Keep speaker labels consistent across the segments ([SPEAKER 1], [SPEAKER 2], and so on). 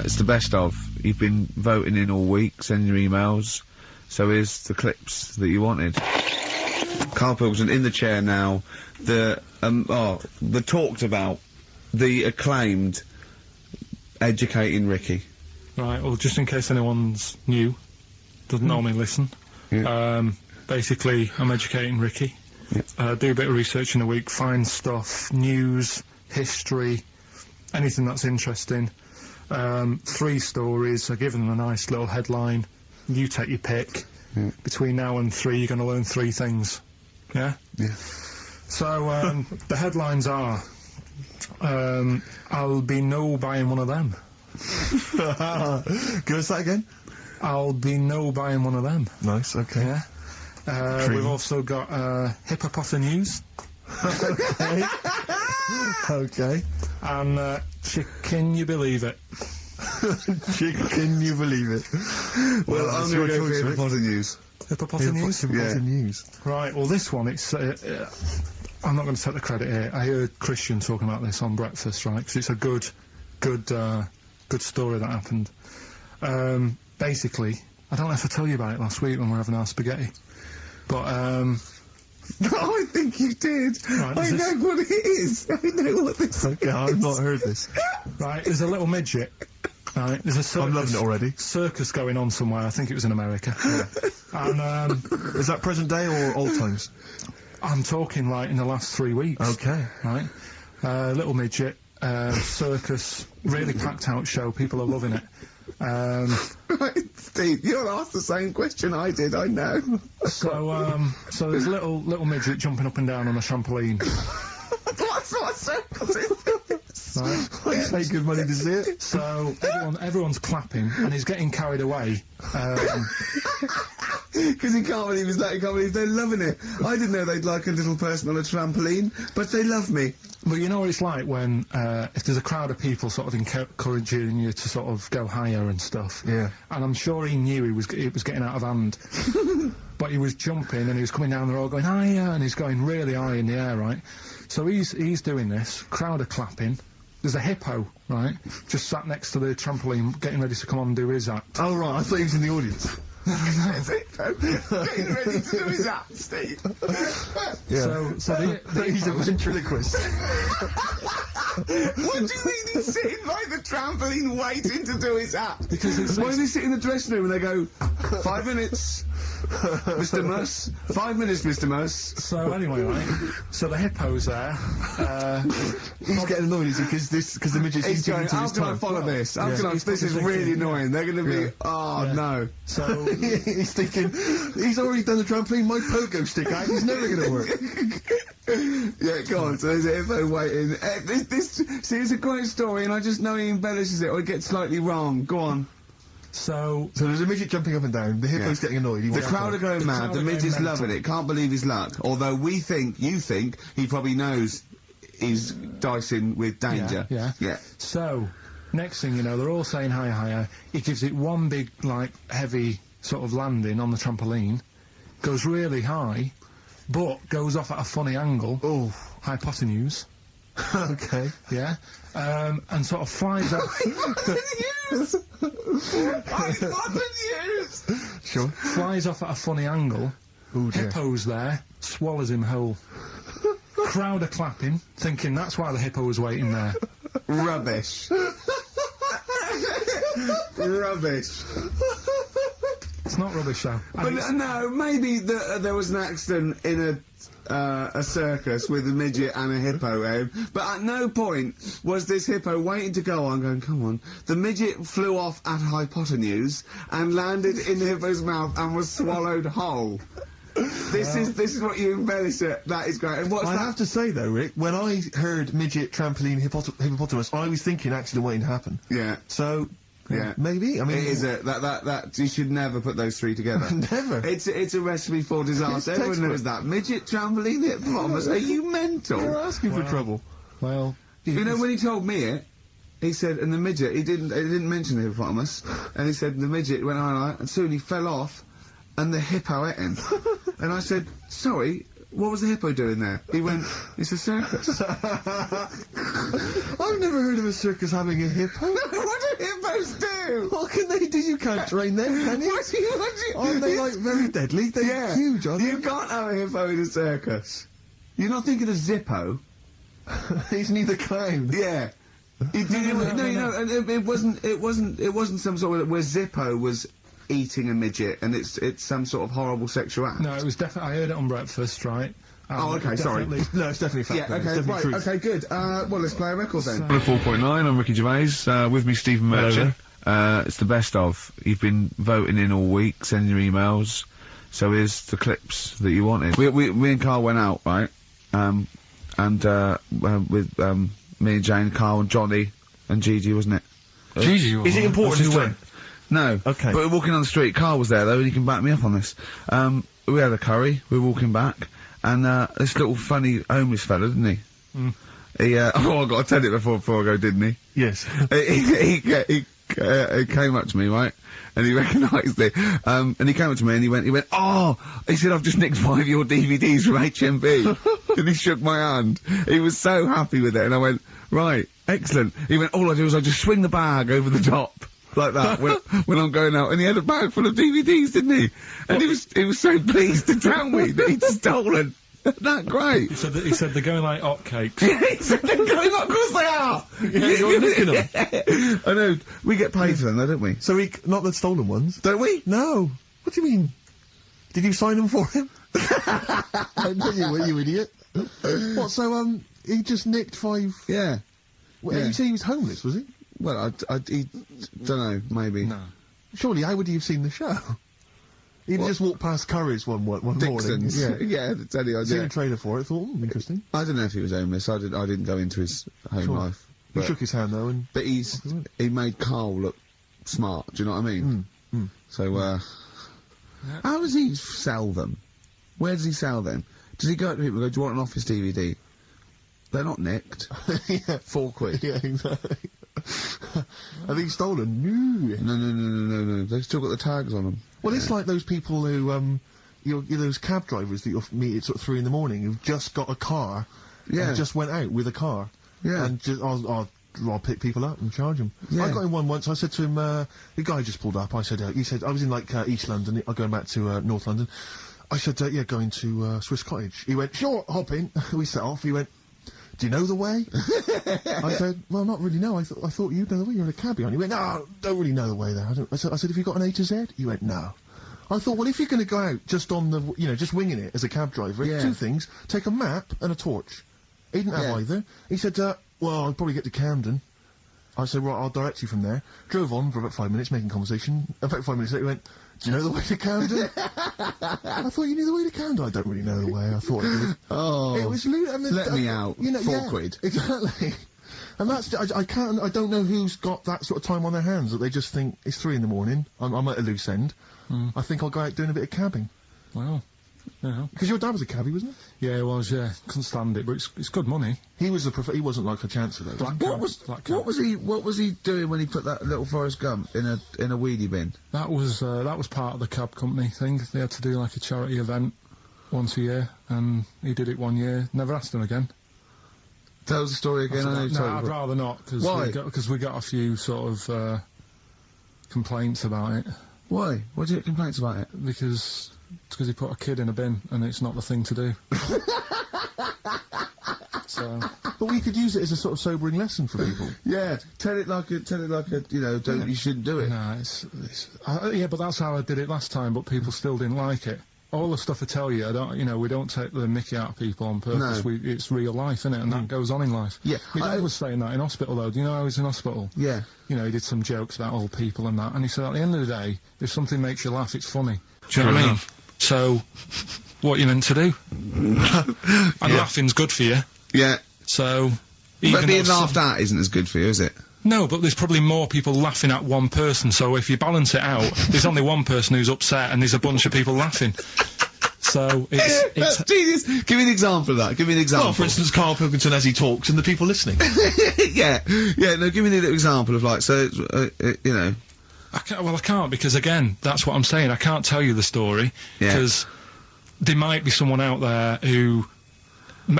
[SPEAKER 1] It's the best of. You've been voting in all week, sending your emails. So here's the clips that you wanted. Karl Pilkington in the chair now. The talked about, the acclaimed Educating Ricky.
[SPEAKER 2] Right, well, just in case anyone's new, doesn't normally listen.
[SPEAKER 1] Yeah.
[SPEAKER 2] Basically, I'm educating Ricky.
[SPEAKER 1] Yeah.
[SPEAKER 2] Do a bit of research in a week, find stuff, news, history, anything that's interesting. 3 stories, I give them a nice little headline. You take your pick.
[SPEAKER 1] Yeah.
[SPEAKER 2] Between now and 3, you're going to learn 3 things. Yeah?
[SPEAKER 1] Yeah.
[SPEAKER 2] So, the headlines are, I'll be no buying one of them.
[SPEAKER 3] Give us that again.
[SPEAKER 2] I'll be no buying one of them.
[SPEAKER 3] Nice, okay.
[SPEAKER 2] Yeah. We've also got, hippopotamus news.
[SPEAKER 3] Okay. Okay.
[SPEAKER 2] And, can you believe it?
[SPEAKER 3] Can you believe it?
[SPEAKER 1] Well, I'm going to go for hippopotamus news.
[SPEAKER 2] Hippopotamus news?
[SPEAKER 3] Hippopotamus news.
[SPEAKER 2] Right, well, this one, it's, I'm not going to take the credit here. I heard Christian talking about this on breakfast, right? Because it's a good story that happened. Basically, I don't know if I told you about it last week when we were having our spaghetti, but,
[SPEAKER 1] I think you did.
[SPEAKER 2] Right,
[SPEAKER 1] I know what it is. I know what this is.
[SPEAKER 3] Okay, I've not heard this.
[SPEAKER 2] right, there's a little midget. Right, there's a circus.
[SPEAKER 3] I'm loving it already.
[SPEAKER 2] Circus going on somewhere. I think it was in America. And
[SPEAKER 3] is that present day or old times?
[SPEAKER 2] I'm talking like in the last 3 weeks.
[SPEAKER 3] Okay.
[SPEAKER 2] Right, little midget, circus, really packed out show. People are loving it.
[SPEAKER 1] Right, Steve, you'll ask the same question I did. I know.
[SPEAKER 2] So there's a little midget jumping up and down on a trampoline.
[SPEAKER 1] That's what circus is.
[SPEAKER 2] Right.
[SPEAKER 3] I'd pay good money to see it.
[SPEAKER 2] So everyone's clapping, and he's getting carried away.
[SPEAKER 1] Because he can't believe he can't believe they're loving it. I didn't know they'd like a little person on a trampoline, but they love me.
[SPEAKER 2] But you know what it's like when, if there's a crowd of people sort of encouraging you to sort of go higher and stuff.
[SPEAKER 3] Yeah.
[SPEAKER 2] And I'm sure he knew it was getting out of hand. But he was jumping and he was coming down the road going higher, and he's going really high in the air, right? So he's doing this, crowd are clapping. There's a hippo, right, just sat next to the trampoline, getting ready to come on and do his act.
[SPEAKER 3] Oh, right, I thought he was in the audience.
[SPEAKER 1] Getting ready to do his act, Steve.
[SPEAKER 3] Yeah.
[SPEAKER 2] So
[SPEAKER 3] he's a ventriloquist.
[SPEAKER 1] What do you mean he's sitting by the trampoline waiting to do his act?
[SPEAKER 2] Because it's
[SPEAKER 1] why do they sit in the dressing room and they go, 5 minutes, Mr. Mus, 5 minutes, Mr. Mus.
[SPEAKER 2] So anyway, right, so the hippo's there,
[SPEAKER 3] He's getting annoyed, is he, because the midget's
[SPEAKER 1] He's
[SPEAKER 3] eating
[SPEAKER 1] going,
[SPEAKER 3] into
[SPEAKER 1] how
[SPEAKER 3] his
[SPEAKER 1] can I
[SPEAKER 3] time.
[SPEAKER 1] follow this? How
[SPEAKER 2] Yeah.
[SPEAKER 1] can I,
[SPEAKER 2] He's
[SPEAKER 1] this is
[SPEAKER 2] probably
[SPEAKER 1] really
[SPEAKER 2] thinking,
[SPEAKER 1] annoying. They're going to be,
[SPEAKER 3] Yeah.
[SPEAKER 1] oh
[SPEAKER 2] Yeah.
[SPEAKER 1] no.
[SPEAKER 2] so
[SPEAKER 3] He's thinking, he's already done the trampoline, my pogo stick out, he's never going to work.
[SPEAKER 1] Yeah, go on, so there's a hippo waiting. See, it's a great story and I just know he embellishes it or it gets slightly wrong. Go on.
[SPEAKER 2] So
[SPEAKER 3] there's a midget jumping up and down, the hippo's getting annoyed.
[SPEAKER 1] The crowd are going mad,
[SPEAKER 2] crowd
[SPEAKER 1] the
[SPEAKER 2] are going
[SPEAKER 1] midget's
[SPEAKER 2] mental.
[SPEAKER 1] loving it, can't believe his luck. Although you think, he probably knows he's dicing with danger.
[SPEAKER 2] Yeah. So, next thing you know, they're all saying higher, higher. He gives it one big, like, heavy sort of landing on the trampoline, goes really high, but goes off at a funny angle.
[SPEAKER 3] Oh.
[SPEAKER 2] Hypotenuse.
[SPEAKER 3] Okay.
[SPEAKER 2] Yeah. And sort of flies up.
[SPEAKER 1] Hypotenuse!
[SPEAKER 3] Sure.
[SPEAKER 2] Flies off at a funny angle.
[SPEAKER 3] Oh dear.
[SPEAKER 2] Hippo's there, swallows him whole. Crowd are clapping, thinking that's why the hippo was waiting there.
[SPEAKER 1] Rubbish. Rubbish.
[SPEAKER 2] It's not rubbish though.
[SPEAKER 1] But no, maybe there was an accident in a circus with a midget and a hippo, but at no point was this hippo waiting to go on, going, come on. The midget flew off at hypotenuse and landed in the hippo's mouth and was swallowed whole. This is what you embellish it. That is great. And what's
[SPEAKER 3] I
[SPEAKER 1] that?
[SPEAKER 3] have to say though, Rick, when I heard midget, trampoline, hippopotamus, I was thinking accident waiting to happen.
[SPEAKER 1] Yeah.
[SPEAKER 3] So,
[SPEAKER 1] Yeah.
[SPEAKER 3] maybe. I mean,
[SPEAKER 1] It is that you should never put those three together.
[SPEAKER 3] Never.
[SPEAKER 1] It's a recipe for disaster.
[SPEAKER 3] It's
[SPEAKER 1] Everyone knows that. Midget, trampoline, hippopotamus. Are you mental?
[SPEAKER 3] You're asking for trouble.
[SPEAKER 2] Well,
[SPEAKER 1] You know, when he told me it, he said, and the midget, he didn't mention the hippopotamus, and he said the midget went on, and soon he fell off, and the hippo ate him. And I said, sorry, what was the hippo doing there? He went, it's a circus.
[SPEAKER 3] I've never heard of a circus having a hippo.
[SPEAKER 1] What do hippos do?
[SPEAKER 3] What can they do? You can't train them, can you? Aren't they, like, very deadly? They're huge, aren't they?
[SPEAKER 1] You can't have a hippo in a circus. You're not thinking of Zippo.
[SPEAKER 3] He's neither clown.
[SPEAKER 1] Yeah. And it wasn't some sort of where Zippo was eating a midget and it's some sort of horrible sexual act.
[SPEAKER 2] No, it was definitely. I heard it on breakfast, right?
[SPEAKER 1] Oh, okay, sorry.
[SPEAKER 3] No, it's definitely fact.
[SPEAKER 1] Yeah, okay, right, okay, good. Well, let's play a record then.
[SPEAKER 4] 4.9, I'm Ricky Gervais, with me Stephen Merchant. It's the best of. You've been voting in all week, sending your emails, so here's the clips that you wanted. Me and Karl went out, right? With me and Jane, Karl and Johnny and Gigi, wasn't it?
[SPEAKER 2] Gigi,
[SPEAKER 3] Is it important who went?
[SPEAKER 4] No.
[SPEAKER 3] Okay.
[SPEAKER 4] But we're walking on the street, Karl was there though, and he can back me up on this. We had a curry, we were walking back, and this little funny homeless fella, didn't he?
[SPEAKER 2] Mm.
[SPEAKER 4] He, oh, I got to tell it before I go, didn't he?
[SPEAKER 3] Yes.
[SPEAKER 4] He came up to me, right? And he recognised it. And he came up to me and he went, oh! He said, I've just nicked 5 of your DVDs from HMV. And he shook my hand. He was so happy with it. And I went, right, excellent. He went, all I do is I just swing the bag over the top. Like that, when I'm going out. And he had a bag full of DVDs, didn't he? And he was so pleased to tell me that he'd stolen. Isn't that great?
[SPEAKER 2] He said they're going like hotcakes.
[SPEAKER 4] He said they're going up, of course they are!
[SPEAKER 3] Yeah, you're nicking them.
[SPEAKER 4] I know, we get paid for them though, don't we?
[SPEAKER 3] So not the stolen ones?
[SPEAKER 4] Don't we?
[SPEAKER 3] No. What do you mean? Did you sign them for him? I know you were, you idiot. What, so, he just nicked 5...
[SPEAKER 4] Yeah.
[SPEAKER 3] Well, you say he was homeless, was he?
[SPEAKER 4] Well, he don't know, maybe.
[SPEAKER 2] No.
[SPEAKER 3] Surely, how would he have seen the show? He'd just walked past Curry's one morning.
[SPEAKER 4] Dixon's.
[SPEAKER 3] Yeah.
[SPEAKER 4] Yeah, that's any
[SPEAKER 3] Seen
[SPEAKER 4] idea.
[SPEAKER 3] a trailer for it, thought, interesting.
[SPEAKER 4] I don't know if he was homeless, I didn't go into his home life.
[SPEAKER 3] He shook his hand though, and...
[SPEAKER 4] But he made Karl look smart, do you know what I mean? So, how does he sell them? Where does he sell them? Does he go to people and go, do you want an office DVD? They're not nicked.
[SPEAKER 3] Yeah.
[SPEAKER 4] 4 quid.
[SPEAKER 3] Yeah, exactly. Are these stolen? No.
[SPEAKER 4] No. They've still got the tags on them.
[SPEAKER 3] Well, it's like those people who, you're those cab drivers that you'll meet at sort of 3 in the morning who've just got a car.
[SPEAKER 4] Yeah.
[SPEAKER 3] And just went out with a car.
[SPEAKER 4] Yeah.
[SPEAKER 3] And just, I'll pick people up and charge them.
[SPEAKER 4] Yeah.
[SPEAKER 3] I got in one once, I said to him, the guy just pulled up, I said, he said, I was in like, East London, I'm going back to, North London. I said, yeah, going to, Swiss Cottage. He went, sure, hop in. We set off, he went, do you know the way? I said, well, not really, no. I thought you'd know the way. You're in a cabbie on. He went, no, don't really know the way there. I said, have you got an A to Z? He went, no. I thought, well, if you're going to go out just on the, just winging it as a cab driver, two things, take a map and a torch. He didn't have either. He said, well, I'll probably get to Camden. I said, right, I'll direct you from there. Drove on for about 5 minutes, making conversation. About 5 minutes later, he went, do you know the way to Camden? I thought you knew the way to Camden. I don't really know the way. I thought it was...
[SPEAKER 4] Oh.
[SPEAKER 3] It was
[SPEAKER 4] let me out. 4 quid.
[SPEAKER 3] Exactly. And that's... I don't know who's got that sort of time on their hands, that they just think, it's 3 in the morning, I'm at a loose end. I think I'll go out doing a bit of cabbing.
[SPEAKER 2] Wow. Yeah.
[SPEAKER 3] Because your dad was a cabbie, wasn't he?
[SPEAKER 2] Yeah, he was, yeah. Couldn't stand it, but it's good money.
[SPEAKER 3] He was he wasn't like a chancer, though.
[SPEAKER 4] What was he doing when he put that little Forrest Gump in a weedy bin?
[SPEAKER 2] That was part of the cab company thing. They had to do like a charity event once a year, and he did it 1 year. Never asked him again.
[SPEAKER 4] Tell us the story again.
[SPEAKER 2] I'd rather not, because we got a few sort of complaints about it.
[SPEAKER 4] Why? What did you get complaints about it?
[SPEAKER 2] Because he put a kid in a bin, and it's not the thing to do. So.
[SPEAKER 3] But we could use it as a sort of sobering lesson for people.
[SPEAKER 4] Yeah, tell it like a, you shouldn't do it.
[SPEAKER 2] No, yeah, but that's how I did it last time, but people still didn't like it. All the stuff I tell you, we don't take the mickey out of people on purpose.
[SPEAKER 4] No.
[SPEAKER 2] It's real life, isn't it? And that goes on in life.
[SPEAKER 4] Yeah.
[SPEAKER 2] My dad was saying that in hospital, though. Do you know I was in hospital?
[SPEAKER 4] Yeah.
[SPEAKER 2] He did some jokes about old people and that, and he said at the end of the day, if something makes you laugh, it's funny. Do you know what I mean? So, what you meant to do? And laughing's good for you.
[SPEAKER 4] Yeah.
[SPEAKER 2] So,
[SPEAKER 4] but being laughed at isn't as good for you, is it?
[SPEAKER 2] No, but there's probably more people laughing at one person, so if you balance it out, there's only one person who's upset and there's a bunch of people laughing. So, it's
[SPEAKER 4] genius. Give me an example of that. Give me an example.
[SPEAKER 3] Well, for instance, Karl Pilkington as he talks and the people listening.
[SPEAKER 4] Yeah, no, give me an example of like, so,
[SPEAKER 2] I can't, because again, that's what I'm saying, I can't tell you the story, because there might be someone out there who,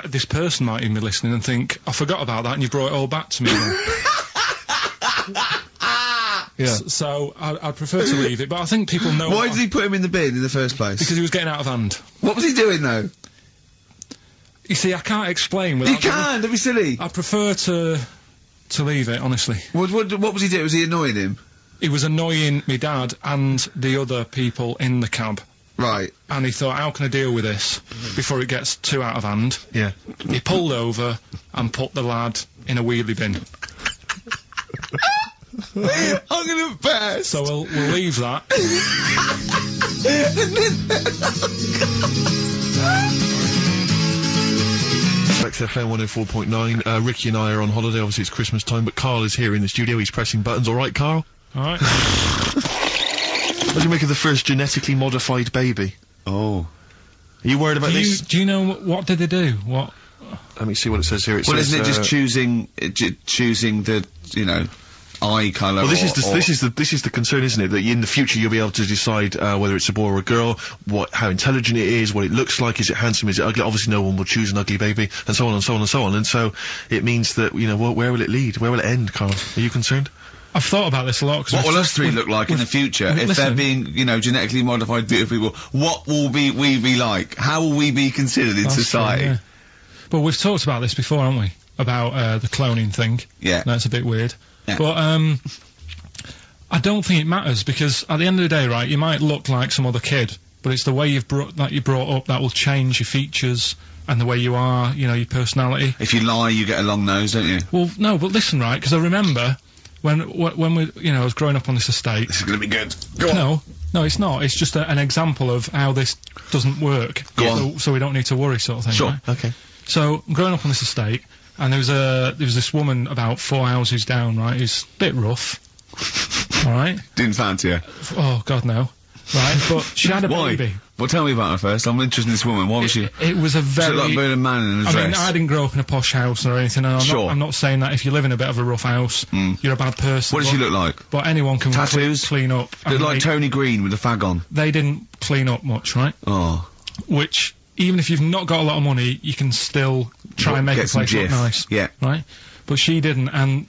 [SPEAKER 2] this person might even be listening and think, I forgot about that and you brought it all back to me now.
[SPEAKER 3] Yeah.
[SPEAKER 2] So I'd prefer to leave it, but I think people know.
[SPEAKER 1] Why did he put him in the bin in the first place?
[SPEAKER 2] Because he was getting out of hand.
[SPEAKER 1] What was he doing though?
[SPEAKER 2] You see, I can't explain without...
[SPEAKER 1] You can't, don't be silly.
[SPEAKER 2] I prefer to leave it, honestly.
[SPEAKER 1] What was he doing? Was he annoying him?
[SPEAKER 2] He was annoying my dad and the other people in the cab.
[SPEAKER 1] Right.
[SPEAKER 2] And he thought, how can I deal with this before it gets too out of hand?
[SPEAKER 3] Yeah.
[SPEAKER 2] He pulled over and put the lad in a wheelie bin.
[SPEAKER 1] I'm gonna burst.
[SPEAKER 2] So we'll leave that.
[SPEAKER 3] XFM 104.9. Ricky and I are on holiday. Obviously, it's Christmas time, but Karl is here in the studio. He's pressing buttons. All right, Karl?
[SPEAKER 2] All right.
[SPEAKER 3] What do you make of the first genetically modified baby?
[SPEAKER 1] Oh.
[SPEAKER 3] Are you worried about this?
[SPEAKER 2] Do you know what did they do? What?
[SPEAKER 3] Let me see what it says here. It
[SPEAKER 1] Well,
[SPEAKER 3] says,
[SPEAKER 1] isn't it just choosing the, you know, eye colour?
[SPEAKER 3] Well, this is the concern, isn't it? That in the future you'll be able to decide whether it's a boy or a girl, how intelligent it is, what it looks like, is it handsome, is it ugly? Obviously, no one will choose an ugly baby, and so on and so on and so on. And so it means that, you know, where will it lead? Where will it end, Karl? Are you concerned?
[SPEAKER 2] I've thought about this a lot.
[SPEAKER 1] What will us three look like in the future if they're being, you know, genetically modified beautiful people? What will we be like? How will we be considered in society?
[SPEAKER 2] True, yeah. But we've talked about this before, haven't we? About the cloning thing.
[SPEAKER 1] Yeah.
[SPEAKER 2] That's a bit weird.
[SPEAKER 1] Yeah.
[SPEAKER 2] But I don't think it matters, because at the end of the day, right, you might look like some other kid, but it's the way you're brought up that will change your features and the way you are, you know, your personality.
[SPEAKER 1] If you lie, you get a long nose, don't you?
[SPEAKER 2] Well, no, but listen, right, because I remember when we, you know, I was growing up on this estate.
[SPEAKER 1] This is gonna be good. Go on.
[SPEAKER 2] No, it's not. It's just an example of how this doesn't work.
[SPEAKER 1] Go on.
[SPEAKER 2] So we don't need to worry, sort of thing.
[SPEAKER 1] Sure.
[SPEAKER 2] Right?
[SPEAKER 3] Okay.
[SPEAKER 2] So I'm growing up on this estate, and there was this woman about 4 houses down, right, who's a bit rough. All right.
[SPEAKER 1] Didn't fancy her.
[SPEAKER 2] Oh God, no. Right, but she had a
[SPEAKER 1] Why?
[SPEAKER 2] baby.
[SPEAKER 1] Well, tell me about her first. I'm interested in this woman. Why was she?
[SPEAKER 2] It was a
[SPEAKER 1] She
[SPEAKER 2] very.
[SPEAKER 1] looked like a man in a dress.
[SPEAKER 2] I mean, I didn't grow up in a posh house or anything, and I'm not saying that if you live in a bit of a rough house, you're a bad person.
[SPEAKER 1] What does she look like?
[SPEAKER 2] But anyone can
[SPEAKER 1] Tattoos?
[SPEAKER 2] clean up.
[SPEAKER 1] Look like Tony Green with a fag on.
[SPEAKER 2] They didn't clean up much, right?
[SPEAKER 1] Oh.
[SPEAKER 2] Which, even if you've not got a lot of money, you can still try and make a place look nice.
[SPEAKER 1] Yeah.
[SPEAKER 2] Right? But she didn't, and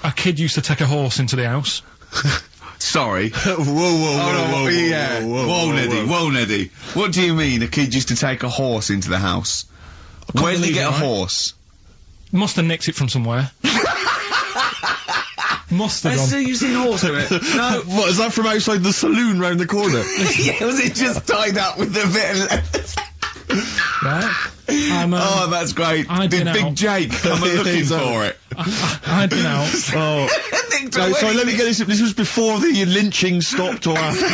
[SPEAKER 2] a kid used to take a horse into the house.
[SPEAKER 1] Sorry. Whoa, Neddy. What do you mean a kid used to take a horse into the house? Where did he get a horse?
[SPEAKER 2] Must have nicked it from somewhere. Must have
[SPEAKER 1] Has
[SPEAKER 2] gone.
[SPEAKER 1] you seen a horse with it? No.
[SPEAKER 3] What, is that from outside the saloon round the corner?
[SPEAKER 1] Yeah, was it just tied up with a bit of leather?
[SPEAKER 2] Right?
[SPEAKER 1] Oh, that's great. Did Big Jake come looking for it?
[SPEAKER 2] I'd been out.
[SPEAKER 3] Oh. No, sorry, let me get this. This was before the lynching stopped or after.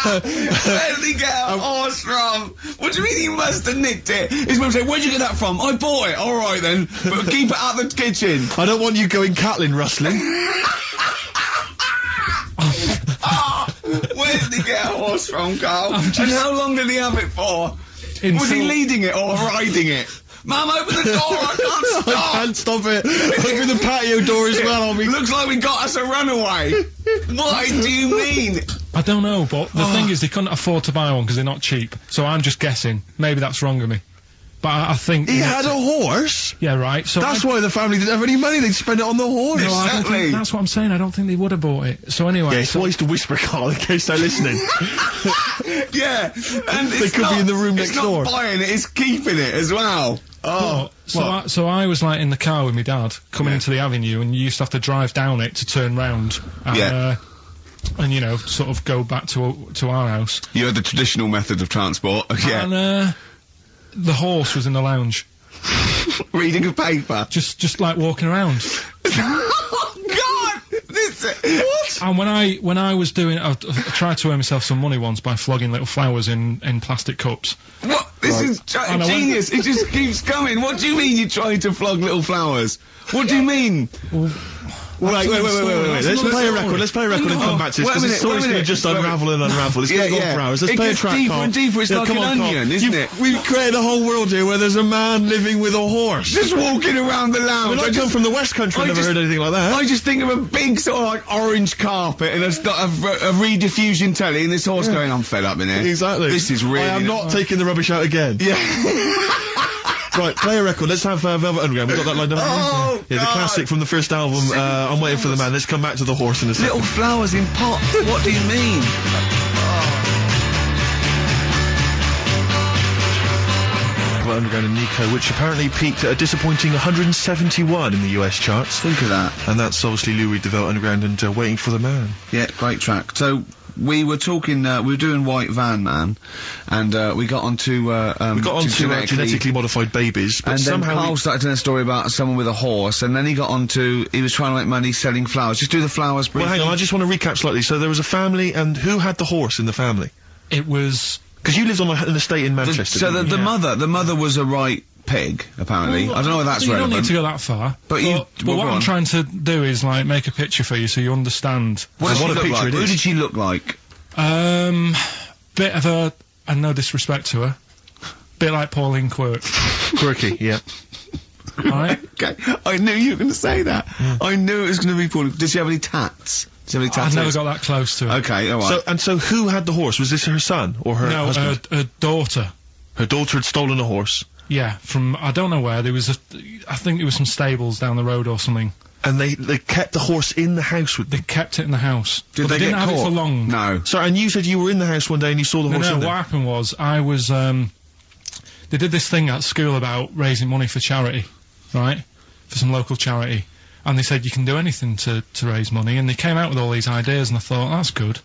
[SPEAKER 1] Where did he get a horse from? What do you mean he must have nicked it? His mum said, where'd you get that from? I bought it. All right then, but keep it out of the kitchen.
[SPEAKER 3] I don't want you going Catlin rustling.
[SPEAKER 1] Where did he get a horse from, Karl? And how long did he have it for? Was he leading it or riding it? Mum, open the door, I can't stop!
[SPEAKER 3] I can't stop it. Open the patio door as well.
[SPEAKER 1] Looks like we got us a runaway. What do you mean?
[SPEAKER 2] I don't know, but the thing is they couldn't afford to buy one because they're not cheap. So I'm just guessing. Maybe that's wrong of me. But I think...
[SPEAKER 3] He had a horse?
[SPEAKER 2] Yeah, right. So
[SPEAKER 3] that's why the family didn't have any money. They'd spend it on the horse.
[SPEAKER 2] No, I don't think, that's what I'm saying. I don't think they would have bought it. So anyway...
[SPEAKER 3] Yeah, it's wise to whisper, Karl, in case they're listening.
[SPEAKER 1] Yeah, and
[SPEAKER 3] they could be in the room next door.
[SPEAKER 1] It's not buying it, it's keeping it as well. Oh,
[SPEAKER 2] so I was like in the car with my dad coming into the avenue, and you used to have to drive down it to turn round. And you know, sort of go back to our house.
[SPEAKER 1] You had the traditional method of transport. Yeah.
[SPEAKER 2] And the horse was in the lounge,
[SPEAKER 1] reading a paper.
[SPEAKER 2] Just like walking around.
[SPEAKER 1] Oh God! What?
[SPEAKER 2] And when I was doing, I tried to earn myself some money once by flogging little flowers in plastic cups.
[SPEAKER 1] What? This is genius. It just keeps coming. What do you mean you're trying to flog little flowers? What do you mean?
[SPEAKER 2] Well,
[SPEAKER 3] Wait. Let's play a record. Let's play a record and come back to this,
[SPEAKER 4] wait a
[SPEAKER 3] because the
[SPEAKER 4] minute,
[SPEAKER 3] story's
[SPEAKER 4] wait a
[SPEAKER 3] going to
[SPEAKER 4] minute.
[SPEAKER 3] just unravel and unravel. It's going to go on for hours. Let's
[SPEAKER 4] It
[SPEAKER 3] play a
[SPEAKER 4] gets
[SPEAKER 3] track,
[SPEAKER 4] deeper
[SPEAKER 3] Carl.
[SPEAKER 4] and deeper. It's like
[SPEAKER 3] come
[SPEAKER 4] an
[SPEAKER 3] on, Carl.
[SPEAKER 4] onion, isn't it?
[SPEAKER 3] We've created a whole world here where there's a man living with a horse.
[SPEAKER 4] Just walking around the lounge.
[SPEAKER 3] I come from the West Country, I've never heard anything like that.
[SPEAKER 4] I just think of a big sort of like orange carpet and a rediffusion telly and this horse going, I'm fed up in here.
[SPEAKER 3] Exactly.
[SPEAKER 4] This is really...
[SPEAKER 3] I am not taking the rubbish out again.
[SPEAKER 4] Yeah.
[SPEAKER 3] Right, play a record. Let's have Velvet Underground. We've got that lined up.
[SPEAKER 4] Oh,
[SPEAKER 3] yeah, the
[SPEAKER 4] God.
[SPEAKER 3] classic from the first album, I'm Waiting for the Man. Let's come back to the horse in a second.
[SPEAKER 4] Little flowers in pots. What do you mean?
[SPEAKER 3] Velvet Underground and Nico, which apparently peaked at a disappointing 171 in the US charts.
[SPEAKER 4] Think of that.
[SPEAKER 3] And that's obviously Lou Reed, the Velvet Underground, and Waiting for the Man.
[SPEAKER 4] Yeah, great track. So, we were talking, we were doing White Van Man, and we got onto
[SPEAKER 3] genetically modified babies, but
[SPEAKER 4] and then
[SPEAKER 3] somehow
[SPEAKER 4] Karl started telling a story about someone with a horse, and then he got onto, he was trying to make money selling flowers. Just do the flowers briefly.
[SPEAKER 3] Well, hang on, I just want to recap slightly. So there was a family, and who had the horse in the family?
[SPEAKER 2] It was...
[SPEAKER 3] Because you lived on an estate in Manchester.
[SPEAKER 4] So
[SPEAKER 3] didn't you?
[SPEAKER 4] the mother was a right pig, apparently.
[SPEAKER 2] Well,
[SPEAKER 4] I don't know whether that's
[SPEAKER 2] you
[SPEAKER 4] relevant.
[SPEAKER 2] don't need to go that far.
[SPEAKER 4] But
[SPEAKER 2] what
[SPEAKER 4] go
[SPEAKER 2] I'm
[SPEAKER 4] on.
[SPEAKER 2] trying to do is, like, make a picture for you so you understand.
[SPEAKER 4] What
[SPEAKER 3] What a
[SPEAKER 4] did she look
[SPEAKER 3] picture
[SPEAKER 4] like?
[SPEAKER 3] it
[SPEAKER 4] Who
[SPEAKER 3] is.
[SPEAKER 4] did she look like?
[SPEAKER 2] Bit of a... And no disrespect to her. Bit like Pauline Quirk.
[SPEAKER 3] Quirky, yeah.
[SPEAKER 2] Right?
[SPEAKER 4] Okay, I knew you were going to say that. I knew it was going to be Pauline. Did she have any tats? Did she have any tattoos?
[SPEAKER 2] I've never got that close to her.
[SPEAKER 4] Okay, alright.
[SPEAKER 3] So who had the horse? Was this her son or her
[SPEAKER 2] No,
[SPEAKER 3] husband?
[SPEAKER 2] her daughter.
[SPEAKER 3] Her daughter had stolen a horse,
[SPEAKER 2] Yeah, from... I don't know where. There was I think there was some stables down the road or something.
[SPEAKER 3] and they kept the horse in the house with
[SPEAKER 2] They
[SPEAKER 3] them.
[SPEAKER 2] kept it in the house.
[SPEAKER 4] Did
[SPEAKER 2] but
[SPEAKER 4] they
[SPEAKER 2] they didn't
[SPEAKER 4] get
[SPEAKER 2] have
[SPEAKER 4] caught?
[SPEAKER 2] it for long.
[SPEAKER 4] No.
[SPEAKER 3] So, and you said you were in the house one day and you saw the horse
[SPEAKER 2] No,
[SPEAKER 3] in
[SPEAKER 2] what
[SPEAKER 3] there.
[SPEAKER 2] happened was, I was, they did this thing at school about raising money for charity, right? For some local charity. And they said you can do anything to raise money, and they came out with all these ideas, and I thought, that's good.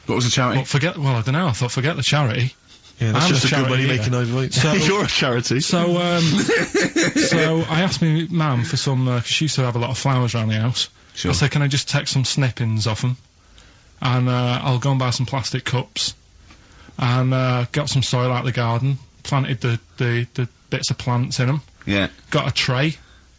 [SPEAKER 4] What was the charity?
[SPEAKER 2] But I don't know, I thought, forget the charity.
[SPEAKER 3] Yeah, that's
[SPEAKER 2] I'm
[SPEAKER 3] just
[SPEAKER 2] a
[SPEAKER 3] a good money
[SPEAKER 2] charity,
[SPEAKER 3] making overweight.
[SPEAKER 2] So-
[SPEAKER 3] You're a charity.
[SPEAKER 2] So, so I asked my mum for some, 'cause she used to have a lot of flowers around the house.
[SPEAKER 4] Sure.
[SPEAKER 2] I said, can I just take some snippings off them? And I'll go and buy some plastic cups. And got some soil out of the garden, planted the bits of plants in them,
[SPEAKER 4] Yeah.
[SPEAKER 2] got a tray,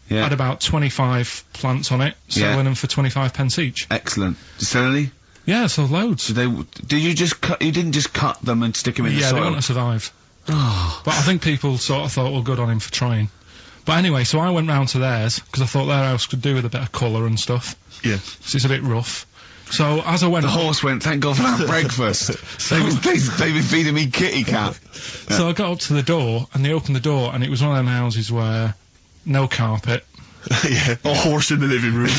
[SPEAKER 4] Yeah.
[SPEAKER 2] had about 25 plants on it, selling them for 25 pence each.
[SPEAKER 4] Excellent. Did you sell any?
[SPEAKER 2] Yeah, so loads.
[SPEAKER 4] Did you just cut, you didn't just cut them and stick them in the
[SPEAKER 2] Yeah, they
[SPEAKER 4] soil?
[SPEAKER 2] wouldn't have survived.
[SPEAKER 4] Oh.
[SPEAKER 2] But I think people sort of thought, well, good on him for trying. But anyway, so I went round to theirs, because I thought their house could do with a bit of colour and stuff.
[SPEAKER 3] Yeah.
[SPEAKER 2] So it's a bit rough. So as I went...
[SPEAKER 4] The horse went, thank God for that breakfast. They've been feeding me kitty cat.
[SPEAKER 2] So I got up to the door, and they opened the door, and it was one of them houses where no carpet,
[SPEAKER 3] Yeah. A horse in the living room.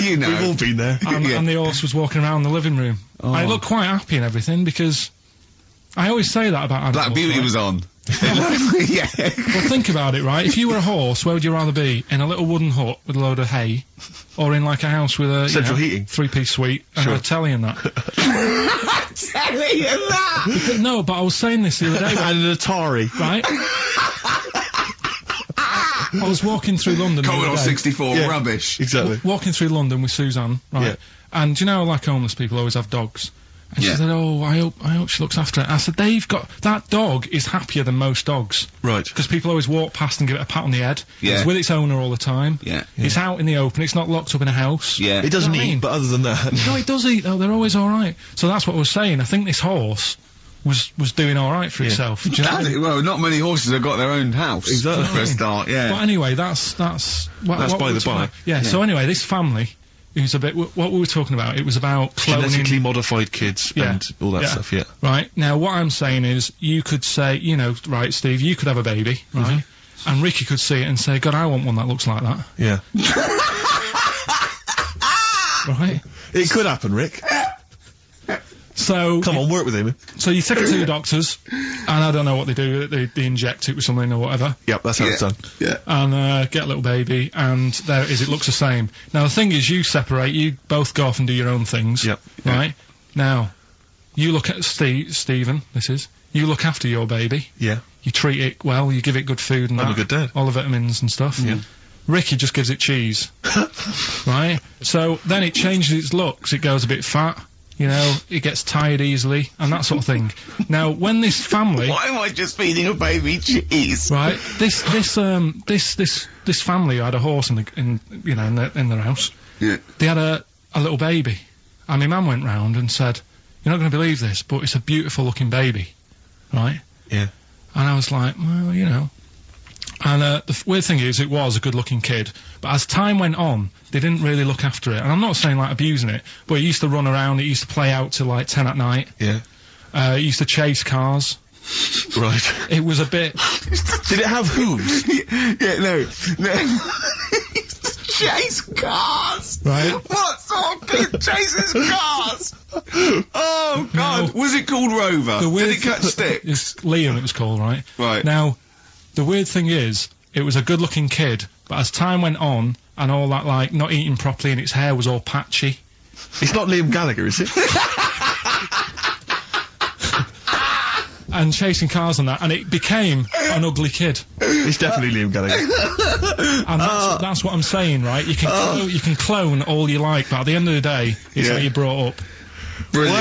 [SPEAKER 4] You know.
[SPEAKER 3] We've all been there.
[SPEAKER 2] and,
[SPEAKER 4] Yeah.
[SPEAKER 2] and the horse was walking around the living room.
[SPEAKER 4] Oh.
[SPEAKER 2] I looked quite happy and everything, because I always say that about animals.
[SPEAKER 4] Black Beauty
[SPEAKER 2] right?
[SPEAKER 4] was on. Yeah.
[SPEAKER 2] Well, think about it, right? If you were a horse, where would you rather be? In a little wooden hut with a load of hay, or in like a house with a
[SPEAKER 3] Central heating.
[SPEAKER 2] 3-piece suite and
[SPEAKER 3] Sure.
[SPEAKER 2] a telly and that?
[SPEAKER 4] Telling you that!
[SPEAKER 2] No, but I was saying this the other day,
[SPEAKER 3] And an Atari.
[SPEAKER 2] right? I was walking through London the
[SPEAKER 4] Commodore
[SPEAKER 2] other day.
[SPEAKER 4] 64,
[SPEAKER 3] Yeah.
[SPEAKER 4] rubbish.
[SPEAKER 3] Exactly.
[SPEAKER 2] Walking through London with Suzanne, right?
[SPEAKER 3] Yeah.
[SPEAKER 2] And do you know, like homeless people always have dogs? And
[SPEAKER 4] Yeah.
[SPEAKER 2] she said, oh, I hope she looks after it. I said, that dog is happier than most dogs.
[SPEAKER 3] Right.
[SPEAKER 2] Because people always walk past and give it a pat on the head.
[SPEAKER 4] Yeah.
[SPEAKER 2] It's with its owner all the time.
[SPEAKER 4] Yeah.
[SPEAKER 2] It's out in the open, it's not locked up in a house.
[SPEAKER 4] Yeah.
[SPEAKER 3] It doesn't
[SPEAKER 2] You know what I
[SPEAKER 3] eat,
[SPEAKER 2] mean?
[SPEAKER 3] but other than that.
[SPEAKER 2] No, it does eat though, they're always alright. So that's what I was saying, I think this horse was doing alright for itself. Do you know what I mean?
[SPEAKER 4] Well, not many horses have got their own house.
[SPEAKER 3] Exactly.
[SPEAKER 4] For a start, yeah.
[SPEAKER 2] But anyway, that's what
[SPEAKER 3] That's
[SPEAKER 2] what
[SPEAKER 3] by
[SPEAKER 2] we
[SPEAKER 3] the
[SPEAKER 2] were talking
[SPEAKER 3] by.
[SPEAKER 2] about. Yeah, so anyway, this family, who's a bit, what we were talking about, it was about cloning.
[SPEAKER 3] Genetically modified kids
[SPEAKER 2] Yeah.
[SPEAKER 3] and all that
[SPEAKER 2] Yeah.
[SPEAKER 3] stuff, yeah.
[SPEAKER 2] Right, now what I'm saying is, you could say, you know, right, Steve, you could have a baby, right? And Ricky could see it and say, God, I want one that looks like that,
[SPEAKER 3] Yeah.
[SPEAKER 2] right?
[SPEAKER 3] It could happen, Rick.
[SPEAKER 2] So,
[SPEAKER 3] Come on, work with him.
[SPEAKER 2] so you take it to your doctors, and I don't know what they do, they inject it with something or whatever,
[SPEAKER 3] Yep, that's how it's done.
[SPEAKER 4] Yeah.
[SPEAKER 2] and get a little baby, and there it is, it looks the same. Now the thing is, you separate, you both go off and do your own things,
[SPEAKER 3] Yep.
[SPEAKER 2] right? Now, you look at Stephen, you look after your baby,
[SPEAKER 3] Yeah.
[SPEAKER 2] you treat it well, you give it good food and
[SPEAKER 3] I'm a
[SPEAKER 2] that,
[SPEAKER 3] good dad.
[SPEAKER 2] all the vitamins and stuff.
[SPEAKER 3] Yeah.
[SPEAKER 2] Ricky just gives it cheese, right? So then it changes its looks, it goes a bit fat, You know, he gets tired easily, and that sort of thing. Now, when this family...
[SPEAKER 1] Why am I just feeding a baby cheese?
[SPEAKER 2] Right, this family had a horse in their house.
[SPEAKER 1] Yeah.
[SPEAKER 2] They had a little baby, and my mum went round and said, "You're not going to believe this, but it's a beautiful looking baby," right?
[SPEAKER 3] Yeah.
[SPEAKER 2] And I was like, well, you know. And the weird thing is, it was a good looking kid, but as time went on, they didn't really look after it. And I'm not saying like abusing it, but it used to run around, it used to play out till like 10 at night.
[SPEAKER 3] Yeah.
[SPEAKER 2] It used to chase cars.
[SPEAKER 3] Right.
[SPEAKER 2] It was a bit...
[SPEAKER 3] Did it have hooves?
[SPEAKER 1] Yeah, no. Chase cars!
[SPEAKER 2] Right.
[SPEAKER 1] What sort of kid chases cars? Oh, God.
[SPEAKER 2] No.
[SPEAKER 1] Was it called Rover?
[SPEAKER 2] The weird
[SPEAKER 1] Did it catch sticks?
[SPEAKER 2] It's Liam, it was called, right?
[SPEAKER 1] Right.
[SPEAKER 2] Now, the weird thing is, it was a good-looking kid, but as time went on, and all that, like, not eating properly and its hair was all patchy.
[SPEAKER 3] It's not Liam Gallagher, is it?
[SPEAKER 2] And chasing cars and that, and it became an ugly kid.
[SPEAKER 3] It's definitely Liam Gallagher.
[SPEAKER 2] And that's what I'm saying, right? You can clone all you like, but at the end of the day, it's how you brought up.
[SPEAKER 1] Brilliant.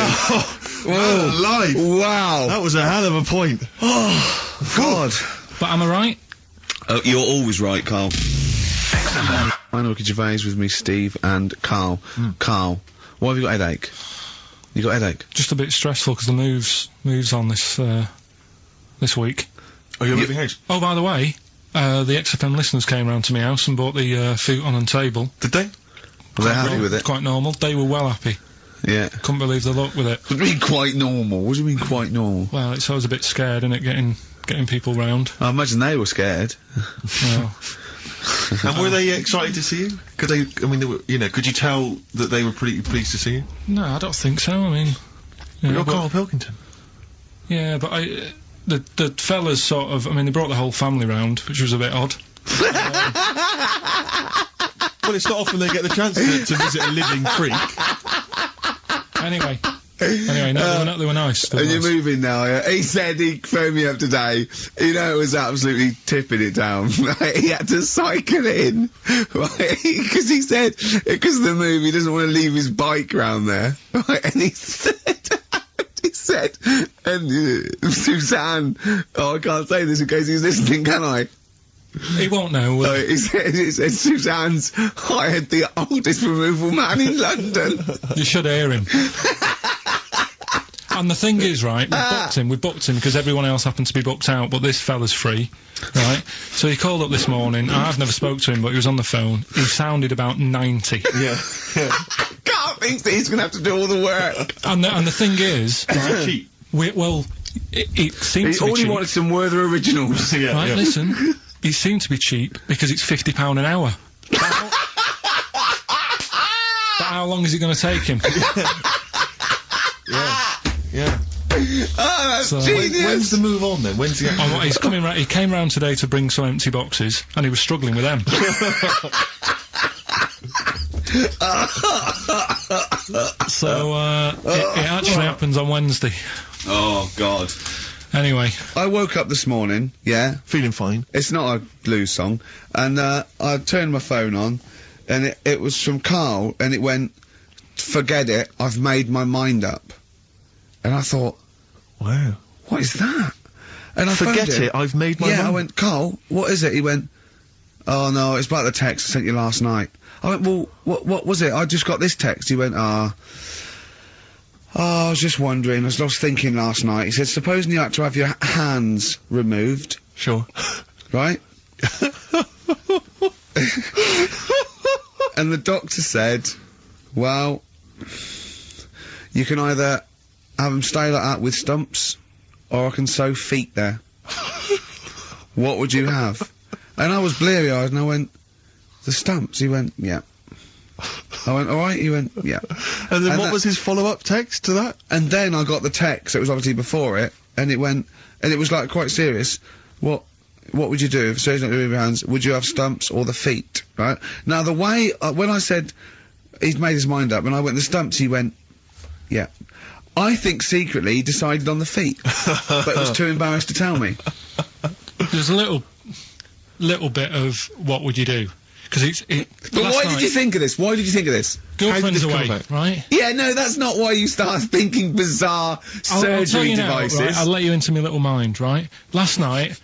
[SPEAKER 3] Wow. Life.
[SPEAKER 1] Wow.
[SPEAKER 3] That was a hell of a point.
[SPEAKER 1] Oh, God.
[SPEAKER 2] But am I right?
[SPEAKER 1] Oh, you're always right, Carl. I'm looking Gervais with me, Steve and Karl. Karl, why have you got a headache? You got a headache?
[SPEAKER 2] Just a bit stressful because the moves on this week.
[SPEAKER 3] Oh, you're moving house?
[SPEAKER 2] Oh, by the way, the XFM listeners came round to my house and bought the futon and table.
[SPEAKER 3] Did they?
[SPEAKER 1] Were they happy with it?
[SPEAKER 2] Quite normal. They were well happy.
[SPEAKER 1] Yeah.
[SPEAKER 2] Couldn't believe the luck with it.
[SPEAKER 1] What do you mean quite normal? What do you mean quite normal?
[SPEAKER 2] Well, it's always a bit scared, isn't it, getting people round.
[SPEAKER 1] I imagine they were scared.
[SPEAKER 2] Well,
[SPEAKER 3] And were they excited to see you? Could they, I mean, they were, you know, could you tell that they were pretty pleased to see you?
[SPEAKER 2] no, I don't think so. I mean,
[SPEAKER 3] You're
[SPEAKER 2] but-
[SPEAKER 3] Karl Pilkington.
[SPEAKER 2] yeah, but the fellas sort of, I mean, they brought the whole family round, which was a bit odd.
[SPEAKER 3] Well, it's not often they get the chance to visit a living freak.
[SPEAKER 2] Anyway, no, they were nice. They were
[SPEAKER 1] And you're
[SPEAKER 2] nice.
[SPEAKER 1] moving now, yeah? He said he phoned me up today. You know, it was absolutely tipping it down. Right? He had to cycle in. Right? Because he said, because of the move, he doesn't want to leave his bike round there. Right? And he said, and Suzanne, oh, I can't say this in case he's listening, can I?
[SPEAKER 2] He won't know.
[SPEAKER 1] He said Suzanne's hired the oldest removal man in London.
[SPEAKER 2] You should hear him. And the thing is, right, we booked him because everyone else happened to be booked out, but this fella's free, right? So he called up this morning. I've never spoke to him, but he was on the phone. He sounded about 90.
[SPEAKER 3] Yeah.
[SPEAKER 1] Can't think that he's going to have to do all the work.
[SPEAKER 2] And the thing is, right,
[SPEAKER 3] Cheap.
[SPEAKER 2] it seems to be
[SPEAKER 1] He only
[SPEAKER 2] cheap.
[SPEAKER 1] wanted some Werther originals.
[SPEAKER 3] Yeah,
[SPEAKER 2] Right,
[SPEAKER 3] yeah.
[SPEAKER 2] listen, it seemed to be cheap because it's £50 an hour. But how long is it going to take him?
[SPEAKER 3] Yeah.
[SPEAKER 1] Oh, that's
[SPEAKER 2] So-
[SPEAKER 1] genius.
[SPEAKER 3] When's the move on then? When's the
[SPEAKER 2] Oh, he's coming round. He came round today to bring some empty boxes, and he was struggling with them. So it actually happens on Wednesday.
[SPEAKER 1] Oh, God.
[SPEAKER 2] Anyway,
[SPEAKER 1] I woke up this morning, yeah,
[SPEAKER 3] feeling fine?
[SPEAKER 1] it's not a blues song, and I turned my phone on, and it was from Karl, and it went, forget it, I've made my mind up. And I thought,
[SPEAKER 3] Wow.
[SPEAKER 1] what is that? And I
[SPEAKER 3] Forget
[SPEAKER 1] phoned him.
[SPEAKER 3] it, I've made my
[SPEAKER 1] Yeah,
[SPEAKER 3] mind.
[SPEAKER 1] I went, Karl, what is it? He went, oh no, it's about the text I sent you last night. I went, well, what was it? I just got this text. He went, I was just wondering, I was thinking last night. He said, supposing you had to have your hands removed,
[SPEAKER 3] Sure.
[SPEAKER 1] right? And the doctor said, well, you can either have them stay like that with stumps, or I can sew feet there. What would you have? And I was bleary-eyed, and I went, the stumps? He went, yeah. I went, alright? He went, yeah.
[SPEAKER 3] And then
[SPEAKER 1] And
[SPEAKER 3] what
[SPEAKER 1] that-
[SPEAKER 3] was his follow-up text to that?
[SPEAKER 1] And then I got the text, it was obviously before it, and it went, and it was like quite serious. What would you do if surgeon not with your hands? Would you have stumps or the feet, right? Now the way, when I said he'd made his mind up, and I went the stumps, he went, yeah. I think secretly he decided on the feet, but was too embarrassed to tell me.
[SPEAKER 2] there's a little bit of what would you do. Because
[SPEAKER 1] But why did you think of this? Why did you think of this?
[SPEAKER 2] Girlfriend's
[SPEAKER 3] this come
[SPEAKER 2] away,
[SPEAKER 3] about?
[SPEAKER 2] right?
[SPEAKER 1] Yeah, no, that's not why you start thinking bizarre
[SPEAKER 2] I'll tell
[SPEAKER 1] surgery
[SPEAKER 2] you now,
[SPEAKER 1] devices.
[SPEAKER 2] right? I'll let you into my little mind, right? Last night,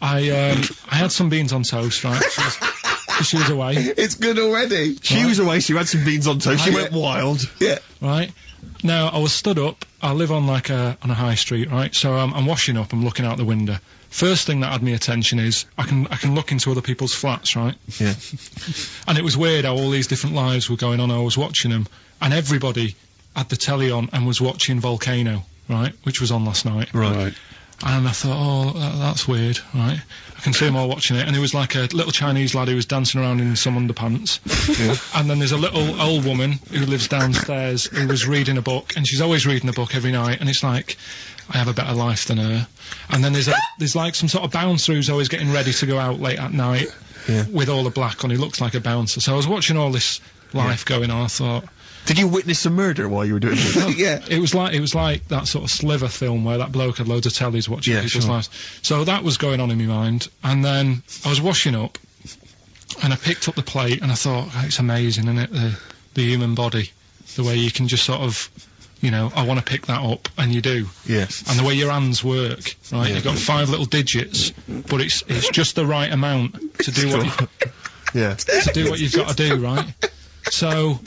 [SPEAKER 2] I had some beans on toast, right? She was away,
[SPEAKER 1] It's good already.
[SPEAKER 3] She was away, she had some beans on toast, she went wild.
[SPEAKER 1] Yeah.
[SPEAKER 2] right? Now, I was stood up. I live on like on a high street, right? So I'm washing up. I'm looking out the window. First thing that had my attention is I can look into other people's flats, right?
[SPEAKER 3] Yeah.
[SPEAKER 2] And it was weird how all these different lives were going on. I was watching them, and everybody had the telly on and was watching Volcano, right? Which was on last night.
[SPEAKER 3] Right.
[SPEAKER 2] And I thought, oh, that's weird, right? I can see them all watching it. And there was like a little Chinese lad who was dancing around in some underpants. And then there's a little old woman who lives downstairs who was reading a book, and she's always reading a book every night. And it's like, I have a better life than her. And then there's like some sort of bouncer who's always getting ready to go out late at night with all the black on. He looks like a bouncer. So I was watching all this life going on. I thought,
[SPEAKER 3] Did you witness a murder while you were doing it?
[SPEAKER 1] Yeah.
[SPEAKER 2] it was like that sort of Sliver film where that bloke had loads of tellies watching people's lives. So that was going on in my mind. And then I was washing up, and I picked up the plate, and I thought, oh, it's amazing, isn't it? The human body, the way you can just sort of, you know, I want to pick that up, and you do.
[SPEAKER 3] Yes.
[SPEAKER 2] And the way your hands work, right? You've got 5 little digits, but it's just the right amount to do what you've got to do, right? So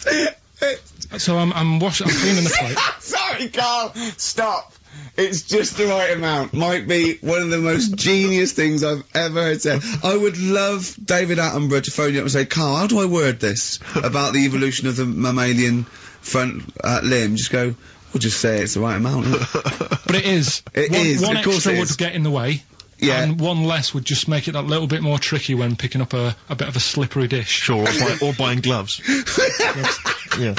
[SPEAKER 2] I'm cleaning the plate.
[SPEAKER 1] Sorry, Carl. Stop. It's just the right amount. Might be one of the most genius things I've ever heard said. I would love David Attenborough to phone you up and say, Carl, how do I word this about the evolution of the mammalian front limb? Just go, we'll just say it's the right amount.
[SPEAKER 2] But it is. One
[SPEAKER 1] Of course
[SPEAKER 2] extra
[SPEAKER 1] it
[SPEAKER 2] would
[SPEAKER 1] is.
[SPEAKER 2] get in the way.
[SPEAKER 1] Yeah.
[SPEAKER 2] And one less would just make it that little bit more tricky when picking up a bit of a slippery dish.
[SPEAKER 3] Sure, or buying gloves. Yeah.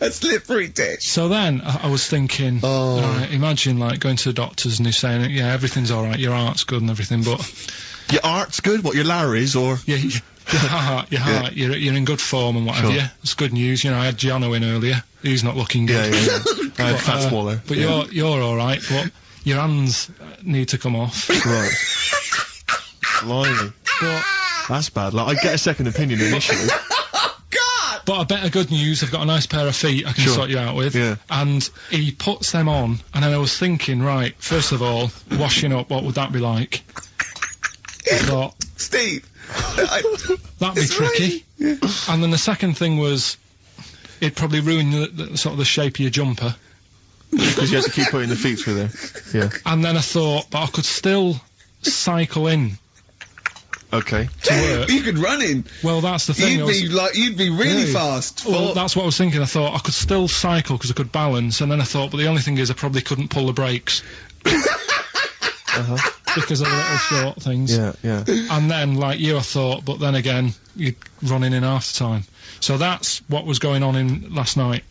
[SPEAKER 1] A slippery dish.
[SPEAKER 2] So then I was thinking, right, imagine like going to the doctors and he's saying, yeah, everything's all right, your heart's good and everything, but
[SPEAKER 3] Your art's good? What, your Larry's, or...?
[SPEAKER 2] yeah, your heart, you're in good form and whatever.
[SPEAKER 3] Sure.
[SPEAKER 2] Yeah, it's good news. You know, I had Giano in earlier. He's not looking good.
[SPEAKER 3] Yeah. I had Fat Swallow.
[SPEAKER 2] But you're all right. But your hands need to come off.
[SPEAKER 3] Right. Blimey.
[SPEAKER 2] But
[SPEAKER 3] That's bad. Like, I'd get a second opinion initially.
[SPEAKER 2] But a better good news, I've got a nice pair of feet I can sort you out with.
[SPEAKER 3] Yeah.
[SPEAKER 2] And he puts them on, and then I was thinking, right, first of all, washing up, what would that be like? I thought,
[SPEAKER 1] Steve.
[SPEAKER 2] that'd be tricky. And then the second thing was, it'd probably ruin the sort of the shape of your jumper.
[SPEAKER 3] Because you have to keep putting the feet through there. Yeah.
[SPEAKER 2] And then I thought, but I could still cycle in
[SPEAKER 3] Okay.
[SPEAKER 2] to work.
[SPEAKER 1] You could run in.
[SPEAKER 2] Well, that's the thing.
[SPEAKER 1] You'd be really fast.
[SPEAKER 2] Well, that's what I was thinking. I thought I could still cycle because I could balance, and then I thought, but the only thing is I probably couldn't pull the brakes. Because of the little short things.
[SPEAKER 3] Yeah.
[SPEAKER 2] And then, like you, I thought, but then again, you'd run in half the time. So that's what was going on in last night.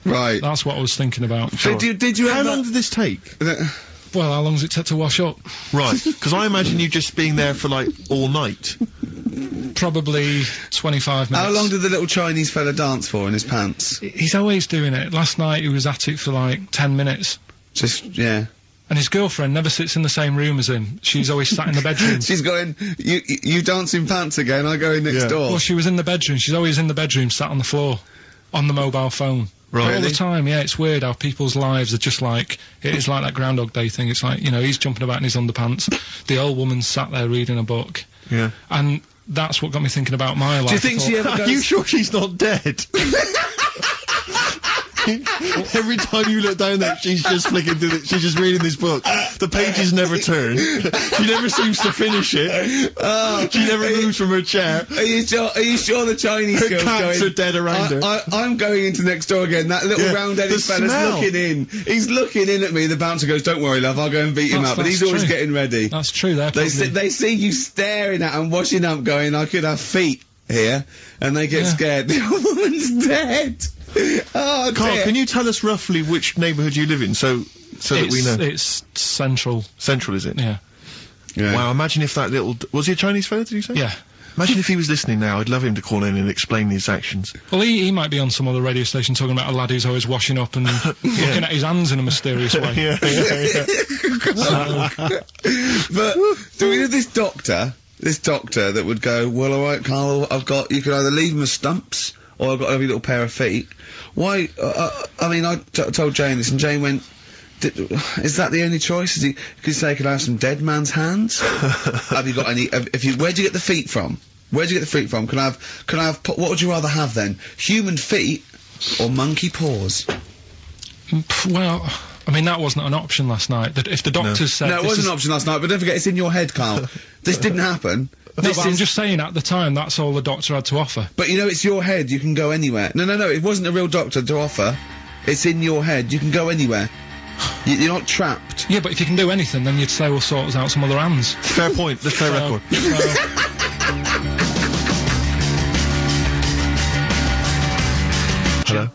[SPEAKER 1] Right.
[SPEAKER 2] That's what I was thinking about.
[SPEAKER 1] So did you
[SPEAKER 3] How
[SPEAKER 1] ever...
[SPEAKER 3] long did this take?
[SPEAKER 2] Well, how long does it take to wash up?
[SPEAKER 3] Right. Because I imagine you just being there for, like, all night.
[SPEAKER 2] Probably 25 minutes.
[SPEAKER 1] How long did the little Chinese fella dance for in his pants?
[SPEAKER 2] He's always doing it. Last night he was at it for like 10 minutes.
[SPEAKER 1] Just, yeah.
[SPEAKER 2] And his girlfriend never sits in the same room as him. She's always sat in the bedroom.
[SPEAKER 1] She's going, you dance in pants again, I go in next door.
[SPEAKER 2] Well, she was in the bedroom. She's always in the bedroom, sat on the floor, on the mobile phone.
[SPEAKER 3] Right.
[SPEAKER 2] All the time, yeah. It's weird how people's lives are just like, it is like that Groundhog Day thing. It's like, you know, he's jumping about in his underpants. The old woman's sat there reading a book.
[SPEAKER 3] Yeah.
[SPEAKER 2] And that's what got me thinking about my life.
[SPEAKER 1] Do you think she ever
[SPEAKER 3] Are
[SPEAKER 1] goes...
[SPEAKER 3] you sure she's not dead? Every time you look down there, she's just flicking through it. She's just reading this book. The pages never turn. She never seems to finish it. She never moves from her chair.
[SPEAKER 1] Are you sure the Chinese
[SPEAKER 3] Her
[SPEAKER 1] girl's
[SPEAKER 3] cats
[SPEAKER 1] going...
[SPEAKER 3] are dead around her.
[SPEAKER 1] I'm going into next door again. That little
[SPEAKER 3] Yeah,
[SPEAKER 1] round-headed
[SPEAKER 3] the
[SPEAKER 1] fella's
[SPEAKER 3] smell.
[SPEAKER 1] looking in. He's looking in at me. The bouncer goes, don't worry, love, I'll go and beat him up. But he's always
[SPEAKER 2] true.
[SPEAKER 1] getting ready.
[SPEAKER 2] That's true.
[SPEAKER 1] They see you staring at him, washing up, going, I could have feet here. And they get scared. The old woman's dead. Oh,
[SPEAKER 3] Carl,
[SPEAKER 1] dear.
[SPEAKER 3] can you tell us roughly which neighbourhood you live in, so that we know?
[SPEAKER 2] It's central.
[SPEAKER 3] Central, is it?
[SPEAKER 2] Yeah.
[SPEAKER 1] Yeah.
[SPEAKER 3] Wow, imagine if that little... Was he a Chinese fella, did you say?
[SPEAKER 2] Yeah.
[SPEAKER 3] Imagine if he was listening now. I'd love him to call in and explain his actions.
[SPEAKER 2] Well, he might be on some other radio station talking about a lad who's always washing up and looking at his hands in a mysterious way.
[SPEAKER 3] Yeah.
[SPEAKER 1] But do we know this doctor
[SPEAKER 4] this doctor that would go, well, all right, Karl, you can either leave them as stumps, or I've got every little pair of feet. Why, I mean, I told Jane this, and Jane went, is that the only choice? Could you say, could I have some dead man's hands? Have you got any, where'd you get the feet from? Where'd you get the feet from? Can I have, what would you rather have then? Human feet, or monkey paws?
[SPEAKER 2] Well, I mean, that wasn't an option last night. That if the doctors said...
[SPEAKER 4] No, it wasn't an option last night, but don't forget, it's in your head, Karl. This didn't happen.
[SPEAKER 2] No, but I'm just saying, at the time, that's all the doctor had to offer.
[SPEAKER 4] But you know, it's your head, you can go anywhere. No, it wasn't a real doctor to offer. It's in your head, you can go anywhere. You're not trapped.
[SPEAKER 2] Yeah, but if you can do anything, then you'd say we'll sort us out some other hands.
[SPEAKER 3] Fair point, that's fair record.
[SPEAKER 4] Hello?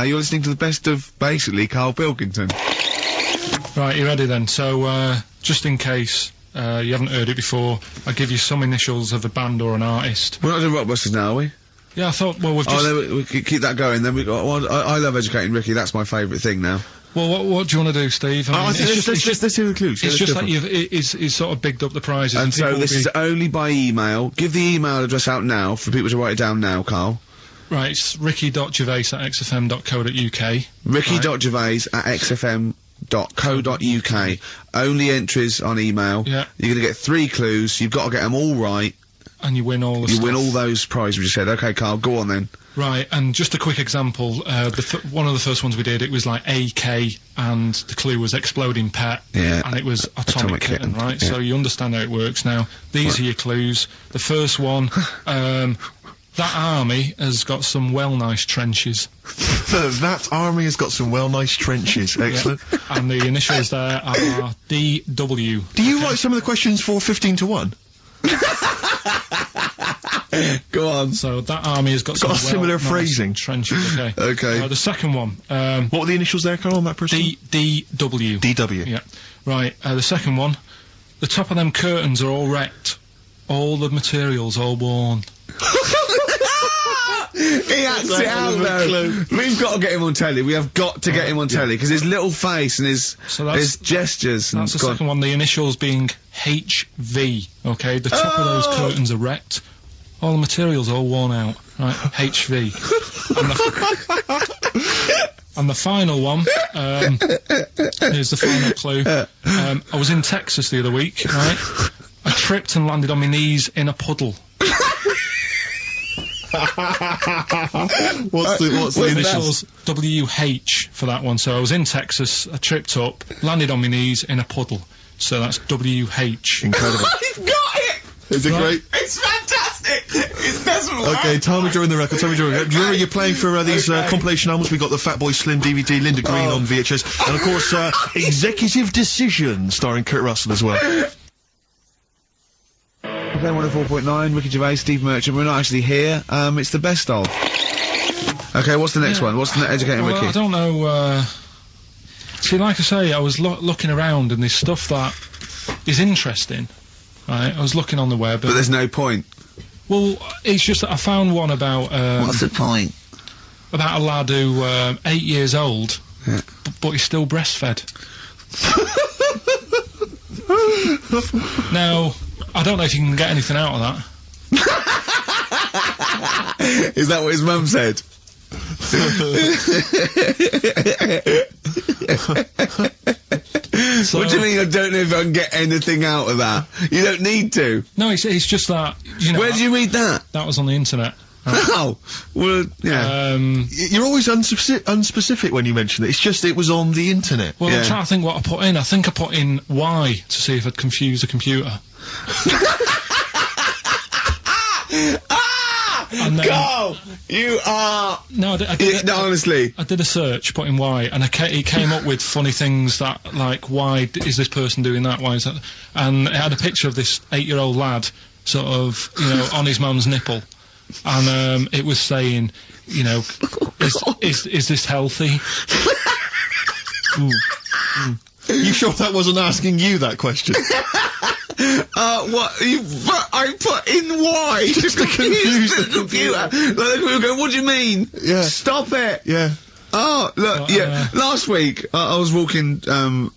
[SPEAKER 4] You're listening to the best of, basically, Karl Pilkington.
[SPEAKER 2] Right, you ready then? So, just in case you haven't heard it before, I'll give you some initials of a band or an artist.
[SPEAKER 4] We're not doing Rockbusters now, are we?
[SPEAKER 2] Yeah, I thought, well, we've just...
[SPEAKER 4] Oh, no, we keep that going, then we got... Well, I love educating Ricky, that's my favourite thing now.
[SPEAKER 2] Well, what do you want to do, Steve? I mean,
[SPEAKER 4] let's hear the clues.
[SPEAKER 2] It's just that he's sort of bigged up the prizes.
[SPEAKER 4] And so this is only by email. Give the email address out now for people to write it down now, Karl.
[SPEAKER 2] Right, it's ricky.gervais@xfm.co.uk.
[SPEAKER 4] ricky.gervais@xfm.co.uk. Only entries on email.
[SPEAKER 2] Yeah.
[SPEAKER 4] You're gonna get 3 clues. You've got to get them all right.
[SPEAKER 2] And you win all the
[SPEAKER 4] You win all those prizes we just said. Okay, Karl, go on then.
[SPEAKER 2] Right, and just a quick example, one of the first ones we did, it was like AK, and the clue was exploding pet, and it was atomic kitten, right? Yeah. So you understand how it works now. These are your clues. The first one, that army has got some nice trenches.
[SPEAKER 3] That army has got some nice trenches. Excellent.
[SPEAKER 2] Yeah. And the initials there are DW.
[SPEAKER 3] Do you write some of the questions for 15 to 1?
[SPEAKER 4] Go on.
[SPEAKER 2] So that army has got some
[SPEAKER 3] similar phrasing.
[SPEAKER 2] Trenches, okay.
[SPEAKER 4] Okay.
[SPEAKER 2] The second one.
[SPEAKER 3] What were the initials there, Karl, on that person?
[SPEAKER 2] DW.
[SPEAKER 3] DW.
[SPEAKER 2] Yeah. Right, the second one. The top of them curtains are all wrecked. All the materials all worn.
[SPEAKER 4] He acts it out though. We've got to get him on telly. We have got to get him on telly because his little face and his gestures.
[SPEAKER 2] That's the second one. The initials being HV. Okay, the top of those curtains are wrecked. All the materials all worn out. Right, HV. And the final one is the final clue. I was in Texas the other week. Right, I tripped and landed on my knees in a puddle.
[SPEAKER 3] What's the initials?
[SPEAKER 2] WH for that one. So I was in Texas, I tripped up, landed on my knees in a puddle. So that's WH.
[SPEAKER 3] Incredible.
[SPEAKER 4] I've got it!
[SPEAKER 3] Is it great?
[SPEAKER 4] It's fantastic! It doesn't work!
[SPEAKER 3] Okay, time me during the record, Do you remember you're playing for these compilation albums? We got the Fatboy Slim DVD, Linda Green on VHS, and of course, Executive Decision, starring Kurt Russell as well.
[SPEAKER 4] Okay, 104.9, Ricky Gervais, Steve Merchant. We're not actually here. It's the best of. Okay, what's the next one? What's the educating Ricky?
[SPEAKER 2] I don't know, see, like I say, I was looking around and there's stuff that is interesting, right? I was looking on the web.
[SPEAKER 4] But there's no point.
[SPEAKER 2] Well, it's just that I found one about,
[SPEAKER 4] what's the point?
[SPEAKER 2] About a lad who, 8 years old, but he's still breastfed. Now, I don't know if you can get anything out of that.
[SPEAKER 4] Is that what his mum said?
[SPEAKER 2] So,
[SPEAKER 4] what do you mean I don't know if I can get anything out of that? You don't need to.
[SPEAKER 2] No, it's just that, you know...
[SPEAKER 4] Where did you read that?
[SPEAKER 2] That was on the internet.
[SPEAKER 4] Oh, well, yeah.
[SPEAKER 3] You're always unspecific when you mention it. It's just it was on the internet.
[SPEAKER 2] Well, I'm trying to think what I put in. I think I put in Y to see if I'd confuse a computer. And then,
[SPEAKER 4] Karl, you are...
[SPEAKER 2] No, I did
[SPEAKER 4] no, honestly.
[SPEAKER 2] I did a search, put in Y, and it came up with funny things that, like, why is this person doing that? Why is that? And it had a picture of this 8-year-old lad, sort of, you know, on his mum's nipple. And, it was saying, you know, is this healthy?
[SPEAKER 3] You sure that wasn't asking you that question?
[SPEAKER 4] What? I put in Y just to confuse the computer. Like, the computer go, what do you mean?
[SPEAKER 3] Yeah.
[SPEAKER 4] Stop it.
[SPEAKER 3] Yeah.
[SPEAKER 4] Oh, look, Last week, I was walking, home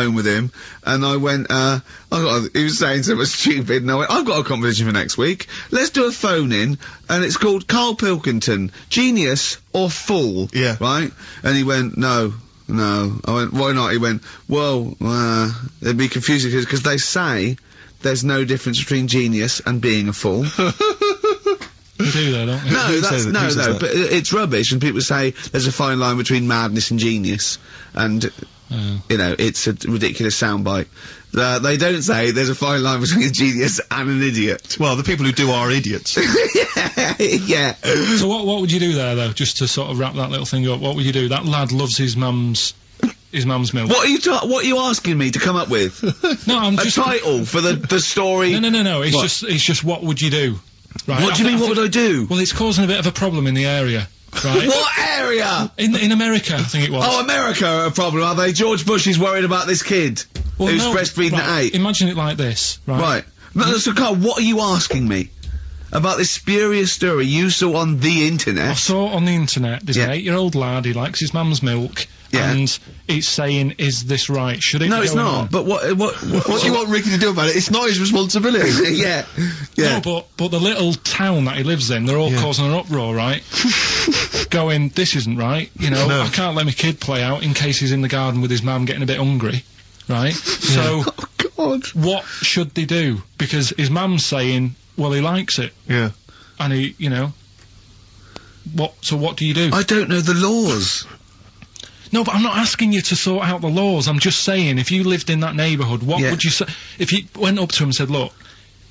[SPEAKER 4] home with him, and I went, he was saying something stupid, and I went, I've got a competition for next week. Let's do a phone-in, and it's called Karl Pilkington, Genius or Fool.
[SPEAKER 3] Yeah.
[SPEAKER 4] Right? And he went, no. I went, why not? He went, well, it'd be confusing because they say there's no difference between genius and being a fool.
[SPEAKER 2] You do though, don't you?
[SPEAKER 4] No, but it's rubbish, and people say there's a fine line between madness and genius, and, you know, it's a ridiculous soundbite. They don't say there's a fine line between a genius and an idiot.
[SPEAKER 3] Well, the people who do are idiots.
[SPEAKER 4] Yeah.
[SPEAKER 2] So what would you do there, though, just to sort of wrap that little thing up? What would you do? That lad loves his mum's milk.
[SPEAKER 4] What are you asking me to come up with?
[SPEAKER 2] No, I'm
[SPEAKER 4] a
[SPEAKER 2] just...
[SPEAKER 4] title for the story?
[SPEAKER 2] No, it's just what would you do? Right?
[SPEAKER 4] What do you mean, what would I do?
[SPEAKER 2] Well, it's causing a bit of a problem in the area, right?
[SPEAKER 4] What area?
[SPEAKER 2] In America, I think it was.
[SPEAKER 4] Oh, America are a problem, are they? George Bush is worried about this kid who's breastfeeding at 8.
[SPEAKER 2] Imagine it like this, right?
[SPEAKER 4] Right. No, so, Karl, what are you asking me? About this spurious story you saw on the internet?
[SPEAKER 2] I saw it on the internet. There's an 8-year-old lad, he likes his mum's milk, and it's saying, is this right? Should it
[SPEAKER 4] No,
[SPEAKER 2] be
[SPEAKER 4] it's
[SPEAKER 2] going
[SPEAKER 4] not.
[SPEAKER 2] on?
[SPEAKER 4] But what
[SPEAKER 3] do you want Ricky to do about it? It's not his responsibility.
[SPEAKER 4] Yeah.
[SPEAKER 2] No, but the little town that he lives in, they're all causing an uproar, right? Going, this isn't right, you know, I can't let my kid play out in case he's in the garden with his mum getting a bit hungry, right? So,
[SPEAKER 4] Oh, God.
[SPEAKER 2] what should they do? Because his mum's saying, well, he likes it.
[SPEAKER 3] Yeah.
[SPEAKER 2] And he, you know, so what do you do?
[SPEAKER 4] I don't know the laws.
[SPEAKER 2] No, but I'm not asking you to sort out the laws. I'm just saying, if you lived in that neighbourhood, what would you say? If you went up to him and said, look,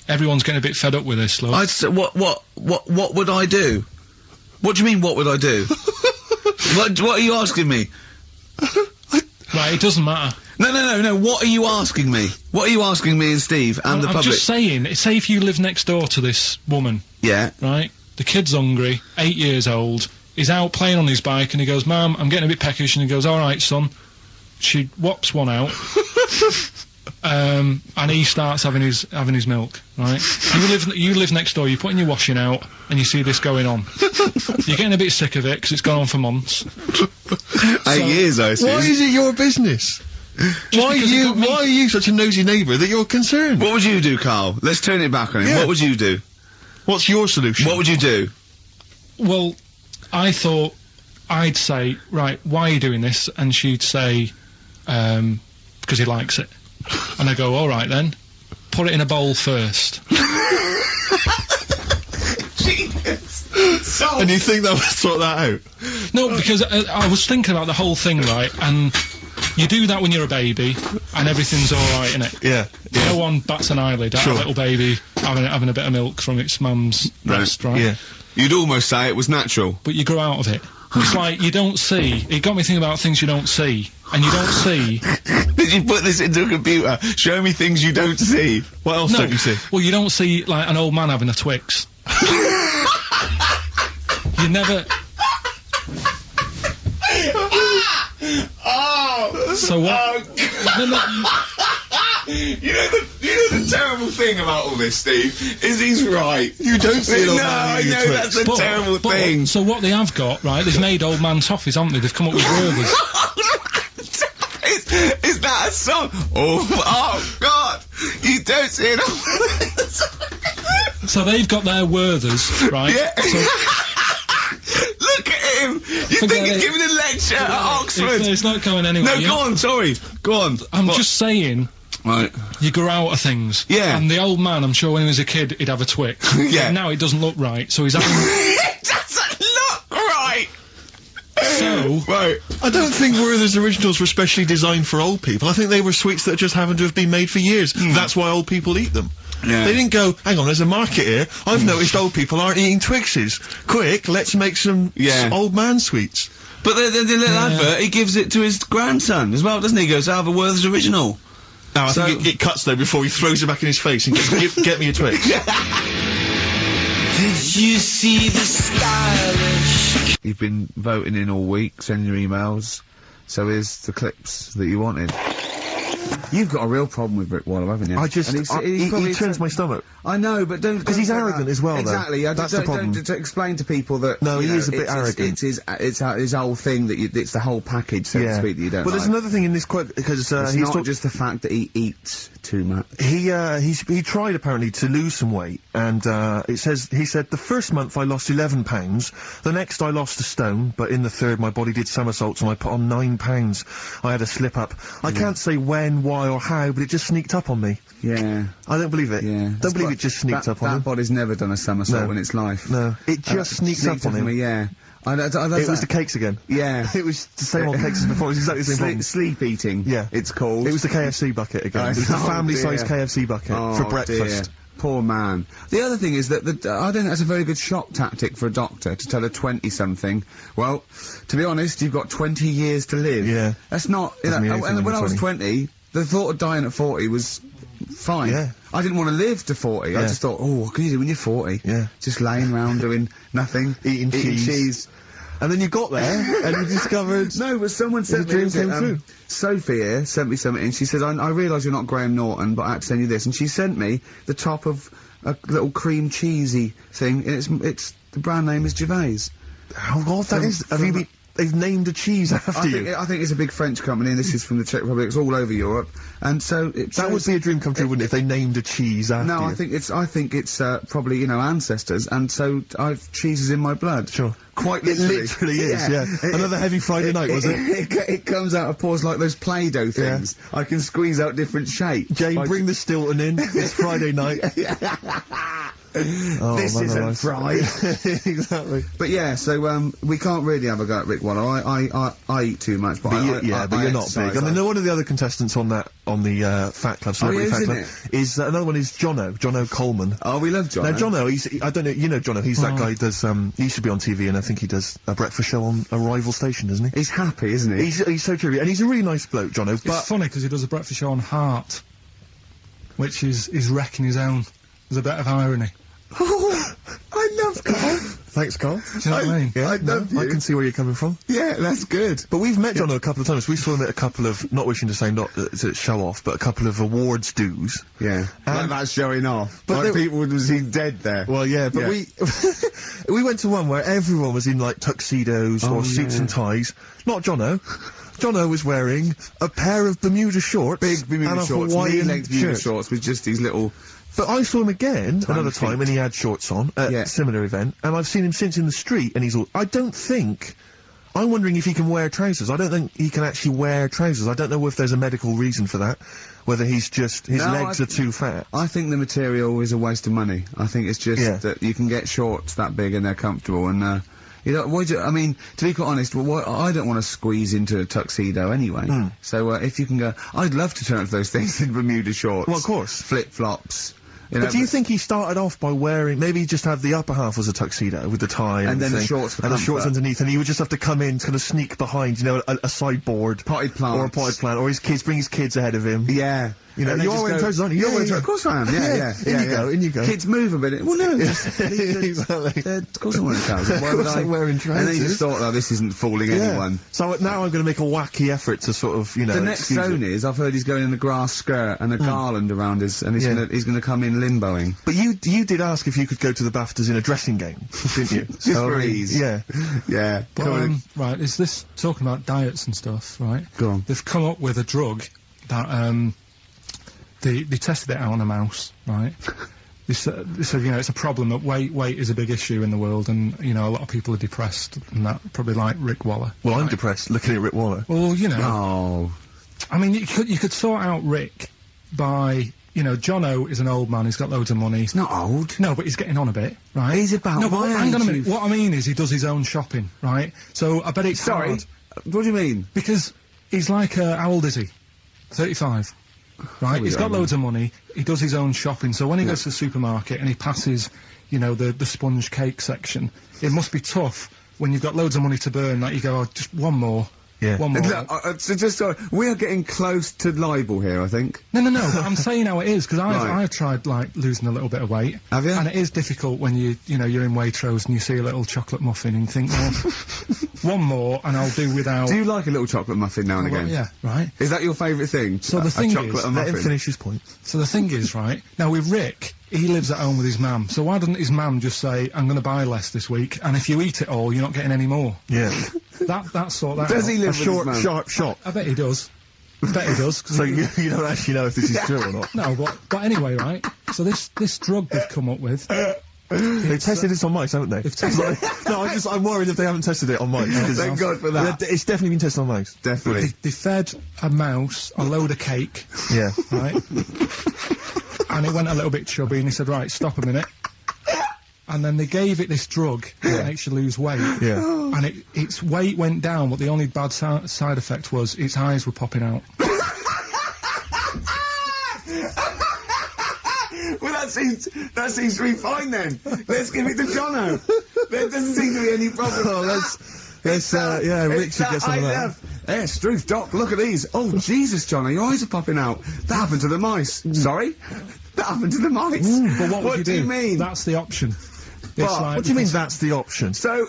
[SPEAKER 2] everyone's getting a bit fed up with this, look.
[SPEAKER 4] I'd say, what would I do? What do you mean, what would I do? what are you asking me?
[SPEAKER 2] Right, it doesn't matter.
[SPEAKER 4] No, what are you asking me? What are you asking me and Steve and the
[SPEAKER 2] I'm
[SPEAKER 4] public?
[SPEAKER 2] just saying, say if you live next door to this woman.
[SPEAKER 4] Yeah.
[SPEAKER 2] Right? The kid's hungry, 8 years old, he's out playing on his bike and he goes, Mum, I'm getting a bit peckish, and he goes, alright, son. She whops one out. And he starts having his milk, right? You live next door, you're putting your washing out, and you see this going on. You're getting a bit sick of it, because it's gone on for months.
[SPEAKER 4] 8 years, I see.
[SPEAKER 3] Why is it your business? Why are you such a nosy neighbour that you're concerned?
[SPEAKER 4] What would you do, Karl? Let's turn it back on him.
[SPEAKER 3] Yeah.
[SPEAKER 4] What would you do?
[SPEAKER 3] What's your solution?
[SPEAKER 4] What would you do?
[SPEAKER 2] Well, I thought I'd say, right, why are you doing this? And she'd say, because he likes it. And I go, alright then, put it in a bowl first.
[SPEAKER 4] Genius.
[SPEAKER 3] And you think that would sort that out?
[SPEAKER 2] No, because I was thinking about the whole thing, right, and you do that when you're a baby, and everything's alright, innit?
[SPEAKER 3] Yeah.
[SPEAKER 2] No one bats an eyelid at a little baby having a bit of milk from its mum's breast, right?
[SPEAKER 3] Yeah.
[SPEAKER 4] You'd almost say it was natural.
[SPEAKER 2] But you grow out of it. It's like, you don't see. It got me thinking about things you don't see. And you don't see...
[SPEAKER 4] Did you put this into a computer? Show me things you don't see.
[SPEAKER 3] What else don't you see?
[SPEAKER 2] Well, you don't see, like, an old man having a Twix. You never...
[SPEAKER 4] Oh!
[SPEAKER 2] So what...
[SPEAKER 4] You know the terrible thing about all this, Steve, is he's right.
[SPEAKER 3] You don't see an old
[SPEAKER 4] No,
[SPEAKER 3] man
[SPEAKER 4] I
[SPEAKER 3] eating a
[SPEAKER 4] know,
[SPEAKER 3] Twix.
[SPEAKER 4] that's a terrible thing.
[SPEAKER 2] So what they have got, right, they've made old man toffees, haven't they? They've come up with Werther's.
[SPEAKER 4] Is that a song? Oh, God! You don't see it.
[SPEAKER 2] So they've got their Werther's, right?
[SPEAKER 4] Yeah.
[SPEAKER 2] So,
[SPEAKER 4] look at him! You think he's giving a lecture at Oxford?
[SPEAKER 2] it's not going anywhere.
[SPEAKER 4] No, go on, sorry. Go on.
[SPEAKER 2] I'm just saying,
[SPEAKER 4] Right.
[SPEAKER 2] you grow out of things.
[SPEAKER 4] Yeah.
[SPEAKER 2] And the old man, I'm sure when he was a kid, he'd have a Twix.
[SPEAKER 4] Yeah.
[SPEAKER 2] Now it doesn't look right, so he's having...
[SPEAKER 4] It doesn't look right!
[SPEAKER 2] So...
[SPEAKER 4] Right.
[SPEAKER 3] I don't think Werther's originals were specially designed for old people. I think they were sweets that just happened to have been made for years. That's why old people eat them.
[SPEAKER 4] Yeah.
[SPEAKER 3] They didn't go, hang on, there's a market here. I've noticed old people aren't eating Twixes. Quick, let's make some old man sweets.
[SPEAKER 4] But the little advert, he gives it to his grandson as well, doesn't he? He goes, I have a Werther's original.
[SPEAKER 3] Now, I think it cuts, though, before he throws it back in his face and goes, get me a Twix.
[SPEAKER 4] Did you see the stylish? You've been voting in all week, sending your emails. So here's the clips that you wanted.
[SPEAKER 1] You've got a real problem with Rick Waller, haven't you?
[SPEAKER 3] I just,
[SPEAKER 1] And he's probably
[SPEAKER 3] he turns my stomach.
[SPEAKER 1] I know, but don't...
[SPEAKER 3] Because he's
[SPEAKER 1] don't say
[SPEAKER 3] arrogant
[SPEAKER 1] that.
[SPEAKER 3] as well, though.
[SPEAKER 1] Exactly,
[SPEAKER 3] That's the problem.
[SPEAKER 1] Don't explain to people that...
[SPEAKER 3] No,
[SPEAKER 1] you
[SPEAKER 3] he
[SPEAKER 1] know,
[SPEAKER 3] is a bit arrogant.
[SPEAKER 1] It's his whole thing that it's the whole package, so to speak, that you don't
[SPEAKER 3] Well, there's another thing in this quote, because
[SPEAKER 1] it's not just the fact that he eats too much.
[SPEAKER 3] He tried apparently to lose some weight, and he said the first month I lost 11 pounds, the next I lost a stone, but in the third my body did somersaults and I put on 9 pounds. I had a slip up. I can't say when, why, or how, but it just sneaked up on me.
[SPEAKER 1] Yeah.
[SPEAKER 3] I don't believe it.
[SPEAKER 1] Yeah.
[SPEAKER 3] Don't believe it just sneaked up on him.
[SPEAKER 1] That body's never done a somersault in its life.
[SPEAKER 3] No. It just sneaked up on him.
[SPEAKER 1] Yeah.
[SPEAKER 3] It was the cakes again.
[SPEAKER 1] Yeah.
[SPEAKER 3] It was the same old cakes as before. It was exactly the same problem.
[SPEAKER 1] Sleep eating.
[SPEAKER 3] Yeah.
[SPEAKER 1] It's called.
[SPEAKER 3] It was the KFC bucket again. It was the family-sized KFC bucket for breakfast.
[SPEAKER 1] Dear. Poor man. The other thing is that I don't think that's a very good shock tactic for a doctor to tell a 20-something, well, to be honest, you've got 20 years to live.
[SPEAKER 3] Yeah.
[SPEAKER 1] That's not, you know, and when I was 20, the thought of dying at 40 was fine.
[SPEAKER 3] Yeah.
[SPEAKER 1] I didn't want to live to 40.
[SPEAKER 3] Yeah.
[SPEAKER 1] I just thought, oh, what can you do when you're 40?
[SPEAKER 3] Yeah.
[SPEAKER 1] Just laying around doing nothing.
[SPEAKER 3] Eating cheese. And then you got there, and you discovered...
[SPEAKER 1] No, but someone sent
[SPEAKER 3] dream came true.
[SPEAKER 1] Sophie here sent me something, and she said, I realise you're not Graham Norton, but I had to send you this. And she sent me the top of a little cream cheesy thing, and the brand name is Gervais.
[SPEAKER 3] How odd that is. They've named a cheese after you.
[SPEAKER 1] I think it's a big French company, and this is from the Czech Republic. It's all over Europe, and so
[SPEAKER 3] that would be a dream come true, wouldn't it? If they named a cheese after you.
[SPEAKER 1] No, I think it's probably, you know, ancestors, and so cheese is in my blood.
[SPEAKER 3] Sure.
[SPEAKER 1] Quite
[SPEAKER 3] literally.
[SPEAKER 1] It
[SPEAKER 3] literally is, yeah. Another heavy Friday night, was it?
[SPEAKER 1] It comes out of pores like those Play-Doh things. I can squeeze out different shapes.
[SPEAKER 3] Jane, bring the Stilton in. It's Friday night.
[SPEAKER 1] Oh, this isn't fried.
[SPEAKER 3] Exactly.
[SPEAKER 1] But yeah, so we can't really have a go at Rick Waller. I eat too much, but
[SPEAKER 3] but you're not big. I mean, one of the other contestants on the Fat Club, Celebrity Fat Club, is another one is Jono Coleman.
[SPEAKER 1] Oh, we love Jono.
[SPEAKER 3] Now Jono, I don't know, you know Jono, he's that guy who does he used to be on TV, and I think he does a breakfast show on a rival station, doesn't he?
[SPEAKER 1] He's happy, isn't he?
[SPEAKER 3] He's so true, and he's a really nice bloke, Jono. But
[SPEAKER 2] it's funny because he does a breakfast show on Heart, which is wrecking his own. There's a bit of irony.
[SPEAKER 1] Oh, I love Karl.
[SPEAKER 3] Thanks, Karl.
[SPEAKER 2] Do you know what I mean?
[SPEAKER 3] Yeah,
[SPEAKER 1] I love you.
[SPEAKER 3] I can see where you're coming from.
[SPEAKER 1] Yeah, that's good.
[SPEAKER 3] But we've met Jono a couple of times. We saw him at a couple of, not wishing to say not to show off, but a couple of awards dues.
[SPEAKER 1] Yeah. Like that's showing off.
[SPEAKER 3] But
[SPEAKER 1] like people would have seen dead there.
[SPEAKER 3] Well, yeah, but we went to one where everyone was in, like, tuxedos or suits and ties. Not Jono. Jono was wearing a pair of Bermuda shorts.
[SPEAKER 1] Big Bermuda
[SPEAKER 3] and a
[SPEAKER 1] shorts.
[SPEAKER 3] Hawaiian
[SPEAKER 1] knee-length Bermuda
[SPEAKER 3] shirt.
[SPEAKER 1] shorts with just these little...
[SPEAKER 3] But I saw him again another
[SPEAKER 1] feet.
[SPEAKER 3] time, and he had shorts on at a similar event, and I've seen him since in the street, and he's all... I'm wondering if he can wear trousers. I don't think he can actually wear trousers. I don't know if there's a medical reason for that, whether he's just... his legs are too fat.
[SPEAKER 1] I think the material is a waste of money. I think it's just that you can get shorts that big and they're comfortable, and, you know, I mean, to be quite honest, I don't want to squeeze into a tuxedo anyway. So, if you can go... I'd love to turn up those things in Bermuda shorts.
[SPEAKER 3] Well, of course.
[SPEAKER 1] Flip-flops. You
[SPEAKER 3] But
[SPEAKER 1] know,
[SPEAKER 3] do you think he started off by wearing, maybe he just had the upper half was a tuxedo with the tie and
[SPEAKER 1] then the
[SPEAKER 3] thing,
[SPEAKER 1] shorts for
[SPEAKER 3] and the shorts
[SPEAKER 1] comfort.
[SPEAKER 3] underneath, and he would just have to come in, kind of sneak behind, you know, a sideboard.
[SPEAKER 1] Potted plants.
[SPEAKER 3] Or a potted plant, or bring his kids ahead of him.
[SPEAKER 1] Yeah.
[SPEAKER 3] You know,
[SPEAKER 1] And
[SPEAKER 3] you
[SPEAKER 1] they
[SPEAKER 3] are
[SPEAKER 1] just
[SPEAKER 3] wearing
[SPEAKER 1] go-
[SPEAKER 3] trousers, aren't you?
[SPEAKER 1] You're
[SPEAKER 3] Yeah,
[SPEAKER 1] wearing
[SPEAKER 3] yeah.
[SPEAKER 1] trousers. Of course I am,
[SPEAKER 3] In you go.
[SPEAKER 1] Kids move a bit. Well, no, just leave the-
[SPEAKER 3] Exactly.
[SPEAKER 1] of course I'm wearing trousers. Why would
[SPEAKER 3] Of course I'm wearing
[SPEAKER 1] And then you
[SPEAKER 3] trousers.
[SPEAKER 1] just thought, oh, this isn't fooling anyone.
[SPEAKER 3] So now I'm going to make a wacky effort to sort of, you know,
[SPEAKER 1] The next zone is, I've heard he's going in a grass skirt and a garland around his, and he's gonna come in limboing.
[SPEAKER 3] But you did ask if you could go to the BAFTAs in a dressing gown, didn't you?
[SPEAKER 1] Just for ease.
[SPEAKER 3] Yeah.
[SPEAKER 1] Yeah.
[SPEAKER 2] But, right, is this talking about diets and stuff, right?
[SPEAKER 1] Go on.
[SPEAKER 2] They've come up with a drug that, they tested it out on a mouse, right? They said, you know, it's a problem that weight is a big issue in the world, and, you know, a lot of people are depressed, and that, probably like Rick Waller.
[SPEAKER 3] Well, I'm depressed looking at Rick Waller.
[SPEAKER 2] Well, you know.
[SPEAKER 1] Oh.
[SPEAKER 2] I mean, you could sort out Rick by, you know, Jono is an old man, he's got loads of money.
[SPEAKER 1] He's not old.
[SPEAKER 2] No, but he's getting on a bit, right?
[SPEAKER 1] He's about
[SPEAKER 2] No, but
[SPEAKER 1] my
[SPEAKER 2] hang on a
[SPEAKER 1] age,
[SPEAKER 2] minute. What I mean is he does his own shopping, right? So I bet it's
[SPEAKER 1] Sorry.
[SPEAKER 2] hard.
[SPEAKER 1] What do you mean?
[SPEAKER 2] Because he's like, how old is he? 35. Right? He's got loads of money, he does his own shopping, so when he goes to the supermarket and he passes, you know, the sponge cake section, it must be tough when you've got loads of money to burn, like you go, oh, just one more.
[SPEAKER 3] Yeah.
[SPEAKER 2] One more.
[SPEAKER 1] Look, so just sorry, we are getting close to libel here, I think.
[SPEAKER 2] No, I'm saying how it is, because
[SPEAKER 1] Right.
[SPEAKER 2] I've tried, like, losing a little bit of weight.
[SPEAKER 1] Have you?
[SPEAKER 2] And it is difficult when you're in Waitrose and you see a little chocolate muffin and you think, well, one more and I'll do without...
[SPEAKER 1] Do you like a little chocolate muffin now and
[SPEAKER 2] Well,
[SPEAKER 1] again?
[SPEAKER 2] yeah, right.
[SPEAKER 1] Is that your favourite thing?
[SPEAKER 2] So the
[SPEAKER 1] A
[SPEAKER 2] thing
[SPEAKER 1] chocolate
[SPEAKER 2] is-
[SPEAKER 1] and
[SPEAKER 3] Let him
[SPEAKER 1] muffin?
[SPEAKER 3] finish his point.
[SPEAKER 2] So the thing is, right, now with Rick, he lives at home with his mum, so why doesn't his mum just say, I'm going to buy less this week, and if you eat it all, you're not getting any more?
[SPEAKER 3] Yeah.
[SPEAKER 2] That sort that
[SPEAKER 1] Does
[SPEAKER 2] out.
[SPEAKER 1] he live with his mum?
[SPEAKER 3] Sharp shot.
[SPEAKER 2] I bet he does. I bet he does. 'cause
[SPEAKER 3] So
[SPEAKER 2] he-
[SPEAKER 3] you don't actually know if this is true or not.
[SPEAKER 2] No, but anyway, right, so this drug they've come up with,
[SPEAKER 3] They've tested this on mice, haven't they?
[SPEAKER 2] they've tested
[SPEAKER 3] No, I'm worried if they haven't tested it on mice. because
[SPEAKER 1] Thank God for that.
[SPEAKER 3] It's definitely been tested on mice.
[SPEAKER 1] Definitely.
[SPEAKER 2] they fed a mouse a load of cake,
[SPEAKER 3] Yeah.
[SPEAKER 2] right? And it went a little bit chubby, and he said, right, stop a minute. And then they gave it this drug that makes you lose weight.
[SPEAKER 3] Yeah.
[SPEAKER 2] And its weight went down, but the only bad side effect was its eyes were popping out.
[SPEAKER 1] Well, that seems to be fine then. Let's give it to Jono. There doesn't seem to be any problem.
[SPEAKER 3] Oh, yeah, Rick should get some of that.
[SPEAKER 1] Hey, Struth, Doc, look at these. Oh, Jesus, Jono, your eyes are popping out. That happened to the mice. Sorry? That happened to the mice.
[SPEAKER 2] But what would you
[SPEAKER 1] do you mean?
[SPEAKER 2] That's the option.
[SPEAKER 1] But
[SPEAKER 3] What do you mean that's the option?
[SPEAKER 1] So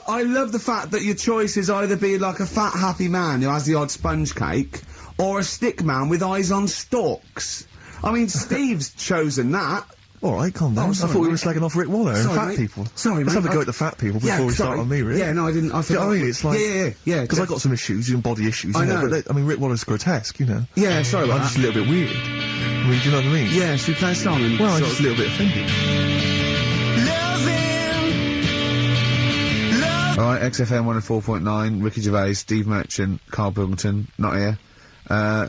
[SPEAKER 1] I love the fact that your choice is either be like a fat, happy man who has the odd sponge cake, or a stick man with eyes on stalks. I mean, Steve's chosen that.
[SPEAKER 3] All right, calm down.
[SPEAKER 1] Oh,
[SPEAKER 3] I
[SPEAKER 1] sorry,
[SPEAKER 3] thought we were
[SPEAKER 1] mate.
[SPEAKER 3] slagging off Rick Waller and
[SPEAKER 1] Sorry,
[SPEAKER 3] fat
[SPEAKER 1] mate.
[SPEAKER 3] people.
[SPEAKER 1] Sorry,
[SPEAKER 3] Let's
[SPEAKER 1] mate.
[SPEAKER 3] have a go at the fat people before we start
[SPEAKER 1] sorry.
[SPEAKER 3] on me, Rick.
[SPEAKER 1] Yeah, no, I didn't. I
[SPEAKER 3] Do you know
[SPEAKER 1] forgot.
[SPEAKER 3] what I mean? It's like...
[SPEAKER 1] Yeah.
[SPEAKER 3] Because I got some issues, body issues,
[SPEAKER 1] I
[SPEAKER 3] you know.
[SPEAKER 1] know.
[SPEAKER 3] But I mean, Rick Waller's grotesque, you know.
[SPEAKER 1] Yeah, sorry
[SPEAKER 3] I'm
[SPEAKER 1] about
[SPEAKER 3] just
[SPEAKER 1] that.
[SPEAKER 3] a little bit weird. I mean, do you know what I mean?
[SPEAKER 1] Yeah, should we play a song? And
[SPEAKER 3] Well, I'm
[SPEAKER 1] sort
[SPEAKER 3] just a little bit offended.
[SPEAKER 4] Alright, XFM 104.9, Ricky Gervais, Steve Merchant, Karl Pilkington, not here.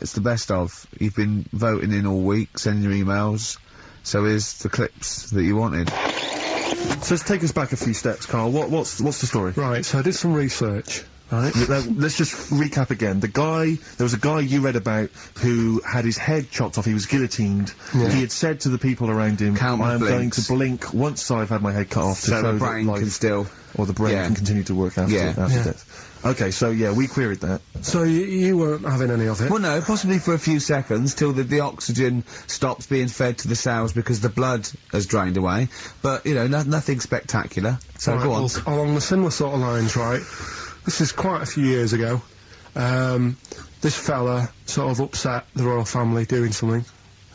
[SPEAKER 4] It's the best of. You've been voting in all week, sending your emails. So here's the clips that you wanted.
[SPEAKER 3] So let's take us back a few steps, Karl. What's the story?
[SPEAKER 2] Right, so I did some research, right?
[SPEAKER 3] Let's just recap again. There was a guy you read about who had his head chopped off. He was guillotined.
[SPEAKER 2] Yeah.
[SPEAKER 3] He had said to the people around him,
[SPEAKER 1] Count my
[SPEAKER 3] I am going
[SPEAKER 1] blinks.
[SPEAKER 3] to blink once I've had my head cut off to
[SPEAKER 1] so
[SPEAKER 3] show
[SPEAKER 1] the
[SPEAKER 3] that
[SPEAKER 1] brain
[SPEAKER 3] life,
[SPEAKER 1] can still...
[SPEAKER 3] or the brain
[SPEAKER 1] Yeah.
[SPEAKER 3] can continue to work after,
[SPEAKER 1] Yeah.
[SPEAKER 2] Yeah.
[SPEAKER 3] death. Okay, so yeah, we queried that.
[SPEAKER 2] So you weren't having any of it?
[SPEAKER 1] Well, no, possibly for a few seconds till the oxygen stops being fed to the cells because the blood has drained away. But, you know, nothing spectacular. So
[SPEAKER 2] Right,
[SPEAKER 1] go on.
[SPEAKER 2] well, along the similar sort of lines, right? This is quite a few years ago. This fella sort of upset the royal family doing something,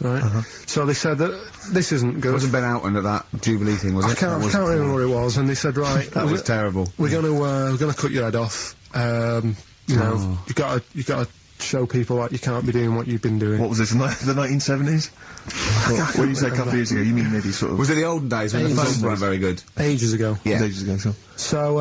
[SPEAKER 2] right? So they said that this isn't good.
[SPEAKER 1] Wasn't Ben Alton at that Jubilee thing, was
[SPEAKER 2] I
[SPEAKER 1] it?
[SPEAKER 2] can't remember what it was, and they said, right,
[SPEAKER 1] That was terrible.
[SPEAKER 2] we're gonna cut your head off. You know, you gotta show people like you can't be doing what you've been doing.
[SPEAKER 3] What was this, the 1970s? What did you say a couple of years ago? You mean maybe sort of...
[SPEAKER 1] Was it the olden days when the
[SPEAKER 2] Ages
[SPEAKER 1] phones
[SPEAKER 2] ago.
[SPEAKER 1] weren't very good?
[SPEAKER 2] Ages ago.
[SPEAKER 1] Yeah.
[SPEAKER 3] Ages ago, sure.
[SPEAKER 2] So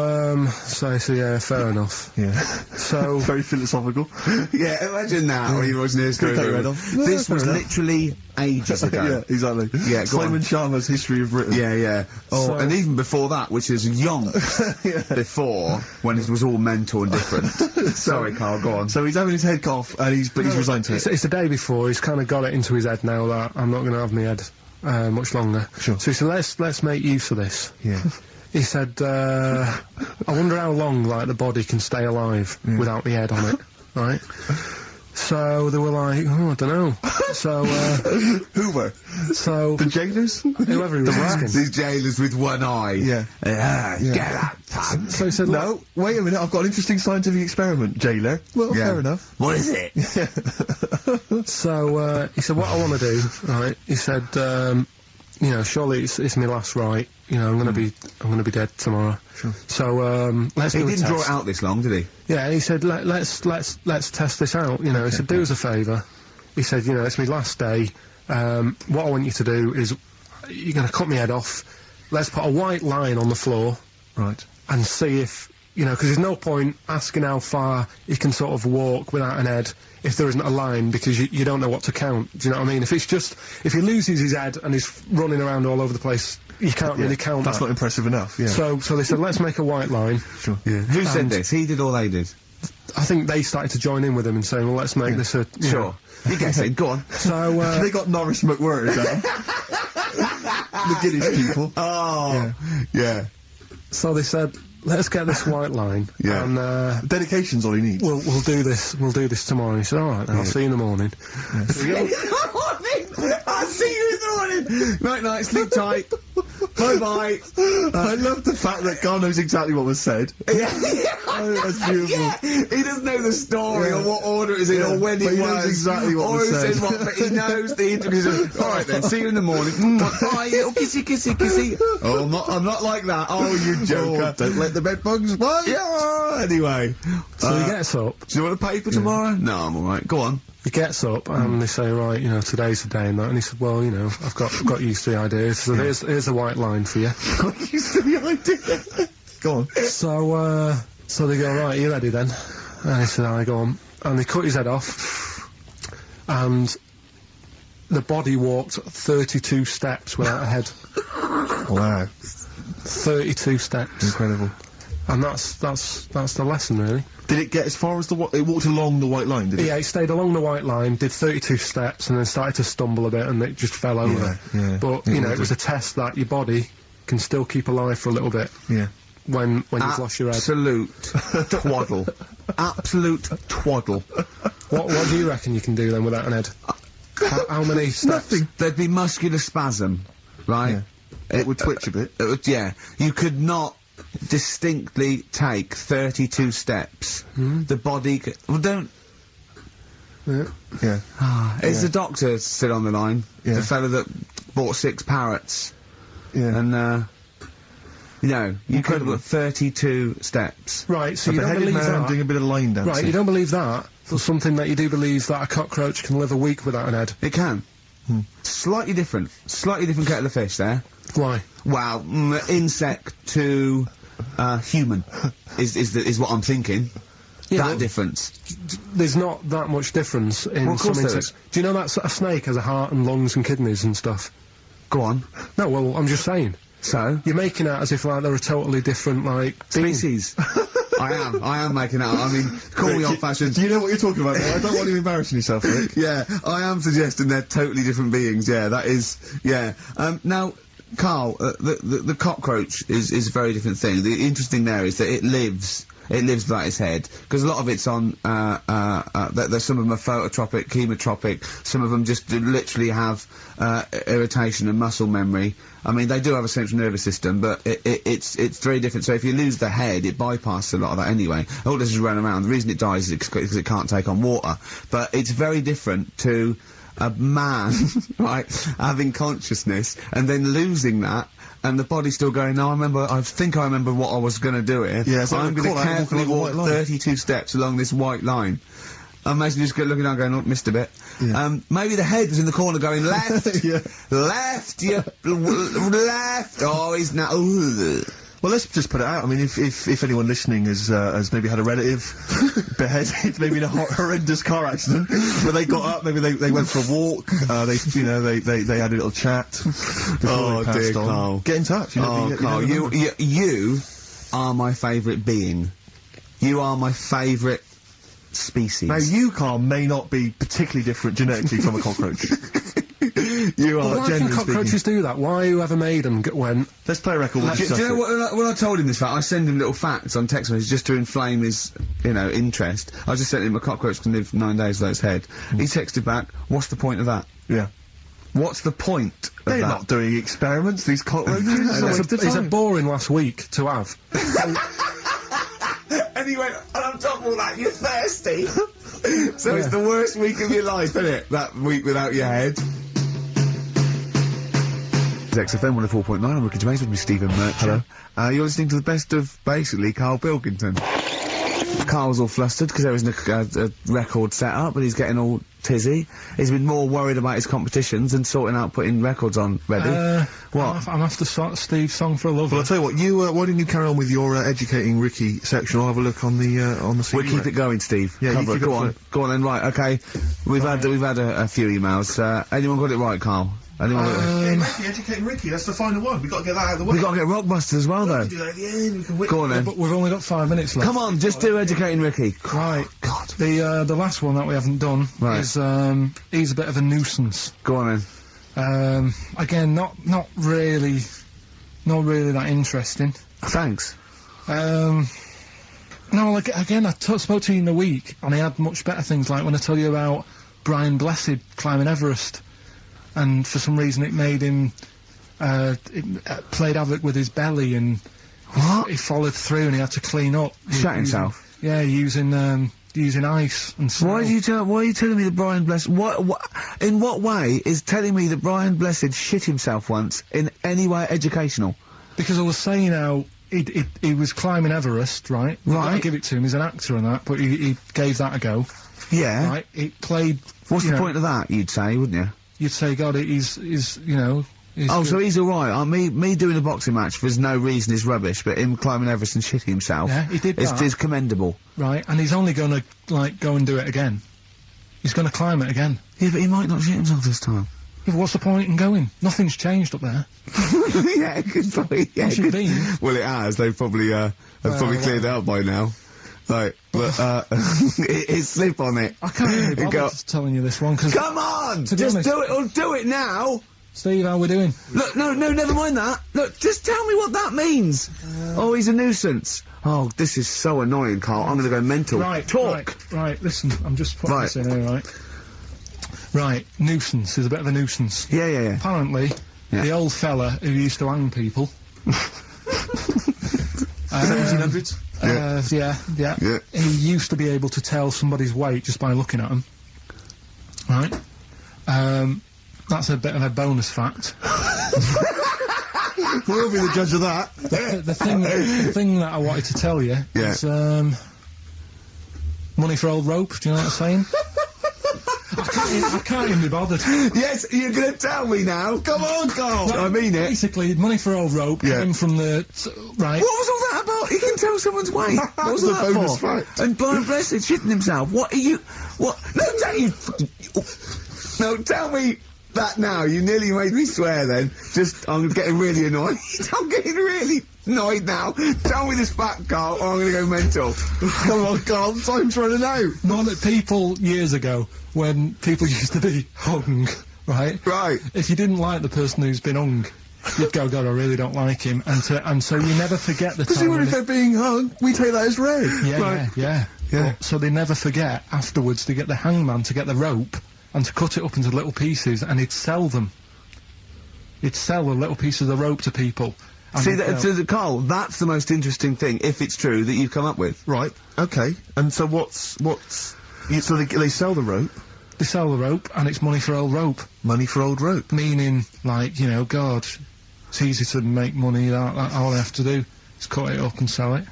[SPEAKER 2] yeah, fair enough.
[SPEAKER 3] Yeah.
[SPEAKER 2] So
[SPEAKER 3] Very philosophical.
[SPEAKER 1] Yeah, imagine that when you watch this.
[SPEAKER 3] Cut your head off.
[SPEAKER 1] This
[SPEAKER 3] Yeah,
[SPEAKER 1] was
[SPEAKER 3] fair enough.
[SPEAKER 1] literally ages ago.
[SPEAKER 3] Yeah, exactly.
[SPEAKER 1] Yeah, go on.
[SPEAKER 3] Simon Sharma's History of Britain.
[SPEAKER 1] Yeah. Oh,
[SPEAKER 2] So-
[SPEAKER 1] and even before that, which is yonks before, when it was all mental and different. Sorry, Karl, go on.
[SPEAKER 3] So he's having his head cut off, and he's resigned to it.
[SPEAKER 2] it's the day before. He's kind of got it into his head now that I'm not going to have my head much longer.
[SPEAKER 3] Sure.
[SPEAKER 2] So he said, let's make use of this.
[SPEAKER 3] Yeah.
[SPEAKER 2] He said, I wonder how long, like, the body can stay alive without the head on it, right? So they were like, oh, I don't know. So,
[SPEAKER 3] Who were?
[SPEAKER 2] so
[SPEAKER 3] The jailers?
[SPEAKER 2] whoever he was asking.
[SPEAKER 1] These jailers with one eye.
[SPEAKER 3] Yeah.
[SPEAKER 1] Get that cunt.
[SPEAKER 2] So he said, look,
[SPEAKER 3] No, wait a minute, I've got an interesting scientific experiment, jailer. Well,
[SPEAKER 1] Yeah.
[SPEAKER 3] fair enough.
[SPEAKER 1] What is it?
[SPEAKER 2] so, he said, what I want to do, right, he said, you know, surely it's my last right, you know, I'm gonna be dead tomorrow.
[SPEAKER 3] Sure.
[SPEAKER 2] So, let's
[SPEAKER 1] He
[SPEAKER 2] do a
[SPEAKER 1] didn't draw
[SPEAKER 2] test.
[SPEAKER 1] it out this long, did he?
[SPEAKER 2] Yeah, he said, let's test this out, you know, he said, do us a favour. He said, you know, it's my last day, what I want you to do is, you're gonna cut my head off, let's put a white line on the floor,
[SPEAKER 3] Right.
[SPEAKER 2] and see if, you know, because there's no point asking how far he can sort of walk without an head if there isn't a line, because you don't know what to count, do you know what I mean? If he loses his head and he's running around all over the place, you can't really count
[SPEAKER 3] That's
[SPEAKER 2] that.
[SPEAKER 3] not impressive enough, yeah.
[SPEAKER 2] So they said, let's make a white line.
[SPEAKER 3] Sure.
[SPEAKER 1] Yeah. Who said
[SPEAKER 2] And-
[SPEAKER 1] this? He did or they did?
[SPEAKER 2] I think they started to join in with him and saying, well, let's make this a... you know.
[SPEAKER 1] You guess it. Go on.
[SPEAKER 2] So,
[SPEAKER 3] They got Norris McWhirter down. The Guinness people.
[SPEAKER 1] Oh. Yeah.
[SPEAKER 2] so they said, let's get this white line.
[SPEAKER 1] Yeah.
[SPEAKER 2] And,
[SPEAKER 3] Dedication's all he needs.
[SPEAKER 2] we'll do this tomorrow. He said, alright, then I'll see you in the morning.
[SPEAKER 1] I'll see you in the morning. Night, night, sleep tight. Bye-bye.
[SPEAKER 3] I love the fact that Karl knows exactly what was said. Oh, that's beautiful.
[SPEAKER 1] Yeah, he doesn't know the story or what order it is in or when
[SPEAKER 3] but
[SPEAKER 1] it
[SPEAKER 3] he
[SPEAKER 1] was.
[SPEAKER 3] knows exactly what
[SPEAKER 1] or
[SPEAKER 3] was
[SPEAKER 1] who
[SPEAKER 3] said.
[SPEAKER 1] says what, but he knows the intricacies. Alright then, see you in the morning. Bye, little kissy, kissy, kissy. Oh, I'm not like that. Oh, you joker.
[SPEAKER 3] Oh, don't let the bed bugs bite.
[SPEAKER 1] Yeah, anyway.
[SPEAKER 2] So he gets up.
[SPEAKER 1] Do you want a paper tomorrow? No, I'm alright. Go on.
[SPEAKER 2] He gets up and they say, right, today's the day and that. And he said, well, I've got used to the idea. So here's a white line for you.
[SPEAKER 3] Got used to the idea. Go on.
[SPEAKER 2] So they go, right, are you ready then? And he said, I go on. And they cut his head off. And the body walked 32 steps without a head.
[SPEAKER 3] Wow.
[SPEAKER 2] 32 steps.
[SPEAKER 3] Incredible.
[SPEAKER 2] And that's the lesson, really.
[SPEAKER 3] Did it get as far as it walked along the white line, did it?
[SPEAKER 2] Yeah, it stayed along the white line, did 32 steps, and then started to stumble a bit, and it just fell over.
[SPEAKER 3] Yeah.
[SPEAKER 2] But, it was a test that your body can still keep alive for a little bit.
[SPEAKER 3] Yeah.
[SPEAKER 2] When you've lost your head.
[SPEAKER 1] Absolute twaddle. Absolute twaddle.
[SPEAKER 2] What do you reckon you can do then without an head? How many steps?
[SPEAKER 3] Nothing.
[SPEAKER 1] There'd be muscular spasm, right?
[SPEAKER 3] Yeah. It would twitch a bit.
[SPEAKER 1] It would, yeah. You could not distinctly take 32 steps. The body well, don't...
[SPEAKER 3] Yeah.
[SPEAKER 1] Is the doctor still on the line?
[SPEAKER 3] Yeah.
[SPEAKER 1] The fellow that bought 6 parrots.
[SPEAKER 3] Yeah.
[SPEAKER 1] And, you could have got 32 steps.
[SPEAKER 2] Right, so
[SPEAKER 3] A
[SPEAKER 2] you don't
[SPEAKER 3] beheaded
[SPEAKER 2] believe
[SPEAKER 3] man
[SPEAKER 2] that?
[SPEAKER 3] doing a bit of line dancing.
[SPEAKER 2] Right, you don't believe that, but something that you do believe that a cockroach can live a week without an head.
[SPEAKER 1] It can. Slightly different kettle of fish there.
[SPEAKER 2] Why?
[SPEAKER 1] Wow, insect to human is what I'm thinking.
[SPEAKER 2] Yeah,
[SPEAKER 1] That difference.
[SPEAKER 2] There's not that much difference in
[SPEAKER 1] Well, of course
[SPEAKER 2] some
[SPEAKER 1] there
[SPEAKER 2] insects. Do you know that a snake has a heart and lungs and kidneys and stuff?
[SPEAKER 1] Go on.
[SPEAKER 2] No, well, I'm just saying.
[SPEAKER 1] So?
[SPEAKER 2] You're making out as if, like, they're a totally different, like, being.
[SPEAKER 1] Species. I am making out. I mean, call me old-fashioned.
[SPEAKER 3] Do you know what you're talking about? I don't want you embarrassing yourself, Rick.
[SPEAKER 1] Yeah, I am suggesting they're totally different beings. Yeah, that is. Yeah. Now, Karl, the cockroach is a very different thing. The interesting there is that it lives without its head, because a lot of it's on, there's some of them are phototropic, chemotropic, some of them just literally have, irritation and muscle memory. I mean, they do have a central nervous system, but it's very different. So if you lose the head, it bypasses a lot of that anyway. All this is run around. The reason it dies is because it can't take on water. But it's very different to a man, right, having consciousness and then losing that, and the body's still going, no, I think I remember what I was going to do here.
[SPEAKER 3] Yeah, so
[SPEAKER 1] I'm going to carefully walk
[SPEAKER 3] along the white line.
[SPEAKER 1] 32 steps along this white line. Imagine just looking down going, oh, missed a bit.
[SPEAKER 3] Yeah.
[SPEAKER 1] Maybe the head was in the corner going, left,
[SPEAKER 3] Yeah.
[SPEAKER 1] left, left, oh, he's now,
[SPEAKER 3] Well, let's just put it out. I mean, if anyone listening has maybe had a relative beheaded, maybe in a horrendous car accident, where they got up, maybe they went for a walk, they had a little chat before they passed
[SPEAKER 1] dear
[SPEAKER 3] on.
[SPEAKER 1] Karl.
[SPEAKER 3] Get in touch.
[SPEAKER 1] Karl, you are my favourite being. You are my favourite species.
[SPEAKER 3] Now, you, Karl, may not be particularly different genetically from a cockroach. You
[SPEAKER 2] Well,
[SPEAKER 3] are,
[SPEAKER 2] why can
[SPEAKER 3] generally
[SPEAKER 2] cockroaches
[SPEAKER 3] speaking.
[SPEAKER 2] do that? Why whoever made them went...
[SPEAKER 3] Let's play a record. We'll
[SPEAKER 1] Do
[SPEAKER 3] discuss
[SPEAKER 1] you know
[SPEAKER 3] it.
[SPEAKER 1] when I told him this fact, I send him little facts on text messages just to inflame his, interest. I just sent him a cockroach can live 9 days without its head. He texted back, what's the point of that?
[SPEAKER 3] Yeah.
[SPEAKER 1] What's the point of
[SPEAKER 3] They're
[SPEAKER 1] that?
[SPEAKER 3] not doing experiments, these cockroaches. It's a waste of
[SPEAKER 2] It's a
[SPEAKER 3] time.
[SPEAKER 2] boring last week to have.
[SPEAKER 1] And he went, and on top of all that, you're thirsty. So it's the worst week of your life, isn't it? That week without your head. XFM 104.9, I'm Ricky Gervais with me, Stephen Merchant. Hello. You're listening to the best of, basically, Karl Pilkington. Karl's all flustered because there isn't a record set up, and he's getting all tizzy. He's been more worried about his competitions than sorting out putting records on ready. What?
[SPEAKER 2] I'm after Steve's Song for a Lover.
[SPEAKER 3] Well, I'll tell you what, why didn't you carry on with your educating Ricky section? I'll have a look on the CD.
[SPEAKER 1] We'll keep it going, Steve.
[SPEAKER 3] Yeah, you
[SPEAKER 1] Cover
[SPEAKER 3] keep
[SPEAKER 1] it.
[SPEAKER 3] it
[SPEAKER 1] Go on. Go on then, right, okay. We've had a few emails. Anyone got it right, Karl? Anyone got it?
[SPEAKER 3] Ricky, educating Ricky, that's the final one. We've got to get that out of the way.
[SPEAKER 1] We've got to get Rockbusters as well, though.
[SPEAKER 3] do that at the end, we can wait.
[SPEAKER 1] Go on then.
[SPEAKER 2] But we've only got 5 minutes left.
[SPEAKER 1] Come on, just do Educating Ricky.
[SPEAKER 2] Right.
[SPEAKER 1] God.
[SPEAKER 2] The last one that we haven't done
[SPEAKER 1] Right.
[SPEAKER 2] is, he's a bit of a nuisance.
[SPEAKER 1] Go on then.
[SPEAKER 2] Again, not really that interesting.
[SPEAKER 1] Thanks.
[SPEAKER 2] No, like, again, I spoke to you in the week, and he had much better things, like when I tell you about Brian Blessed climbing Everest, and for some reason it made him, played havoc with his belly, and he followed through, and he had to clean up.
[SPEAKER 1] Shut himself.
[SPEAKER 2] Yeah, using ice and snow.
[SPEAKER 1] Why are you telling me that Brian Blessed, in what way is telling me that Brian Blessed shit himself once in any way educational?
[SPEAKER 2] Because I was saying how he was climbing Everest, right?
[SPEAKER 1] Right.
[SPEAKER 2] I give it to him, he's an actor and that, but he gave that a go.
[SPEAKER 1] Yeah.
[SPEAKER 2] Right? He played...
[SPEAKER 1] What's the point of that, you'd say, wouldn't you?
[SPEAKER 2] You'd say, God, he's you know...
[SPEAKER 1] Oh, so he's alright. Me doing a boxing match for no reason is rubbish, but him climbing Everest and shitting himself...
[SPEAKER 2] Yeah, he did that.
[SPEAKER 1] ...is commendable.
[SPEAKER 2] Right, and he's only gonna, like, go and do it again. He's gonna climb it again.
[SPEAKER 1] Yeah, but he might not shit himself this time.
[SPEAKER 2] Yeah, what's the point in going? Nothing's changed up there.
[SPEAKER 1] Yeah, good point. Yeah,
[SPEAKER 2] What's it been?
[SPEAKER 1] Well, it has. They've probably cleared it up by now. Like, but it's slip on it.
[SPEAKER 2] I can't really bother telling you this one, because...
[SPEAKER 1] Come on!
[SPEAKER 2] To be
[SPEAKER 1] Just
[SPEAKER 2] honest-
[SPEAKER 1] do it, or do it now!
[SPEAKER 2] Steve, how we doing?
[SPEAKER 1] Look, no, never mind that. Look, just tell me what that means. Oh, he's a nuisance. Oh, this is so annoying, Carl. I'm gonna go mental.
[SPEAKER 2] Right,
[SPEAKER 1] Talk!
[SPEAKER 2] Right, listen, I'm just putting this in here, right? Right, nuisance is a bit of a nuisance.
[SPEAKER 1] Yeah.
[SPEAKER 2] Apparently,
[SPEAKER 1] Yeah.
[SPEAKER 2] the old fella who used to hang people...
[SPEAKER 3] 1700s?
[SPEAKER 2] Yeah. He used to be able to tell somebody's weight just by looking at them. Right? That's a bit of a bonus fact.
[SPEAKER 3] We'll be the judge of that.
[SPEAKER 2] The thing that I wanted to tell you is, money for old rope, do you know what I'm saying? I can't even be bothered.
[SPEAKER 1] Yes, you're gonna tell me now. Come on, Carl.
[SPEAKER 2] Well,
[SPEAKER 1] I mean it.
[SPEAKER 2] Basically, money for old rope came from the... right.
[SPEAKER 1] What was all that about? He can tell someone's weight. What was
[SPEAKER 3] It's a
[SPEAKER 1] that
[SPEAKER 3] bonus
[SPEAKER 1] for?
[SPEAKER 3] fact.
[SPEAKER 1] And Brian Blessed shitting himself. What are you... What? No, tell you... No, tell me that now. You nearly made me swear then. I'm getting really annoyed. I'm getting really annoyed now. Tell me this fact, Carl, or I'm gonna go mental.
[SPEAKER 3] Come on, Carl, time's running out.
[SPEAKER 2] Not that people, years ago, when people used to be hung, right?
[SPEAKER 1] Right.
[SPEAKER 2] If you didn't like the person who's been hung, you'd go, God, I really don't like him. And so you never forget the
[SPEAKER 3] Because
[SPEAKER 2] time...
[SPEAKER 3] even if they're being hung, we take that as read.
[SPEAKER 2] Yeah. So they never forget, afterwards, to get the hangman to get the rope and to cut it up into little pieces, and he'd sell them. He'd sell the little pieces of the rope to people. And
[SPEAKER 1] See, Carl, that's the most interesting thing, if it's true, that you've come up with.
[SPEAKER 3] Right, okay. And so so they sell the rope?
[SPEAKER 2] They sell the rope, and it's money for old rope.
[SPEAKER 3] Money for old rope.
[SPEAKER 2] Meaning, like, you know, God, it's easy to make money, that all I have to do is cut it up and sell it.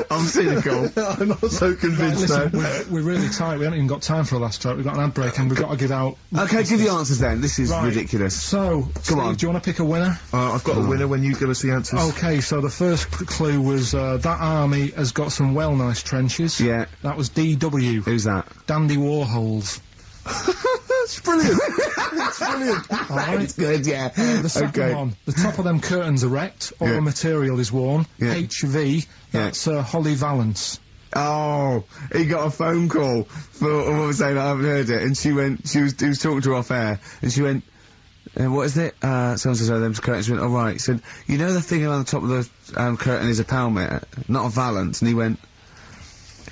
[SPEAKER 1] I'm cynical.
[SPEAKER 3] I'm not so convinced
[SPEAKER 2] Listen,
[SPEAKER 3] now.
[SPEAKER 2] we're really tight, we haven't even got time for a last joke, we've got an ad break and we've got to give out...
[SPEAKER 1] Okay, give the answers then. This is
[SPEAKER 2] Right.
[SPEAKER 1] ridiculous.
[SPEAKER 2] So, Steve,
[SPEAKER 1] on.
[SPEAKER 2] do you want to pick a winner?
[SPEAKER 3] I've got a winner when you give us the answers.
[SPEAKER 2] Okay, so the first clue was, that army has got some well nice trenches.
[SPEAKER 1] Yeah.
[SPEAKER 2] That was DW.
[SPEAKER 1] Who's that?
[SPEAKER 2] Dandy Warhols.
[SPEAKER 3] That's brilliant. That's brilliant.
[SPEAKER 2] Alright?
[SPEAKER 1] It's good, yeah.
[SPEAKER 2] The second one, the top of them curtains are wrecked, all
[SPEAKER 1] Yeah.
[SPEAKER 2] the material is worn.
[SPEAKER 1] Yeah.
[SPEAKER 2] HV, that's Holly Valance.
[SPEAKER 1] Oh, he got a phone call for what was saying, I haven't heard it, and he was talking to her off air, and she went, what is it? Someone says, oh, them curtains. She went, oh, right. He said, you know the thing around the top of the curtain is a palmet, not a valance, and he went,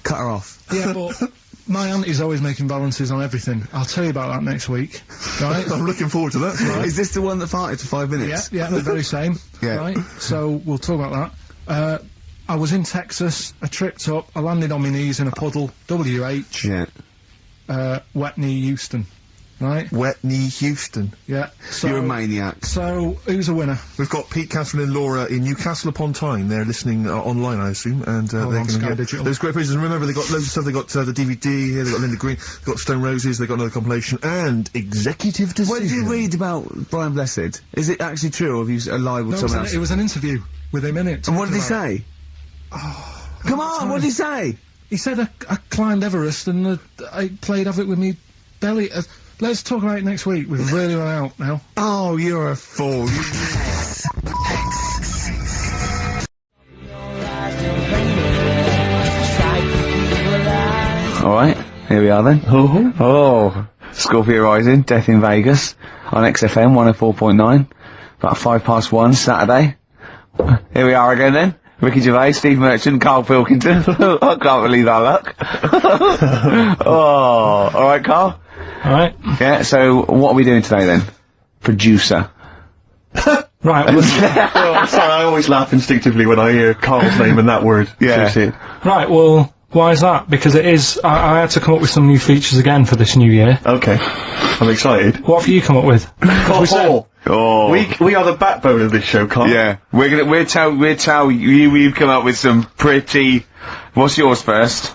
[SPEAKER 1] cut her off.
[SPEAKER 2] Yeah, but my auntie's always making balances on everything. I'll tell you about that next week, right?
[SPEAKER 3] I'm looking forward to that. Right.
[SPEAKER 1] Is this the one that farted for 5 minutes?
[SPEAKER 2] Yeah, the very same.
[SPEAKER 1] Yeah.
[SPEAKER 2] Right? So, we'll talk about that. I was in Texas, I tripped up, I landed on my knees in a puddle, WH,
[SPEAKER 1] Yeah.
[SPEAKER 2] wet knee Houston, right?
[SPEAKER 3] Wet knee Houston.
[SPEAKER 2] Yeah. So,
[SPEAKER 1] You're a maniac.
[SPEAKER 2] So, who's a winner?
[SPEAKER 3] We've got Pete, Catherine and Laura in Newcastle upon Tyne. They're listening online, I assume, and they're
[SPEAKER 2] on
[SPEAKER 3] going
[SPEAKER 2] Sky
[SPEAKER 3] to
[SPEAKER 2] Digital.
[SPEAKER 3] those great pictures. And remember, they got loads of stuff. They got the DVD here. They got Linda Green. They got Stone Roses. They got another compilation and Executive Decision.
[SPEAKER 1] What did you read about Brian Blessed? Is it actually true, or have you lied with
[SPEAKER 2] No,
[SPEAKER 1] someone else?
[SPEAKER 2] it was an interview with him in it.
[SPEAKER 1] And what did he
[SPEAKER 2] talking about-
[SPEAKER 1] say? Come on, what did he say?
[SPEAKER 2] He said I climbed Everest and I played havoc with me belly. Let's talk about it next week. We've really run out now.
[SPEAKER 1] Oh, you're a fool. Alright, here we are then. Oh, Scorpio Rising, Death in Vegas, on XFM 104.9, about 1:05 Saturday.
[SPEAKER 4] Here we are again then. Ricky Gervais, Steve Merchant, Karl Pilkington. I can't believe our luck. Oh, alright, Karl?
[SPEAKER 2] Alright.
[SPEAKER 4] Yeah, so what are we doing today then? Producer.
[SPEAKER 2] Right, well,
[SPEAKER 3] Oh, sorry, I always laugh instinctively when I hear Carl's name and that word.
[SPEAKER 4] Yeah.
[SPEAKER 3] associated.
[SPEAKER 2] right, well, why is that? Because it is, I had to come up with some new features again for this new year.
[SPEAKER 3] Okay. I'm excited.
[SPEAKER 2] What have you come up with? 'Cause we said-
[SPEAKER 4] Oh.
[SPEAKER 3] We are the backbone of this show, Carl.
[SPEAKER 4] Yeah, we'll tell you, we've come up with some pretty, what's yours first?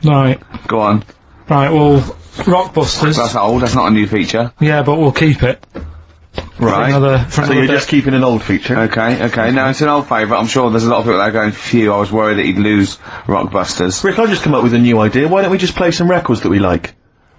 [SPEAKER 2] Right.
[SPEAKER 4] Go on.
[SPEAKER 2] Right, well, Rockbusters.
[SPEAKER 4] That's old, that's not a new feature.
[SPEAKER 2] Yeah, but we'll keep it.
[SPEAKER 4] Right.
[SPEAKER 2] For
[SPEAKER 3] So
[SPEAKER 2] another
[SPEAKER 3] you're
[SPEAKER 2] bit.
[SPEAKER 3] just keeping an old feature?
[SPEAKER 4] Okay. No, it's an old favourite. I'm sure there's a lot of people that are going, phew, I was worried that he'd lose Rockbusters.
[SPEAKER 3] Rick, I've just come up with a new idea. Why don't we just play some records that we like?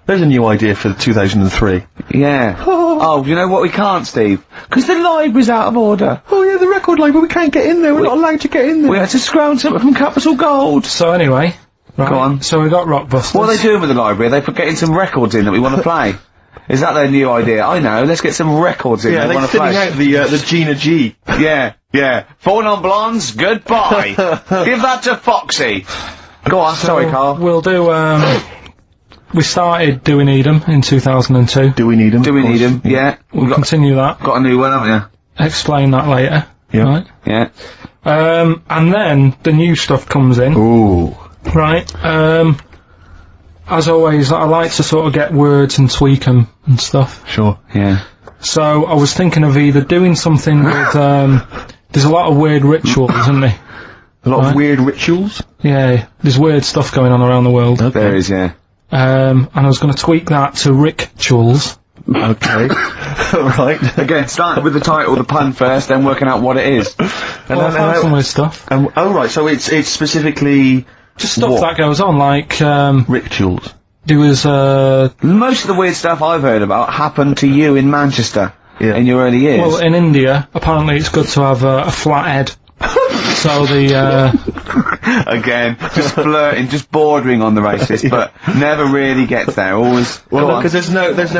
[SPEAKER 3] There's a new idea for 2003.
[SPEAKER 4] Yeah. Oh, you know what we can't, Steve? Because the library's out of order.
[SPEAKER 3] Oh yeah, the record label, we can't get in there, we're not allowed to get in there.
[SPEAKER 4] We had to scrounge something from Capital Gold.
[SPEAKER 2] So anyway, right,
[SPEAKER 4] Go on.
[SPEAKER 2] so we got Rockbusters.
[SPEAKER 4] What are they doing with the library? Are they getting some records in that we want to play? Is that their new idea? I know, let's get some records in
[SPEAKER 3] Yeah,
[SPEAKER 4] that we
[SPEAKER 3] they're
[SPEAKER 4] want to
[SPEAKER 3] thinning
[SPEAKER 4] play.
[SPEAKER 3] out the Gina G.
[SPEAKER 4] Yeah. Four non-blondes, goodbye. Give that to Foxy. Go on, sorry, Karl.
[SPEAKER 2] We'll do, we started Do We Need 'Em in 2002.
[SPEAKER 3] Do we need them?
[SPEAKER 4] Do we need him? Yeah.
[SPEAKER 2] We'll continue that.
[SPEAKER 4] Got a new one, haven't
[SPEAKER 2] Explain that later.
[SPEAKER 3] Yeah.
[SPEAKER 2] Right.
[SPEAKER 4] you? Yeah.
[SPEAKER 2] And then the new stuff comes in.
[SPEAKER 3] Ooh.
[SPEAKER 2] Right. As always, I like to sort of get words and tweak 'em and stuff.
[SPEAKER 3] Sure.
[SPEAKER 4] Yeah.
[SPEAKER 2] So I was thinking of either doing something with, there's a lot of weird rituals, isn't there?
[SPEAKER 3] A lot
[SPEAKER 2] Right.
[SPEAKER 3] of weird rituals.
[SPEAKER 2] Yeah, there's weird stuff going on around the world.
[SPEAKER 4] There is, yeah.
[SPEAKER 2] And I was going to tweak that to rituals.
[SPEAKER 3] Okay. Right.
[SPEAKER 4] Again, starting with the title, the pun first, then working out what it is.
[SPEAKER 2] Well, I found some weird stuff.
[SPEAKER 3] Oh right, so it's specifically
[SPEAKER 2] Just stuff
[SPEAKER 3] what?
[SPEAKER 2] that goes on, like,
[SPEAKER 3] rituals.
[SPEAKER 2] there was,
[SPEAKER 4] Most of the weird stuff I've heard about happened to you in Manchester in your early years.
[SPEAKER 2] well, in India, apparently it's good to have a flat head. So the,
[SPEAKER 4] Again, just flirting, just bordering on the racist, but never really gets there. Always.
[SPEAKER 3] Well,
[SPEAKER 4] go on.
[SPEAKER 3] because there's no intent.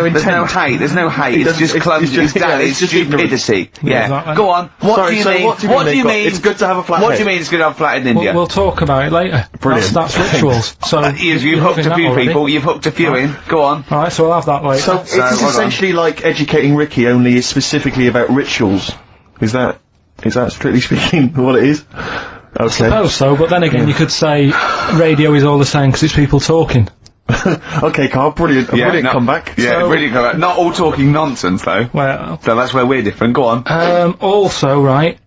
[SPEAKER 4] There's no hate. It's just clumsy. It's
[SPEAKER 3] just
[SPEAKER 4] stupidity. Yeah.
[SPEAKER 2] exactly.
[SPEAKER 4] Go on. What do you mean?
[SPEAKER 3] What do you mean? It's good to have a flat
[SPEAKER 4] What
[SPEAKER 3] head.
[SPEAKER 4] do you mean it's good to have a flat head in India?
[SPEAKER 2] we'll talk about it later.
[SPEAKER 3] Brilliant.
[SPEAKER 2] That's rituals. So
[SPEAKER 4] You've
[SPEAKER 2] you're
[SPEAKER 4] hooked
[SPEAKER 2] having
[SPEAKER 4] a few
[SPEAKER 2] that already.
[SPEAKER 4] people. You've hooked a few in. Go on.
[SPEAKER 2] Alright, so we'll have that later.
[SPEAKER 3] So it's
[SPEAKER 4] hold on.
[SPEAKER 3] essentially like educating Ricky, only it's specifically about rituals. Is that strictly speaking what it is? Okay.
[SPEAKER 2] suppose so, but then again, you could say radio is all the same because it's people talking.
[SPEAKER 3] Okay, Karl, brilliant. Brilliant comeback.
[SPEAKER 4] Yeah,
[SPEAKER 2] So-
[SPEAKER 4] brilliant comeback. Not all talking nonsense though.
[SPEAKER 2] Well,
[SPEAKER 4] So that's where we're different. Go on.
[SPEAKER 2] also, right,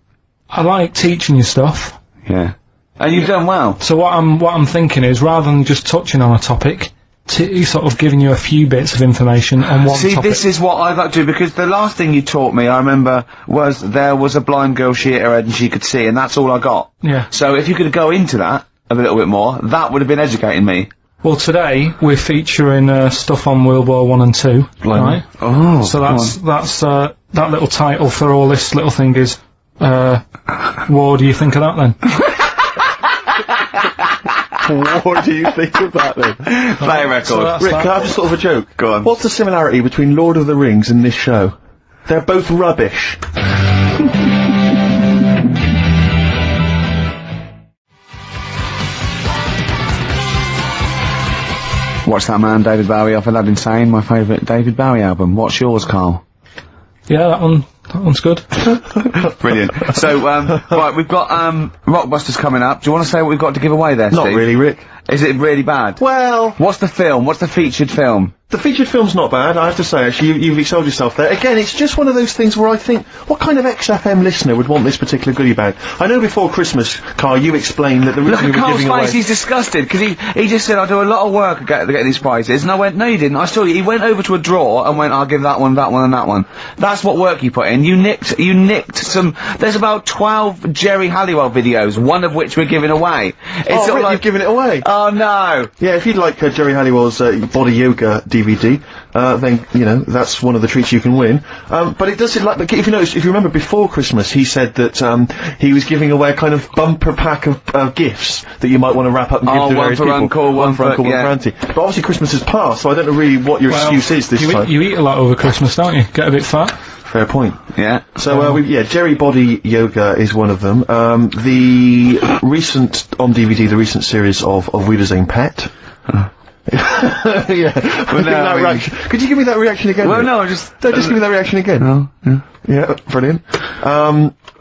[SPEAKER 2] I like teaching you stuff.
[SPEAKER 4] Yeah. And you've done well.
[SPEAKER 2] So what I'm thinking is, rather than just touching on a topic, sort of giving you a few bits of information on one
[SPEAKER 4] See,
[SPEAKER 2] topic.
[SPEAKER 4] this is what I'd like to do, because the last thing you taught me, I remember, was there was a blind girl, she hit her head and she could see, and that's all I got.
[SPEAKER 2] Yeah.
[SPEAKER 4] So if you could go into that a little bit more, that would have been educating me.
[SPEAKER 2] Well, today we're featuring stuff on World War 1 and 2, right?
[SPEAKER 4] Oh.
[SPEAKER 2] So that's that little title for all this little thing is, what do you think of that then?
[SPEAKER 3] What do you think of that then?
[SPEAKER 4] Play a record.
[SPEAKER 2] So that's
[SPEAKER 3] Rick,
[SPEAKER 2] that.
[SPEAKER 3] can I have just sort of a joke?
[SPEAKER 4] Go on.
[SPEAKER 3] What's the similarity between Lord of the Rings and this show? They're both rubbish.
[SPEAKER 4] Watch that man, David Bowie, off of That Insane, my favourite David Bowie album. What's yours, Karl?
[SPEAKER 2] Yeah, that one's good.
[SPEAKER 4] Brilliant. So, right, we've got, Rockbusters coming up. Do you want to say what we've got to give away there,
[SPEAKER 3] Not
[SPEAKER 4] Steve?
[SPEAKER 3] really, Rick.
[SPEAKER 4] Is it really bad?
[SPEAKER 3] Well,
[SPEAKER 4] What's the film? What's the featured film?
[SPEAKER 3] the featured film's not bad, I have to say, actually. You've excelled yourself there. Again, it's just one of those things where I think, what kind of XFM listener would want this particular goodie bag? I know before Christmas, Karl, you explained that the
[SPEAKER 4] Look
[SPEAKER 3] reason
[SPEAKER 4] at
[SPEAKER 3] we were
[SPEAKER 4] Carl's
[SPEAKER 3] giving away...
[SPEAKER 4] face, he's disgusted, because he just said, I do a lot of work to get these prizes, and I went, no you didn't, I saw you, he went over to a drawer and went, I'll give that one, and that one. That's what work you put in. You nicked some, there's about 12 Jerry Halliwell videos, one of which we're giving away. It's
[SPEAKER 3] Oh,
[SPEAKER 4] sort of
[SPEAKER 3] Rick,
[SPEAKER 4] like,
[SPEAKER 3] you've given it away.
[SPEAKER 4] oh no!
[SPEAKER 3] Yeah, if you'd like Jerry Halliwell's Body Yoga DVD, then, you know, that's one of the treats you can win. But it does, like, if you notice, if you remember before Christmas, he said that, he was giving away a kind of bumper pack of gifts that you might want to wrap up and give to
[SPEAKER 4] one
[SPEAKER 3] various
[SPEAKER 4] for
[SPEAKER 3] people.
[SPEAKER 4] Uncle, one for-
[SPEAKER 3] Uncle,
[SPEAKER 4] yeah.
[SPEAKER 3] one for Auntie. But obviously Christmas has passed, so I don't know really what your excuse is this time.
[SPEAKER 2] You eat a lot over Christmas, don't you? Get a bit fat.
[SPEAKER 3] Fair point.
[SPEAKER 4] Yeah.
[SPEAKER 3] So, Jerry Body Yoga is one of them. The recent, on DVD, the recent series of Wiedersehen Pet. Yeah.
[SPEAKER 4] Well, no,
[SPEAKER 3] reaction. Could you give me that reaction again?
[SPEAKER 4] Well,
[SPEAKER 3] Rick?
[SPEAKER 4] no, just
[SPEAKER 3] Just give me that reaction again.
[SPEAKER 4] Oh, yeah.
[SPEAKER 3] Yeah, brilliant.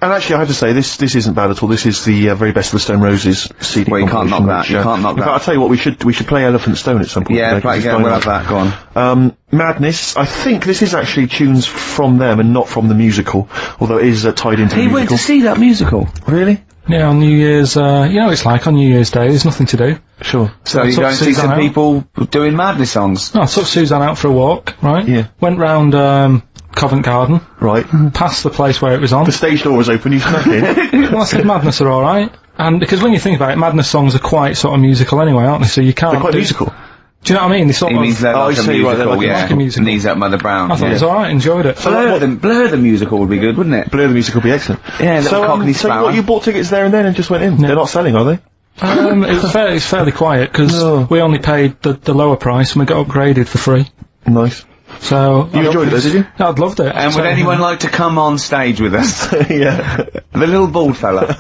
[SPEAKER 3] And actually, I have to say, this isn't bad at all. This is the very best of the Stone Roses CD.
[SPEAKER 4] Well, you can't knock that. You can't knock that.
[SPEAKER 3] I'll tell you what, we should play Elephant Stone at some point.
[SPEAKER 4] Yeah, play again. We'll have that. Go on.
[SPEAKER 3] Madness. I think this is actually tunes from them and not from the musical, although it is tied into the musical.
[SPEAKER 4] He went to see that musical.
[SPEAKER 3] Really?
[SPEAKER 2] Yeah, on New Year's, you know what it's like on New Year's Day, there's nothing to do.
[SPEAKER 3] Sure.
[SPEAKER 4] So you go and see some people doing Madness songs.
[SPEAKER 2] No, I took Suzanne out for a walk, right?
[SPEAKER 3] Yeah.
[SPEAKER 2] Went round, Covent Garden.
[SPEAKER 3] Right.
[SPEAKER 2] Past the place where it was on.
[SPEAKER 3] The stage door was open, you snuck in.
[SPEAKER 2] Well, I said Madness are alright. And because when you think about it, Madness songs are quite sort of musical anyway, aren't they? So you can't
[SPEAKER 3] They're quite musical.
[SPEAKER 2] Do you know what I mean? They sort
[SPEAKER 4] He
[SPEAKER 2] of...
[SPEAKER 4] means they're like a musical, yeah.
[SPEAKER 2] like a musical.
[SPEAKER 4] Knees Up Mother Brown.
[SPEAKER 2] I thought it was alright, enjoyed it.
[SPEAKER 4] Blur the musical would be good, wouldn't it?
[SPEAKER 3] Blur the musical would be excellent.
[SPEAKER 4] Yeah,
[SPEAKER 3] so,
[SPEAKER 4] Cockney
[SPEAKER 3] so what, you bought tickets there and then and just went in?
[SPEAKER 2] Yeah.
[SPEAKER 3] They're not selling, are they?
[SPEAKER 2] It's fairly quiet, because we only paid the lower price and we got upgraded for free.
[SPEAKER 3] Nice.
[SPEAKER 2] So...
[SPEAKER 3] You enjoyed it though, did you?
[SPEAKER 2] I'd loved it.
[SPEAKER 4] And would anyone like to come on stage with us?
[SPEAKER 3] Yeah.
[SPEAKER 4] The little bald fella.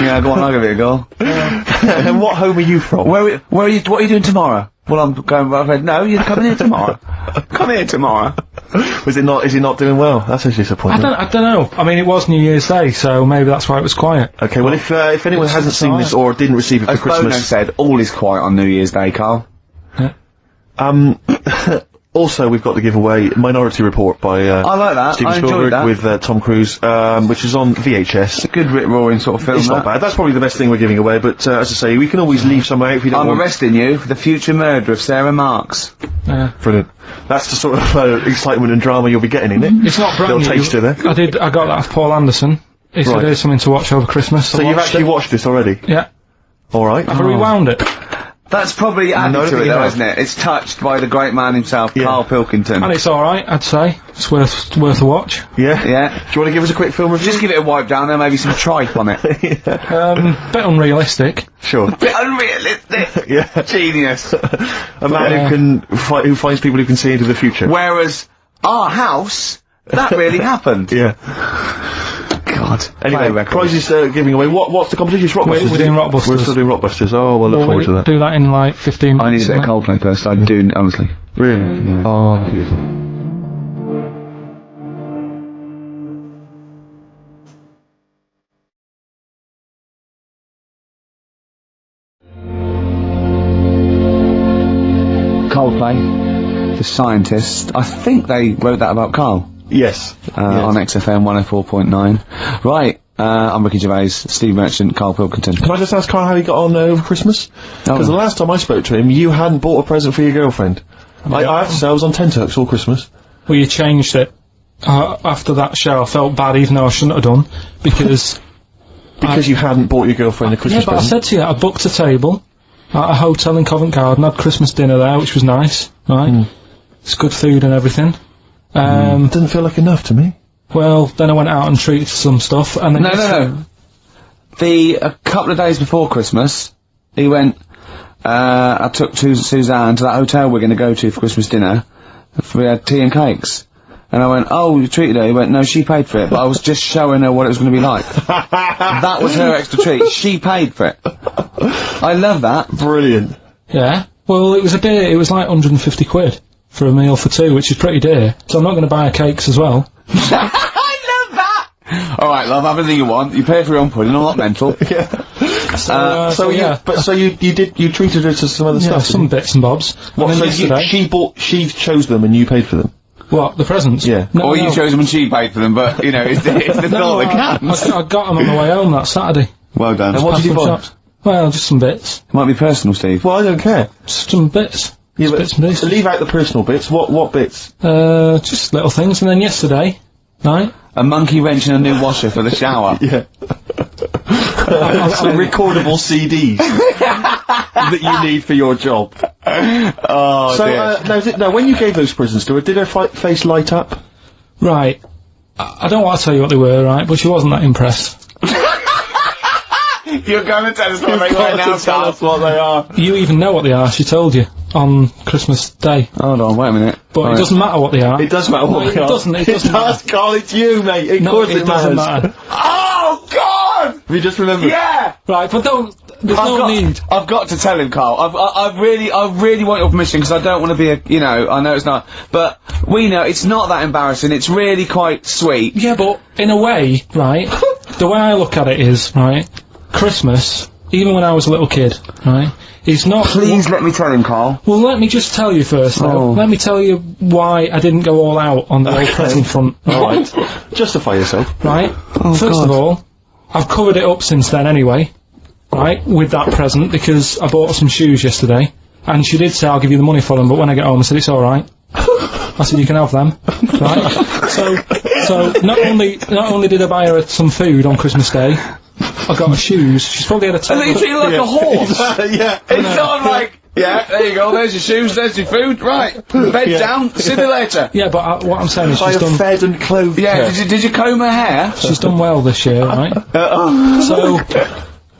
[SPEAKER 4] Yeah, go on, I'll give it a go.
[SPEAKER 3] And what home are you from?
[SPEAKER 4] Where are you, what are you doing tomorrow? Well, I'm going, I said, no, you're coming here tomorrow. Come here tomorrow.
[SPEAKER 3] Is it not doing well? That's a disappointment.
[SPEAKER 2] I don't know. I mean, it was New Year's Day, so maybe that's why it was quiet.
[SPEAKER 3] Okay, well, if anyone hasn't seen this or didn't receive it for
[SPEAKER 4] As Bono
[SPEAKER 3] Christmas...
[SPEAKER 4] said, all is quiet on New Year's Day, Karl.
[SPEAKER 2] Yeah.
[SPEAKER 3] Also, we've got the giveaway Minority Report by
[SPEAKER 4] I like that.
[SPEAKER 3] Steven
[SPEAKER 4] I enjoyed
[SPEAKER 3] Spielberg
[SPEAKER 4] that.
[SPEAKER 3] with Tom Cruise, which is on VHS.
[SPEAKER 4] It's a good rip-roaring sort of film,
[SPEAKER 3] It's not bad. That's probably the best thing we're giving away, but as I say, we can always leave some out if you don't
[SPEAKER 4] I'm
[SPEAKER 3] want...
[SPEAKER 4] arresting you for the future murder of Sarah Marks.
[SPEAKER 2] Yeah.
[SPEAKER 3] Brilliant. That's the sort of excitement and drama you'll be getting in it.
[SPEAKER 2] It's not brand
[SPEAKER 3] Little
[SPEAKER 2] new.
[SPEAKER 3] taster there.
[SPEAKER 2] I got that off Paul Anderson. He said there's something to watch over Christmas.
[SPEAKER 3] So you've actually watched this already?
[SPEAKER 2] Yeah.
[SPEAKER 3] Alright.
[SPEAKER 2] I've rewound it.
[SPEAKER 4] That's probably added
[SPEAKER 3] No,
[SPEAKER 4] to it,
[SPEAKER 3] you
[SPEAKER 4] though,
[SPEAKER 3] have.
[SPEAKER 4] isn't it? It's touched by the great man himself, Karl Pilkington.
[SPEAKER 2] And it's alright, I'd say. It's worth a watch.
[SPEAKER 3] Yeah?
[SPEAKER 4] Yeah.
[SPEAKER 3] Do you want to give us a quick film review?
[SPEAKER 4] Just give it a wipe down there, maybe some tripe on it.
[SPEAKER 2] Bit unrealistic.
[SPEAKER 3] Sure.
[SPEAKER 4] Bit unrealistic.
[SPEAKER 3] Yeah.
[SPEAKER 4] Genius.
[SPEAKER 3] A man who finds people who can see into the future.
[SPEAKER 4] Whereas our house, that really happened.
[SPEAKER 3] Yeah.
[SPEAKER 4] God.
[SPEAKER 3] Anyway, prizes giving away. What's the competition? It's Rockbusters.
[SPEAKER 2] We're doing Rockbusters.
[SPEAKER 3] We're still doing Rockbusters. Oh, well, look forward to that.
[SPEAKER 2] Do that in like 15
[SPEAKER 4] I need
[SPEAKER 2] minutes.
[SPEAKER 4] a bit of Coldplay first, I do, honestly.
[SPEAKER 3] Really?
[SPEAKER 4] Yeah.
[SPEAKER 3] Oh, beautiful.
[SPEAKER 4] Coldplay, the scientist. I think they wrote that about Karl.
[SPEAKER 3] Yes.
[SPEAKER 4] On XFM 104.9. Right, I'm Ricky Gervais, Steve Merchant, Karl Pilkington.
[SPEAKER 3] Can I just ask Karl how he got on over Christmas? Because the last time I spoke to him, you hadn't bought a present for your girlfriend. I have to say, I was on tenterhooks all Christmas.
[SPEAKER 2] Well, you changed it. After that show, I felt bad, even though I shouldn't have done, because...
[SPEAKER 3] Because you hadn't bought your girlfriend a Christmas
[SPEAKER 2] Yeah, but
[SPEAKER 3] present.
[SPEAKER 2] I said to you, I booked a table at a hotel in Covent Garden, had Christmas dinner there, which was nice, right? It's good food and everything.
[SPEAKER 3] Didn't feel like enough to me.
[SPEAKER 2] Well, then I went out and treated some stuff, and then...
[SPEAKER 4] No. A couple of days before Christmas, he went, I took Suzanne to that hotel we're going to go to for Christmas dinner. We had tea and cakes. And I went, oh, you treated her? He went, no, she paid for it, but I was just showing her what it was going to be like. That was her extra treat. She paid for it. I love that.
[SPEAKER 3] Brilliant.
[SPEAKER 2] Yeah. Well, it was a dear, it was like 150 quid for a meal for two, which is pretty dear. So I'm not going to buy her cakes as well.
[SPEAKER 4] I love that! Alright, love, have anything you want. You pay for your own pudding, I'm not mental.
[SPEAKER 3] Yeah.
[SPEAKER 2] So yeah.
[SPEAKER 3] So you treated her to some other
[SPEAKER 2] Yeah,
[SPEAKER 3] stuff?
[SPEAKER 2] some bits and bobs.
[SPEAKER 3] What,
[SPEAKER 2] And then
[SPEAKER 3] so
[SPEAKER 2] yesterday...
[SPEAKER 3] she chose them and you paid for them?
[SPEAKER 2] What, the presents?
[SPEAKER 3] Yeah.
[SPEAKER 2] No,
[SPEAKER 4] Or you
[SPEAKER 2] no.
[SPEAKER 4] chose them and she paid for them, but, you know, it's the thought that counts.
[SPEAKER 2] I got them on the way home that Saturday.
[SPEAKER 4] Well done.
[SPEAKER 3] And what did you buy?
[SPEAKER 2] Shops. Well, just some bits.
[SPEAKER 4] Might be personal, Steve.
[SPEAKER 3] Well, I don't care.
[SPEAKER 2] Just some bits.
[SPEAKER 3] Yeah,
[SPEAKER 2] Just
[SPEAKER 3] but
[SPEAKER 2] bits and pieces.
[SPEAKER 3] leave out the personal bits. What bits?
[SPEAKER 2] Just little things. And then yesterday, right?
[SPEAKER 4] A monkey wrench and a new washer for the shower.
[SPEAKER 3] Yeah. Some recordable CDs that you need for your job.
[SPEAKER 4] Oh, dear.
[SPEAKER 3] So, when you gave those presents to her, did her face light up?
[SPEAKER 2] Right. I don't want to tell you what they were, right? But she wasn't that impressed.
[SPEAKER 4] You're going to tell us what they were now,
[SPEAKER 3] tell us what they are.
[SPEAKER 2] You even know what they are, she told you. on Christmas Day.
[SPEAKER 4] Hold on, wait a minute.
[SPEAKER 2] But it doesn't matter what they are.
[SPEAKER 3] It does matter what they are.
[SPEAKER 2] It doesn't. It doesn't
[SPEAKER 3] does, Carl, it's you, mate. Of course it
[SPEAKER 2] doesn't
[SPEAKER 3] matters.
[SPEAKER 2] matter.
[SPEAKER 4] Oh, God!
[SPEAKER 3] Have you just remembered?
[SPEAKER 4] Yeah!
[SPEAKER 2] Right, but there's no need.
[SPEAKER 4] I've got to tell him, Carl. I really want your permission, because I don't want to be I know it's not, but we know it's not that embarrassing. It's really quite sweet.
[SPEAKER 2] Yeah, but in a way, right, the way I look at it is, right, Christmas, even when I was a little kid, right, is not...
[SPEAKER 4] Please let me tell him, Carl.
[SPEAKER 2] Well, let me just tell you first, though.
[SPEAKER 4] Oh.
[SPEAKER 2] Let me tell you why I didn't go all out on the whole present front.
[SPEAKER 3] Alright. Justify yourself.
[SPEAKER 2] Right? First
[SPEAKER 4] God.
[SPEAKER 2] of all, I've covered it up since then anyway, right, with that present, because I bought her some shoes yesterday, and she did say, I'll give you the money for them, but when I get home I said, it's alright. I said, you can have them, right? So not only did I buy her some food on Christmas Day, I got her shoes. She's probably had a
[SPEAKER 4] And then you treat you like a horse.
[SPEAKER 3] Yeah.
[SPEAKER 4] It's not like, yeah, there you go, there's your shoes, there's your food, right, bed down, see you later.
[SPEAKER 2] Yeah, but what I'm saying is
[SPEAKER 3] I
[SPEAKER 2] she's
[SPEAKER 3] have
[SPEAKER 2] done...
[SPEAKER 3] fed and clothed
[SPEAKER 4] Yeah,
[SPEAKER 3] her.
[SPEAKER 4] did you comb her hair?
[SPEAKER 2] She's done well this year, right? So,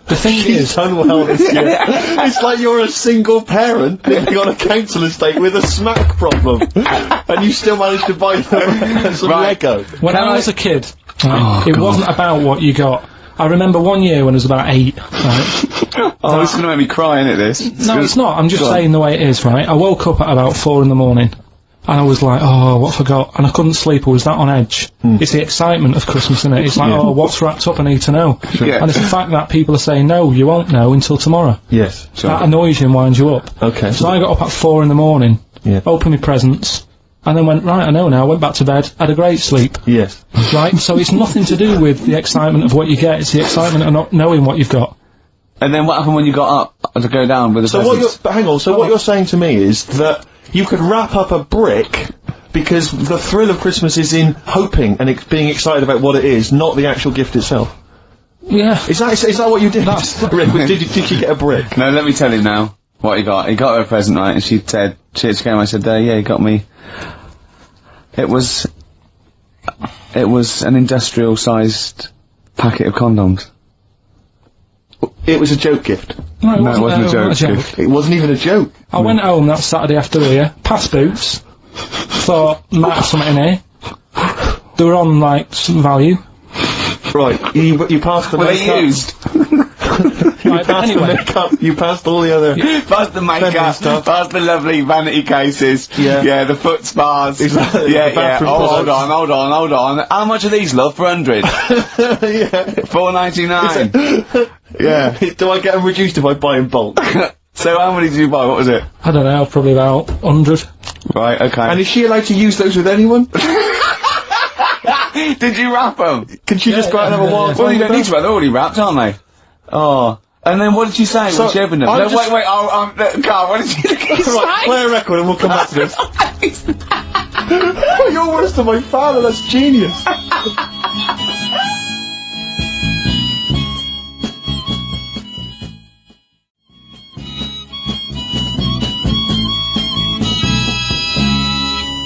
[SPEAKER 2] the thing
[SPEAKER 3] She's
[SPEAKER 2] is...
[SPEAKER 3] done well this year. It's like you're a single parent living on a council estate with a smack problem, and you still managed to buy them some Lego.
[SPEAKER 2] When I was a kid, right, it wasn't about what you got. I remember one year when I was about 8, right?
[SPEAKER 4] Oh, this is going to make me cry, isn't it, this?
[SPEAKER 2] No, it's not. I'm just saying the way it is, right? I woke up at about 4 in the morning, and I was like, oh, what have I got? And I couldn't sleep. I was that on edge. It's the excitement of Christmas, isn't it? It's like, oh, what's wrapped up? I need to know.
[SPEAKER 4] Yeah.
[SPEAKER 2] And it's the fact that people are saying, no, you won't know until tomorrow.
[SPEAKER 3] Yes.
[SPEAKER 2] That annoys you and winds you up.
[SPEAKER 3] Okay.
[SPEAKER 2] So I got up at 4 in the morning, opened my presents, and then went, right, I know now, went back to bed, had a great sleep.
[SPEAKER 3] Yes.
[SPEAKER 2] Right? So it's nothing to do with the excitement of what you get, it's the excitement of not knowing what you've got.
[SPEAKER 4] And then what happened when you got up to go down with the presents?
[SPEAKER 3] But hang on, so what you're saying to me is that you could wrap up a brick because the thrill of Christmas is in hoping and being excited about what it is, not the actual gift itself.
[SPEAKER 2] Yeah.
[SPEAKER 3] Is that what you did? Did you get a brick?
[SPEAKER 4] No, let me tell him now what he got. He got her a present, right, and she said, she came, I said, yeah, he got me. It was an industrial-sized packet of condoms.
[SPEAKER 3] It was a joke gift.
[SPEAKER 2] No, it
[SPEAKER 4] No,
[SPEAKER 2] wasn't,
[SPEAKER 4] it wasn't a joke.
[SPEAKER 3] It wasn't even a joke.
[SPEAKER 2] I went home that Saturday after here, past Boots, thought, might have something in here. They were on, like, some value.
[SPEAKER 3] Right, you passed the
[SPEAKER 4] Were they
[SPEAKER 3] makeup.
[SPEAKER 4] used?
[SPEAKER 2] Right, but anyway.
[SPEAKER 3] The makeup, you passed all the other...
[SPEAKER 4] Past the
[SPEAKER 3] Feminine
[SPEAKER 4] makeup,
[SPEAKER 3] stuff.
[SPEAKER 4] past the lovely vanity cases, the foot spas,
[SPEAKER 3] Exactly,
[SPEAKER 4] yeah,
[SPEAKER 3] the bathroom
[SPEAKER 4] Oh, hold
[SPEAKER 3] products.
[SPEAKER 4] on. How much are these, love, for 100? $4.99. Yeah.
[SPEAKER 3] Do I get them reduced if I buy in bulk?
[SPEAKER 4] So how many did you buy? What was it?
[SPEAKER 2] I don't know, probably about 100.
[SPEAKER 4] Right, okay.
[SPEAKER 3] And is she allowed to use those with anyone?
[SPEAKER 4] Did you wrap them?
[SPEAKER 3] Can she just go out and have a wild
[SPEAKER 4] Well, you
[SPEAKER 3] time
[SPEAKER 4] don't need
[SPEAKER 3] with
[SPEAKER 4] to wrap, they're already wrapped, aren't they? Oh. And then what did you say when she opened them?
[SPEAKER 3] I'm
[SPEAKER 4] No,
[SPEAKER 3] just-
[SPEAKER 4] wait, Carl, what did you
[SPEAKER 3] them? Right, play a record and we'll come back to this. You're worse than my father, that's genius.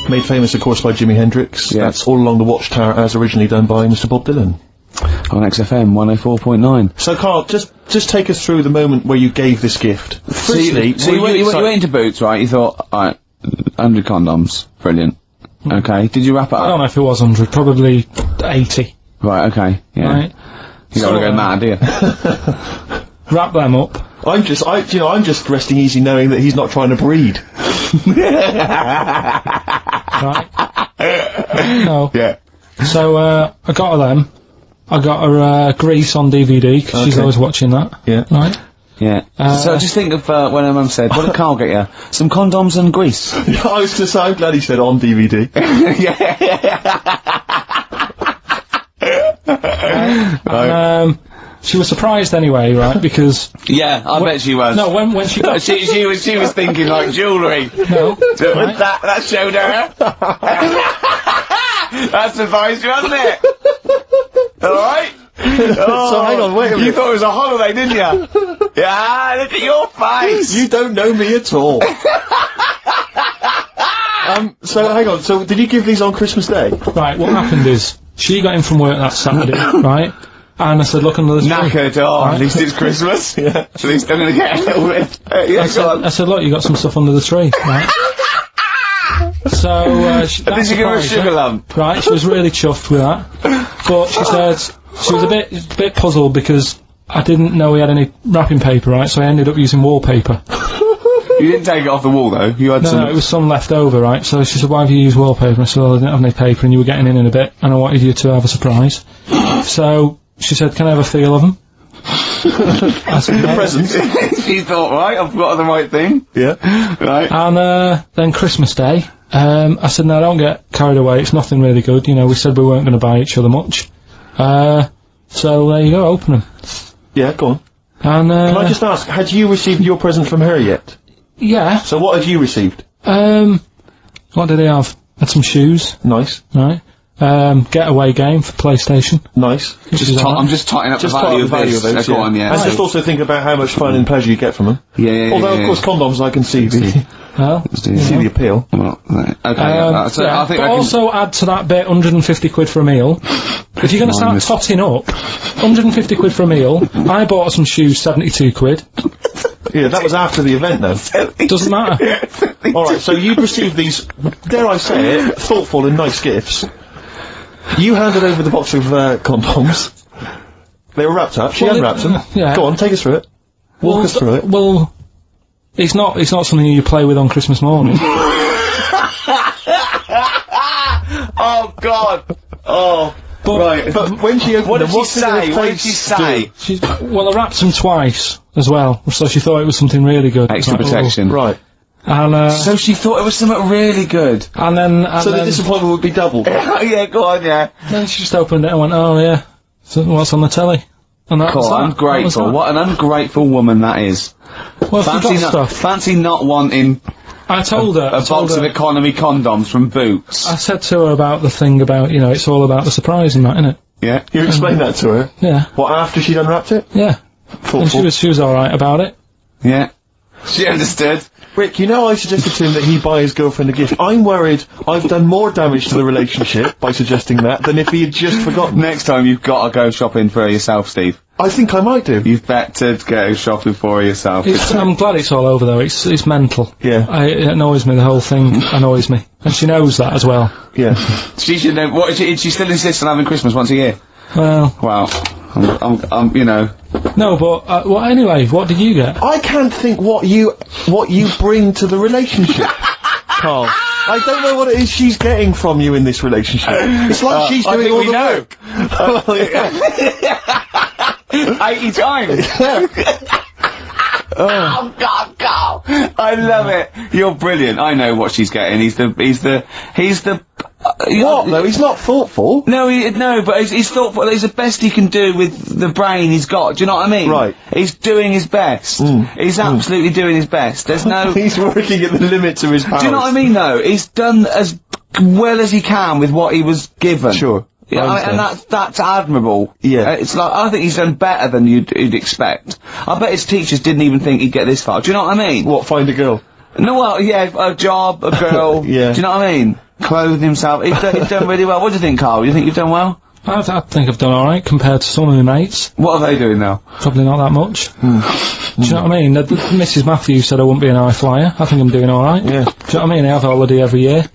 [SPEAKER 3] Made famous, of course, by Jimi Hendrix.
[SPEAKER 4] Yeah.
[SPEAKER 3] That's All Along the Watchtower, as originally done by Mr. Bob Dylan.
[SPEAKER 4] On XFM 104.9.
[SPEAKER 3] So, Carl, just take us through the moment where you gave this gift. Firstly,
[SPEAKER 4] So you went into Boots, right? You thought, alright, 100 condoms. Brilliant. Okay. Did you wrap it
[SPEAKER 2] I
[SPEAKER 4] up?
[SPEAKER 2] don't know if it was 100, probably 80.
[SPEAKER 4] Right, okay. Yeah.
[SPEAKER 2] Right?
[SPEAKER 4] You don't want to go mad, do you?
[SPEAKER 2] Wrap them up.
[SPEAKER 3] I'm just resting easy knowing that he's not trying to breed.
[SPEAKER 2] Right? No.
[SPEAKER 4] Yeah.
[SPEAKER 2] So, I got her them. I got her, Grease on DVD, because she's
[SPEAKER 3] Okay.
[SPEAKER 2] always watching that.
[SPEAKER 3] Yeah.
[SPEAKER 2] Right?
[SPEAKER 4] Yeah. So just think of when her mum said, what did Carl get you? Some condoms and grease.
[SPEAKER 3] I was going to say, I'm glad he said on DVD.
[SPEAKER 2] And, she was surprised anyway, right? Because
[SPEAKER 4] Yeah, I bet she was.
[SPEAKER 2] no, when she got
[SPEAKER 4] she was thinking like jewellery.
[SPEAKER 2] no, right?
[SPEAKER 4] That showed her. That surprised you, hasn't it? Alright?
[SPEAKER 3] So hang on, wait a
[SPEAKER 4] You
[SPEAKER 3] minute.
[SPEAKER 4] thought it was a holiday, didn't you? Yeah, look at your face.
[SPEAKER 3] You don't know me at all. So hang on, so did you give these on Christmas Day?
[SPEAKER 2] Right, what happened is she got in from work that Saturday, right? And I said, look under the tree.
[SPEAKER 1] Knackered, at least it's Christmas. Yeah. At least I'm going to get a little bit.
[SPEAKER 2] I said, look, you got some stuff under the tree, right? So,
[SPEAKER 1] did you give her a sugar lump?
[SPEAKER 2] Right, she was really chuffed with that. But she said, she was a bit puzzled because I didn't know we had any wrapping paper, right? So I ended up using wallpaper.
[SPEAKER 1] You didn't take it off the wall, though? You had some...
[SPEAKER 2] No, it was some left over, right? So she said, why have you used wallpaper? I said, well, I didn't have any paper and you were getting in a bit and I wanted you to have a surprise. So she said, can I have a feel of them? I said, no.
[SPEAKER 1] Presents. She thought, right, I've got the right thing.
[SPEAKER 3] Yeah.
[SPEAKER 1] Right.
[SPEAKER 2] And then Christmas Day, I said, no, don't get carried away. It's nothing really good. You know, we said we weren't going to buy each other much. So there you go, open them.
[SPEAKER 3] Yeah, go on.
[SPEAKER 2] And,
[SPEAKER 3] Can I just ask, had you received your present from her yet?
[SPEAKER 2] Yeah.
[SPEAKER 3] So what had you received?
[SPEAKER 2] What did he have? Had some shoes.
[SPEAKER 3] Nice.
[SPEAKER 2] Right. Getaway game for PlayStation.
[SPEAKER 3] Nice.
[SPEAKER 1] I'm just totting up the value of this.
[SPEAKER 3] those,
[SPEAKER 1] Go on, yeah.
[SPEAKER 3] And just also think about how much fun and pleasure you get from them.
[SPEAKER 1] Yeah.
[SPEAKER 3] Although, of course, condoms I can see
[SPEAKER 2] Well,
[SPEAKER 3] see the appeal.
[SPEAKER 1] Well, right. Okay, so
[SPEAKER 2] yeah,
[SPEAKER 1] I think
[SPEAKER 2] but
[SPEAKER 1] I can...
[SPEAKER 2] also add to that bit 150 quid for a meal. If you're going to start totting up, 150 quid for a meal. I bought some shoes, 72 quid.
[SPEAKER 3] Yeah, that was after the event, though.
[SPEAKER 2] Doesn't matter.
[SPEAKER 3] Alright, so you received these, dare I say it, thoughtful and nice gifts. You handed over the box of condoms. They were wrapped up. She unwrapped them.
[SPEAKER 2] Yeah.
[SPEAKER 3] Go on, take us through it. Walk us through it.
[SPEAKER 2] Well, it's not something you play with on Christmas morning.
[SPEAKER 1] Oh, God. Oh.
[SPEAKER 3] But when she opened
[SPEAKER 1] What did
[SPEAKER 3] them,
[SPEAKER 1] she
[SPEAKER 3] what
[SPEAKER 1] say? What did she say?
[SPEAKER 2] Well, I wrapped them twice as well, so she thought it was something really good.
[SPEAKER 1] Extra
[SPEAKER 2] Like,
[SPEAKER 1] protection.
[SPEAKER 3] Right.
[SPEAKER 2] And,
[SPEAKER 1] So she thought it was something really good.
[SPEAKER 2] and then
[SPEAKER 3] The disappointment would be doubled.
[SPEAKER 1] Yeah, go on, yeah.
[SPEAKER 2] then she just opened it and went, oh yeah, so what's on the telly? And that was
[SPEAKER 1] Cool,
[SPEAKER 2] that.
[SPEAKER 1] ungrateful.
[SPEAKER 2] That was
[SPEAKER 1] What an ungrateful woman that is.
[SPEAKER 2] that. Well, if you got stuff.
[SPEAKER 1] Fancy not wanting
[SPEAKER 2] I told her.
[SPEAKER 1] a box of economy condoms from Boots.
[SPEAKER 2] I said to her about the thing about, you know, it's all about the surprise and that, innit?
[SPEAKER 1] Yeah.
[SPEAKER 3] You explained that to her?
[SPEAKER 2] Yeah.
[SPEAKER 3] What, after she'd unwrapped it?
[SPEAKER 2] Yeah. And she was alright about it.
[SPEAKER 1] Yeah. She understood.
[SPEAKER 3] Rick, you know I suggested to him that he buy his girlfriend a gift. I'm worried I've done more damage to the relationship by suggesting that than if he had just forgotten.
[SPEAKER 1] Next time you've got to go shopping for her yourself, Steve.
[SPEAKER 3] I think I might do.
[SPEAKER 1] You've better go shopping for her yourself.
[SPEAKER 2] I'm glad it's all over though, it's mental.
[SPEAKER 3] Yeah.
[SPEAKER 2] It annoys me, the whole thing annoys me. And she knows that as well.
[SPEAKER 3] Yeah.
[SPEAKER 1] She should know. What, she still insists on having Christmas once a year?
[SPEAKER 2] Well.
[SPEAKER 1] Wow. I'm you know.
[SPEAKER 2] No, but, well, anyway, what did you get?
[SPEAKER 3] I can't think what you bring to the relationship, Carl. I don't know what it is she's getting from you in this relationship. It's like she's doing all the work. Well, yeah.
[SPEAKER 1] 80 times. Oh God, Carl! I love it. You're brilliant. I know what she's getting. He's the.
[SPEAKER 3] What though? He's not thoughtful.
[SPEAKER 1] No, but he's thoughtful. He's the best he can do with the brain he's got. Do you know what I mean?
[SPEAKER 3] Right.
[SPEAKER 1] He's doing his best. He's absolutely doing his best. There's no.
[SPEAKER 3] He's working at the limits of his powers.
[SPEAKER 1] Do you know what I mean? Though he's done as well as he can with what he was given.
[SPEAKER 3] Sure.
[SPEAKER 1] Yeah, and that's admirable.
[SPEAKER 3] Yeah.
[SPEAKER 1] It's like, I think he's done better than you'd expect. I bet his teachers didn't even think he'd get this far. Do you know what I mean?
[SPEAKER 3] What, find a girl?
[SPEAKER 1] No, well, yeah, a job, a girl.
[SPEAKER 3] Yeah.
[SPEAKER 1] Do you know what I mean? Clothe himself. He's done really well. What do you think, Karl? Do you think you've done well?
[SPEAKER 2] I think I've done alright compared to some of my mates.
[SPEAKER 1] What are they doing now?
[SPEAKER 2] Probably not that much. Do you know what I mean? Mrs. Matthews said I wouldn't be an high flyer. I think I'm doing alright.
[SPEAKER 3] Yeah.
[SPEAKER 2] Do you know what I mean? I have a holiday every year.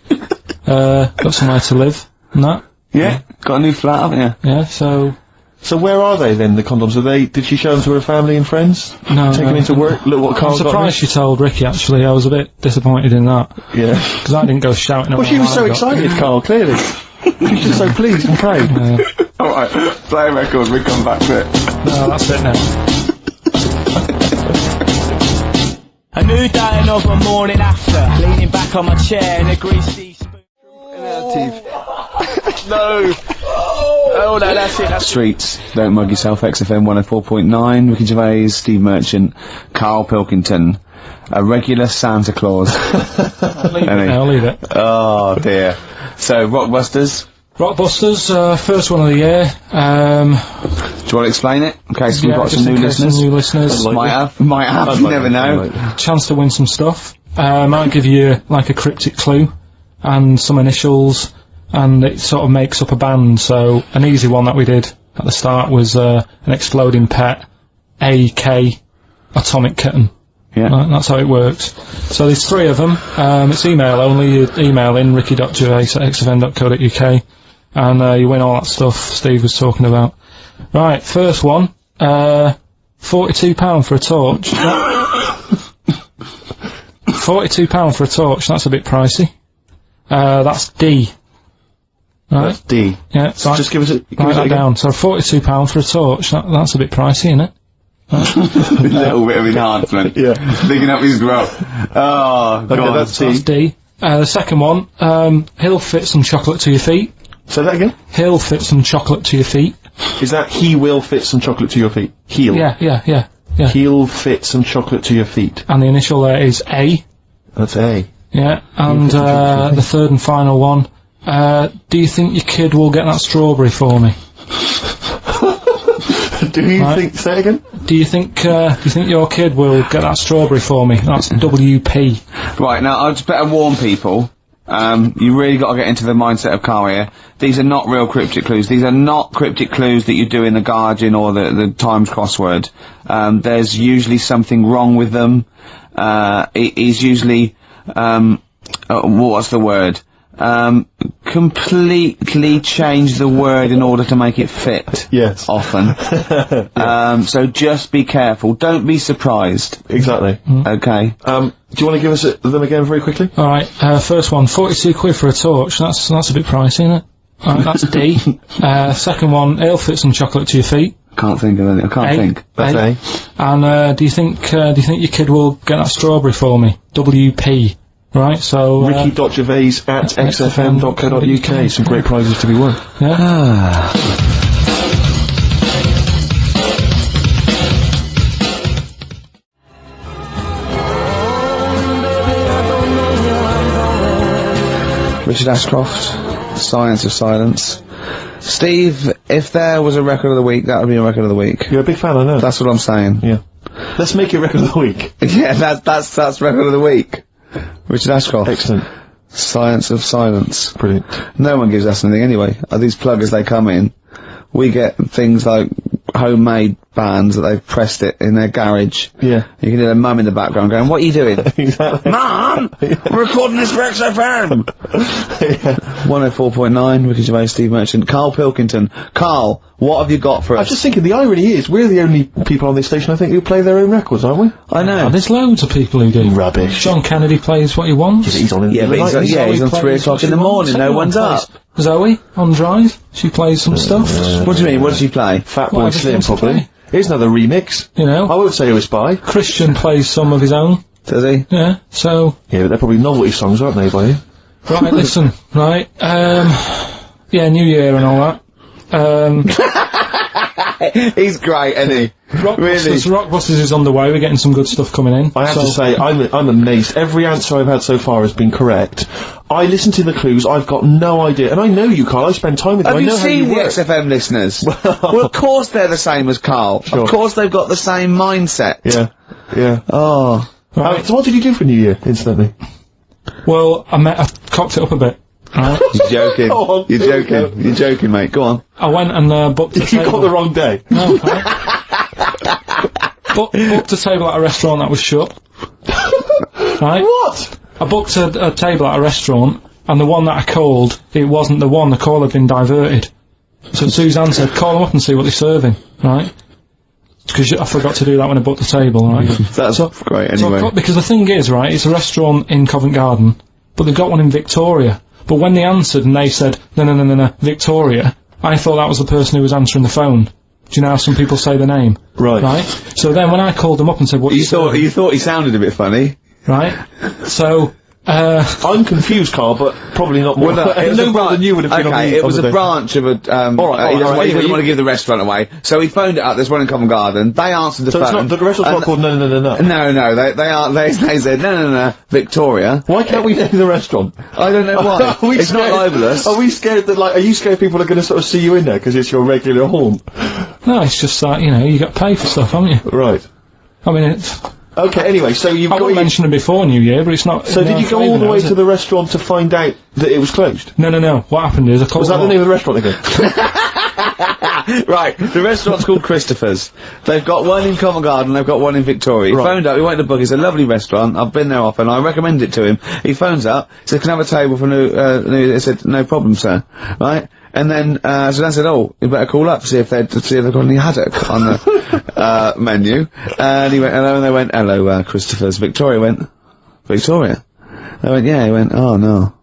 [SPEAKER 2] Got somewhere to live and that.
[SPEAKER 1] Yeah. Got a new flat, haven't you?
[SPEAKER 2] Yeah, so
[SPEAKER 3] where are they then, the condoms? Did she show them to her family and friends?
[SPEAKER 2] No.
[SPEAKER 3] Take them into work? Look what Carl
[SPEAKER 2] I'm
[SPEAKER 3] got
[SPEAKER 2] surprised she told Ricky, actually. I was a bit disappointed in that.
[SPEAKER 3] Yeah.
[SPEAKER 2] Because I didn't go shouting
[SPEAKER 3] Well, she was so excited, Carl, clearly. She was just so pleased and proud.
[SPEAKER 1] Alright, play a record, we come back to it.
[SPEAKER 2] No, that's it now.
[SPEAKER 5] A new day, another morning after. Leaning back on my chair in a greasy spoon.
[SPEAKER 1] No. Oh no, that's it. Streets, don't mug yourself. XFM 104.9. Ricky Gervais, Steve Merchant, Karl Pilkington, a regular Santa Claus.
[SPEAKER 2] I'll leave it.
[SPEAKER 1] Oh dear. So Rockbusters.
[SPEAKER 2] Rockbusters, first one of the year.
[SPEAKER 1] Do you want to explain it? In case we've got some new listeners.
[SPEAKER 2] New listeners.
[SPEAKER 1] Might have. You never know.
[SPEAKER 2] Chance to win some stuff. Might give you like a cryptic clue and some initials, and it sort of makes up a band. So an easy one that we did at the start was an exploding pet, AK, atomic kitten.
[SPEAKER 6] Yeah.
[SPEAKER 2] Right, that's how it works. So there's 3 of them. It's email only. You email in ricky.gervais@xfm.co.uk and you win all that stuff Steve was talking about. Right, first one, £42 for a torch. £42 for a torch, that's a bit pricey. That's D. Right?
[SPEAKER 6] That's D.
[SPEAKER 2] Yeah,
[SPEAKER 6] So
[SPEAKER 2] right,
[SPEAKER 6] just give us it
[SPEAKER 2] write that
[SPEAKER 6] again.
[SPEAKER 2] down. So £42 for a torch, that's a bit pricey, isn't it?
[SPEAKER 1] A little bit of enhancement.
[SPEAKER 6] Yeah.
[SPEAKER 1] Picking up his growth. Oh,
[SPEAKER 6] Okay,
[SPEAKER 1] God.
[SPEAKER 6] that's
[SPEAKER 2] That's
[SPEAKER 6] D.
[SPEAKER 2] D. The second one, he'll fit some chocolate to your feet.
[SPEAKER 6] Say that again.
[SPEAKER 2] He'll fit some chocolate to your feet.
[SPEAKER 6] Is that he will fit some chocolate to your feet? He'll.
[SPEAKER 2] Yeah.
[SPEAKER 6] He'll fit some chocolate to your feet.
[SPEAKER 2] And the initial there is A.
[SPEAKER 6] That's A.
[SPEAKER 2] Yeah, and the third and final one, do you think your kid will get that strawberry for me?
[SPEAKER 6] Do you think? Say it again.
[SPEAKER 2] Do you think your kid will get that strawberry for me? That's WP.
[SPEAKER 1] Right, now, I'd just better warn people. You really got to get into the mindset of Karl here. These are not real cryptic clues. These are not cryptic clues that you do in the Guardian or the Times crossword. There's usually something wrong with them. It is usually, what's the word? Completely change the word in order to make it fit.
[SPEAKER 6] Yes.
[SPEAKER 1] Often. So just be careful. Don't be surprised.
[SPEAKER 6] Exactly.
[SPEAKER 1] Okay.
[SPEAKER 6] Do you want to give us them again very quickly?
[SPEAKER 2] Alright, first one, 42 quid for a torch. That's a bit pricey, isn't it? Alright, that's D. Second one, he'll fit some chocolate to your feet.
[SPEAKER 1] Can't think of anything. I can't think.
[SPEAKER 6] That's A.
[SPEAKER 2] And, do you think your kid will get that strawberry for me? WP. Right, so...
[SPEAKER 6] Ricky.gervais@xfm.co.uk. Some great prizes to be won.
[SPEAKER 2] Yeah.
[SPEAKER 1] Richard Ashcroft, Science of Silence. Steve, if there was a record of the week, that would be a record of the week.
[SPEAKER 6] You're a big fan, I know.
[SPEAKER 1] That's what I'm saying.
[SPEAKER 6] Yeah. Let's make it record of the week.
[SPEAKER 1] Yeah, that's record of the week. Richard Ashcroft.
[SPEAKER 6] Excellent.
[SPEAKER 1] Science of Silence.
[SPEAKER 6] Brilliant.
[SPEAKER 1] No one gives us anything anyway. These pluggers, they come in, we get things like homemade bands that they've pressed it in their garage.
[SPEAKER 6] Yeah.
[SPEAKER 1] You can hear their mum in the background going, what are you doing?
[SPEAKER 6] Exactly.
[SPEAKER 1] Mum! I'm recording this for XFM! 104.9, Ricky Gervais, Steve Merchant, Karl Pilkington. Karl, what have you got for
[SPEAKER 6] I
[SPEAKER 1] us?
[SPEAKER 6] was just thinking, the irony is, we're the only people on this station, I think, who play their own records, aren't we?
[SPEAKER 1] I know.
[SPEAKER 2] There's loads of people who do.
[SPEAKER 6] Rubbish.
[SPEAKER 2] John Kennedy plays what he wants.
[SPEAKER 6] He's on in the
[SPEAKER 1] Yeah, but
[SPEAKER 6] night.
[SPEAKER 1] he's on 3 o'clock in the morning, no one's up.
[SPEAKER 2] Zoe, on Drive, she plays some stuff.
[SPEAKER 1] What do you mean, what does she play?
[SPEAKER 6] Fatboy
[SPEAKER 2] Whatever
[SPEAKER 6] Slim,
[SPEAKER 2] things to
[SPEAKER 6] probably.
[SPEAKER 2] play.
[SPEAKER 6] Here's another remix.
[SPEAKER 2] You know.
[SPEAKER 6] I won't say who it's by.
[SPEAKER 2] Christian plays some of his own.
[SPEAKER 1] Does he?
[SPEAKER 2] Yeah, so...
[SPEAKER 6] Yeah, but they're probably novelty songs, aren't they, by you?
[SPEAKER 2] Right, listen, right, yeah, New Year and all that.
[SPEAKER 1] He's great, isn't he?
[SPEAKER 2] Rockbusters is on the way, we're getting some good stuff coming in.
[SPEAKER 6] I have to say, I'm amazed. Every answer I've had so far has been correct. I listen to the clues, I've got no idea. And I know you, Karl, I spend time with you.
[SPEAKER 1] Have
[SPEAKER 6] I
[SPEAKER 1] you
[SPEAKER 6] know how
[SPEAKER 1] seen
[SPEAKER 6] you
[SPEAKER 1] the
[SPEAKER 6] work.
[SPEAKER 1] XFM listeners? Well, of course they're the same as Karl.
[SPEAKER 6] Sure.
[SPEAKER 1] Of course they've got the same mindset.
[SPEAKER 6] Yeah, yeah.
[SPEAKER 1] Oh.
[SPEAKER 2] Right.
[SPEAKER 6] So what did you do for New Year, incidentally?
[SPEAKER 2] Well, I cocked it up a bit. Right.
[SPEAKER 1] You're joking.
[SPEAKER 6] Go on.
[SPEAKER 1] You're joking. You're joking, mate. Go on.
[SPEAKER 2] I went and booked a
[SPEAKER 6] You
[SPEAKER 2] table.
[SPEAKER 6] got the wrong day.
[SPEAKER 2] No, right. booked a table at a restaurant that was shut. Right?
[SPEAKER 6] What?
[SPEAKER 2] I booked a table at a restaurant, and the one that I called, it wasn't the one. The call had been diverted. So Suzanne said, call them up and see what they're serving. Right? Because I forgot to do that when I booked the table, right?
[SPEAKER 1] That's great, anyway.
[SPEAKER 2] Because the thing is, right, it's a restaurant in Covent Garden, but they've got one in Victoria. But when they answered and they said, no, Victoria, I thought that was the person who was answering the phone. Do you know how some people say the name?
[SPEAKER 6] Right.
[SPEAKER 2] Right? So then when I called them up and said, what
[SPEAKER 1] You thought he sounded a bit funny.
[SPEAKER 2] Right? So,
[SPEAKER 6] I'm confused, Karl, but probably not more.
[SPEAKER 1] Well, it was
[SPEAKER 6] no
[SPEAKER 1] a
[SPEAKER 6] more than you would have been on
[SPEAKER 1] okay,
[SPEAKER 6] the
[SPEAKER 1] it was
[SPEAKER 6] on
[SPEAKER 1] a
[SPEAKER 6] the day.
[SPEAKER 1] branch of a,
[SPEAKER 6] Alright,
[SPEAKER 1] he doesn't
[SPEAKER 6] anyway,
[SPEAKER 1] want to give the restaurant away. So he phoned it up, there's one in Covent Garden, they answered the
[SPEAKER 6] So
[SPEAKER 1] phone.
[SPEAKER 6] it's not, the restaurant's not called No.
[SPEAKER 1] No, they said, no, Victoria.
[SPEAKER 6] Why can't we name the restaurant?
[SPEAKER 1] I don't know why.
[SPEAKER 6] Are we
[SPEAKER 1] It's not
[SPEAKER 6] scared-
[SPEAKER 1] libelous.
[SPEAKER 6] Are we scared that, like, are you scared people are going to sort of see you in there because it's your regular haunt?
[SPEAKER 2] no, it's just that, you know, you got paid for stuff, haven't you?
[SPEAKER 6] Right.
[SPEAKER 2] I mean, it's...
[SPEAKER 6] Okay, anyway, so you've
[SPEAKER 2] I
[SPEAKER 6] got
[SPEAKER 2] wouldn't mention it before New Year, but it's not...
[SPEAKER 6] So did you go all the way to the restaurant to find out that it was closed?
[SPEAKER 2] No. What happened is I called
[SPEAKER 6] Was that
[SPEAKER 2] them
[SPEAKER 6] the
[SPEAKER 2] up.
[SPEAKER 6] name of the restaurant again?
[SPEAKER 4] Right, the restaurant's called Christopher's. They've got one in Covent Garden, they've got one in Victoria. He phoned up, he wanted to book, it's a lovely restaurant, I've been there often, I recommend it to him. He phones up, said, can I have a table for I said, no problem, sir. Right? And then, so Dan said, oh, you better call up, see if they've got any haddock on the, menu. And he went, hello, and they went, hello, Christopher's. Victoria went, Victoria? They went, yeah, he went, oh no.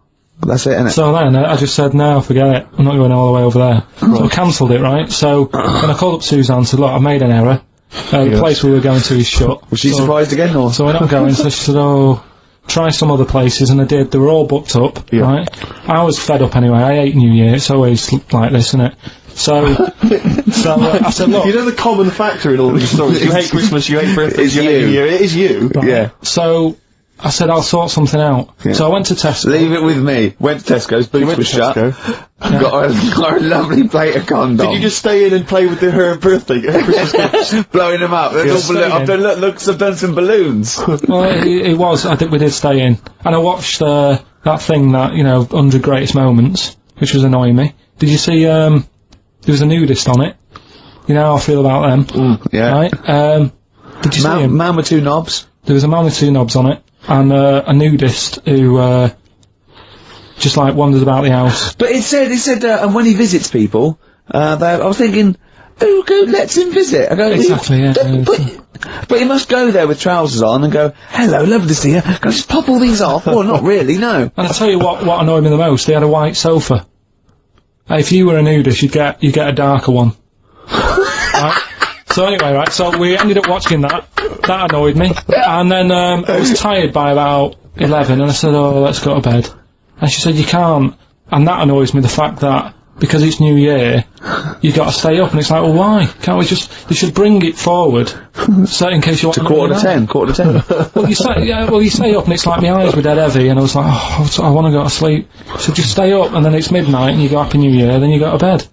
[SPEAKER 4] That's it, innit?
[SPEAKER 2] So then, I just said, no, forget it, I'm not going all the way over there. So I cancelled it, right? So, then I called up Suzanne and said, look, I've made an error. The place we were going to is shut.
[SPEAKER 4] Was she surprised again, or?
[SPEAKER 2] So we're not going, so she said, oh, try some other places, and I did. They were all booked up, right? I was fed up anyway, I hate New Year, it's always like this, isn't it? So, I said, look...
[SPEAKER 3] You know the common factor in all these stories? You hate Christmas, you hate birthdays, you hate New Year. It is you.
[SPEAKER 2] Right.
[SPEAKER 4] Yeah.
[SPEAKER 2] So, I said, I'll sort something out. Yeah. So I went to Tesco.
[SPEAKER 4] Leave it with me. Went to Tesco's, boots were shut. Got a lovely plate of condoms.
[SPEAKER 3] Did you just stay in and play with her birthday Christmas gifts?
[SPEAKER 4] Blowing them up. I've done some balloons.
[SPEAKER 2] Well, it was. I think we did stay in. And I watched, that thing that, 100 Greatest Moments, which was annoying me. Did you see, there was a nudist on it? You know how I feel about them.
[SPEAKER 4] Yeah.
[SPEAKER 2] Right? Did you see him?
[SPEAKER 4] Man with two knobs.
[SPEAKER 2] There was a man with two knobs on it. And a nudist who just like wanders about the house.
[SPEAKER 4] But it said, and when he visits people, I was thinking, who lets him visit? I go,
[SPEAKER 2] exactly, yeah.
[SPEAKER 4] But he must go there with trousers on and go, hello, lovely to see you. Can I just pop all these off? Well, not really, no.
[SPEAKER 2] And I tell you what annoyed me the most, they had a white sofa. If you were a nudist, you'd get a darker one. Right? So anyway, right, so we ended up watching that. That annoyed me. And then, I was tired by about 11, and I said, oh, let's go to bed. And she said, you can't. And that annoys me, the fact that, because it's New Year, you gotta stay up, and it's like, well, why? Can't we they should bring it forward, so in case you want
[SPEAKER 4] to quarter to 10.
[SPEAKER 2] Well, you stay up, and it's like my eyes were dead heavy, and I was like, oh, I want to go to sleep. So just stay up, and then it's midnight, and you go Happy New Year, then you go to bed.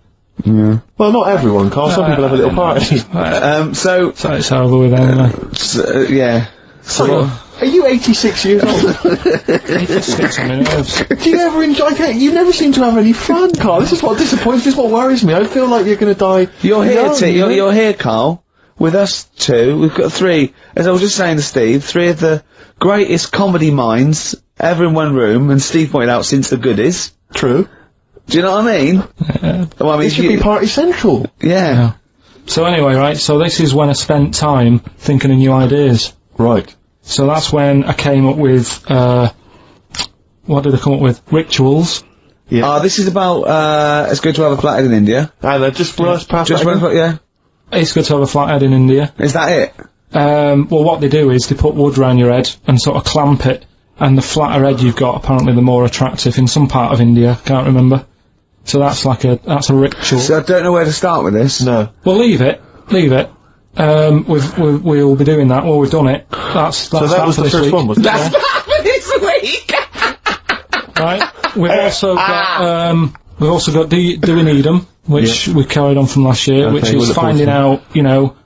[SPEAKER 4] Yeah.
[SPEAKER 3] Well, not everyone, Carl. Some people have a little party.
[SPEAKER 2] So it's over with anyway.
[SPEAKER 4] Yeah.
[SPEAKER 3] So, are you 86 years old?
[SPEAKER 2] 86 on my nerves.
[SPEAKER 3] Do you ever enjoy? You never seem to have any fun, Carl. This is what disappoints. This is what worries me. I feel like you're going to die.
[SPEAKER 4] You're here, you're here, Carl. With us two, we've got three. As I was just saying to Steve, three of the greatest comedy minds ever in one room, and Steve pointed out since the goodies.
[SPEAKER 3] True.
[SPEAKER 4] Do you know what I mean?
[SPEAKER 2] Yeah.
[SPEAKER 3] Well, I mean, it should be party central.
[SPEAKER 4] Yeah.
[SPEAKER 2] So anyway, right, so this is when I spent time thinking of new ideas.
[SPEAKER 3] Right.
[SPEAKER 2] So that's when I came up with, what did I come up with? Rituals.
[SPEAKER 3] Yeah.
[SPEAKER 4] This is about, it's good to have a flathead in India.
[SPEAKER 3] And just blast past
[SPEAKER 4] Just
[SPEAKER 3] that.
[SPEAKER 4] yeah.
[SPEAKER 2] It's good to have a flathead in India.
[SPEAKER 4] Is that it?
[SPEAKER 2] Well, what they do is they put wood around your head and sort of clamp it, and the flatter head you've got, apparently the more attractive in some part of India, can't remember. So that's a ritual.
[SPEAKER 4] So I don't know where to start with this.
[SPEAKER 3] No.
[SPEAKER 2] Well, leave it. We'll be doing that. Well, we've done it. That's
[SPEAKER 3] so that was the first one, wasn't it?
[SPEAKER 4] That's this week!
[SPEAKER 2] Right. We've also got Do We Need 'Em, which we carried on from last year, which is finding out,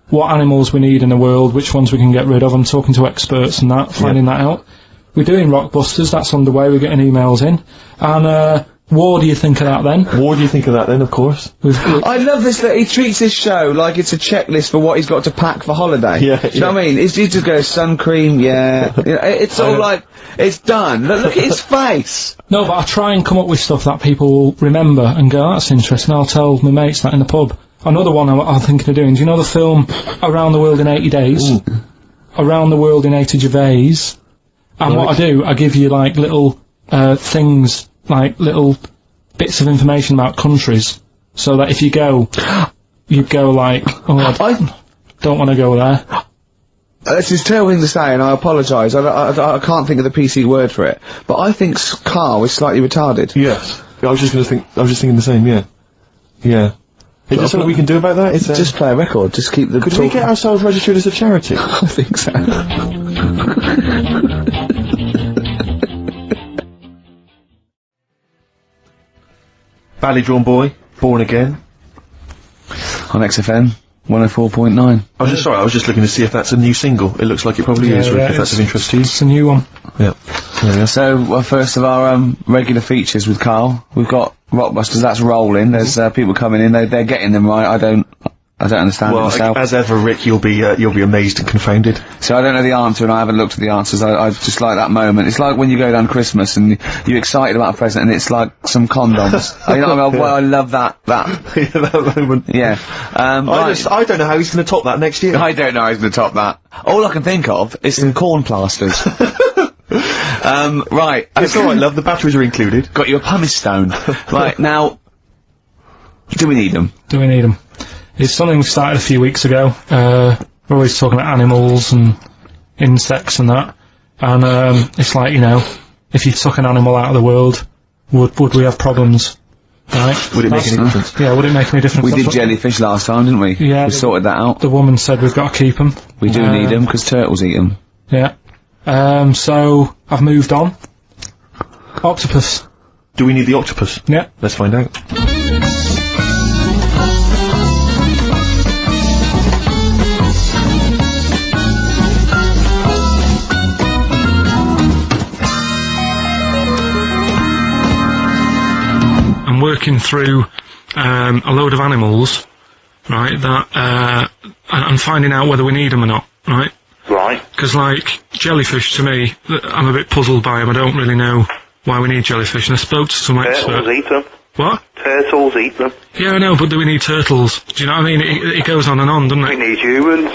[SPEAKER 2] what animals we need in the world, which ones we can get rid of. I'm talking to experts and that, finding that out. We're doing Rockbusters, that's underway, we're getting emails in. And, what do you think of that then?
[SPEAKER 3] What do you think of that then, of course?
[SPEAKER 4] I love this that he treats this show like it's a checklist for what he's got to pack for holiday.
[SPEAKER 3] Yeah,
[SPEAKER 4] Do you know what I mean? He just goes, sun cream, yeah. It's all like, it's done. Look at his face.
[SPEAKER 2] No, but I try and come up with stuff that people will remember and go, that's interesting, I'll tell my mates that in the pub. Another one I'm thinking of doing, do you know the film Around the World in 80 Days?
[SPEAKER 3] Ooh.
[SPEAKER 2] Around the World in 80 Gervais. And what I do, I give you like little, things, like little bits of information about countries, so that if you go, you'd go like, oh, I don't want to go there.
[SPEAKER 4] This is a terrible thing to say, and I apologise. I can't think of the PC word for it, but I think Karl is slightly retarded.
[SPEAKER 3] Yes. I was just thinking the same. Yeah. Yeah. Is there something we can do about that? It's
[SPEAKER 4] just play a record. Just keep the.
[SPEAKER 3] Could we get ourselves registered as a charity?
[SPEAKER 4] I think so.
[SPEAKER 3] Ballydrawn Boy, Born Again.
[SPEAKER 4] On XFM 104.9.
[SPEAKER 3] I was just looking to see if that's a new single. It looks like it probably is, Rick, if that's of interest to you.
[SPEAKER 2] It's a new one.
[SPEAKER 3] Yeah.
[SPEAKER 4] So, first of our regular features with Karl, we've got Rockbusters. That's rolling. There's people coming in. They're getting them right. I don't understand it myself.
[SPEAKER 6] As ever, Rick, you'll be amazed and confounded.
[SPEAKER 4] So I don't know the answer, and I haven't looked at the answers. I just like that moment. It's like when you go down Christmas and you're excited about a present, and it's like some condoms. You know what I mean? Well, I love that.
[SPEAKER 6] That moment.
[SPEAKER 4] Yeah. Right.
[SPEAKER 6] I don't know how he's going to top that next year.
[SPEAKER 4] I don't know how he's going to top that. All I can think of is some corn plasters. Right.
[SPEAKER 6] It's all right, love. The batteries are included.
[SPEAKER 4] Got you a pumice stone. Right, now, do we need them?
[SPEAKER 2] Do we need them? It's something we started a few weeks ago. We're always talking about animals and insects and that. And it's like, you know, if you took an animal out of the world, would we have problems? Right?
[SPEAKER 6] Would it make any difference?
[SPEAKER 2] Yeah, would it make any difference?
[SPEAKER 4] We did jellyfish last time, didn't we?
[SPEAKER 2] Yeah.
[SPEAKER 4] We sorted that out.
[SPEAKER 2] The woman said we've got to keep them.
[SPEAKER 4] We do need them, because turtles eat them.
[SPEAKER 2] Yeah. So, I've moved on. Octopus.
[SPEAKER 6] Do we need the octopus?
[SPEAKER 2] Yeah.
[SPEAKER 6] Let's find out.
[SPEAKER 2] I'm working through a load of animals, right, that I'm finding out whether we need them or not, right?
[SPEAKER 7] Right.
[SPEAKER 2] Because, like, jellyfish, to me, I'm a bit puzzled by them. I don't really know why we need jellyfish, and I spoke to some
[SPEAKER 7] Turtles
[SPEAKER 2] expert.
[SPEAKER 7] eat them.
[SPEAKER 2] What?
[SPEAKER 7] Turtles eat them.
[SPEAKER 2] Yeah, I know, but do we need turtles? Do you know what I mean? It goes on and on, doesn't
[SPEAKER 7] We
[SPEAKER 2] it?
[SPEAKER 7] need humans.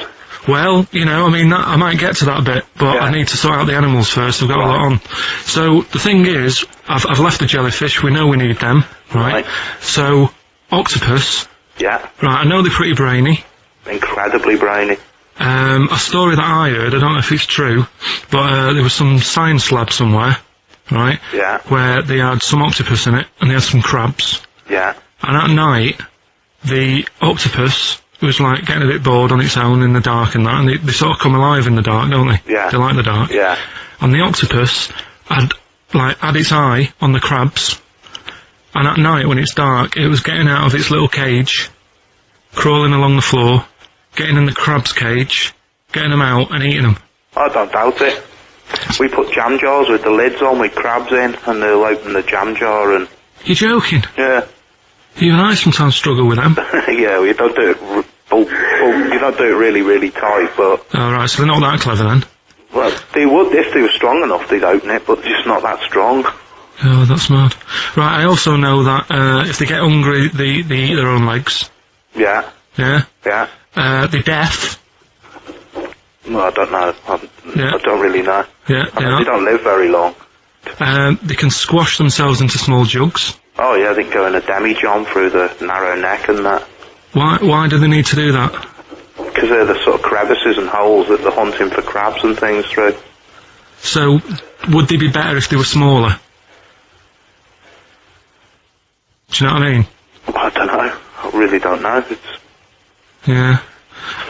[SPEAKER 2] Well, you know, I mean, I might get to that bit, but
[SPEAKER 7] Yeah.
[SPEAKER 2] I need to sort out the animals first. I've got a lot on. So, the thing is, I've left the jellyfish. We know we need them, right?
[SPEAKER 7] Right.
[SPEAKER 2] So, octopus.
[SPEAKER 7] Yeah.
[SPEAKER 2] Right, I know they're pretty brainy.
[SPEAKER 7] Incredibly brainy.
[SPEAKER 2] A story that I heard, I don't know if it's true, but there was some science lab somewhere, right,
[SPEAKER 7] Yeah.
[SPEAKER 2] where they had some octopus in it, and they had some crabs.
[SPEAKER 7] Yeah.
[SPEAKER 2] And at night, the octopus was, like, getting a bit bored on its own in the dark and that, and they sort of come alive in the dark, don't they?
[SPEAKER 7] Yeah.
[SPEAKER 2] They like the dark.
[SPEAKER 7] Yeah.
[SPEAKER 2] And the octopus had its eye on the crabs, and at night, when it's dark, it was getting out of its little cage, crawling along the floor, getting in the crab's cage, getting them out and eating them.
[SPEAKER 7] I don't doubt it. We put jam jars with the lids on with crabs in, and they'll open the jam jar and...
[SPEAKER 2] You're joking?
[SPEAKER 7] Yeah.
[SPEAKER 2] Even I sometimes struggle with them.
[SPEAKER 7] Yeah, you don't do it... you don't do it really, really tight, but...
[SPEAKER 2] Oh, right, so they're not that clever then?
[SPEAKER 7] Well, they would, if they were strong enough, they'd open it, but they're just not that strong.
[SPEAKER 2] Oh, that's mad. Right, I also know that if they get hungry, they eat their own legs.
[SPEAKER 7] Yeah.
[SPEAKER 2] Yeah?
[SPEAKER 7] Yeah.
[SPEAKER 2] They're deaf.
[SPEAKER 7] Well, I don't know.
[SPEAKER 2] Yeah.
[SPEAKER 7] I don't really know.
[SPEAKER 2] Yeah,
[SPEAKER 7] I mean, they don't live very long.
[SPEAKER 2] They can squash themselves into small jugs.
[SPEAKER 7] Oh, yeah, they can go in a demi-john through the narrow neck and that.
[SPEAKER 2] Why do they need to do that?
[SPEAKER 7] Because they're the sort of crevices and holes that they're hunting for crabs and things through.
[SPEAKER 2] So, would they be better if they were smaller? Do you know what I mean?
[SPEAKER 7] I don't know. I really don't know.
[SPEAKER 2] Yeah.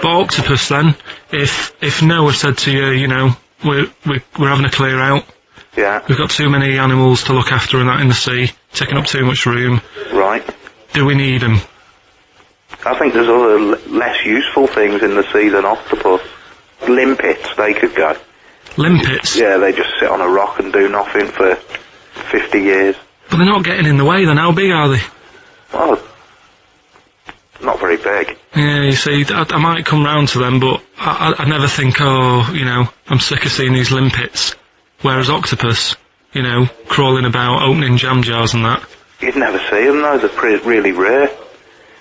[SPEAKER 2] But octopus then, if Noah said to you, you know, we're having a clear out,
[SPEAKER 7] Yeah.
[SPEAKER 2] we've got too many animals to look after and that in the sea, taking up too much room,
[SPEAKER 7] Right.
[SPEAKER 2] do we need them?
[SPEAKER 7] I think there's other less useful things in the sea than octopus. Limpets, they could go.
[SPEAKER 2] Limpets?
[SPEAKER 7] Yeah, they just sit on a rock and do nothing for 50 years.
[SPEAKER 2] But they're not getting in the way then, how big are they?
[SPEAKER 7] Well, not very big.
[SPEAKER 2] Yeah, you see, I might come round to them, but I never think, oh, you know, I'm sick of seeing these limpets. Whereas octopus, you know, crawling about, opening jam jars and that.
[SPEAKER 7] You'd never see them though, they're really rare.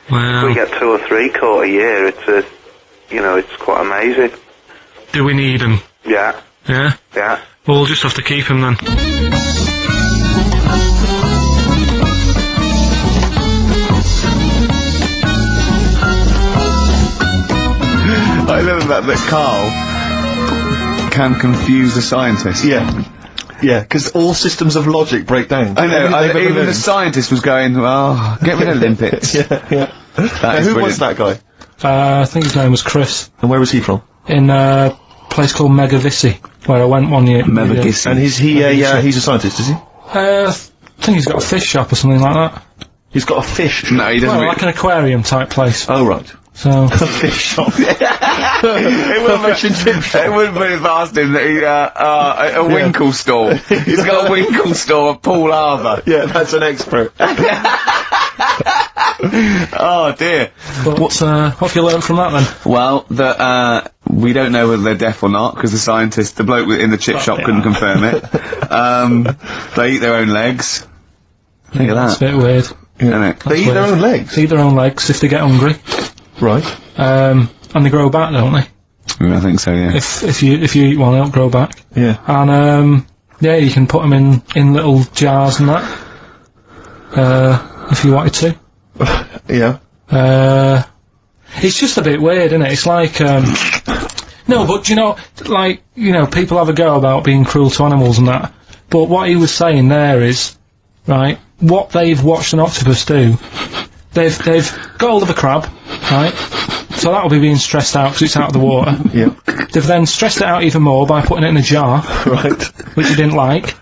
[SPEAKER 2] Well,
[SPEAKER 7] We get 2 or 3 caught a year, it's quite amazing.
[SPEAKER 2] do we need them?
[SPEAKER 7] Yeah,
[SPEAKER 2] Yeah?
[SPEAKER 7] yeah.
[SPEAKER 2] Well, we'll just have to keep them then.
[SPEAKER 4] I love the fact that Karl can confuse the scientist.
[SPEAKER 6] Yeah. Yeah, because all systems of logic break down.
[SPEAKER 4] I know,
[SPEAKER 6] Everything they've ever
[SPEAKER 4] even the
[SPEAKER 6] learned.
[SPEAKER 4] scientist was going, oh, get rid of limpets.
[SPEAKER 6] Yeah.
[SPEAKER 4] That is
[SPEAKER 6] Who
[SPEAKER 4] brilliant.
[SPEAKER 6] was that guy?
[SPEAKER 2] I think his name was Chris,
[SPEAKER 6] And where was he from?
[SPEAKER 2] in a place called Megavissi, where I went one year.
[SPEAKER 4] Megavissi.
[SPEAKER 6] And he's a scientist, is he?
[SPEAKER 2] I think he's got a fish shop or something like that.
[SPEAKER 6] He's got a fish.
[SPEAKER 4] No, he doesn't
[SPEAKER 2] Well,
[SPEAKER 4] really...
[SPEAKER 2] like an aquarium type place.
[SPEAKER 6] Oh, right.
[SPEAKER 2] So
[SPEAKER 6] Fish shop. It
[SPEAKER 4] wouldn't put it past him that he, a winkle store. He's got a winkle store at Poole Harbour.
[SPEAKER 6] Yeah, that's an expert.
[SPEAKER 4] Oh dear.
[SPEAKER 2] but, what have you learned from that then?
[SPEAKER 4] Well, that, we don't know whether they're deaf or not, because the bloke in the chip shop couldn't confirm it. They eat their own legs. Think of
[SPEAKER 2] That's
[SPEAKER 4] that.
[SPEAKER 2] a bit weird.
[SPEAKER 4] Isn't it?
[SPEAKER 6] They eat their own legs.
[SPEAKER 2] They eat their own legs if they get hungry.
[SPEAKER 6] Right.
[SPEAKER 2] And they grow back, don't they?
[SPEAKER 4] I think so, yeah.
[SPEAKER 2] If you eat one, they'll grow back.
[SPEAKER 6] Yeah.
[SPEAKER 2] And yeah, you can put them in little jars and that. If you wanted to.
[SPEAKER 6] Yeah.
[SPEAKER 2] It's just a bit weird, isn't it? It's like no, but people have a go about being cruel to animals and that. But what he was saying there is, right, what they've watched an octopus do. They've got hold of a crab, right? So that'll be being stressed out because it's out of the water.
[SPEAKER 6] Yeah.
[SPEAKER 2] They've then stressed it out even more by putting it in a jar,
[SPEAKER 6] Right.
[SPEAKER 2] which he didn't like.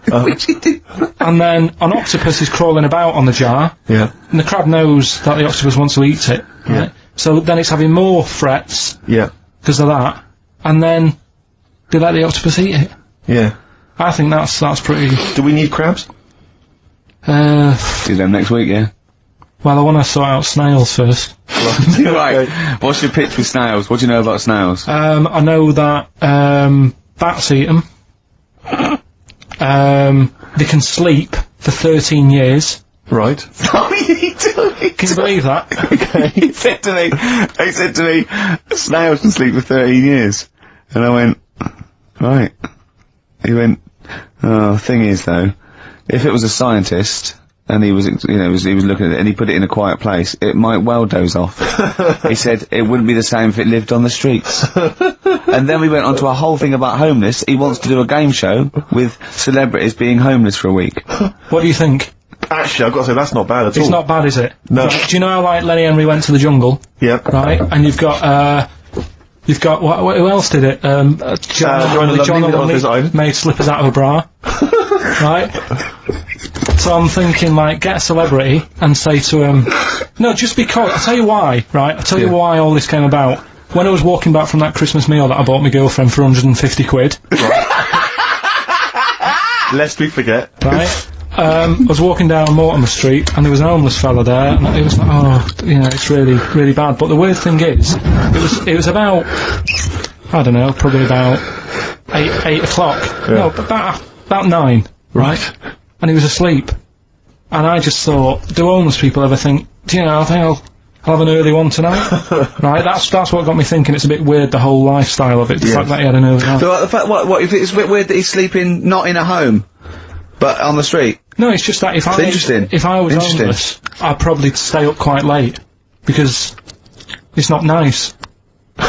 [SPEAKER 2] And then an octopus is crawling about on the jar,
[SPEAKER 6] Yeah.
[SPEAKER 2] and the crab knows that the octopus wants to eat it, right?
[SPEAKER 6] Yeah.
[SPEAKER 2] So then it's having more threats
[SPEAKER 6] Yeah.
[SPEAKER 2] because of that, and then they let the octopus eat it.
[SPEAKER 6] Yeah.
[SPEAKER 2] I think that's pretty.
[SPEAKER 6] Do we need crabs?
[SPEAKER 4] Do them next week, yeah?
[SPEAKER 2] Well, I want to sort out snails first.
[SPEAKER 4] Right. What's your pitch with snails? What do you know about snails?
[SPEAKER 2] I know that bats eat them. They can sleep for 13 years.
[SPEAKER 6] Right.
[SPEAKER 4] Can
[SPEAKER 2] you believe that?
[SPEAKER 4] Okay. He said to me, snails can sleep for 13 years. And I went, right. He went, oh, thing is though, if it was a scientist, and he was, he was looking at it, and he put it in a quiet place, it might well doze off. He said it wouldn't be the same if it lived on the streets. And then we went on to a whole thing about homeless. He wants to do a game show with celebrities being homeless for a week.
[SPEAKER 2] What do you think?
[SPEAKER 6] Actually, I've got to say, that's not bad at all.
[SPEAKER 2] It's not bad, is it?
[SPEAKER 6] No.
[SPEAKER 2] Right, do you know how, like, Lenny Henry went to the jungle?
[SPEAKER 6] Yep.
[SPEAKER 2] Right? And you've got, who else did it? John Lonely made slippers out of a bra. Right? So I'm thinking, like, get a celebrity and say to him, no, just because, I'll tell you why, right? I'll tell you why all this came about. When I was walking back from that Christmas meal that I bought my girlfriend for 150 quid.
[SPEAKER 6] Lest we forget.
[SPEAKER 2] Right? I was walking down Mortimer Street and there was an homeless fella there, and it was like, oh, it's really, really bad. But the weird thing is, it was about, I don't know, probably about 8 o'clock. Yeah. No, about 9, right? And he was asleep. And I just thought, do homeless people ever think, I think I'll have an early one tonight? Right, that's what got me thinking. It's a bit weird, the whole lifestyle of it, the fact that he had an early one.
[SPEAKER 4] So the fact, what, if it's a bit weird that he's sleeping not in a home, but on the street?
[SPEAKER 2] No, it's just that if I was homeless, I'd probably stay up quite late, because it's not nice. Do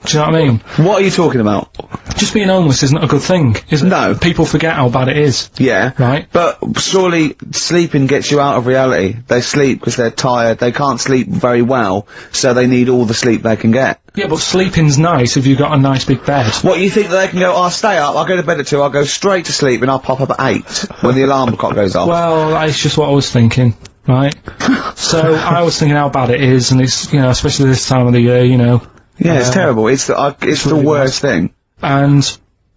[SPEAKER 2] you know what I mean?
[SPEAKER 4] What are you talking about?
[SPEAKER 2] Just being homeless isn't a good thing, is it?
[SPEAKER 4] No.
[SPEAKER 2] People forget how bad it is.
[SPEAKER 4] Yeah.
[SPEAKER 2] Right?
[SPEAKER 4] But surely sleeping gets you out of reality. They sleep because they're tired, they can't sleep very well, so they need all the sleep they can get.
[SPEAKER 2] Yeah, but sleeping's nice if you've got a nice big bed.
[SPEAKER 4] What, you think that they can go, I'll stay up, I'll go to bed at 2, I'll go straight to sleep and I'll pop up at 8 when the alarm clock goes off?
[SPEAKER 2] Well, that's just what I was thinking, right? So, I was thinking how bad it is, and it's, especially this time of the year,
[SPEAKER 4] Yeah, it's terrible. It's the
[SPEAKER 2] really
[SPEAKER 4] worst thing.
[SPEAKER 2] And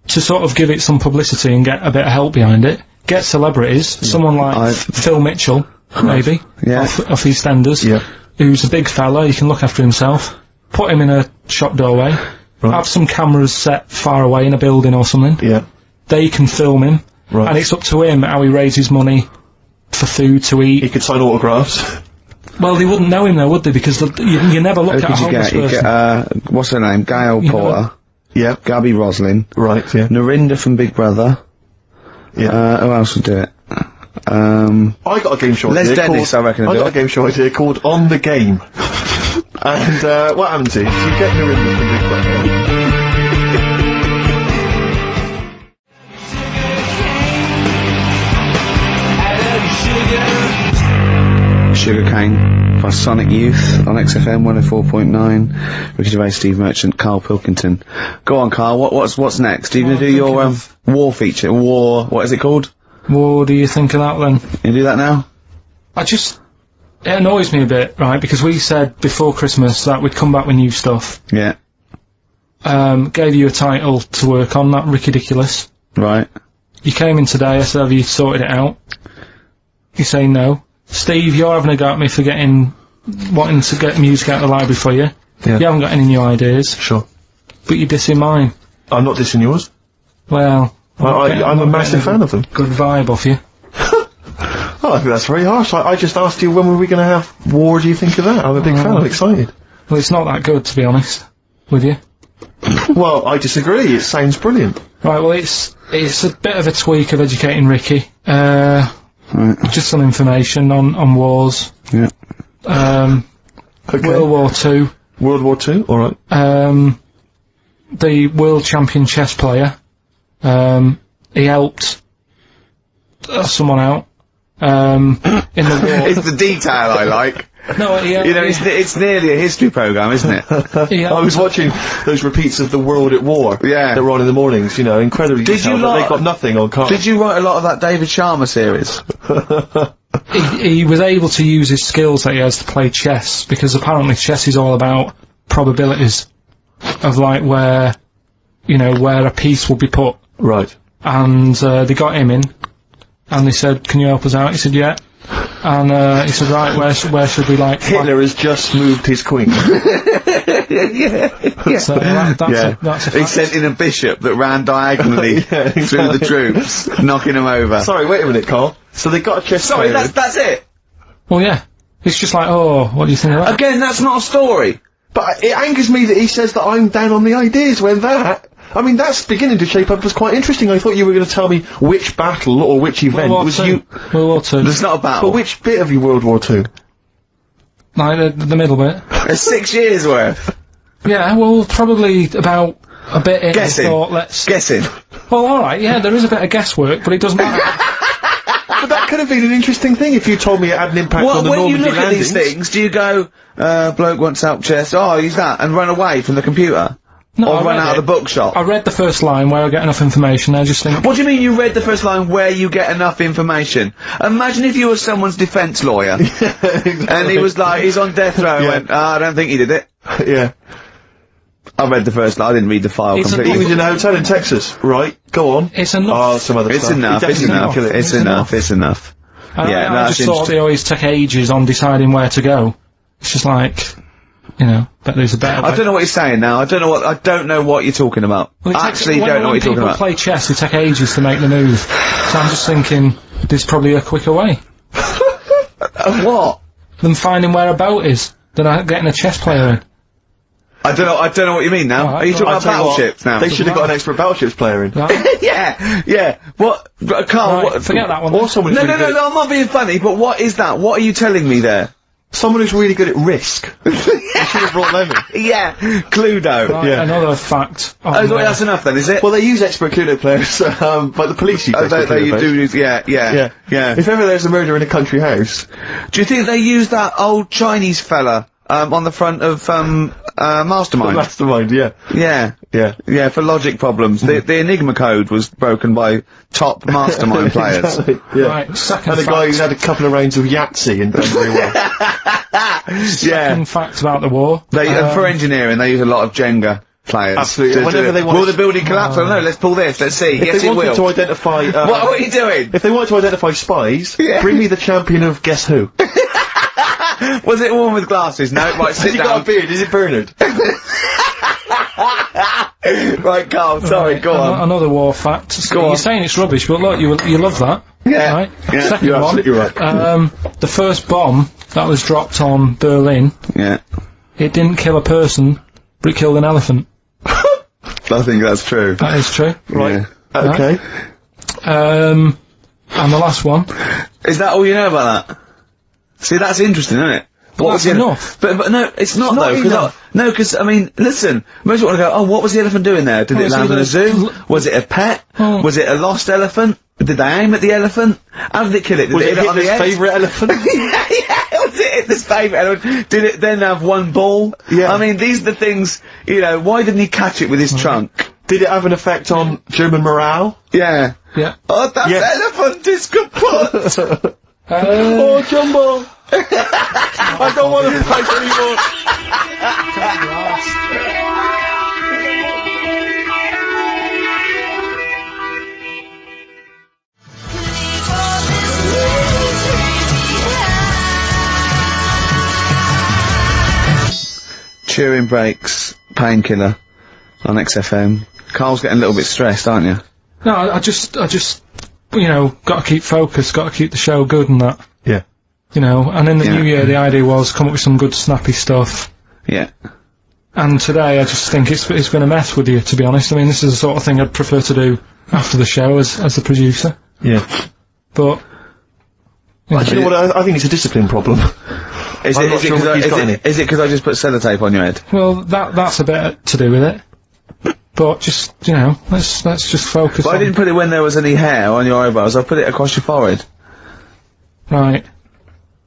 [SPEAKER 2] to sort of give it some publicity and get a bit of help behind it, get celebrities, someone like Phil Mitchell, maybe, off EastEnders, who's a big fella, he can look after himself, put him in a shop doorway, have some cameras set far away in a building or something, they can film him, and it's up to him how he raises money for food to eat.
[SPEAKER 6] He could sign autographs.
[SPEAKER 2] Well, they wouldn't know him though, would they? Because you never look at a homeless person.
[SPEAKER 4] What's her name? Gail Porter.
[SPEAKER 6] Yeah.
[SPEAKER 4] Gabby Roslin.
[SPEAKER 6] Right, yeah.
[SPEAKER 4] Narinda from Big Brother.
[SPEAKER 6] Yeah.
[SPEAKER 4] Who else would do it?
[SPEAKER 6] I got a game show idea.
[SPEAKER 4] Les Dennis, I reckon.
[SPEAKER 6] I got a game show idea called On the Game. And, what happens is, you get Narinda from Big Brother.
[SPEAKER 4] Sugarcane by Sonic Youth on XFM 104.9. Ricky Gervais, Steve Merchant, Karl Pilkington. Go on, Karl. What's next? Are you going to do your war feature? What is it called?
[SPEAKER 2] What do you think of that then?
[SPEAKER 4] You do that now?
[SPEAKER 2] it annoys me a bit, right, because we said before Christmas that we'd come back with new stuff.
[SPEAKER 4] Yeah.
[SPEAKER 2] Gave you a title to work on, that Ridiculous.
[SPEAKER 4] Right.
[SPEAKER 2] You came in today, I said, have you sorted it out? You say no. Steve, you're having a go at me for wanting to get music out of the library for you.
[SPEAKER 6] Yeah.
[SPEAKER 2] You haven't got any new ideas.
[SPEAKER 6] Sure.
[SPEAKER 2] But you're dissing mine.
[SPEAKER 6] I'm not dissing yours.
[SPEAKER 2] Well...
[SPEAKER 6] I'm a massive fan of them.
[SPEAKER 2] Good vibe off you.
[SPEAKER 6] Oh, I think that's very harsh. I just asked you when were we going to have war, do you think of that? I'm a big fan, I'm excited.
[SPEAKER 2] Well, it's not that good, to be honest, with you.
[SPEAKER 6] Well, I disagree, it sounds brilliant.
[SPEAKER 2] Right, well, it's a bit of a tweak of Educating Ricky. Just some information on wars.
[SPEAKER 4] Yeah.
[SPEAKER 6] Okay.
[SPEAKER 2] World War II.
[SPEAKER 6] World War II, alright.
[SPEAKER 2] The world champion chess player, he helped someone out, in the war.
[SPEAKER 4] It's the detail I like.
[SPEAKER 2] No, he helped,
[SPEAKER 4] You know, it's nearly a history programme, isn't it?
[SPEAKER 6] I was watching those repeats of The World at War.
[SPEAKER 4] Yeah.
[SPEAKER 6] That were on in the mornings, you know, incredibly detailed, but they got nothing on Karl.
[SPEAKER 4] Did you write a lot of that David Sharma series?
[SPEAKER 2] he was able to use his skills that he has to play chess, because apparently chess is all about probabilities of, like, where a piece will be put.
[SPEAKER 6] Right.
[SPEAKER 2] And they got him in, and they said, can you help us out? He said, yeah. And he said, right, where should we, like...
[SPEAKER 6] Hitler has just moved his queen.
[SPEAKER 4] Yeah.
[SPEAKER 2] So that's a
[SPEAKER 4] He
[SPEAKER 2] fact.
[SPEAKER 4] sent in a bishop that ran diagonally through the troops, knocking them over.
[SPEAKER 6] Sorry, wait a minute, Karl. So they got a chess
[SPEAKER 4] Sorry,
[SPEAKER 6] player.
[SPEAKER 4] that's it.
[SPEAKER 2] Well, yeah. It's just like, oh, what do you think of that?
[SPEAKER 4] Again, that's not a story.
[SPEAKER 6] But it angers me that he says that I'm down on the ideas when that... I mean, that's beginning to shape up as quite interesting. I thought you were going to tell me which battle or which event was you...
[SPEAKER 2] World War II.
[SPEAKER 4] There's not a battle.
[SPEAKER 6] But which bit of your World War II?
[SPEAKER 2] Like, the middle bit.
[SPEAKER 4] It's 6 years worth.
[SPEAKER 2] Yeah, well, probably about a bit in.
[SPEAKER 4] Guessing.
[SPEAKER 2] I thought, let's...
[SPEAKER 4] Guessing.
[SPEAKER 2] Well, alright, yeah, there is a bit of guesswork, but it doesn't matter.
[SPEAKER 6] But that could have been an interesting thing if you told me it had an impact on the
[SPEAKER 4] when you
[SPEAKER 6] Normandy
[SPEAKER 4] look at these
[SPEAKER 6] landings.
[SPEAKER 4] things, do you go, bloke wants help chest, oh, use that, and run away from the computer?
[SPEAKER 2] No,
[SPEAKER 4] or
[SPEAKER 2] I
[SPEAKER 4] run
[SPEAKER 2] read
[SPEAKER 4] out
[SPEAKER 2] it.
[SPEAKER 4] of the bookshop?
[SPEAKER 2] I read the first line where I get enough information, I just think...
[SPEAKER 4] What do you mean you read the first line where you get enough information? Imagine if you were someone's defence lawyer.
[SPEAKER 6] Exactly.
[SPEAKER 4] And he was like, he's on death row, and went, I don't think he did it.
[SPEAKER 6] Yeah.
[SPEAKER 4] I read the first line, I didn't read the file
[SPEAKER 2] It's a
[SPEAKER 4] completely.
[SPEAKER 6] He was in a hotel in Texas, right? Go on.
[SPEAKER 2] It's enough.
[SPEAKER 6] Oh, some other
[SPEAKER 4] It's
[SPEAKER 6] stuff.
[SPEAKER 4] enough,
[SPEAKER 6] He
[SPEAKER 4] it's
[SPEAKER 6] definitely
[SPEAKER 4] enough,
[SPEAKER 6] didn't kill it.
[SPEAKER 4] it's enough, it's enough.
[SPEAKER 2] I
[SPEAKER 4] Yeah, no,
[SPEAKER 2] I
[SPEAKER 4] that's
[SPEAKER 2] just thought they always take ages on deciding where to go. It's just like, but there's a better way.
[SPEAKER 4] I don't know what you're saying now, I don't know what you're talking about.
[SPEAKER 2] Well, it
[SPEAKER 4] I
[SPEAKER 2] takes-
[SPEAKER 4] actually
[SPEAKER 2] when-
[SPEAKER 4] don't know what
[SPEAKER 2] when
[SPEAKER 4] you're talking
[SPEAKER 2] people
[SPEAKER 4] about.
[SPEAKER 2] play chess, they take ages to make the move. So I'm just thinking, there's probably a quicker way
[SPEAKER 4] What?
[SPEAKER 2] than finding where a boat is, than getting a chess player in.
[SPEAKER 4] I don't know what you mean now.
[SPEAKER 2] Alright,
[SPEAKER 4] Are you talking
[SPEAKER 6] I'll
[SPEAKER 4] about
[SPEAKER 6] tell you what,
[SPEAKER 4] battleships now?
[SPEAKER 6] They should have got an expert battleships player in.
[SPEAKER 2] Right?
[SPEAKER 4] Yeah. What, Karl,
[SPEAKER 2] Right,
[SPEAKER 4] what,
[SPEAKER 2] forget that one.
[SPEAKER 6] Or someone who's
[SPEAKER 4] No,
[SPEAKER 6] really good
[SPEAKER 4] I'm not being funny, but what is that? What are you telling me there?
[SPEAKER 6] Someone who's really good at risk. You should have brought them in.
[SPEAKER 4] Yeah, Cluedo.
[SPEAKER 2] Right,
[SPEAKER 6] Yeah.
[SPEAKER 2] another fact.
[SPEAKER 4] Oh, that's enough then, is it?
[SPEAKER 6] Well, they use expert Cluedo players, but the police use expert Cluedo players.
[SPEAKER 4] Yeah.
[SPEAKER 6] If ever there's a murder in a country house...
[SPEAKER 4] Do you think they use that old Chinese fella, on the front of, Mastermind?
[SPEAKER 6] Mastermind, yeah.
[SPEAKER 4] Yeah, for logic problems. The Enigma code was broken by top Mastermind players.
[SPEAKER 6] Exactly, yeah.
[SPEAKER 2] Right, second
[SPEAKER 6] And a
[SPEAKER 2] fact.
[SPEAKER 6] guy who's had a couple of rounds of Yahtzee and done very well.
[SPEAKER 4] Yeah.
[SPEAKER 2] Second fact about the war.
[SPEAKER 4] And for engineering, they use a lot of Jenga players.
[SPEAKER 6] Absolutely.
[SPEAKER 4] To
[SPEAKER 6] Whenever
[SPEAKER 4] do
[SPEAKER 6] they
[SPEAKER 4] it.
[SPEAKER 6] want
[SPEAKER 4] Will
[SPEAKER 6] to-
[SPEAKER 4] the building collapse? I don't know, let's pull this, let's see.
[SPEAKER 6] If
[SPEAKER 4] Yes,
[SPEAKER 6] they
[SPEAKER 4] it
[SPEAKER 6] wanted
[SPEAKER 4] will.
[SPEAKER 6] to identify...
[SPEAKER 4] What are you doing?
[SPEAKER 6] If they wanted to identify spies,
[SPEAKER 4] Yeah.
[SPEAKER 6] bring me the champion of Guess Who.
[SPEAKER 4] Was it a woman with glasses? No, right,
[SPEAKER 6] Has
[SPEAKER 4] sit
[SPEAKER 6] he
[SPEAKER 4] down.
[SPEAKER 6] got a beard? Is it Bernard?
[SPEAKER 4] Right, Karl, sorry, go on.
[SPEAKER 2] Another war fact. So
[SPEAKER 4] Go
[SPEAKER 2] you're
[SPEAKER 4] on.
[SPEAKER 2] saying it's rubbish, but look, you love that.
[SPEAKER 4] Yeah.
[SPEAKER 2] Right?
[SPEAKER 4] Yeah,
[SPEAKER 2] Second
[SPEAKER 6] you're
[SPEAKER 2] one.
[SPEAKER 6] absolutely right.
[SPEAKER 2] The first bomb that was dropped on Berlin,
[SPEAKER 4] Yeah.
[SPEAKER 2] it didn't kill a person, but it killed an elephant.
[SPEAKER 4] I think that's true.
[SPEAKER 2] That is true.
[SPEAKER 4] Right.
[SPEAKER 6] Okay.
[SPEAKER 2] And the last one.
[SPEAKER 4] Is that all you know about that? See, that's interesting, isn't it?
[SPEAKER 2] Well,
[SPEAKER 4] was
[SPEAKER 2] that's
[SPEAKER 4] the
[SPEAKER 2] enough.
[SPEAKER 4] But no, it's not
[SPEAKER 6] not
[SPEAKER 4] though. Because I mean, listen. Most people want to go. Oh, what was the elephant doing there? Did
[SPEAKER 2] Well,
[SPEAKER 4] it
[SPEAKER 2] it's
[SPEAKER 4] land in a
[SPEAKER 2] either-
[SPEAKER 4] zoo? Was it a pet?
[SPEAKER 2] Oh.
[SPEAKER 4] Was it a lost elephant? Did they aim at the elephant? How did it kill it? Did
[SPEAKER 6] Was
[SPEAKER 4] it
[SPEAKER 6] it
[SPEAKER 4] hit it on the
[SPEAKER 6] Hitler's
[SPEAKER 4] head?
[SPEAKER 6] favourite elephant?
[SPEAKER 4] yeah. Was it Hitler's favourite elephant? Did it then have one ball?
[SPEAKER 6] Yeah.
[SPEAKER 4] I mean, these are the things. Why didn't he catch it with his trunk?
[SPEAKER 6] Did it have an effect on German morale?
[SPEAKER 4] Yeah.
[SPEAKER 2] Yeah.
[SPEAKER 4] Oh, that
[SPEAKER 6] Yeah.
[SPEAKER 4] elephant is kaput.
[SPEAKER 6] Oh, Jumbo! I don't want to fight anymore.
[SPEAKER 4] Turing Breaks, Painkiller, on XFM. Carl's getting a little bit stressed, aren't you?
[SPEAKER 2] No, I just, you know, got to keep focused, got to keep the show good and that.
[SPEAKER 6] Yeah.
[SPEAKER 2] You know, and in the new year, the idea was come up with some good snappy stuff.
[SPEAKER 4] Yeah.
[SPEAKER 2] And today, I just think it's been a mess with you, to be honest. I mean, this is the sort of thing I'd prefer to do after the show as the producer.
[SPEAKER 6] Yeah.
[SPEAKER 2] But...
[SPEAKER 6] You know what, I think it's a discipline problem.
[SPEAKER 4] Is it because I just put sellotape on your head?
[SPEAKER 2] Well, that's a bit to do with it. But just, you know, let's just focus
[SPEAKER 4] But
[SPEAKER 2] on...
[SPEAKER 4] I didn't put it when there was any hair on your eyebrows, I put it across your forehead.
[SPEAKER 2] Right.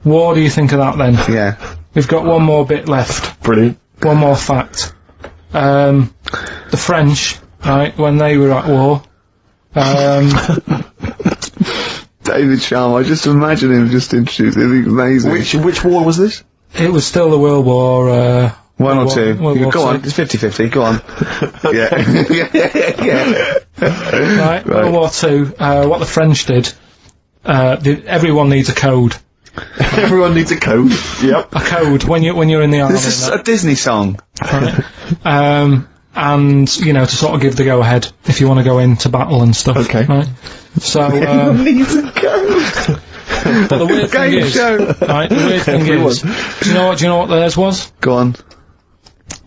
[SPEAKER 2] What do you think of that then?
[SPEAKER 4] Yeah.
[SPEAKER 2] We've got one more bit left.
[SPEAKER 6] Brilliant.
[SPEAKER 2] One more fact. The French, right, when they were at war,
[SPEAKER 4] David Sharma, I just imagine him just introducing it. It's amazing.
[SPEAKER 6] Which war was this?
[SPEAKER 2] it was still the World War,
[SPEAKER 4] One or
[SPEAKER 2] War-
[SPEAKER 4] two.
[SPEAKER 2] World War
[SPEAKER 4] Go on,
[SPEAKER 2] II.
[SPEAKER 4] it's 50-50, go on. Yeah.
[SPEAKER 2] Right, World War II, what the French did, everyone needs a code.
[SPEAKER 6] Everyone needs a code. Yep.
[SPEAKER 2] A code when you're in the army.
[SPEAKER 4] This is a Disney song.
[SPEAKER 2] Right? And, you know, to sort of give the go-ahead if you want to go into battle and stuff.
[SPEAKER 6] Okay.
[SPEAKER 2] Right? So,
[SPEAKER 4] Needs a code.
[SPEAKER 2] but the weird thing
[SPEAKER 4] Game
[SPEAKER 2] is,
[SPEAKER 4] show.
[SPEAKER 2] right, the weird thing is, do you know what theirs was?
[SPEAKER 4] Go on.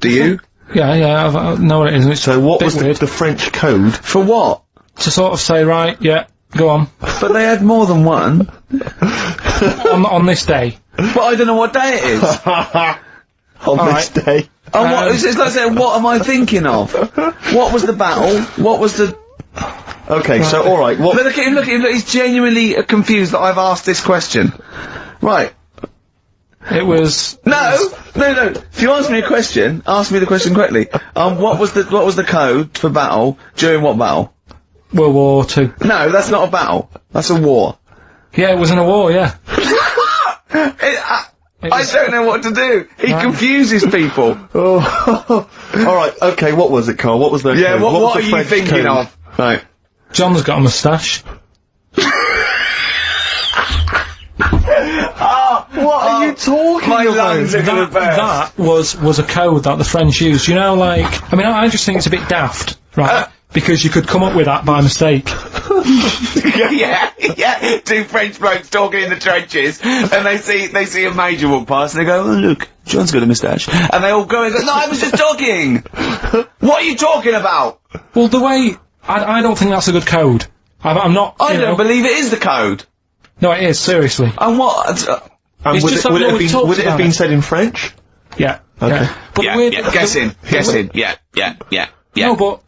[SPEAKER 4] Do you?
[SPEAKER 2] Yeah, I know what it is. It's
[SPEAKER 6] So what
[SPEAKER 2] bit
[SPEAKER 6] was
[SPEAKER 2] weird.
[SPEAKER 6] the French code?
[SPEAKER 4] For what?
[SPEAKER 2] To sort of say, right, yeah, go on.
[SPEAKER 4] But they had more than one.
[SPEAKER 2] on this day.
[SPEAKER 4] But I don't know what day it is.
[SPEAKER 6] On this day.
[SPEAKER 4] Oh, what? It's like saying, what am I thinking of? What was the battle? What was the...
[SPEAKER 6] Okay, so alright, what...
[SPEAKER 4] Look at him, he's genuinely confused that I've asked this question. Right.
[SPEAKER 2] It was...
[SPEAKER 4] No. If you ask me a question, ask me the question correctly. What was the code for battle during what battle?
[SPEAKER 2] World War II.
[SPEAKER 4] No, that's not a battle. That's a war.
[SPEAKER 2] Yeah, it was in a war, yeah.
[SPEAKER 4] I don't know what to do. He confuses people.
[SPEAKER 6] Oh. Alright, okay, what was it, Carl? What was the
[SPEAKER 4] Yeah,
[SPEAKER 6] code?
[SPEAKER 4] what
[SPEAKER 6] was
[SPEAKER 4] are
[SPEAKER 6] the
[SPEAKER 4] you
[SPEAKER 6] French
[SPEAKER 4] thinking
[SPEAKER 6] code?
[SPEAKER 4] of? Right.
[SPEAKER 2] John's got a moustache.
[SPEAKER 6] What are you talking
[SPEAKER 4] My
[SPEAKER 6] about?
[SPEAKER 4] lungs are gonna burst.
[SPEAKER 2] That was a code that the French used. You know, like, I mean, I just think it's a bit daft, right? Because you could come up with that by mistake.
[SPEAKER 4] yeah. Two French blokes talking in the trenches, and they see a major walk past, and they go, "Oh look, John's got a moustache," and they all go and go, "No, I was just talking." What are you talking about?
[SPEAKER 2] Well, the way I don't think that's a good code. I'm not.
[SPEAKER 4] I
[SPEAKER 2] you
[SPEAKER 4] don't
[SPEAKER 2] know-
[SPEAKER 4] believe it is the code.
[SPEAKER 2] No, it is seriously.
[SPEAKER 4] And what?
[SPEAKER 6] And
[SPEAKER 2] It's
[SPEAKER 6] would
[SPEAKER 2] just
[SPEAKER 6] it, would
[SPEAKER 2] something
[SPEAKER 6] it have
[SPEAKER 2] we
[SPEAKER 6] been,
[SPEAKER 2] talked
[SPEAKER 6] would it have
[SPEAKER 2] about
[SPEAKER 6] been
[SPEAKER 2] it.
[SPEAKER 6] said in French?
[SPEAKER 2] Yeah.
[SPEAKER 6] Okay.
[SPEAKER 2] Yeah. But the weird,
[SPEAKER 4] Guessing. Yeah.
[SPEAKER 2] No, but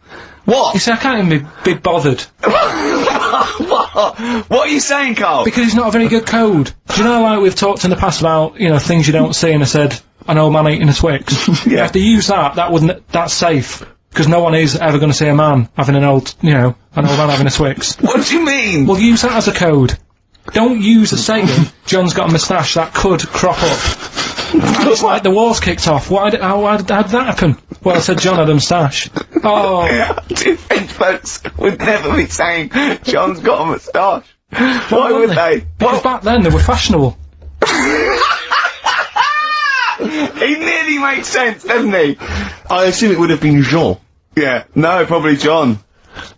[SPEAKER 4] What?
[SPEAKER 2] you see, I can't even be bothered
[SPEAKER 4] What are you saying, Karl?
[SPEAKER 2] because it's not a very good code. Do you know, like we've talked in the past about, you know, things you don't see, and I said an old man eating a Twix. You have to use that's safe because no one is ever going to see a man having an old man having a Twix.
[SPEAKER 4] What do you mean?
[SPEAKER 2] Well, use that as a code. Don't use a saying, John's got a moustache, that could crop up. And it's like the war's kicked off. How did that happen? Well, I said John had a moustache. Oh.
[SPEAKER 4] Two French folks would never be saying, John's got a moustache. Why would they?
[SPEAKER 2] Because back then they were fashionable.
[SPEAKER 4] He nearly makes sense, doesn't he?
[SPEAKER 6] I assume it would have been Jean.
[SPEAKER 4] Yeah. No, probably John.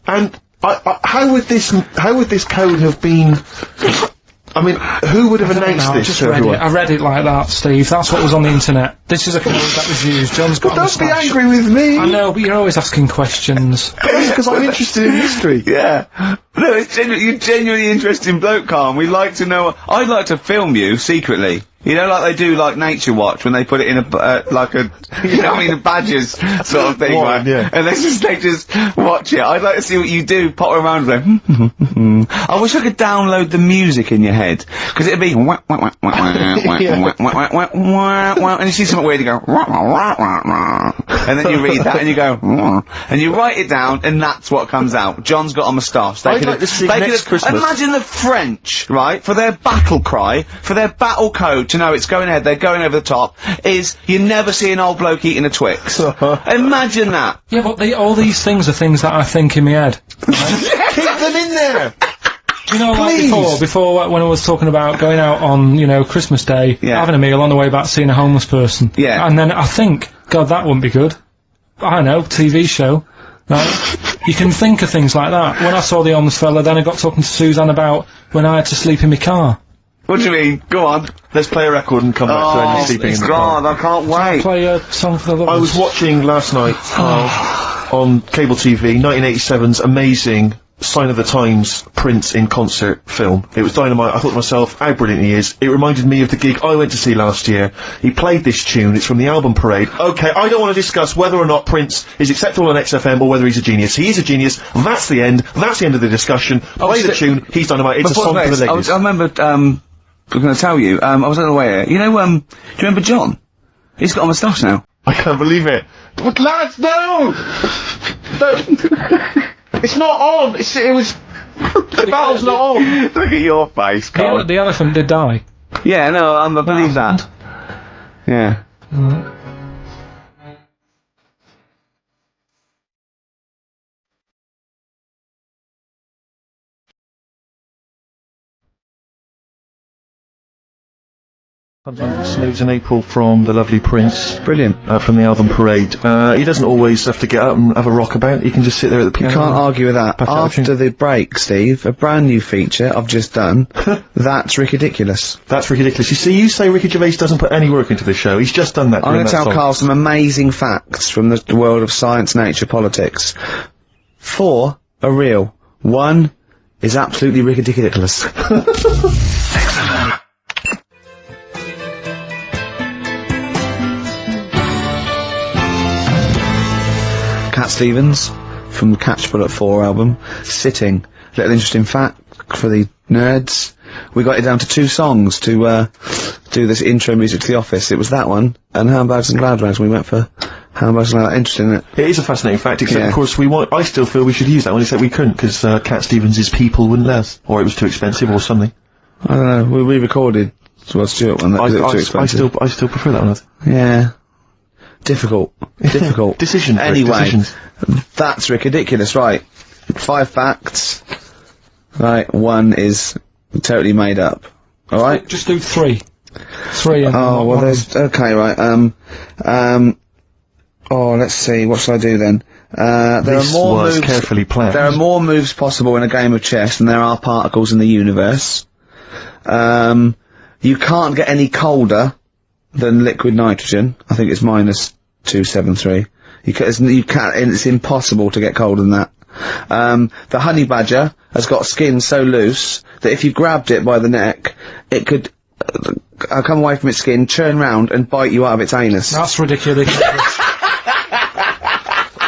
[SPEAKER 6] And how would this code have been? I mean, who would have announced
[SPEAKER 2] No, I
[SPEAKER 6] this
[SPEAKER 2] just
[SPEAKER 6] to
[SPEAKER 2] read
[SPEAKER 6] everyone?
[SPEAKER 2] it. I read it like that, Steve. That's what was on the internet. This is a code that was used. John's got a
[SPEAKER 6] Don't be
[SPEAKER 2] moustache.
[SPEAKER 6] angry with me.
[SPEAKER 2] I know, but you're always asking questions.
[SPEAKER 6] Because I'm interested in history.
[SPEAKER 4] Yeah. No, you're genuinely interested in bloke, Karl. We'd like to know. I'd like to film you secretly. You know, like they do, like Nature Watch, when they put it in a badger's sort of thing,
[SPEAKER 6] Warren,
[SPEAKER 4] right?
[SPEAKER 6] yeah.
[SPEAKER 4] And they just watch it. I'd like to see what you do, potter around and go, I wish I could download the music in your head. Because it'd be wah, wah, wah, wah, wah, wah, wah, wah, wah, wah, wah, and you see something weird, you go, wah, wah, wah, wah, wah. And then you read that and you go, wah, and you write it down, and that's what comes out. John's got a moustache.
[SPEAKER 6] I'd like to see next Christmas.
[SPEAKER 4] Imagine the French, right, for their battle cry, for their battle code, to
[SPEAKER 1] to know it's going ahead, they're going over the top, is you never see an old bloke eating a Twix. Imagine that.
[SPEAKER 2] Yeah, but all these things are things that I think in my head.
[SPEAKER 6] Keep them in there!
[SPEAKER 2] You know, like before when I was talking about going out on, you know, Christmas Day,
[SPEAKER 1] Yeah.
[SPEAKER 2] having a meal on the way back, seeing a homeless person.
[SPEAKER 1] Yeah.
[SPEAKER 2] And then I think, God, that wouldn't be good. I don't know, TV show. Right? You can think of things like that. When I saw the homeless fella, then I got talking to Suzanne about when I had to sleep in my car.
[SPEAKER 1] What do you mean? Go on.
[SPEAKER 6] Let's play a record and come back to Andy sleeping in the car.
[SPEAKER 1] God, I can't wait.
[SPEAKER 2] Play a song for the lovers.
[SPEAKER 6] I was watching last night, on cable TV, 1987's amazing Sign of the Times Prince in concert film. It was dynamite. I thought to myself, how brilliant he is. It reminded me of the gig I went to see last year. He played this tune. It's from the album Parade. Okay, I don't want to discuss whether or not Prince is acceptable on XFM or whether he's a genius. He is a genius. That's the end. That's the end of the discussion. Play the tune. He's dynamite. It's a song for the ladies.
[SPEAKER 1] I remember, I'm going to tell you, I was on the way here. You know, do you remember John? He's got a moustache now.
[SPEAKER 6] I can't believe it. But lads, no! It's not on! It was... The battle's not on!
[SPEAKER 1] Look at your face, Karl.
[SPEAKER 2] The elephant did die.
[SPEAKER 1] Yeah, no, I believe that. Yeah.
[SPEAKER 6] Snooze in April from the lovely Prince.
[SPEAKER 1] Brilliant.
[SPEAKER 6] From the album Parade. He doesn't always have to get up and have a rock about. He can just sit there at the piano.
[SPEAKER 1] You can't argue with that. After the break, Steve, a brand new feature I've just done. That's ridiculous.
[SPEAKER 6] That's ridiculous. You see, you say Ricky Gervais doesn't put any work into this show. He's just done that.
[SPEAKER 1] I'm going to tell Karl some amazing facts from the world of science, nature, politics. 4 are real. 1 is absolutely ridiculous. Cat Stevens from the Catch Bullet 4 album, Sitting. Little interesting fact for the nerds. We got it down to 2 songs to do this intro music to The Office. It was that one and Handbags and Glad Rags. We went for Handbags and Glad Rags. Interesting, isn't it?
[SPEAKER 6] It is a fascinating fact, except of course I still feel we should use that one, except we couldn't, because Cat Stevens' People wouldn't let us. Or it was too expensive or something.
[SPEAKER 1] I don't know, we re-recorded Rod Stewart one, that was too expensive.
[SPEAKER 6] I still prefer that one.
[SPEAKER 1] Yeah. Difficult.
[SPEAKER 6] Decision.
[SPEAKER 1] Anyway,
[SPEAKER 6] decisions.
[SPEAKER 1] That's ridiculous, right. 5 facts. Right, 1 is totally made up. Alright?
[SPEAKER 2] Just do 3. 3 and
[SPEAKER 1] oh, well there's, okay, right, let's see, what shall I do then? There are more moves,
[SPEAKER 6] carefully planned.
[SPEAKER 1] There are more moves possible in a game of chess than there are particles in the universe. You can't get any colder than liquid nitrogen. I think it's -273. You can't, and it's impossible to get colder than that. The honey badger has got skin so loose that if you grabbed it by the neck, it could come away from its skin, turn round and bite you out of its anus.
[SPEAKER 2] That's ridiculous.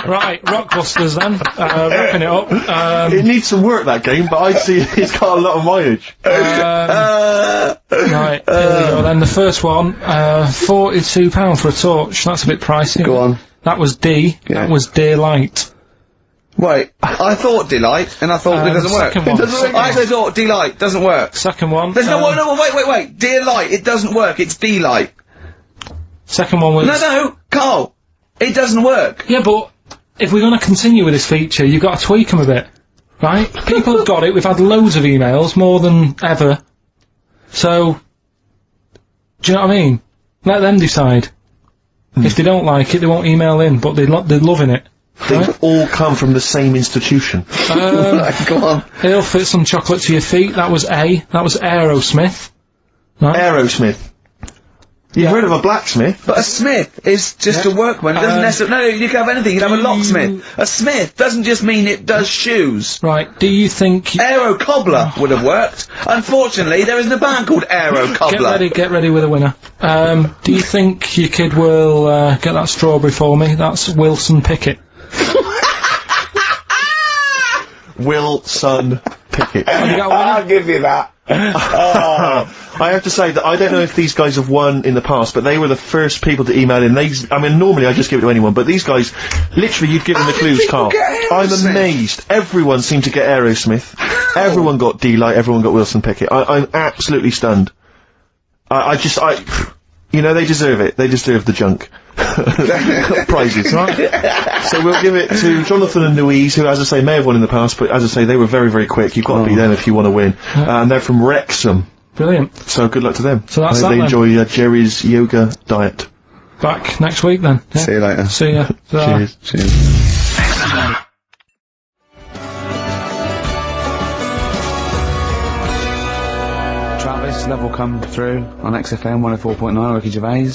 [SPEAKER 2] Right, Rockbusters then, wrapping it up.
[SPEAKER 6] It needs some work, that game, but I see it's got a lot of mileage.
[SPEAKER 2] Right, here we go then. The first one, £42 for a torch. That's a bit pricey.
[SPEAKER 1] Go on.
[SPEAKER 2] That was D.
[SPEAKER 1] Yeah.
[SPEAKER 2] That was Daylight.
[SPEAKER 1] Wait, I thought Delight, and I thought it doesn't work.
[SPEAKER 2] Second one.
[SPEAKER 1] I thought Delight doesn't work.
[SPEAKER 2] Second one.
[SPEAKER 1] There's wait. Dear Light, it doesn't work, it's Delight.
[SPEAKER 2] Second one was...
[SPEAKER 1] No, Karl, it doesn't work.
[SPEAKER 2] Yeah, but if we're going to continue with this feature, you've got to tweak them a bit, right? People have got it. We've had loads of emails, more than ever. So, do you know what I mean? Let them decide. If they don't like it, they won't email in, but they're loving it.
[SPEAKER 6] They've
[SPEAKER 2] right?
[SPEAKER 6] all come from the same institution.
[SPEAKER 1] Go on.
[SPEAKER 2] It'll fit some chocolate to your feet. That was A. That was Aerosmith. Right?
[SPEAKER 6] Aerosmith. You've heard of a blacksmith?
[SPEAKER 1] But a smith is just a workman. It doesn't necessarily. No, you can have anything. You can have a locksmith. A smith doesn't just mean it does shoes.
[SPEAKER 2] Right. Do you think...
[SPEAKER 1] Aero Cobbler would have worked. Unfortunately, there isn't a band called Aero Cobbler.
[SPEAKER 2] Get ready with a winner. Do you think your kid will get that strawberry for me? That's Wilson Pickett.
[SPEAKER 6] Wilson Pickett.
[SPEAKER 2] Have you got a winner?
[SPEAKER 1] I'll give you that.
[SPEAKER 6] I have to say that I don't know if these guys have won in the past, but they were the first people to email in. I mean, normally I just give it to anyone, but these guys, literally, you'd give them the clues, Karl. I'm amazed. Everyone seemed to get Aerosmith. Everyone got D-Light, everyone got Wilson Pickett. I'm absolutely stunned. You know, they deserve it. They deserve the junk prizes, right? So we'll give it to Jonathan and Louise, who, as I say, may have won in the past, but as I say, they were very, very quick. You've got to be them if you want to win. And they're from Wrexham.
[SPEAKER 2] Brilliant.
[SPEAKER 6] So good luck to them.
[SPEAKER 2] So that's
[SPEAKER 6] I hope they enjoy Jerry's yoga diet.
[SPEAKER 2] Back next week then. Yeah?
[SPEAKER 4] See you later.
[SPEAKER 2] See ya.
[SPEAKER 6] Cheers.
[SPEAKER 4] Cheers. Travis, Level come through on XFM 104.9, Ricky Gervais,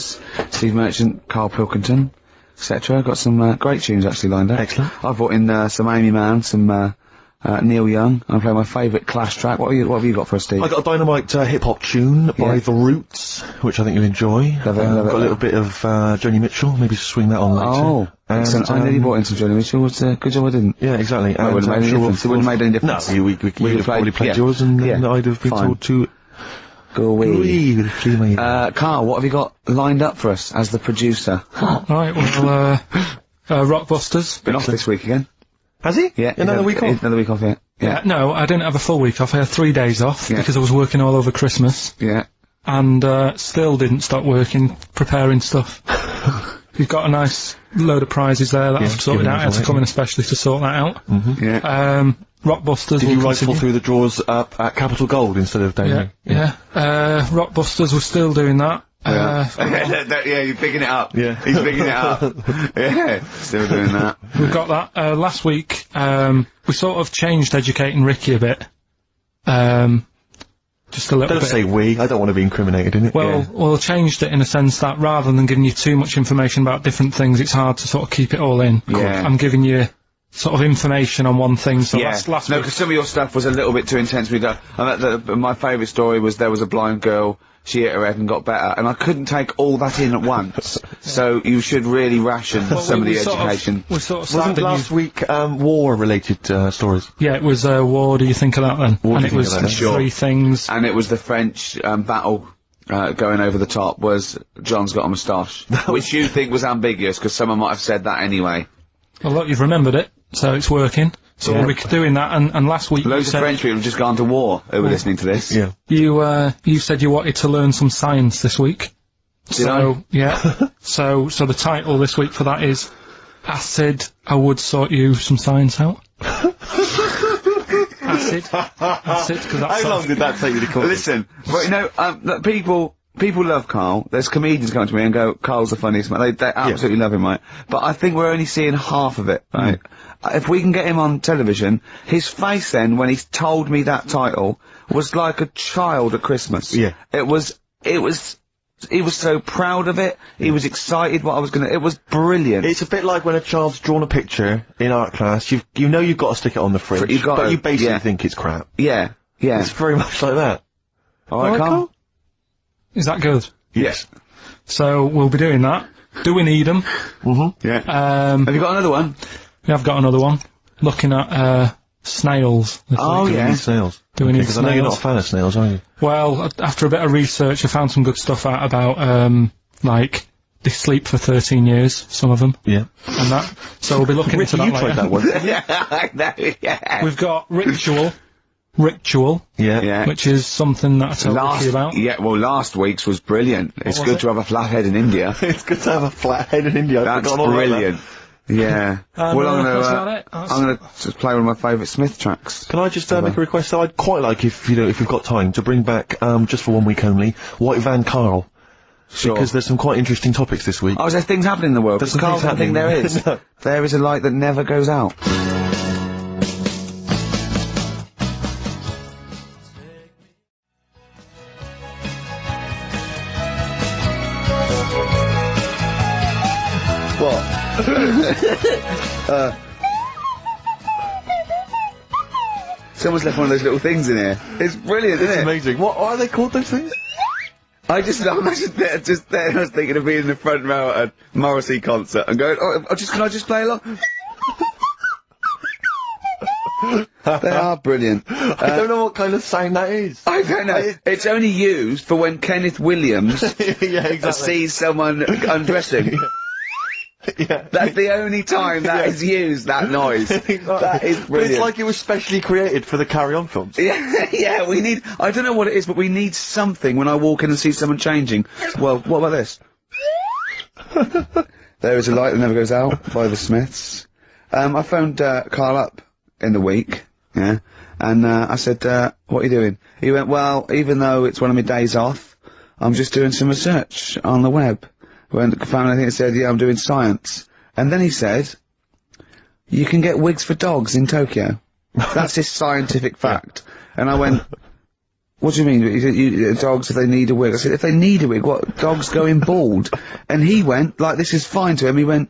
[SPEAKER 4] Steve Merchant, Karl Pilkington, etc. Got some great tunes actually lined up.
[SPEAKER 6] Excellent.
[SPEAKER 4] I've brought in some Amy Mann, some Neil Young. I'm playing my favourite Clash track. What have you got for us, Steve?
[SPEAKER 6] I got a dynamite hip-hop tune by The Roots, which I think you'll enjoy.
[SPEAKER 4] Love it.
[SPEAKER 6] Got a little bit of Joni Mitchell, maybe swing that on later.
[SPEAKER 4] Oh, excellent. I nearly brought in some Joni Mitchell. Good job I didn't.
[SPEAKER 6] Yeah, exactly.
[SPEAKER 4] It wouldn't have made any difference. It wouldn't have made any difference.
[SPEAKER 6] No, you'd have probably played yours, and then I'd have been told to...
[SPEAKER 4] Go away.
[SPEAKER 6] Carl,
[SPEAKER 4] what have you got lined up for us as the producer?
[SPEAKER 2] Right, well, Rockbusters.
[SPEAKER 4] Been off this week again.
[SPEAKER 6] Has he?
[SPEAKER 4] Yeah.
[SPEAKER 6] Another week off?
[SPEAKER 4] Another week off, yeah.
[SPEAKER 2] No, I didn't have a full week off. I had 3 days off because I was working all over Christmas.
[SPEAKER 4] Yeah.
[SPEAKER 2] And still didn't stop working, preparing stuff. You've got a nice load of prizes there that I've sorted out. I had to come in especially to sort that out.
[SPEAKER 4] Yeah.
[SPEAKER 2] Rockbusters.
[SPEAKER 6] Did you rifle through the drawers up at Capital Gold instead of down here?
[SPEAKER 2] Yeah. Rockbusters, we're still doing that.
[SPEAKER 4] Yeah, you're picking it up.
[SPEAKER 6] Yeah.
[SPEAKER 4] He's picking it up. Yeah, still doing that.
[SPEAKER 2] We've got that. Last week, we sort of changed Educating Ricky a bit. Just a little bit.
[SPEAKER 6] Don't say we. I don't want to be incriminated in it.
[SPEAKER 2] Well, changed it in a sense that rather than giving you too much information about different things, it's hard to sort of keep it all in.
[SPEAKER 4] Yeah.
[SPEAKER 2] I'm giving you sort of information on one thing. So last
[SPEAKER 4] no,
[SPEAKER 2] week,
[SPEAKER 4] because some of your stuff was a little bit too intense for me. My favourite story was there was a blind girl. She hit her head and got better, and I couldn't take all that in at once. So you should really ration some of the education.
[SPEAKER 2] We sort of
[SPEAKER 6] Wasn't last week war-related stories?
[SPEAKER 2] Yeah, it was War. Do you think of that then?
[SPEAKER 6] War,
[SPEAKER 2] and it was three things.
[SPEAKER 4] And it was the French battle. Going over the top was John's got a moustache, which you think was ambiguous because someone might have said that anyway.
[SPEAKER 2] Well, look, you've remembered it, so it's working. So we'll be doing that, and last week
[SPEAKER 4] loads of French people have just gone to war who were listening to this.
[SPEAKER 6] Yeah.
[SPEAKER 2] You said you wanted to learn some science this week.
[SPEAKER 4] Did I?
[SPEAKER 2] Yeah. so the title this week for that is Acid, I Would Sort You Some Science Out. Acid, because that's...
[SPEAKER 6] How long did that take you to come?
[SPEAKER 4] Listen, but you know, people love Karl. There's comedians come to me and go, Karl's the funniest man. They absolutely love him, right? But I think we're only seeing half of it, right? If we can get him on television, his face then, when he told me that title, was like a child at Christmas.
[SPEAKER 6] Yeah.
[SPEAKER 4] He was so proud of it. He was excited what I was it was brilliant.
[SPEAKER 6] It's a bit like when a child's drawn a picture in art class, you know you've got to stick it on the fridge, but you basically think it's crap.
[SPEAKER 4] Yeah.
[SPEAKER 6] It's very much like that.
[SPEAKER 4] Alright, Karl?
[SPEAKER 2] Is that good?
[SPEAKER 4] Yes.
[SPEAKER 2] So we'll be doing that. Do we need them?
[SPEAKER 4] Yeah. Have you got another one?
[SPEAKER 2] We have got another one. Looking at snails. This week.
[SPEAKER 6] Yeah. Snails.
[SPEAKER 2] Do we need
[SPEAKER 6] Because
[SPEAKER 2] snails?
[SPEAKER 6] I know you're not a fan of snails, are you?
[SPEAKER 2] Well, after a bit of research, I found some good stuff out about, like, they sleep for 13 years, some of them.
[SPEAKER 6] Yeah.
[SPEAKER 2] And that. So we'll be looking into that
[SPEAKER 6] you
[SPEAKER 2] later.
[SPEAKER 6] tried that one.
[SPEAKER 4] Yeah, I know, yeah.
[SPEAKER 2] We've got Ritual,
[SPEAKER 6] Yeah.
[SPEAKER 2] which is something that I told Ricky about.
[SPEAKER 4] Yeah, well, last week's was brilliant. It's good to have a flat head in India.
[SPEAKER 6] It's good to have a flat head in India.
[SPEAKER 4] That's brilliant. Yeah. Well, I'm gonna just play one of my favourite Smith tracks.
[SPEAKER 6] Can I just make a request? So I'd quite like, if we've got time, to bring back, just for 1 week only, White Van Karl.
[SPEAKER 4] Sure.
[SPEAKER 6] Because there's some quite interesting topics this week.
[SPEAKER 4] Oh, there's things happening in the world.
[SPEAKER 6] There's some
[SPEAKER 4] Karl
[SPEAKER 6] things
[SPEAKER 4] doesn't think there is.
[SPEAKER 6] No.
[SPEAKER 4] There is a light that never goes out. Someone's left one of those little things in here. It's brilliant, isn't it?
[SPEAKER 6] Amazing. What are they called, those things?
[SPEAKER 4] I'm just there, I was thinking of being in the front row at a Morrissey concert and going, can I just play along? They are brilliant.
[SPEAKER 6] I don't know what kind of sound that is.
[SPEAKER 4] I don't know. It's only used for when Kenneth Williams
[SPEAKER 6] yeah, exactly.
[SPEAKER 4] sees someone undressing.
[SPEAKER 6] Yeah.
[SPEAKER 4] That's the only time that is used, that noise. That is
[SPEAKER 6] But it's
[SPEAKER 4] brilliant.
[SPEAKER 6] like it was specially created for the Carry On films.
[SPEAKER 4] Yeah, we need, I don't know what it is, but we need something when I walk in and see someone changing. Well, what about this? There is a light that never goes out by the Smiths. I phoned, Karl up in the week, yeah, and, I said, what are you doing? He went, well, even though it's one of my days off, I'm just doing some research on the web. Found anything that said, yeah, I'm doing science. And then he said, you can get wigs for dogs in Tokyo. That's his scientific fact. And I went, what do you mean? He said, dogs, if they need a wig. I said, if they need a wig, what? Dogs going bald. And he went, like, this is fine to him. He went,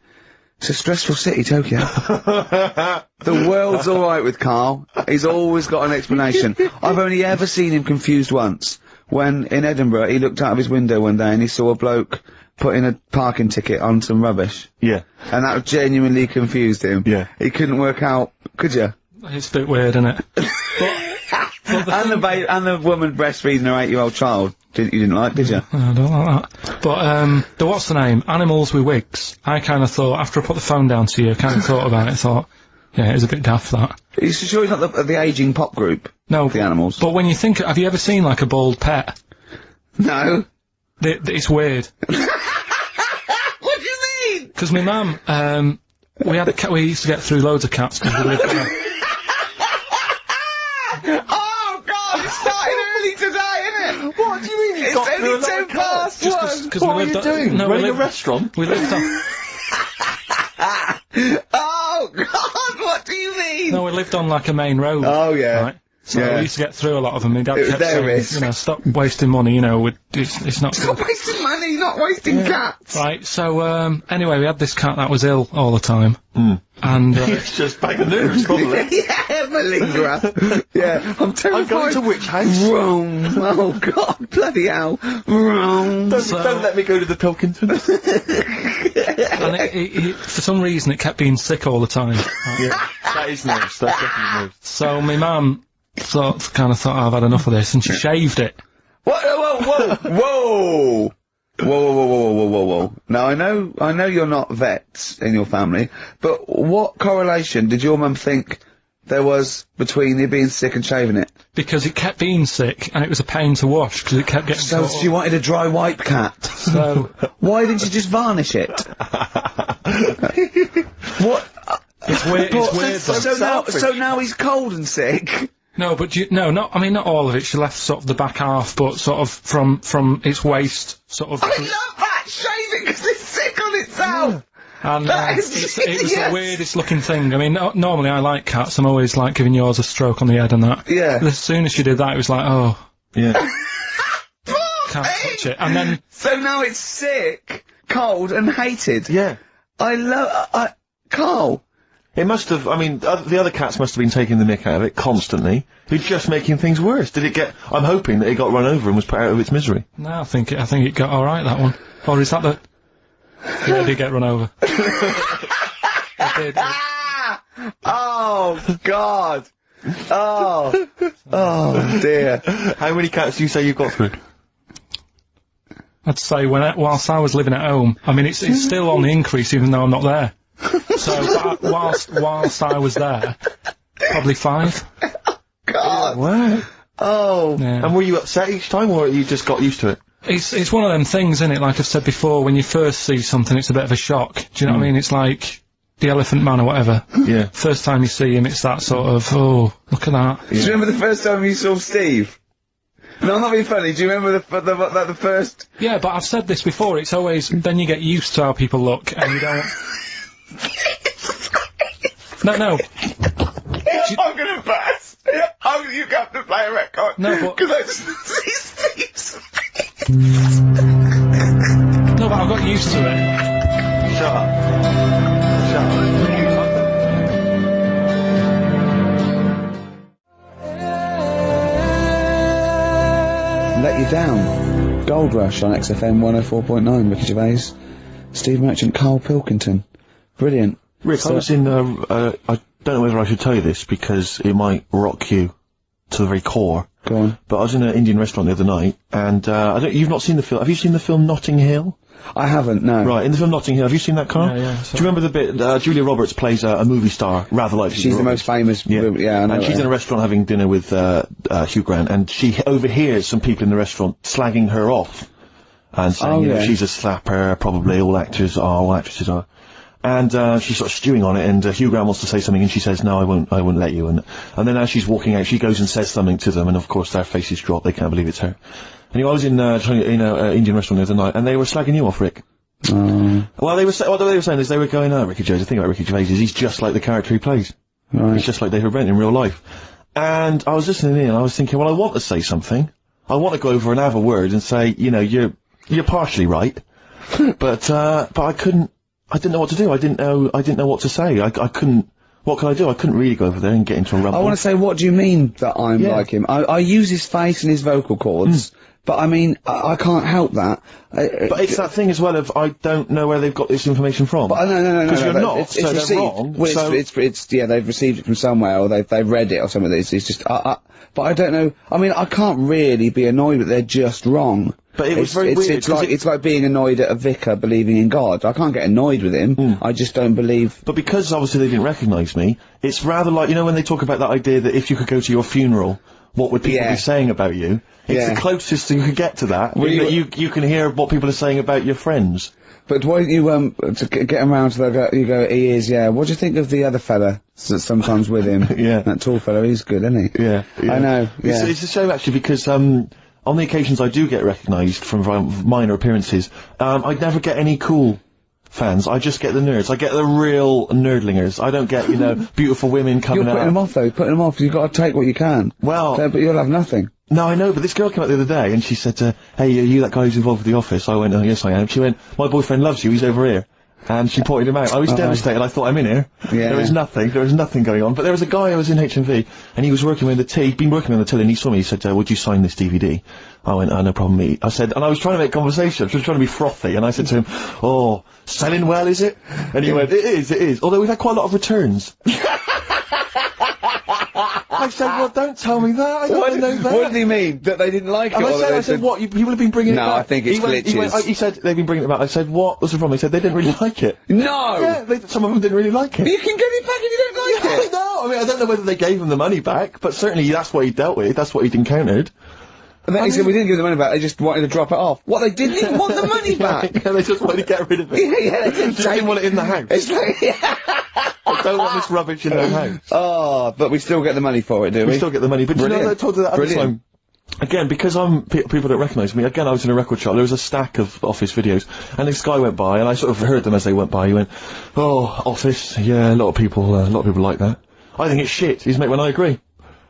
[SPEAKER 4] it's a stressful city, Tokyo. The world's alright with Karl. He's always got an explanation. I've only ever seen him confused once. When, in Edinburgh, he looked out of his window one day and he saw a bloke putting a parking ticket on some rubbish.
[SPEAKER 6] Yeah.
[SPEAKER 4] And that genuinely confused him.
[SPEAKER 6] Yeah.
[SPEAKER 4] He couldn't work out, could you?
[SPEAKER 2] It's a bit weird, isn't it?
[SPEAKER 4] And the woman breastfeeding her 8-year-old child, you didn't like, did you?
[SPEAKER 2] I don't like that. But, what's the name? Animals with wigs. I kind of thought, after I put the phone down to you, I kind of thought about it, thought, yeah, it was a bit daft, that.
[SPEAKER 4] Are you sure he's not the ageing pop group?
[SPEAKER 2] No.
[SPEAKER 4] The Animals?
[SPEAKER 2] But when you think, have you ever seen, like, a bald pet?
[SPEAKER 4] No.
[SPEAKER 2] It's weird.
[SPEAKER 4] What do you mean?
[SPEAKER 2] Because my mum, we had a cat, we used to get through loads of cats because we lived there.
[SPEAKER 4] Oh God, it started early today, innit?
[SPEAKER 6] What do you mean you got through a lot of cars?
[SPEAKER 2] Just
[SPEAKER 6] What were you doing?
[SPEAKER 2] No,
[SPEAKER 6] Running a restaurant?
[SPEAKER 2] We lived on...
[SPEAKER 4] Oh God, what do you mean?
[SPEAKER 2] No, we lived on, like, a main road.
[SPEAKER 4] Oh, yeah.
[SPEAKER 2] Right? So
[SPEAKER 4] Yeah.
[SPEAKER 2] we used to get through a lot of them. My dad
[SPEAKER 4] It was
[SPEAKER 2] kept
[SPEAKER 4] their
[SPEAKER 2] saying,
[SPEAKER 4] risk.
[SPEAKER 2] you know, stop wasting money, you know, it's not
[SPEAKER 4] Stop
[SPEAKER 2] good.
[SPEAKER 4] wasting money, not wasting cats.
[SPEAKER 2] Right, so, anyway, we had this cat that was ill all the time. And,
[SPEAKER 6] It's just bag of nerves, probably.
[SPEAKER 4] Yeah, malingerer. Yeah, I'm terrified.
[SPEAKER 6] I'm going to which house?
[SPEAKER 4] Rome. Oh God, bloody hell. Rome.
[SPEAKER 6] Don't let me go to the Pilkington.
[SPEAKER 2] and it, for some reason, it kept being sick all the time. Right?
[SPEAKER 6] Yeah, that is nerves. That's definitely nerves.
[SPEAKER 2] So my mum kind of thought, I've had enough of this, and she shaved it.
[SPEAKER 4] What? Whoa! Whoa! Whoa! Now I know you're not vets in your family, but what correlation did your mum think there was between you being sick and shaving it?
[SPEAKER 2] Because it kept being sick, and it was a pain to wash, because it kept getting
[SPEAKER 4] So
[SPEAKER 2] caught
[SPEAKER 4] she
[SPEAKER 2] up.
[SPEAKER 4] wanted a dry wipe cat.
[SPEAKER 2] So,
[SPEAKER 4] Why didn't you just varnish it? What?
[SPEAKER 2] it's weird,
[SPEAKER 4] So now he's cold and sick.
[SPEAKER 2] no, but not all of it. She left sort of the back half, but sort of from its waist, sort of.
[SPEAKER 4] I love that shaving because it's sick on itself.
[SPEAKER 2] And
[SPEAKER 4] That is
[SPEAKER 2] it was the
[SPEAKER 4] genius.
[SPEAKER 2] weirdest looking thing. I mean, normally I like cats. I'm always like giving yours a stroke on the head and that.
[SPEAKER 4] Yeah.
[SPEAKER 2] But as soon as she did that, it was like, oh,
[SPEAKER 6] Yeah.
[SPEAKER 2] can't touch it. And then
[SPEAKER 4] So now it's sick, cold, and hated.
[SPEAKER 6] Yeah.
[SPEAKER 4] I love. Karl.
[SPEAKER 6] It must have, I mean, the other cats must have been taking the mick out of it constantly. It's just making things worse. Did it get, I'm hoping that it got run over and was put out of its misery.
[SPEAKER 2] no, I think it got all right, that one. Or is that the? Yeah, it did get run over. It did.
[SPEAKER 4] Oh God. Oh dear.
[SPEAKER 6] How many cats do you say you've got through?
[SPEAKER 2] I'd say whilst I was living at home, I mean, it's still on the increase even though I'm not there. So whilst I was there, probably 5.
[SPEAKER 4] God.
[SPEAKER 6] What?
[SPEAKER 4] Oh.
[SPEAKER 2] Yeah.
[SPEAKER 6] And were you upset each time, or you just got used to it?
[SPEAKER 2] It's one of them things, isn't it? Like I've said before, when you first see something, it's a bit of a shock. Do you know what I mean? It's like the Elephant Man or whatever.
[SPEAKER 6] Yeah.
[SPEAKER 2] First time you see him, it's that sort of, oh, look at that.
[SPEAKER 4] Do you remember the first time you saw Steve? No, I'm not being funny. Do you remember the first?
[SPEAKER 2] Yeah, but I've said this before. It's always then you get used to how people look, and you don't. No.
[SPEAKER 4] I'm gonna burst. Oh, you have to play a record.
[SPEAKER 2] No, but-
[SPEAKER 4] because I just see Steve's.
[SPEAKER 2] No, but I got used to it.
[SPEAKER 6] Shut up. Shut up.
[SPEAKER 4] Let You Down. Gold Rush on XFM 104.9. Ricky Gervais, Steve Merchant, Karl Pilkington. Brilliant.
[SPEAKER 6] Rick, I was in, I don't know whether I should tell you this because it might rock you to the very core.
[SPEAKER 1] Go on.
[SPEAKER 6] But I was in an Indian restaurant the other night, and you've not seen the film. Have you seen the film Notting Hill?
[SPEAKER 1] I haven't, no.
[SPEAKER 6] Right, in the film Notting Hill, have you seen that, Karl?
[SPEAKER 2] Yeah.
[SPEAKER 6] Do you remember the bit, Julia Roberts plays a movie star, rather like
[SPEAKER 1] She's the most famous, I know
[SPEAKER 6] and she's in a restaurant having dinner with, Hugh Grant, and she overhears some people in the restaurant slagging her off. And saying, you know, she's a slapper, probably all actresses are. And, she's sort of stewing on it, and, Hugh Grant wants to say something, and she says, no, I won't let you. And then as she's walking out, she goes and says something to them, and of course their faces drop, they can't believe it's her. Anyway, I was in Indian restaurant the other night, and they were slagging you off, Rick. Well, what they were saying is they were going, Ricky Gervais, the thing about Ricky Gervais is he's just like the character he plays.
[SPEAKER 1] Right.
[SPEAKER 6] He's just like David Brent in real life. And I was listening in, and I was thinking, well, I want to say something. I want to go over and have a word and say, you know, you're partially right. but I didn't know what to do. I didn't know what to say. I couldn't, what could I do? I couldn't really go over there and get into a rumble.
[SPEAKER 1] I want to say, what do you mean that I'm like him? I use his face and his vocal cords. But I mean, I can't help that.
[SPEAKER 6] But it's that thing as well of, I don't know where they've got this information from.
[SPEAKER 1] But no.
[SPEAKER 6] Because you're not,
[SPEAKER 1] it's
[SPEAKER 6] so
[SPEAKER 1] received.
[SPEAKER 6] they're wrong.
[SPEAKER 1] Well,
[SPEAKER 6] so
[SPEAKER 1] they've received it from somewhere, or they've read it or something. It's just, but I don't know. I mean, I can't really be annoyed that they're just wrong.
[SPEAKER 6] But it was very weird.
[SPEAKER 1] It's like being annoyed at a vicar believing in God. I can't get annoyed with him. I just don't believe.
[SPEAKER 6] But because obviously they didn't recognise me, it's rather like, you know, when they talk about that idea that if you could go to your funeral, what would people be saying about you? It's the closest you could get to that.
[SPEAKER 1] Well,
[SPEAKER 6] you can hear what people are saying about your friends.
[SPEAKER 1] But why don't you, to get around to that, you go, he is, yeah. What do you think of the other fella that's sometimes with him? That tall fella, he's good, isn't he?
[SPEAKER 6] Yeah.
[SPEAKER 1] I know,
[SPEAKER 6] It's a shame, actually, because, on the occasions I do get recognised from minor appearances, I never get any cool fans. I just get the nerds. I get the real nerdlingers. I don't get, you know, beautiful women coming out.
[SPEAKER 1] You're putting them off, though. Putting them off. You've got to take what you can.
[SPEAKER 6] Well...
[SPEAKER 1] but you'll have nothing.
[SPEAKER 6] No, I know, but this girl came out the other day, and she said, hey, are you that guy who's involved with The Office? I went, oh, yes, I am. She went, my boyfriend loves you, he's over here. And she pointed him out. I was devastated. I thought, I'm in here.
[SPEAKER 1] Yeah.
[SPEAKER 6] There was nothing going on. But there was a guy who was in HMV, and he was working with the till. He'd been working on the till, and he saw me. He said, would you sign this DVD? I went, no problem, mate. I said, and I was trying to make conversation. I was trying to be frothy, and I said to him, oh, selling well, is it? And he went, it is. Although we've had quite a lot of returns. I said, well, don't tell me that. I don't want to know that.
[SPEAKER 1] What did he mean? That they didn't like it?
[SPEAKER 6] And I said, what? People have been bringing it back.
[SPEAKER 1] No, I think it's glitches.
[SPEAKER 6] He said, they've been bringing it back. I said, what was the problem? He said, they didn't really like it.
[SPEAKER 1] No!
[SPEAKER 6] Yeah, some of them didn't really like it.
[SPEAKER 1] You can get it back if you don't like it!
[SPEAKER 6] No, I mean, I don't know whether they gave him the money back, but certainly that's what he dealt with. That's what he'd encountered.
[SPEAKER 1] And then he said, we didn't give the money back, they just wanted to drop it off. What, they didn't even want the money back?
[SPEAKER 6] Yeah, they just wanted to get rid of it.
[SPEAKER 1] They
[SPEAKER 6] didn't want it in the house.
[SPEAKER 1] It's like,
[SPEAKER 6] I don't want this rubbish in their house.
[SPEAKER 1] Oh, but we still get the money for it, do we?
[SPEAKER 6] We still get the money, but you know, I told her that other time. Again, because people don't recognise me, again, I was in a record shop, there was a stack of Office videos, and this guy went by, and I sort of heard them as they went by, he went, oh, Office, yeah, a lot of people like that. I think it's shit, he's mate when I agree.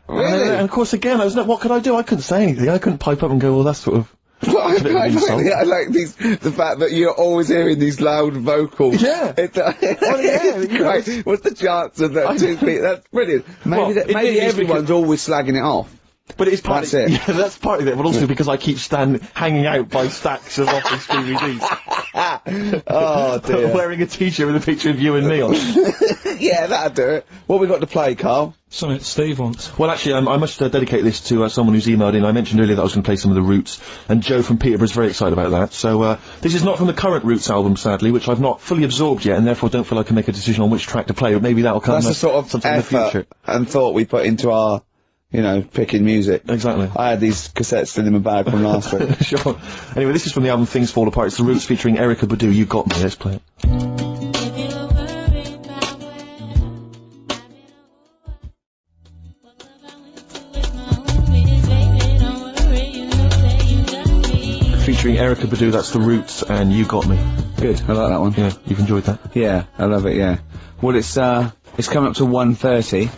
[SPEAKER 1] Really?
[SPEAKER 6] And of course, again, what could I do? I couldn't say anything, I couldn't pipe up and go, well, that's sort of...
[SPEAKER 1] Well, I like the fact that you're always hearing these loud vocals.
[SPEAKER 6] Yeah.
[SPEAKER 1] It's great. What's the chance of that 2 feet? That's brilliant. Maybe everyone's always slagging it off.
[SPEAKER 6] But it's part
[SPEAKER 1] That's it.
[SPEAKER 6] Yeah, that's part of it, but also because I keep hanging out by stacks of Office DVDs.
[SPEAKER 1] Oh, dear.
[SPEAKER 6] Wearing a t-shirt with a picture of you and me on it.
[SPEAKER 1] Yeah, that'd do it. What we got to play, Karl?
[SPEAKER 2] Something Steve wants.
[SPEAKER 6] Well, actually, I must dedicate this to someone who's emailed in. I mentioned earlier that I was going to play some of the Roots, and Joe from Peterborough's very excited about that. So, this is not from the current Roots album, sadly, which I've not fully absorbed yet, and therefore don't feel I can make a decision on which track to play, but maybe that'll come
[SPEAKER 1] That's the sort of
[SPEAKER 6] sometime in the future.
[SPEAKER 1] effort and thought we put into our, you know, picking music.
[SPEAKER 6] Exactly.
[SPEAKER 1] I had these cassettes still in my bag from last week.
[SPEAKER 6] Sure. Anyway, this is from the album Things Fall Apart. It's the Roots featuring Erykah Badu. You Got Me. Let's play it. Featuring Erykah Badu, that's the Roots, and You Got Me.
[SPEAKER 1] Good, I like that one.
[SPEAKER 6] Yeah, you've enjoyed that?
[SPEAKER 1] Yeah, I love it, yeah. Well, it's coming up to 1:30,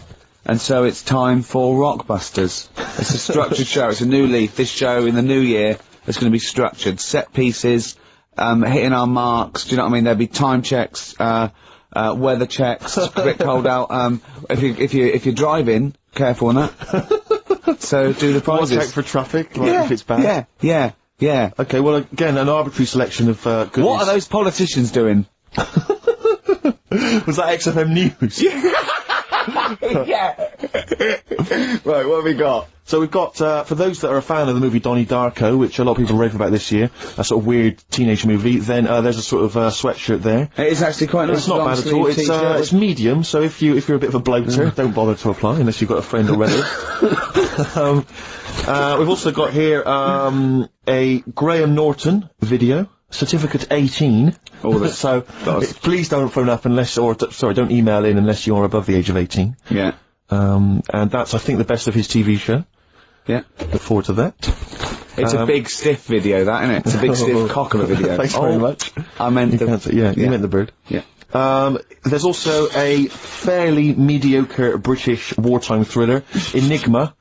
[SPEAKER 1] and so it's time for Rockbusters. It's a structured show, it's a new leaf. This show, in the new year, is going to be structured. Set pieces, hitting our marks, do you know what I mean? There'll be time checks, weather checks, quick holdout, if you're driving, careful on that. So do the prizes.
[SPEAKER 6] Check for traffic, like if it's bad?
[SPEAKER 1] Yeah.
[SPEAKER 6] Okay, well, again, an arbitrary selection of, goodies.
[SPEAKER 1] What are those politicians doing?
[SPEAKER 6] Was that XFM News?
[SPEAKER 1] Yeah. Right, what have we got?
[SPEAKER 6] So we've got, for those that are a fan of the movie Donnie Darko, which a lot of people rave about this year, a sort of weird teenage movie, then there's a sort of sweatshirt there.
[SPEAKER 1] It is actually quite nice.
[SPEAKER 6] It's not bad at all. It's medium, so if you're a bit of a bloater, don't bother to apply unless you've got a friend already. We've also got here a Graham Norton video, certificate 18.
[SPEAKER 1] Oh,
[SPEAKER 6] so please don't phone up don't email in unless you're above the age of 18.
[SPEAKER 1] Yeah.
[SPEAKER 6] And that's, I think, the best of his TV show.
[SPEAKER 1] Yeah.
[SPEAKER 6] Look forward to that.
[SPEAKER 1] It's a big stiff video, that, isn't it? It's a big stiff cock of a video.
[SPEAKER 6] Thanks very much.
[SPEAKER 1] I meant
[SPEAKER 6] you meant the bird.
[SPEAKER 1] Yeah.
[SPEAKER 6] There's also a fairly mediocre British wartime thriller, Enigma,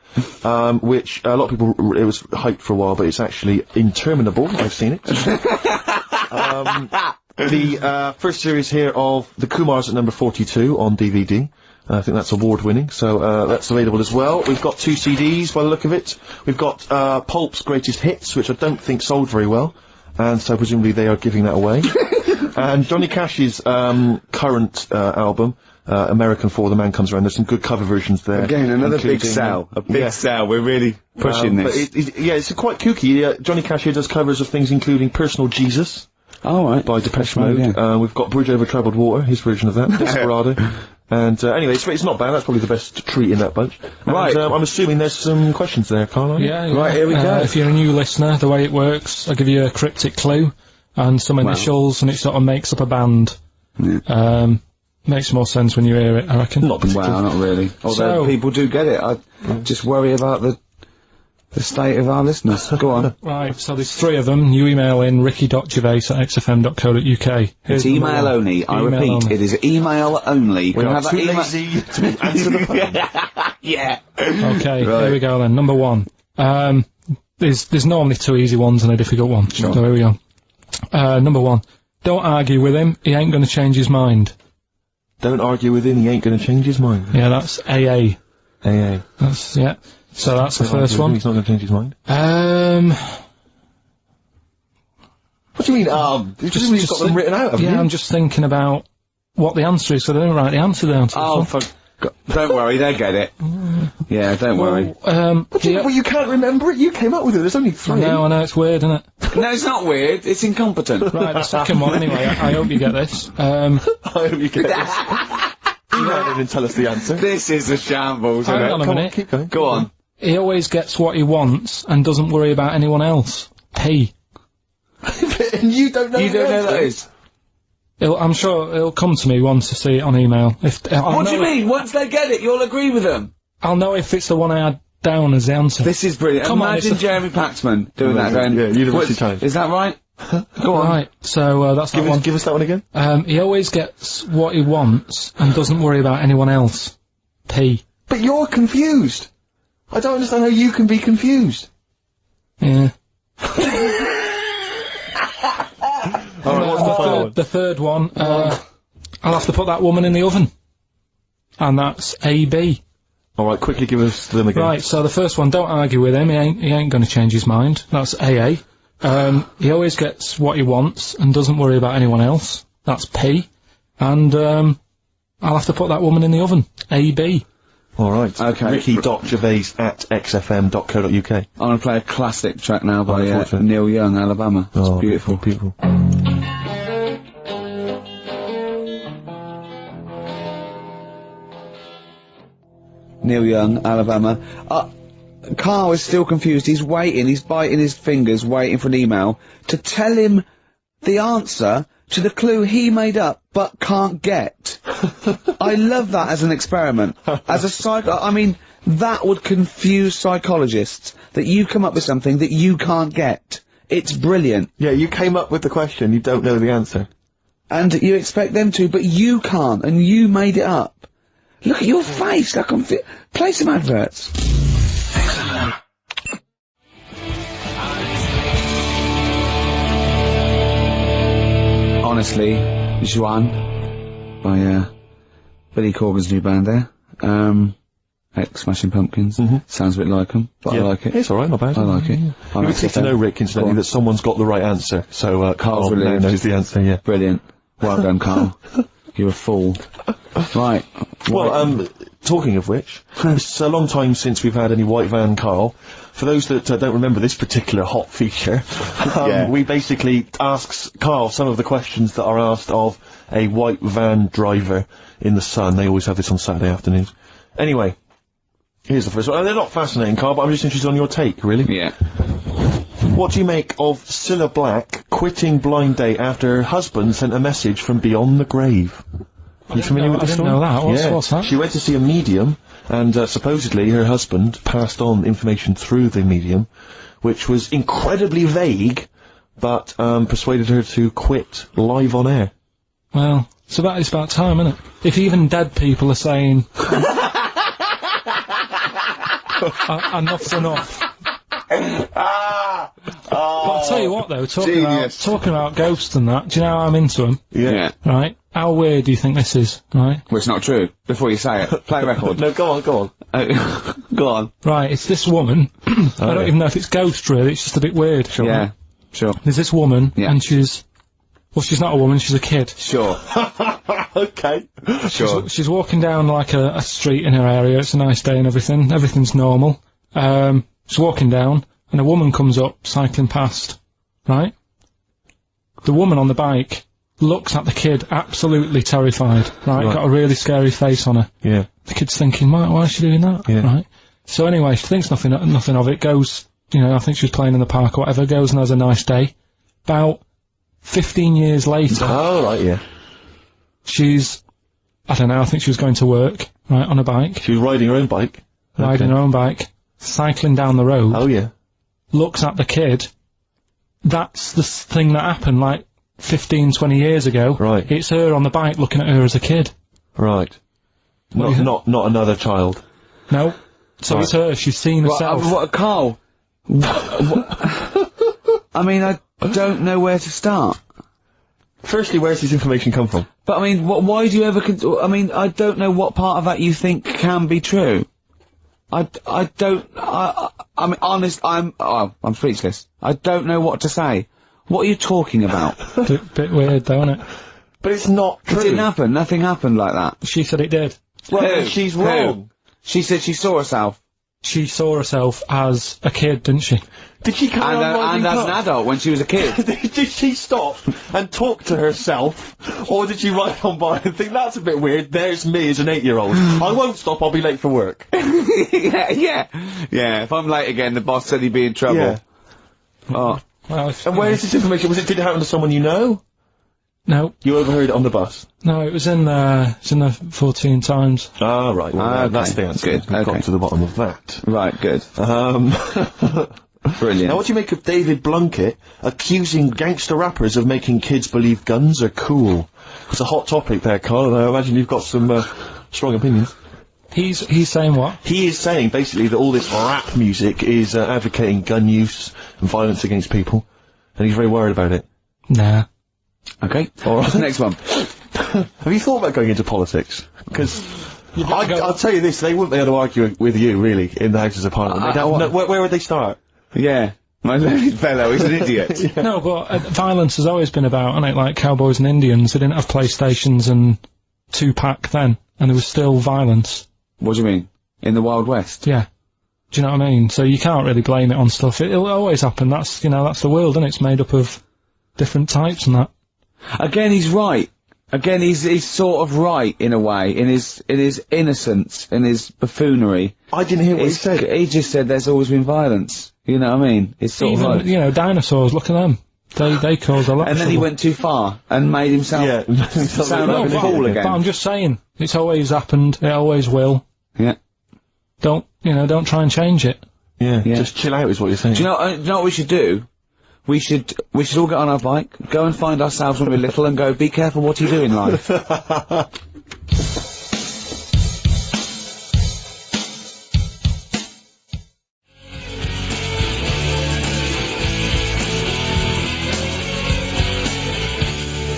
[SPEAKER 6] which a lot of people, it was hyped for a while, but it's actually interminable. I've seen it. The first series here of The Kumars at number 42 on DVD. I think that's award-winning, so that's available as well. We've got 2 CDs by the look of it. We've got Pulp's Greatest Hits, which I don't think sold very well, and so presumably they are giving that away. And Johnny Cash's current album, American For the Man Comes Around. There's some good cover versions there.
[SPEAKER 1] Again, another big sell. A big sell. We're really pushing this.
[SPEAKER 6] But it's quite kooky. Johnny Cash here does covers of things including Personal Jesus.
[SPEAKER 1] Oh, right.
[SPEAKER 6] By Depeche Mode. Yeah. We've got Bridge Over Troubled Water, his version of that, Desperado. And anyway, it's not bad. That's probably the best treat in that bunch.
[SPEAKER 1] Right.
[SPEAKER 6] And, I'm assuming there's some questions there, Karl.
[SPEAKER 2] Yeah.
[SPEAKER 1] Right, here we go.
[SPEAKER 2] If you're a new listener, the way it works, I'll give you a cryptic clue and some initials, and it sort of makes up a band.
[SPEAKER 1] Yeah.
[SPEAKER 2] Makes more sense when you hear it, I reckon.
[SPEAKER 1] Not really. Although people do get it. I just worry about the state of our listeners. Go on.
[SPEAKER 2] Right, so there's 3 of them. You email in ricky.gervais@xfm.co.uk.
[SPEAKER 1] It's email only. I repeat, it is email only.
[SPEAKER 6] We're not too lazy to answer the phone.
[SPEAKER 1] Yeah.
[SPEAKER 2] Okay, here we go then. Number 1. There's normally 2 easy ones and a difficult one.
[SPEAKER 1] Sure.
[SPEAKER 2] So here we go. Number 1. Don't argue with him, he ain't gonna change his mind.
[SPEAKER 6] Don't argue with him, he ain't gonna change his mind.
[SPEAKER 2] Yeah, that's AA.
[SPEAKER 6] AA.
[SPEAKER 2] That's, yeah. So that's the first one.
[SPEAKER 6] He's not gonna change his mind. What do you mean, You've got them written out, haven't you?
[SPEAKER 2] I'm just thinking about what the answer is, so they don't write the answer down.
[SPEAKER 1] Don't worry, they get it. Yeah, don't worry.
[SPEAKER 6] You can't remember it? You came up with it, there's only 3.
[SPEAKER 2] No, I know, it's weird, isn't it?
[SPEAKER 1] No, it's not weird, it's incompetent.
[SPEAKER 2] Right, the second one, anyway, I hope you get this.
[SPEAKER 6] I hope you get this. Email in and tell us the answer.
[SPEAKER 1] This is a shambles, isn't it?
[SPEAKER 2] Hang on a minute.
[SPEAKER 6] Keep going.
[SPEAKER 1] Go on.
[SPEAKER 2] He always gets what he wants and doesn't worry about anyone else. P.
[SPEAKER 6] And you don't know
[SPEAKER 1] You don't know that is?
[SPEAKER 2] I'm sure it'll come to me once I see it on email.
[SPEAKER 1] What do you mean? Once they get it, you'll agree with them?
[SPEAKER 2] I'll know if it's the one I had down as the answer.
[SPEAKER 1] This is brilliant. Imagine Jeremy Paxman doing that going,
[SPEAKER 6] yeah, University Times.
[SPEAKER 1] Is that right? Go on.
[SPEAKER 2] Right, so that's that one.
[SPEAKER 6] Give us that one again.
[SPEAKER 2] He always gets what he wants and doesn't worry about anyone else. P.
[SPEAKER 6] But you're confused. I don't understand how you can be confused.
[SPEAKER 2] Yeah.
[SPEAKER 6] Alright, what's the final one?
[SPEAKER 2] The third one, I'll have to put that woman in the oven. And that's AB.
[SPEAKER 6] Alright, quickly give us them again.
[SPEAKER 2] Right, so the first one, don't argue with him, he ain't gonna change his mind. That's AA. He always gets what he wants and doesn't worry about anyone else. That's P. And, I'll have to put that woman in the oven. AB.
[SPEAKER 6] Alright.
[SPEAKER 1] Okay.
[SPEAKER 6] Ricky.gervais@xfm.co.uk.
[SPEAKER 1] I'm gonna play a classic track now by Neil Young, Alabama. It's beautiful.
[SPEAKER 6] Beautiful.
[SPEAKER 1] Neil Young, Alabama. Karl is still confused. He's waiting. He's biting his fingers, waiting for an email to tell him the answer to the clue he made up but can't get. I love that as an experiment. As a I mean, that would confuse psychologists, that you come up with something that you can't get. It's brilliant.
[SPEAKER 6] Yeah, you came up with the question, you don't know the answer.
[SPEAKER 1] And you expect them to, but you can't, and you made it up. Look at your face, like play some adverts. Honestly, Juan, by Billy Corgan's new band there, ex-Smashing Pumpkins. Sounds a bit like them, but I like it.
[SPEAKER 6] It's alright, not bad.
[SPEAKER 1] I like it.
[SPEAKER 6] It would take to know, Rick, incidentally, that someone's got the right answer, so Karl now knows the answer, yeah.
[SPEAKER 1] Brilliant. Well done, Karl. You're a fool. Right.
[SPEAKER 6] Well, talking of which, it's a long time since we've had any white van Karl. For those that don't remember this particular hot feature, we basically ask Karl some of the questions that are asked of a white van driver in the Sun. They always have this on Saturday afternoons. Anyway, here's the first one. And they're not fascinating, Karl, but I'm just interested on your take, really.
[SPEAKER 1] Yeah.
[SPEAKER 6] What do you make of Cilla Black quitting Blind Date after her husband sent a message from beyond the grave? Are you familiar with this story?
[SPEAKER 2] I didn't know that. What's that?
[SPEAKER 6] She went to see a medium, and supposedly her husband passed on information through the medium, which was incredibly vague, but persuaded her to quit live on air.
[SPEAKER 2] Well, it's about time, isn't it? If even dead people are saying enough's enough. But I'll tell you what, though, talking about ghosts and that, do you know how I'm into them?
[SPEAKER 1] Yeah.
[SPEAKER 2] Right? How weird do you think this is, right?
[SPEAKER 1] Well, it's not true. Before you say it, play a record.
[SPEAKER 6] No, go on.
[SPEAKER 1] Go on.
[SPEAKER 2] Right, it's this woman. I don't even know if it's ghost, really. It's just a bit weird.
[SPEAKER 1] Sure. Yeah, sure.
[SPEAKER 2] There's this woman, and she's not a woman, she's a kid.
[SPEAKER 1] Sure.
[SPEAKER 6] Okay.
[SPEAKER 1] Sure.
[SPEAKER 2] She's walking down, like, a street in her area. It's a nice day and everything. Everything's normal. She's walking down, and a woman comes up, cycling past, right? The woman on the bike looks at the kid, absolutely terrified, right? Got a really scary face on her.
[SPEAKER 6] Yeah.
[SPEAKER 2] The kid's thinking, why is she doing that?
[SPEAKER 6] Yeah.
[SPEAKER 2] Right? So anyway, she thinks nothing of it, goes, I think she was playing in the park or whatever, goes and has a nice day. About 15 years later...
[SPEAKER 6] Oh, right, yeah.
[SPEAKER 2] She's, I don't know, I think she was going to work, right, on a bike.
[SPEAKER 6] She was riding her own bike.
[SPEAKER 2] Riding her own bike, cycling down the road.
[SPEAKER 6] Oh, yeah.
[SPEAKER 2] Looks at the kid. That's the thing that happened, like, 15, 20 years ago.
[SPEAKER 6] Right.
[SPEAKER 2] It's her on the bike looking at her as a kid.
[SPEAKER 6] Right. Not another child.
[SPEAKER 2] No. So it's her, she's seen herself.
[SPEAKER 1] What, Karl? I mean, I don't know where to start.
[SPEAKER 6] Firstly, where's this information come from?
[SPEAKER 1] But I mean, why do you ever I mean, I don't know what part of that you think can be true. I mean, honest, I'm speechless. I don't know what to say. What are you talking about?
[SPEAKER 2] Bit weird though, isn't it?
[SPEAKER 6] But it's not true.
[SPEAKER 1] It didn't happen. Nothing happened like that.
[SPEAKER 2] She said it did.
[SPEAKER 6] Well, she's wrong.
[SPEAKER 1] She said she saw herself.
[SPEAKER 2] She saw herself as a kid, didn't she?
[SPEAKER 6] Did she carry on riding
[SPEAKER 1] as an adult when she was a kid.
[SPEAKER 6] Did she stop and talk to herself? Or did she ride on by and think, that's a bit weird, there's me as an 8-year-old. I won't stop, I'll be late for work.
[SPEAKER 1] Yeah, if I'm late again, the boss said he'd be in trouble.
[SPEAKER 6] Yeah.
[SPEAKER 1] Oh.
[SPEAKER 2] Well,
[SPEAKER 6] And where is this information? Did it happen to someone you know?
[SPEAKER 2] No.
[SPEAKER 6] You overheard it on the bus?
[SPEAKER 2] No, it was in the 14 Times.
[SPEAKER 6] Ah, right. Well, that's the answer.
[SPEAKER 1] Good.
[SPEAKER 6] We've got to the bottom of that.
[SPEAKER 1] Right, good. Brilliant.
[SPEAKER 6] Now, what do you make of David Blunkett accusing gangster rappers of making kids believe guns are cool? It's a hot topic there, Karl, and I imagine you've got some strong opinions.
[SPEAKER 2] He's saying what?
[SPEAKER 6] He is saying, basically, that all this rap music is advocating gun use and violence against people, and he's very worried about it.
[SPEAKER 2] Nah.
[SPEAKER 1] Okay.
[SPEAKER 6] All right.
[SPEAKER 1] Next one.
[SPEAKER 6] Have you thought about going into politics? Because I'll tell you this, they wouldn't be able to argue with you, really, in the Houses of Parliament. Where would they start?
[SPEAKER 1] Yeah. My learned fellow is an idiot.
[SPEAKER 2] No, but violence has always been about, isn't it, like cowboys and Indians. They didn't have PlayStations and Tupac then, and there was still violence.
[SPEAKER 1] What do you mean? In the Wild West?
[SPEAKER 2] Yeah. Do you know what I mean? So you can't really blame it on stuff. It'll always happen. That's the world, and it's made up of different types and that.
[SPEAKER 1] Again, he's right. Again, he's sort of right in a way, in his innocence, in his buffoonery.
[SPEAKER 6] I didn't hear what he said.
[SPEAKER 1] He just said there's always been violence. You know what I mean? It's sort
[SPEAKER 2] Even,
[SPEAKER 1] of like,
[SPEAKER 2] dinosaurs, look at them. They caused a lot
[SPEAKER 1] and then he went too far and made himself sound like a fool again.
[SPEAKER 2] But I'm just saying, it's always happened, it always will.
[SPEAKER 1] Yeah.
[SPEAKER 2] Don't try and change it.
[SPEAKER 6] Yeah, just chill out is what you're saying.
[SPEAKER 1] Do you know what we should do? We should all get on our bike, go and find ourselves when we're little and go, be careful what you do in life.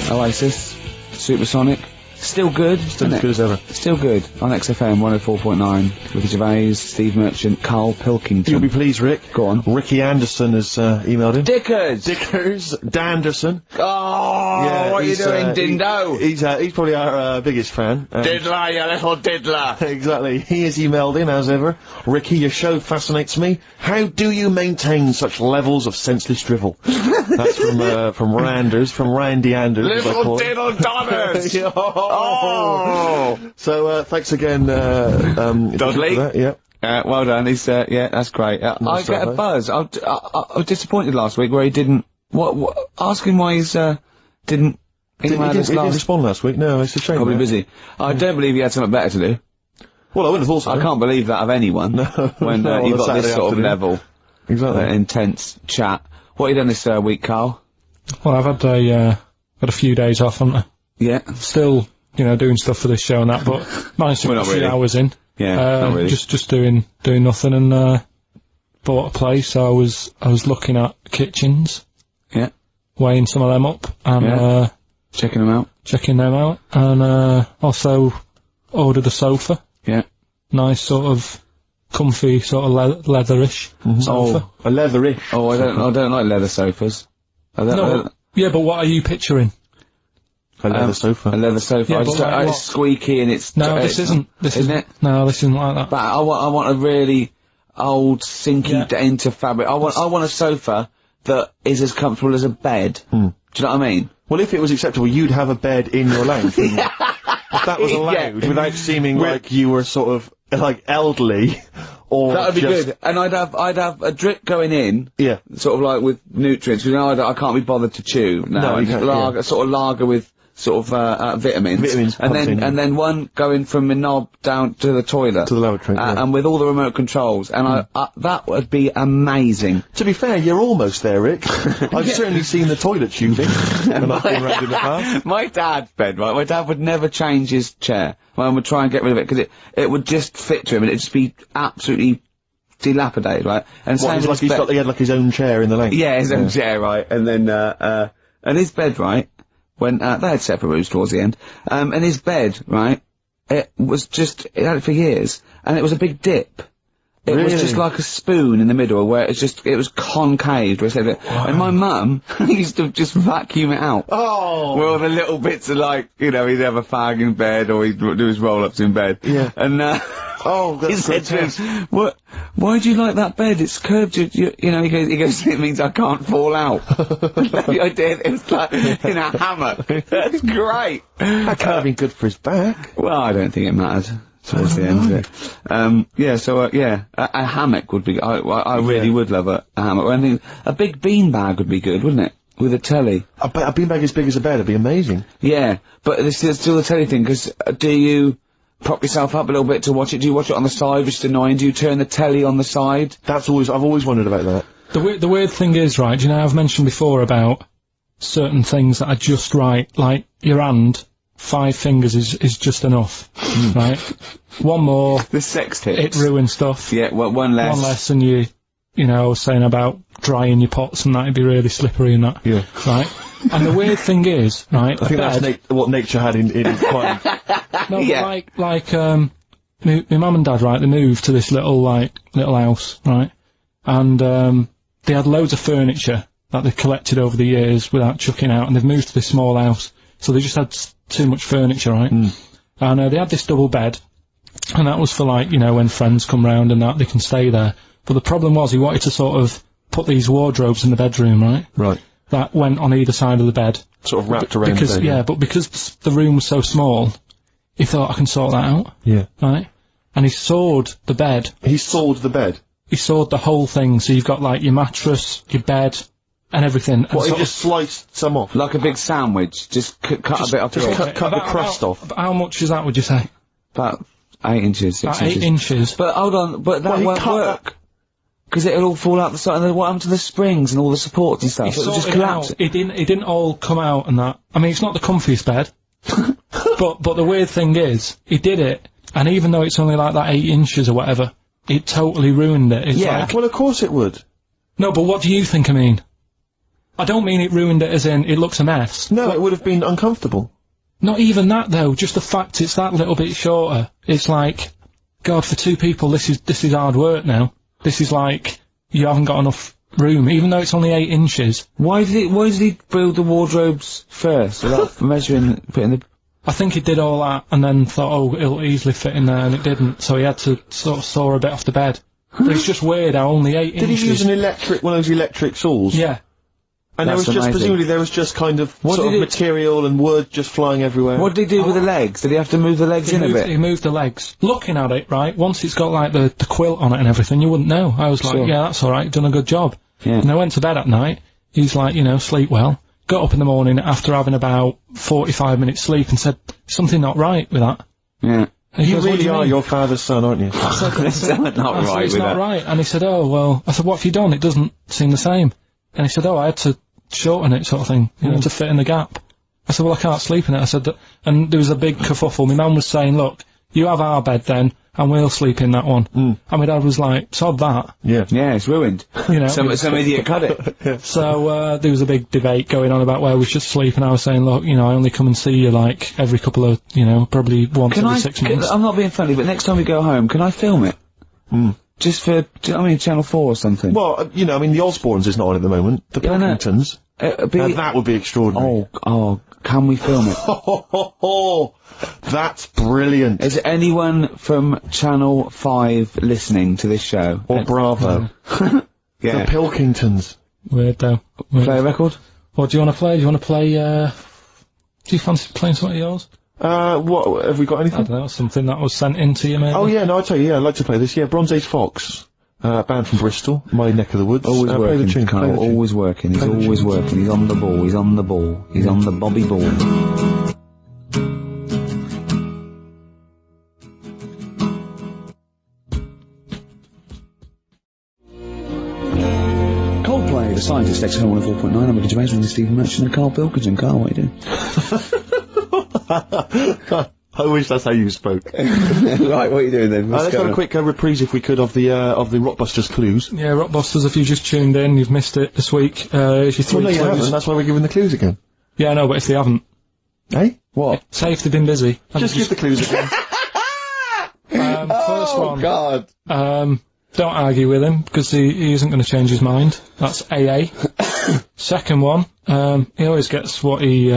[SPEAKER 1] Oasis, Supersonic,
[SPEAKER 8] Still good.
[SPEAKER 6] Still as good as ever.
[SPEAKER 8] Still good. On XFM 104.9 with Gervais, Steve Merchant, Karl Pilkington.
[SPEAKER 6] You'll be pleased, Rick.
[SPEAKER 8] Go on.
[SPEAKER 6] Ricky Anderson has emailed him.
[SPEAKER 8] Dickers!
[SPEAKER 6] Danderson.
[SPEAKER 8] Oh,
[SPEAKER 6] Yeah,
[SPEAKER 8] what are you
[SPEAKER 6] he's,
[SPEAKER 8] doing, Dindo?
[SPEAKER 6] He's probably our biggest fan.
[SPEAKER 8] Diddler, you little diddler!
[SPEAKER 6] Exactly. He has emailed in, as ever. Ricky, your show fascinates me. How do you maintain such levels of senseless drivel? That's from Randers, from Randy Anders. as I call
[SPEAKER 8] Little
[SPEAKER 6] him.
[SPEAKER 8] diddle donners!
[SPEAKER 6] Oh! So, thanks again,
[SPEAKER 8] Dudley.
[SPEAKER 6] for that, yeah.
[SPEAKER 8] Well done. He's, yeah, that's great. I
[SPEAKER 6] Nice
[SPEAKER 8] get
[SPEAKER 6] stuff,
[SPEAKER 8] a
[SPEAKER 6] eh?
[SPEAKER 8] buzz. I was disappointed last week where he didn't. Ask him why he's didn't
[SPEAKER 6] He
[SPEAKER 8] email us
[SPEAKER 6] didn't
[SPEAKER 8] last.
[SPEAKER 6] respond last week. No, it's a shame.
[SPEAKER 8] Probably
[SPEAKER 6] that.
[SPEAKER 8] busy. I don't believe he had something better to do.
[SPEAKER 6] Well, I wouldn't have thought so.
[SPEAKER 8] I can't believe that of anyone when
[SPEAKER 6] No, on
[SPEAKER 8] you've
[SPEAKER 6] a
[SPEAKER 8] got this
[SPEAKER 6] Saturday
[SPEAKER 8] sort of
[SPEAKER 6] afternoon.
[SPEAKER 8] level,
[SPEAKER 6] Exactly.
[SPEAKER 8] intense chat. What have you done this week, Karl?
[SPEAKER 2] Well, I've had a few days off, haven't I?
[SPEAKER 8] Yeah.
[SPEAKER 2] Still, doing stuff for this show and that, but managed to
[SPEAKER 8] Well,
[SPEAKER 2] get
[SPEAKER 8] not
[SPEAKER 2] a few
[SPEAKER 8] really.
[SPEAKER 2] hours in.
[SPEAKER 8] Yeah, not really.
[SPEAKER 2] Just doing nothing, and bought a place. So I was looking at kitchens,
[SPEAKER 8] Yeah.
[SPEAKER 2] weighing some of them up, and
[SPEAKER 8] Yeah. Checking them out.
[SPEAKER 2] checking them out, and also ordered a sofa.
[SPEAKER 8] Yeah.
[SPEAKER 2] Nice sort of comfy, sort of leatherish sofa.
[SPEAKER 6] A leathery.
[SPEAKER 8] Oh, I don't like leather sofas.
[SPEAKER 2] No, yeah, but what are you picturing?
[SPEAKER 6] A leather sofa.
[SPEAKER 8] A leather sofa.
[SPEAKER 2] Yeah,
[SPEAKER 8] I
[SPEAKER 2] but
[SPEAKER 8] just,
[SPEAKER 2] like what?
[SPEAKER 8] it's squeaky and it's.
[SPEAKER 2] No,
[SPEAKER 8] it's,
[SPEAKER 2] this isn't. This
[SPEAKER 8] isn't it?
[SPEAKER 2] No, this isn't like that.
[SPEAKER 8] But I want a really old, sinky into fabric. I want a sofa that is as comfortable as a bed. Do you know what I mean?
[SPEAKER 6] Well, if it was acceptable, you'd have a bed in your lounge, wouldn't you? If that was allowed, without seeming like you were sort of, like, elderly, or
[SPEAKER 8] That would be
[SPEAKER 6] just-
[SPEAKER 8] good. And I'd have a drip going in.
[SPEAKER 6] Yeah.
[SPEAKER 8] Sort of like with nutrients. I can't be bothered to chew.
[SPEAKER 6] No, you can't,
[SPEAKER 8] lager, sort of lager with sort of vitamins.
[SPEAKER 6] Vitamins
[SPEAKER 8] and
[SPEAKER 6] pumped in.
[SPEAKER 8] then one going from the knob down to the toilet.
[SPEAKER 6] To the lavatory, yeah.
[SPEAKER 8] And with all the remote controls. And that would be amazing.
[SPEAKER 6] To be fair, you're almost there, Rick. I've certainly seen the toilet tubing when I've been round in the past.
[SPEAKER 8] My dad's bed, right? My dad would never change his chair. Mum would try and get rid of it because it would just fit to him and it'd just be absolutely dilapidated, right? And
[SPEAKER 6] What,
[SPEAKER 8] same
[SPEAKER 6] it's
[SPEAKER 8] with
[SPEAKER 6] like
[SPEAKER 8] his bed.
[SPEAKER 6] he had like his own chair in the length.
[SPEAKER 8] Yeah, his own chair, right? And then, and his bed, right? When, they had separate rooms towards the end. And his bed, right? It had it for years. And it was a big dip. It was
[SPEAKER 6] Really?
[SPEAKER 8] just like a spoon in the middle where it was concaved. And my mum used to just vacuum it out.
[SPEAKER 6] Oh!
[SPEAKER 8] With all the little bits of like, he'd have a fag in bed or he'd do his roll-ups in bed.
[SPEAKER 6] Yeah.
[SPEAKER 8] And,
[SPEAKER 6] Oh,
[SPEAKER 8] he
[SPEAKER 6] that's
[SPEAKER 8] said to
[SPEAKER 6] grotesque.
[SPEAKER 8] him, why do you like that bed? It's curved, he goes, it means I can't fall out. The idea, it was like in a hammock. That's great.
[SPEAKER 6] That can't have been good for his back.
[SPEAKER 8] Well, I don't think it mattered towards the end of it. Yeah, so, a hammock would be, I really would love a hammock. I think a big beanbag would be good, wouldn't it? With a telly.
[SPEAKER 6] A beanbag as big as a bed would be amazing.
[SPEAKER 8] Yeah, but there's still the telly thing, because do you prop yourself up a little bit to watch it? Do you watch it on the side, which is annoying? Do you turn the telly on the side?
[SPEAKER 6] I've always wondered about that.
[SPEAKER 2] The weird thing is, right, do you know I've mentioned before about certain things that are just right, like your hand, 5 fingers is just enough, right? One more,
[SPEAKER 8] The sex tips.
[SPEAKER 2] it ruins stuff.
[SPEAKER 8] Yeah, well, one less.
[SPEAKER 2] One less and I was saying about drying your pots and that'd be really slippery and that.
[SPEAKER 6] Yeah.
[SPEAKER 2] Right? And the weird thing is, right,
[SPEAKER 6] I think
[SPEAKER 2] bed,
[SPEAKER 6] that's what nature had in mind.
[SPEAKER 2] no,
[SPEAKER 8] Yeah.
[SPEAKER 2] but like, my mum and dad, right, they moved to this little house, right? And, they had loads of furniture that they've collected over the years without chucking out, and they've moved to this small house. So they just had too much furniture, right? And, they had this double bed, and that was for when friends come round and that, they can stay there. But the problem was he wanted to sort of put these wardrobes in the bedroom, right?
[SPEAKER 6] Right.
[SPEAKER 2] That went on either side of the bed.
[SPEAKER 6] Sort of wrapped around
[SPEAKER 2] Because,
[SPEAKER 6] the bed.
[SPEAKER 2] but because the room was so small, he thought, I can sort that out,
[SPEAKER 6] Yeah.
[SPEAKER 2] right? And he sawed the bed.
[SPEAKER 6] He sawed the bed.
[SPEAKER 2] He sawed the whole thing, so you've got your mattress, your bed, and everything. And
[SPEAKER 6] What, he
[SPEAKER 2] sort
[SPEAKER 6] just sliced some off?
[SPEAKER 8] Like a big sandwich, just cut a bit off the edge.
[SPEAKER 6] cut the crust off.
[SPEAKER 2] About how much is that, would you say?
[SPEAKER 8] About 8 inches, 6
[SPEAKER 2] About 8
[SPEAKER 8] inches.
[SPEAKER 2] inches.
[SPEAKER 8] But hold on, but that
[SPEAKER 6] Well, he
[SPEAKER 8] won't
[SPEAKER 6] cut
[SPEAKER 8] work. Because it'll all fall out the side, and then what happened to the springs and all the supports and stuff?
[SPEAKER 2] He
[SPEAKER 8] It'll just
[SPEAKER 2] sorted it
[SPEAKER 8] collapse.
[SPEAKER 2] out. It didn't all come out and that. I mean, it's not the comfiest bed. but the weird thing is, he did it, and even though it's only like that 8 inches or whatever, it totally ruined it. It's
[SPEAKER 8] Yeah.
[SPEAKER 2] like,
[SPEAKER 6] Well, of course it would.
[SPEAKER 2] no, but what do you think I mean? I don't mean it ruined it as in, it looks a mess.
[SPEAKER 6] No, it would have been uncomfortable.
[SPEAKER 2] Not even that though, just the fact it's that little bit shorter. It's like, God, for 2 people, this is hard work now. This is like, you haven't got enough room, even though it's only 8 inches.
[SPEAKER 8] Why did he build the wardrobes first? Without measuring, putting the...
[SPEAKER 2] I think he did all that, and then thought, oh, it'll easily fit in there, and it didn't, so he had to sort of saw a bit off the bed. But it's just weird how only 8 inches...
[SPEAKER 6] Did he use one of those electric saws?
[SPEAKER 2] Yeah.
[SPEAKER 6] And there was just, presumably there was just kind of sort of material and wood just flying everywhere.
[SPEAKER 8] What did he do with the legs? Did he have to move the legs in a bit?
[SPEAKER 2] He moved the legs. Looking at it, right, once it's got like the quilt on it and everything, you wouldn't know. I was like, yeah, that's alright, done a good job.
[SPEAKER 8] Yeah.
[SPEAKER 2] And I went to bed at night, he's like, you know, sleep well. Got up in the morning after having about 45 minutes sleep and said, something not right with that.
[SPEAKER 8] Yeah.
[SPEAKER 6] You really are your father's son, aren't you?
[SPEAKER 8] It's not right with
[SPEAKER 2] it's not right. And he said, oh, well, I said, what have you done? It doesn't seem the same. And he said, oh, I had to shorten it, sort of thing, you know, to fit in the gap. I said, well, I can't sleep in it. I said that, and there was a big kerfuffle. My mum was saying, look, you have our bed then, and we'll sleep in that one. And my dad was like, sod that.
[SPEAKER 6] Yeah.
[SPEAKER 8] Yeah, it's ruined.
[SPEAKER 2] You know.
[SPEAKER 8] Some idiot cut it.
[SPEAKER 2] So, there was a big debate going on about where we should sleep, and I was saying, look, you know, I only come and see you, like, every couple of, you know, probably once every 6 months.
[SPEAKER 8] I'm not being funny, but next time we go home, can I film it? Just for, Channel 4 or something?
[SPEAKER 6] Well, you know, I mean, the Osbournes is not on at the moment. The Pilkingtons. That would be extraordinary.
[SPEAKER 8] Oh, can we film it?
[SPEAKER 6] That's brilliant.
[SPEAKER 8] Is anyone from Channel 5 listening to this show?
[SPEAKER 6] Or Bravo?
[SPEAKER 8] Yeah.
[SPEAKER 6] The Pilkingtons.
[SPEAKER 2] Weird, though.
[SPEAKER 8] Play a record?
[SPEAKER 2] What do you want to play? Do you want to play, do you fancy playing something of yours?
[SPEAKER 6] What, have we got anything?
[SPEAKER 2] I don't know, something that was sent in to you, maybe?
[SPEAKER 6] Oh, yeah, no, I'll tell you, yeah, I'd like to play this. Yeah, Bronze Age Fox. Band from Bristol, my neck of the woods.
[SPEAKER 8] Always working,
[SPEAKER 6] play the tune,
[SPEAKER 8] Karl, always working. He's always working. He's on the ball. He's on the ball. He's on the Bobby ball. Coldplay, the scientist, XFM 104.9. I'm Gervais with Stephen Merchant and Karl Pilkington. Karl, what are you doing?
[SPEAKER 6] I wish that's how you spoke.
[SPEAKER 8] Right, what are you doing then?
[SPEAKER 6] Let's have a quick reprise, if we could, of the Rockbusters clues.
[SPEAKER 2] Yeah, Rockbusters, if you just tuned in, you've missed it this week. It's your 3
[SPEAKER 6] Well, no, you
[SPEAKER 2] clues.
[SPEAKER 6] haven't. That's why we're giving the clues again.
[SPEAKER 2] Yeah, I know, but if they haven't.
[SPEAKER 6] Eh?
[SPEAKER 8] What?
[SPEAKER 2] Say if they've been busy.
[SPEAKER 6] Just give the clues again.
[SPEAKER 2] First one.
[SPEAKER 8] God.
[SPEAKER 2] Don't argue with him, because he isn't going to change his mind. That's AA. Second one, he always gets what he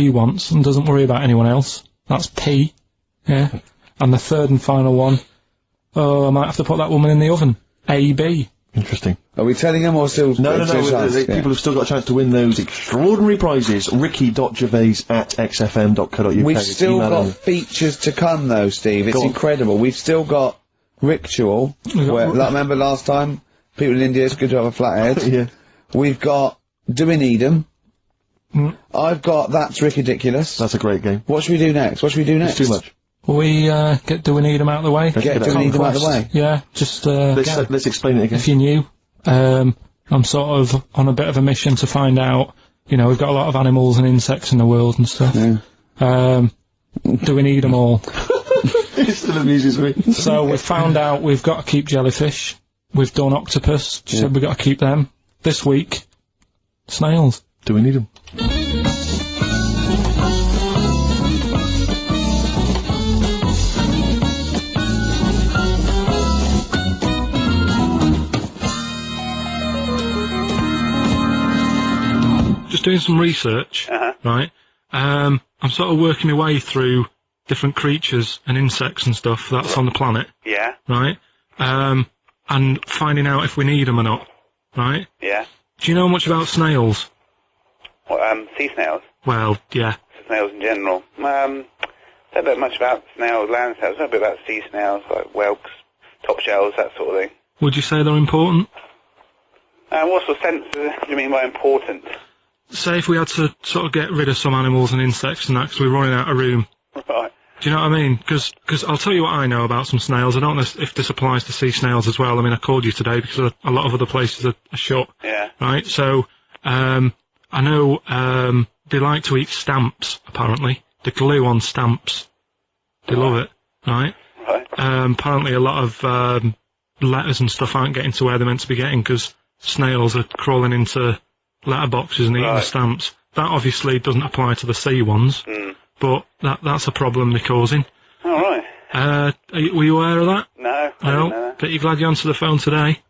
[SPEAKER 2] wants and doesn't worry about anyone else. That's P. Yeah. And the third and final one, I might have to put that woman in the oven. AB.
[SPEAKER 6] Interesting.
[SPEAKER 8] Are we telling them or still...
[SPEAKER 6] No. People have still got a chance to win those extraordinary prizes. ricky.gervais@xfm.co.uk.
[SPEAKER 8] We've still got features to come, though, Steve. It's incredible. We've still got Ritual, where, like, remember last time? People in India, it's good to have a flathead.
[SPEAKER 6] Yeah.
[SPEAKER 8] We've got Do We Need 'Em? I've got That's Ridiculous.
[SPEAKER 6] That's a great game.
[SPEAKER 8] What should we do next? What should we do next?
[SPEAKER 6] It's too much.
[SPEAKER 2] We, Do We Need 'Em out of the way?
[SPEAKER 8] Do We Need 'Em out of the way?
[SPEAKER 2] Yeah, just,
[SPEAKER 6] Let's explain it again.
[SPEAKER 2] if you're new, I'm sort of on a bit of a mission to find out, you know, we've got a lot of animals and insects in the world and stuff.
[SPEAKER 8] Yeah.
[SPEAKER 2] Do we need them all?
[SPEAKER 6] It still amuses me.
[SPEAKER 2] So we've found out we've got to keep jellyfish. We've done octopus. She said we've got to keep them. This week, snails.
[SPEAKER 6] Do we need them?
[SPEAKER 2] Just doing some research, right? I'm sort of working my way through different creatures and insects and stuff that's on the planet.
[SPEAKER 7] Yeah.
[SPEAKER 2] Right? And finding out if we need them or not. Right?
[SPEAKER 7] Yeah.
[SPEAKER 2] Do you know much about snails?
[SPEAKER 7] What, sea snails?
[SPEAKER 2] Well, yeah.
[SPEAKER 7] Snails in general. Don't know much about snails, land snails. Don't know a bit about sea snails, like whelks, top shells, that sort of thing.
[SPEAKER 2] Would you say they're important?
[SPEAKER 7] What sort of sense do you mean by important?
[SPEAKER 2] Say if we had to sort of get rid of some animals and insects and that because we're running out of room.
[SPEAKER 7] Right.
[SPEAKER 2] Do you know what I mean? Because I'll tell you what I know about some snails. I don't know if this applies to sea snails as well. I mean, I called you today because a lot of other places are shut.
[SPEAKER 7] Yeah.
[SPEAKER 2] Right? So, I know, they like to eat stamps, apparently. The glue on stamps. They love it. Right?
[SPEAKER 7] Right.
[SPEAKER 2] Apparently a lot of, letters and stuff aren't getting to where they're meant to be getting because snails are crawling into letterboxes and eating the stamps. That obviously doesn't apply to the sea ones. but that's a problem they're causing.
[SPEAKER 7] All right.
[SPEAKER 2] Were you aware of that?
[SPEAKER 7] No, I didn't
[SPEAKER 2] No,
[SPEAKER 7] know that.
[SPEAKER 2] but you're glad you answered the phone today.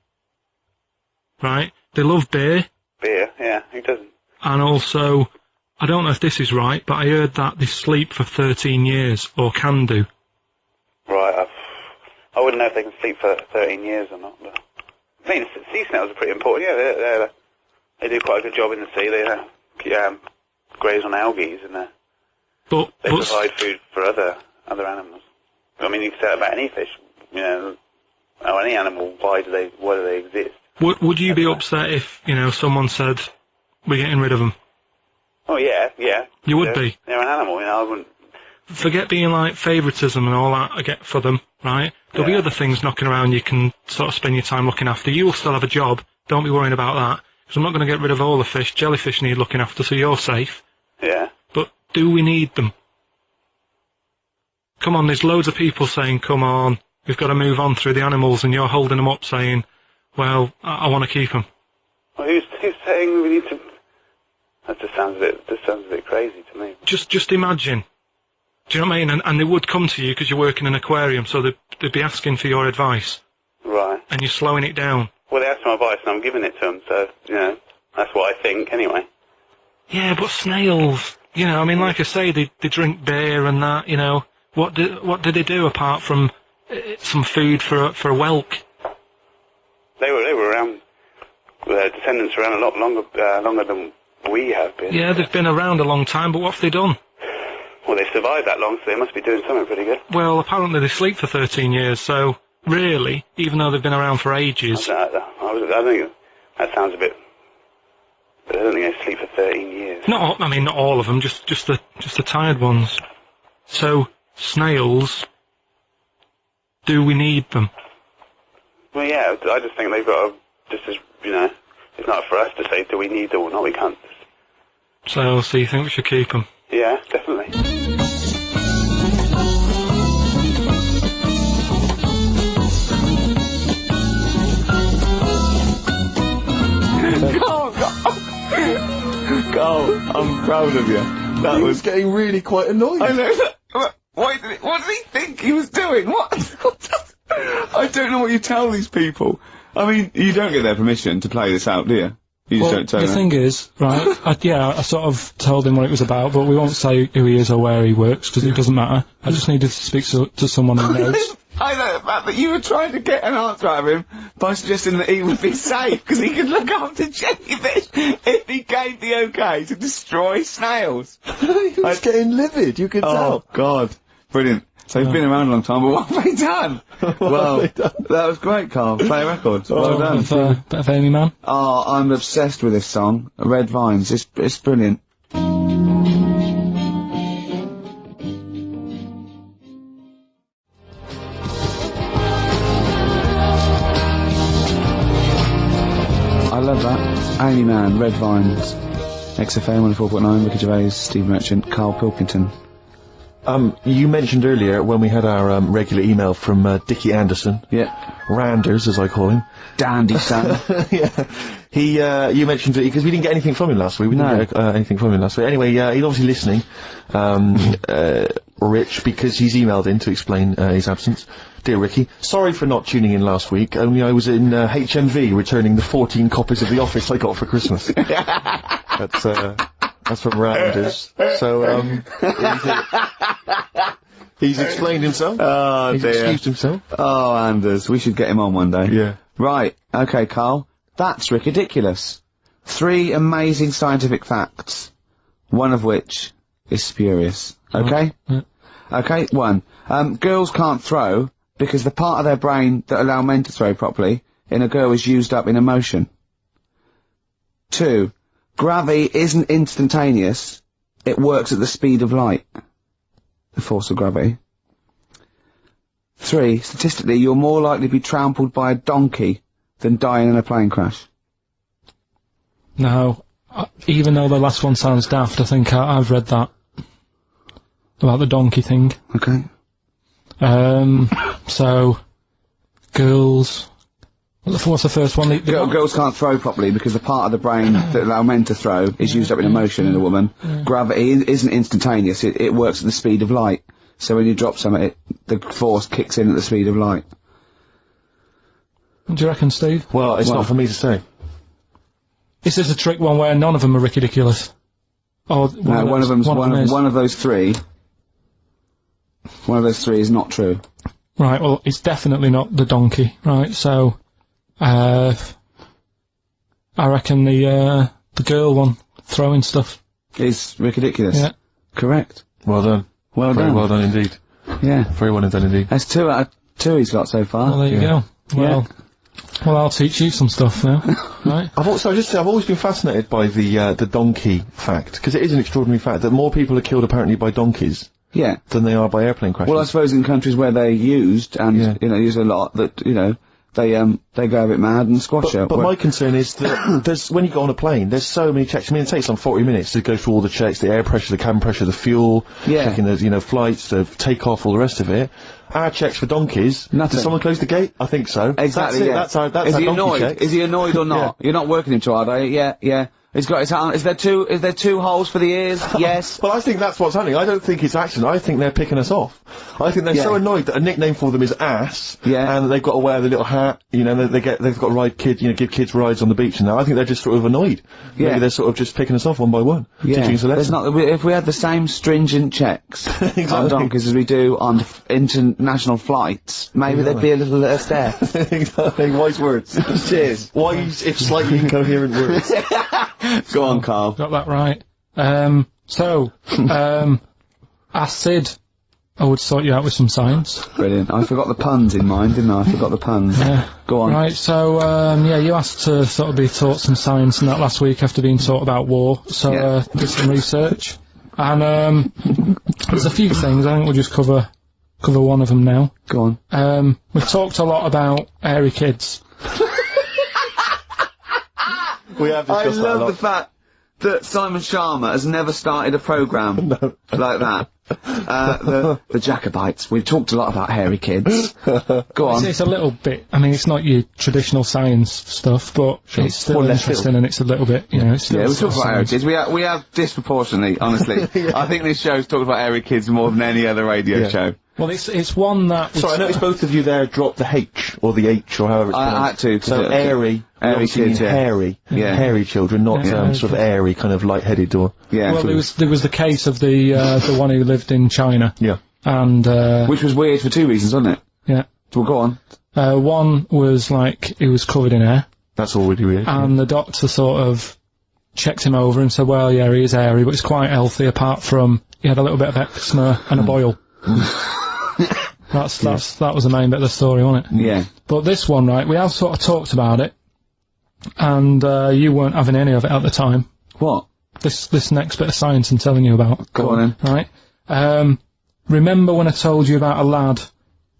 [SPEAKER 2] Right? They love beer,
[SPEAKER 7] Beer, yeah, who doesn't?
[SPEAKER 2] and also, I don't know if this is right, but I heard that they sleep for 13 years, or can do.
[SPEAKER 7] Right, I wouldn't know if they can sleep for 13 years or not, but... I mean, sea snails are pretty important, yeah, they do quite a good job in the sea, they graze on algae, and they provide food for other animals. I mean, you can say that about any fish, you know, or any animal, why do they exist?
[SPEAKER 2] Would you be upset if, you know, someone said, we're getting rid of them?
[SPEAKER 7] Oh, yeah.
[SPEAKER 2] You would be?
[SPEAKER 7] They're an animal, you know, I wouldn't...
[SPEAKER 2] Forget being like favouritism and all that I get for them, right? There'll be other things knocking around you can sort of spend your time looking after. You'll still have a job, don't be worrying about that, because I'm not going to get rid of all the fish. Jellyfish need looking after, so you're safe.
[SPEAKER 7] Yeah.
[SPEAKER 2] But do we need them? Come on, there's loads of people saying, come on, we've got to move on through the animals, and you're holding them up saying, well, I want to keep them.
[SPEAKER 7] Well, who's saying we need to... That just sounds a bit crazy to me.
[SPEAKER 2] Just imagine. Do you know what I mean? And they would come to you because you work in an aquarium, so they'd be asking for your advice.
[SPEAKER 7] Right.
[SPEAKER 2] And you're slowing it down.
[SPEAKER 7] Well, they asked my advice and I'm giving it to them, so, you know, that's what I think, anyway.
[SPEAKER 2] Yeah, but snails, you know, I mean, like I say, they drink beer and that, you know. What do they do apart from some food for a whelk?
[SPEAKER 7] They were around, their descendants were around a lot longer than we have been.
[SPEAKER 2] Yeah, they've been around a long time, but what have they done?
[SPEAKER 7] Well, they've survived that long, so they must be doing something pretty good.
[SPEAKER 2] Well, apparently they sleep for 13 years, so really, even though they've been around for ages...
[SPEAKER 7] I think that sounds a bit... But I don't think they sleep for 13 years.
[SPEAKER 2] Not all of them, just the tired ones. So, snails, do we need them?
[SPEAKER 7] Well, yeah, I just think they've got to, just as, you know, it's not for us to say, do we need them or not, we can't.
[SPEAKER 2] So you think we should keep them?
[SPEAKER 7] Yeah, definitely.
[SPEAKER 8] Carl, I'm proud of you. That
[SPEAKER 3] He
[SPEAKER 8] was
[SPEAKER 3] was getting really quite annoyed.
[SPEAKER 8] I know. What did he think he was doing? What? I don't know what you tell these people. I mean, you don't get their permission to play this out, do you? You just don't tell
[SPEAKER 2] the
[SPEAKER 8] them.
[SPEAKER 2] thing is, right, I sort of told him what it was about, but we won't say who he is or where he works, because it doesn't matter. I just needed to speak to someone who knows.
[SPEAKER 8] I know the fact that you were trying to get an answer out of him by suggesting that he would be safe, because he could look after jellyfish if he gave the okay to destroy snails.
[SPEAKER 3] He was getting livid, you could tell.
[SPEAKER 8] Oh, God. Brilliant. So he's been around a long time, but what have they done? Well, that was great, Carl. Play a record. Well done.
[SPEAKER 2] Bit of Amy Man.
[SPEAKER 8] Oh, I'm obsessed with this song, Red Vines. It's brilliant. I love that. Amy Man, Red Vines. XFM 104.9, Ricky Gervais, Steve Merchant, Karl Pilkington.
[SPEAKER 6] You mentioned earlier when we had our regular email from Dickie Anderson.
[SPEAKER 8] Yeah.
[SPEAKER 6] Randers, as I call him.
[SPEAKER 8] Dandy son.
[SPEAKER 6] Yeah. You mentioned it because we didn't get anything from him last week. We didn't get anything from him last week. Anyway, he's obviously listening. Rich, because he's emailed in to explain his absence. Dear Ricky, sorry for not tuning in last week. Only I was in HMV returning the 14 copies of The Office I got for Christmas. That's from Randers. So, he's explained himself.
[SPEAKER 8] Oh,
[SPEAKER 6] he's
[SPEAKER 8] dear.
[SPEAKER 6] excused himself.
[SPEAKER 8] Oh, Anders, we should get him on one day.
[SPEAKER 6] Yeah.
[SPEAKER 8] Right, okay, Karl. That's ridiculous. 3 amazing scientific facts, one of which is spurious. Okay? Okay, 1. Girls can't throw because the part of their brain that allow men to throw properly in a girl is used up in emotion. 2. Gravity isn't instantaneous, it works at the speed of light. The force of gravity. 3. Statistically, you're more likely to be trampled by a donkey than dying in a plane crash.
[SPEAKER 2] No, even though the last one sounds daft, I think I've read that. About the donkey thing.
[SPEAKER 8] Okay.
[SPEAKER 2] So, girls What's the first one?
[SPEAKER 8] Girls can't throw properly because the part of the brain that allow men to throw is used up in emotion in a woman. Gravity isn't instantaneous, it works at the speed of light. So when you drop something, the force kicks in at the speed of light.
[SPEAKER 2] What do you reckon, Steve?
[SPEAKER 6] Well, it's not for me to say.
[SPEAKER 2] Is this a trick one where none of them are ridiculous? Or
[SPEAKER 8] No, one of them's one of those three. One of those three is not true.
[SPEAKER 2] Right, well, it's definitely not the donkey, right, so, I reckon the girl one, throwing stuff.
[SPEAKER 8] Is ridiculous.
[SPEAKER 2] Yeah.
[SPEAKER 6] Correct. Well done.
[SPEAKER 8] Well
[SPEAKER 6] Very
[SPEAKER 8] done.
[SPEAKER 6] well done indeed.
[SPEAKER 8] Yeah.
[SPEAKER 6] Very well done indeed.
[SPEAKER 8] That's 2 out of 2 he's got so far.
[SPEAKER 2] Well, there you go. Well, I'll teach you some stuff now, right?
[SPEAKER 6] I've always been fascinated by the donkey fact, because it is an extraordinary fact that more people are killed apparently by donkeys.
[SPEAKER 8] Yeah.
[SPEAKER 6] Than they are by airplane crashes.
[SPEAKER 8] Well, I suppose in countries where they're used, and, used a lot, that, they go a bit mad and squash it.
[SPEAKER 6] But my concern is that when you go on a plane, there's so many checks. I mean, it takes some 40 minutes to go through all the checks, the air pressure, the cabin pressure, the fuel, checking the, flights, the takeoff, all the rest of it. Our checks for donkeys.
[SPEAKER 8] Nothing.
[SPEAKER 6] Did someone close the gate? I think so.
[SPEAKER 8] Exactly,
[SPEAKER 6] That's our
[SPEAKER 8] Is he
[SPEAKER 6] donkey
[SPEAKER 8] annoyed?
[SPEAKER 6] check.
[SPEAKER 8] Is he annoyed or not? You're not working him too hard, are you? Yeah. He's got his hand. Is there two holes for the ears? Yes.
[SPEAKER 6] Well, I think that's what's happening. I don't think it's accident. I think they're picking us off. I think they're so annoyed that a nickname for them is ass.
[SPEAKER 8] Yeah.
[SPEAKER 6] And they've got to wear the little hat. They've got to ride give kids rides on the beach and that. I think they're just sort of annoyed. Yeah. Maybe they're sort of just picking us off one by one.
[SPEAKER 8] Yeah.
[SPEAKER 6] Teaching us a lesson.
[SPEAKER 8] If we had the same stringent checks on donkeys as we do on international flights, maybe there'd be a little less there.
[SPEAKER 6] Exactly. Wise words.
[SPEAKER 8] Cheers.
[SPEAKER 6] Wise, if slightly incoherent words.
[SPEAKER 8] Go on, Karl.
[SPEAKER 2] Got that right. Acid. I would sort you out with some science.
[SPEAKER 8] Brilliant. I forgot the puns in mine, didn't I? I forgot the puns.
[SPEAKER 2] Yeah.
[SPEAKER 8] Go on.
[SPEAKER 2] Right, so, you asked to sort of be taught some science and that last week after being taught about war, so, did some research. And, there's a few things, I think we'll just cover one of them now.
[SPEAKER 8] Go on.
[SPEAKER 2] We've talked a lot about hairy kids.
[SPEAKER 6] We have discussed that a lot.
[SPEAKER 8] I love the fact that Simon Sharma has never started a programme like that. The Jacobites. We've talked a lot about hairy kids. Go on.
[SPEAKER 2] It's a little bit, I mean, it's not your traditional science stuff, but it's still interesting and it's a little bit, it's still
[SPEAKER 8] we talk about hairy kids. We have disproportionately, honestly. I think this show's talked about hairy kids more than any other radio show.
[SPEAKER 2] Well, it's one that...
[SPEAKER 6] Sorry, I noticed both of you there dropped the H, or the H, or however it's pronounced.
[SPEAKER 8] I had to.
[SPEAKER 6] So airy kids, hairy. Yeah. Hairy children, not sort of airy, kind of light-headed or...
[SPEAKER 8] Yeah.
[SPEAKER 2] Well, there was the case of the one who lived in China.
[SPEAKER 6] Yeah.
[SPEAKER 2] And,
[SPEAKER 8] which was weird for 2 reasons, wasn't it?
[SPEAKER 2] Yeah.
[SPEAKER 8] Well, go on.
[SPEAKER 2] One was, he was covered in hair.
[SPEAKER 6] That's already weird.
[SPEAKER 2] And the doctor sort of checked him over and said, well, yeah, he is hairy, but he's quite healthy, apart from he had a little bit of eczema and a boil. That was the main bit of the story, wasn't it?
[SPEAKER 8] Yeah.
[SPEAKER 2] But this one, right, we have sort of talked about it, and you weren't having any of it at the time.
[SPEAKER 8] What?
[SPEAKER 2] This next bit of science I'm telling you about.
[SPEAKER 8] Go on then.
[SPEAKER 2] Right. Remember when I told you about a lad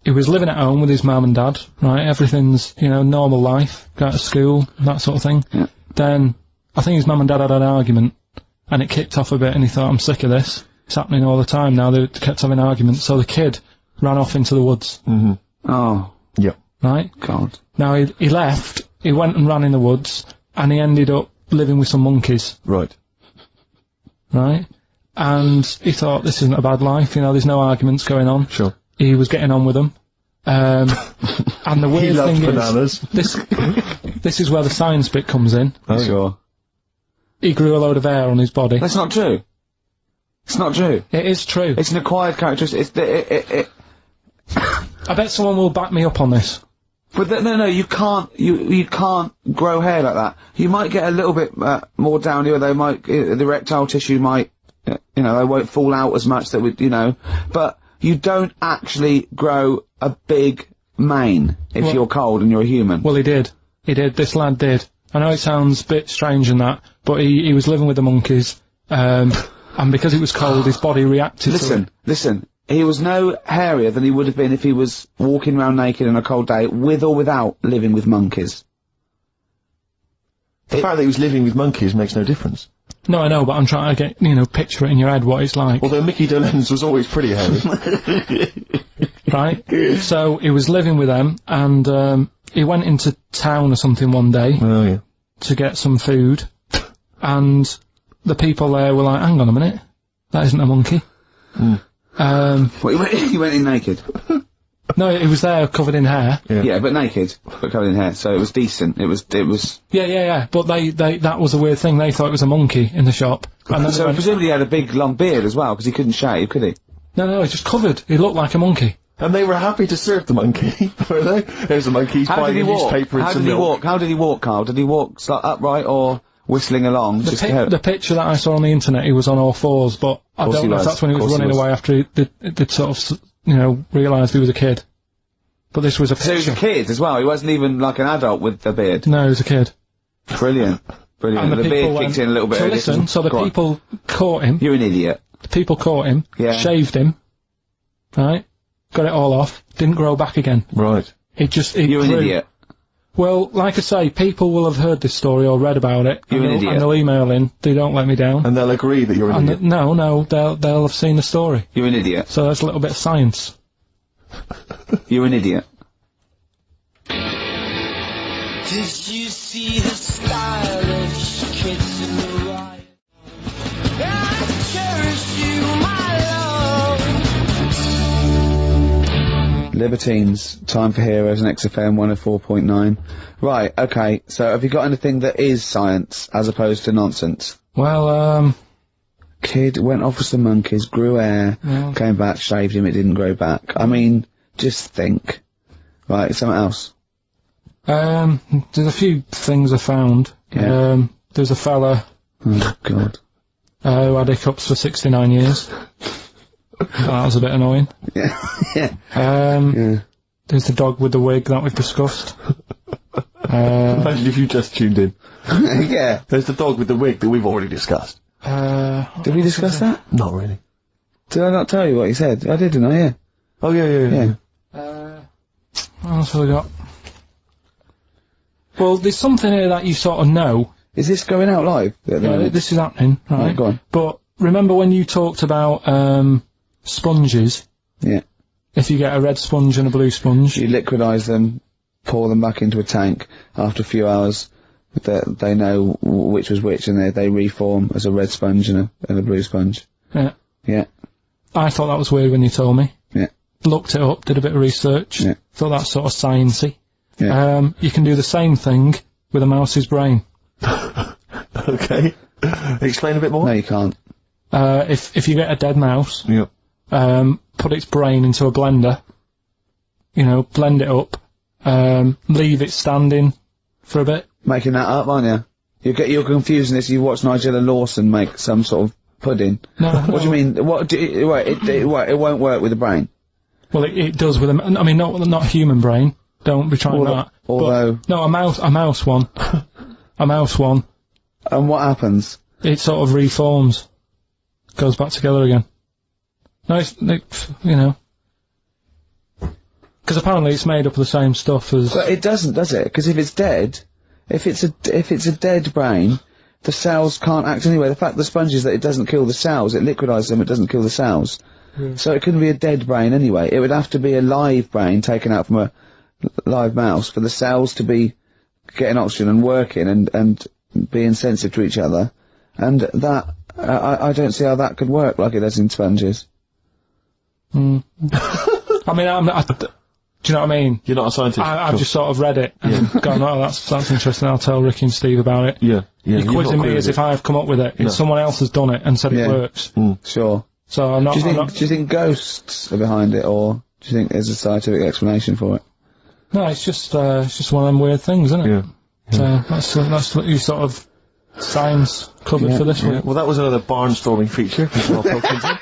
[SPEAKER 2] who was living at home with his mum and dad, right? Everything's, normal life, go to school, that sort of thing.
[SPEAKER 8] Yeah.
[SPEAKER 2] Then, I think his mum and dad had an argument, and it kicked off a bit, and he thought, I'm sick of this. It's happening all the time now, they kept having arguments, so the kid ran off into the woods.
[SPEAKER 6] Mm-hmm.
[SPEAKER 8] Oh.
[SPEAKER 6] Yeah.
[SPEAKER 2] Right?
[SPEAKER 8] God.
[SPEAKER 2] Now, he left, he went and ran in the woods, and he ended up living with some monkeys.
[SPEAKER 6] Right.
[SPEAKER 2] Right? And he thought, this isn't a bad life, there's no arguments going on.
[SPEAKER 6] Sure.
[SPEAKER 2] He was getting on with them. And the weird thing
[SPEAKER 6] bananas.
[SPEAKER 2] is, this is where the science bit comes in.
[SPEAKER 8] Oh, sure.
[SPEAKER 2] He grew a load of hair on his body.
[SPEAKER 8] That's not true. It's not true.
[SPEAKER 2] It is true.
[SPEAKER 8] It's an acquired characteristic.
[SPEAKER 2] I bet someone will back me up on this.
[SPEAKER 8] But no, you can't. You can't grow hair like that. You might get a little bit more down here. They might the erectile tissue might, they won't fall out as much. That would, but you don't actually grow a big mane if you're cold and you're a human.
[SPEAKER 2] Well, he did. This lad did. I know it sounds a bit strange and that, but he was living with the monkeys. And because it was cold, his body reacted to it.
[SPEAKER 8] Listen. He was no hairier than he would have been if he was walking around naked on a cold day, with or without living with monkeys.
[SPEAKER 6] The fact that he was living with monkeys makes no difference.
[SPEAKER 2] No, I know, but I'm trying to get, picture it in your head what it's like.
[SPEAKER 6] Although Mickey Dolenz was always pretty hairy.
[SPEAKER 2] Right? So, he was living with them, and, he went into town or something one day
[SPEAKER 6] Oh, yeah.
[SPEAKER 2] to get some food, and the people there were like, hang on a minute, that isn't a monkey.
[SPEAKER 8] What, he went in naked?
[SPEAKER 2] No, he was there covered in hair.
[SPEAKER 8] Yeah, but naked, but covered in hair, so it was decent. It was.
[SPEAKER 2] Yeah, but that was a weird thing, they thought it was a monkey in the shop. And then
[SPEAKER 8] So presumably he had a big long beard as well, because he couldn't shave, could he?
[SPEAKER 2] No, he's just covered, he looked like a monkey.
[SPEAKER 6] And they were happy to serve the monkey, were they? There's a monkey, he's buying a newspaper and some milk.
[SPEAKER 8] How did he walk, Karl? Did he walk upright or whistling along?
[SPEAKER 2] The picture that I saw on the internet, he was on all fours, but I don't know if that's when he was running away after they'd sort of, you know, realised he was a kid. But this was a picture.
[SPEAKER 8] So he was a kid as well, he wasn't even like an adult with a beard?
[SPEAKER 2] No, he was a kid.
[SPEAKER 8] Brilliant.
[SPEAKER 2] And
[SPEAKER 8] the beard kicked in a little bit
[SPEAKER 2] so
[SPEAKER 8] earlier.
[SPEAKER 2] listen, so the people caught him.
[SPEAKER 8] You're an idiot.
[SPEAKER 2] The people caught him, shaved him, right? Got it all off, didn't grow back again.
[SPEAKER 6] Right.
[SPEAKER 8] You're an idiot.
[SPEAKER 2] Well, like I say, people will have heard this story or read about it.
[SPEAKER 8] You're an idiot.
[SPEAKER 2] And they'll email in, they don't let me down.
[SPEAKER 6] And they'll agree that you're an idiot.
[SPEAKER 2] No, they'll have seen the story.
[SPEAKER 8] You're an idiot.
[SPEAKER 2] So that's a little bit of science.
[SPEAKER 8] You're an idiot.
[SPEAKER 5] Did you see the stylish kids in the riot? I cherish you, my love.
[SPEAKER 8] Libertines, Time for Heroes and XFM 104.9. Right, okay, so have you got anything that is science as opposed to nonsense?
[SPEAKER 2] Well,
[SPEAKER 8] Kid went off with some monkeys, grew hair, came back, shaved him, it didn't grow back. I mean, just think. Right, something else.
[SPEAKER 2] There's a few things I found.
[SPEAKER 8] Yeah.
[SPEAKER 2] There's a fella.
[SPEAKER 8] Oh, God.
[SPEAKER 2] Who had hiccups for 69 years. That was a bit annoying.
[SPEAKER 8] Yeah.
[SPEAKER 2] There's the dog with the wig that we've discussed.
[SPEAKER 6] Imagine if you just tuned in.
[SPEAKER 8] Yeah.
[SPEAKER 6] There's the dog with the wig that we've already discussed.
[SPEAKER 8] Did we discuss that?
[SPEAKER 6] Not really.
[SPEAKER 8] Did I not tell you what he said? I did, didn't I? Yeah.
[SPEAKER 6] Oh, yeah.
[SPEAKER 2] What else have I got? Well, there's something here that you sort of know.
[SPEAKER 8] Is this going out live?
[SPEAKER 2] This is happening, right?
[SPEAKER 8] Go on.
[SPEAKER 2] But remember when you talked about sponges?
[SPEAKER 8] Yeah.
[SPEAKER 2] If you get a red sponge and a blue sponge,
[SPEAKER 8] You liquidise them, pour them back into a tank. After a few hours, they know which was which, and they reform as a red sponge and a blue sponge.
[SPEAKER 2] Yeah.
[SPEAKER 8] Yeah.
[SPEAKER 2] I thought that was weird when you told me.
[SPEAKER 8] Yeah.
[SPEAKER 2] Looked it up, did a bit of research.
[SPEAKER 8] Yeah.
[SPEAKER 2] Thought that's sort of sciencey.
[SPEAKER 8] Yeah.
[SPEAKER 2] You can do the same thing with a mouse's brain.
[SPEAKER 6] Okay. Explain a bit more?
[SPEAKER 8] No, you can't.
[SPEAKER 2] If you get a dead mouse,
[SPEAKER 6] Yeah.
[SPEAKER 2] put its brain into a blender, you know, blend it up, leave it standing for a bit.
[SPEAKER 8] Making that up, aren't you? You're confusing this. You watch Nigella Lawson make some sort of pudding.
[SPEAKER 2] No.
[SPEAKER 8] What do you mean? It won't work with the brain.
[SPEAKER 2] Well, it does with I mean, not a human brain. Don't be trying that.
[SPEAKER 8] Although.
[SPEAKER 2] But, no, a mouse one. A mouse one.
[SPEAKER 8] And what happens?
[SPEAKER 2] It sort of reforms. Goes back together again. No, you know. Because apparently it's made up of the same stuff as...
[SPEAKER 8] But it doesn't, does it? Because if it's dead, if it's a dead brain, the cells can't act anyway. The fact the sponge is that it doesn't kill the cells, it liquidises them, it doesn't kill the cells.
[SPEAKER 2] Yeah.
[SPEAKER 8] So it couldn't be a dead brain anyway. It would have to be a live brain taken out from a live mouse for the cells to be getting oxygen and working and being sensitive to each other. And that, I don't see how that could work like it does in sponges.
[SPEAKER 2] I mean, do you know what I mean?
[SPEAKER 6] You're not a scientist.
[SPEAKER 2] I've just sort of read it and gone, oh, that's interesting, I'll tell Ricky and Steve about it.
[SPEAKER 6] Yeah.
[SPEAKER 2] You're quizzing me as if I've come up with it.
[SPEAKER 6] No.
[SPEAKER 2] Someone else has done it and said it works.
[SPEAKER 8] Sure.
[SPEAKER 2] So I'm not...
[SPEAKER 8] Do you think ghosts are behind it, or do you think there's a scientific explanation for it?
[SPEAKER 2] No, it's just one of them weird things, isn't it?
[SPEAKER 6] Yeah.
[SPEAKER 2] So that's what you sort of science covered for this week.
[SPEAKER 6] Well, that was another barnstorming feature. Pilkington.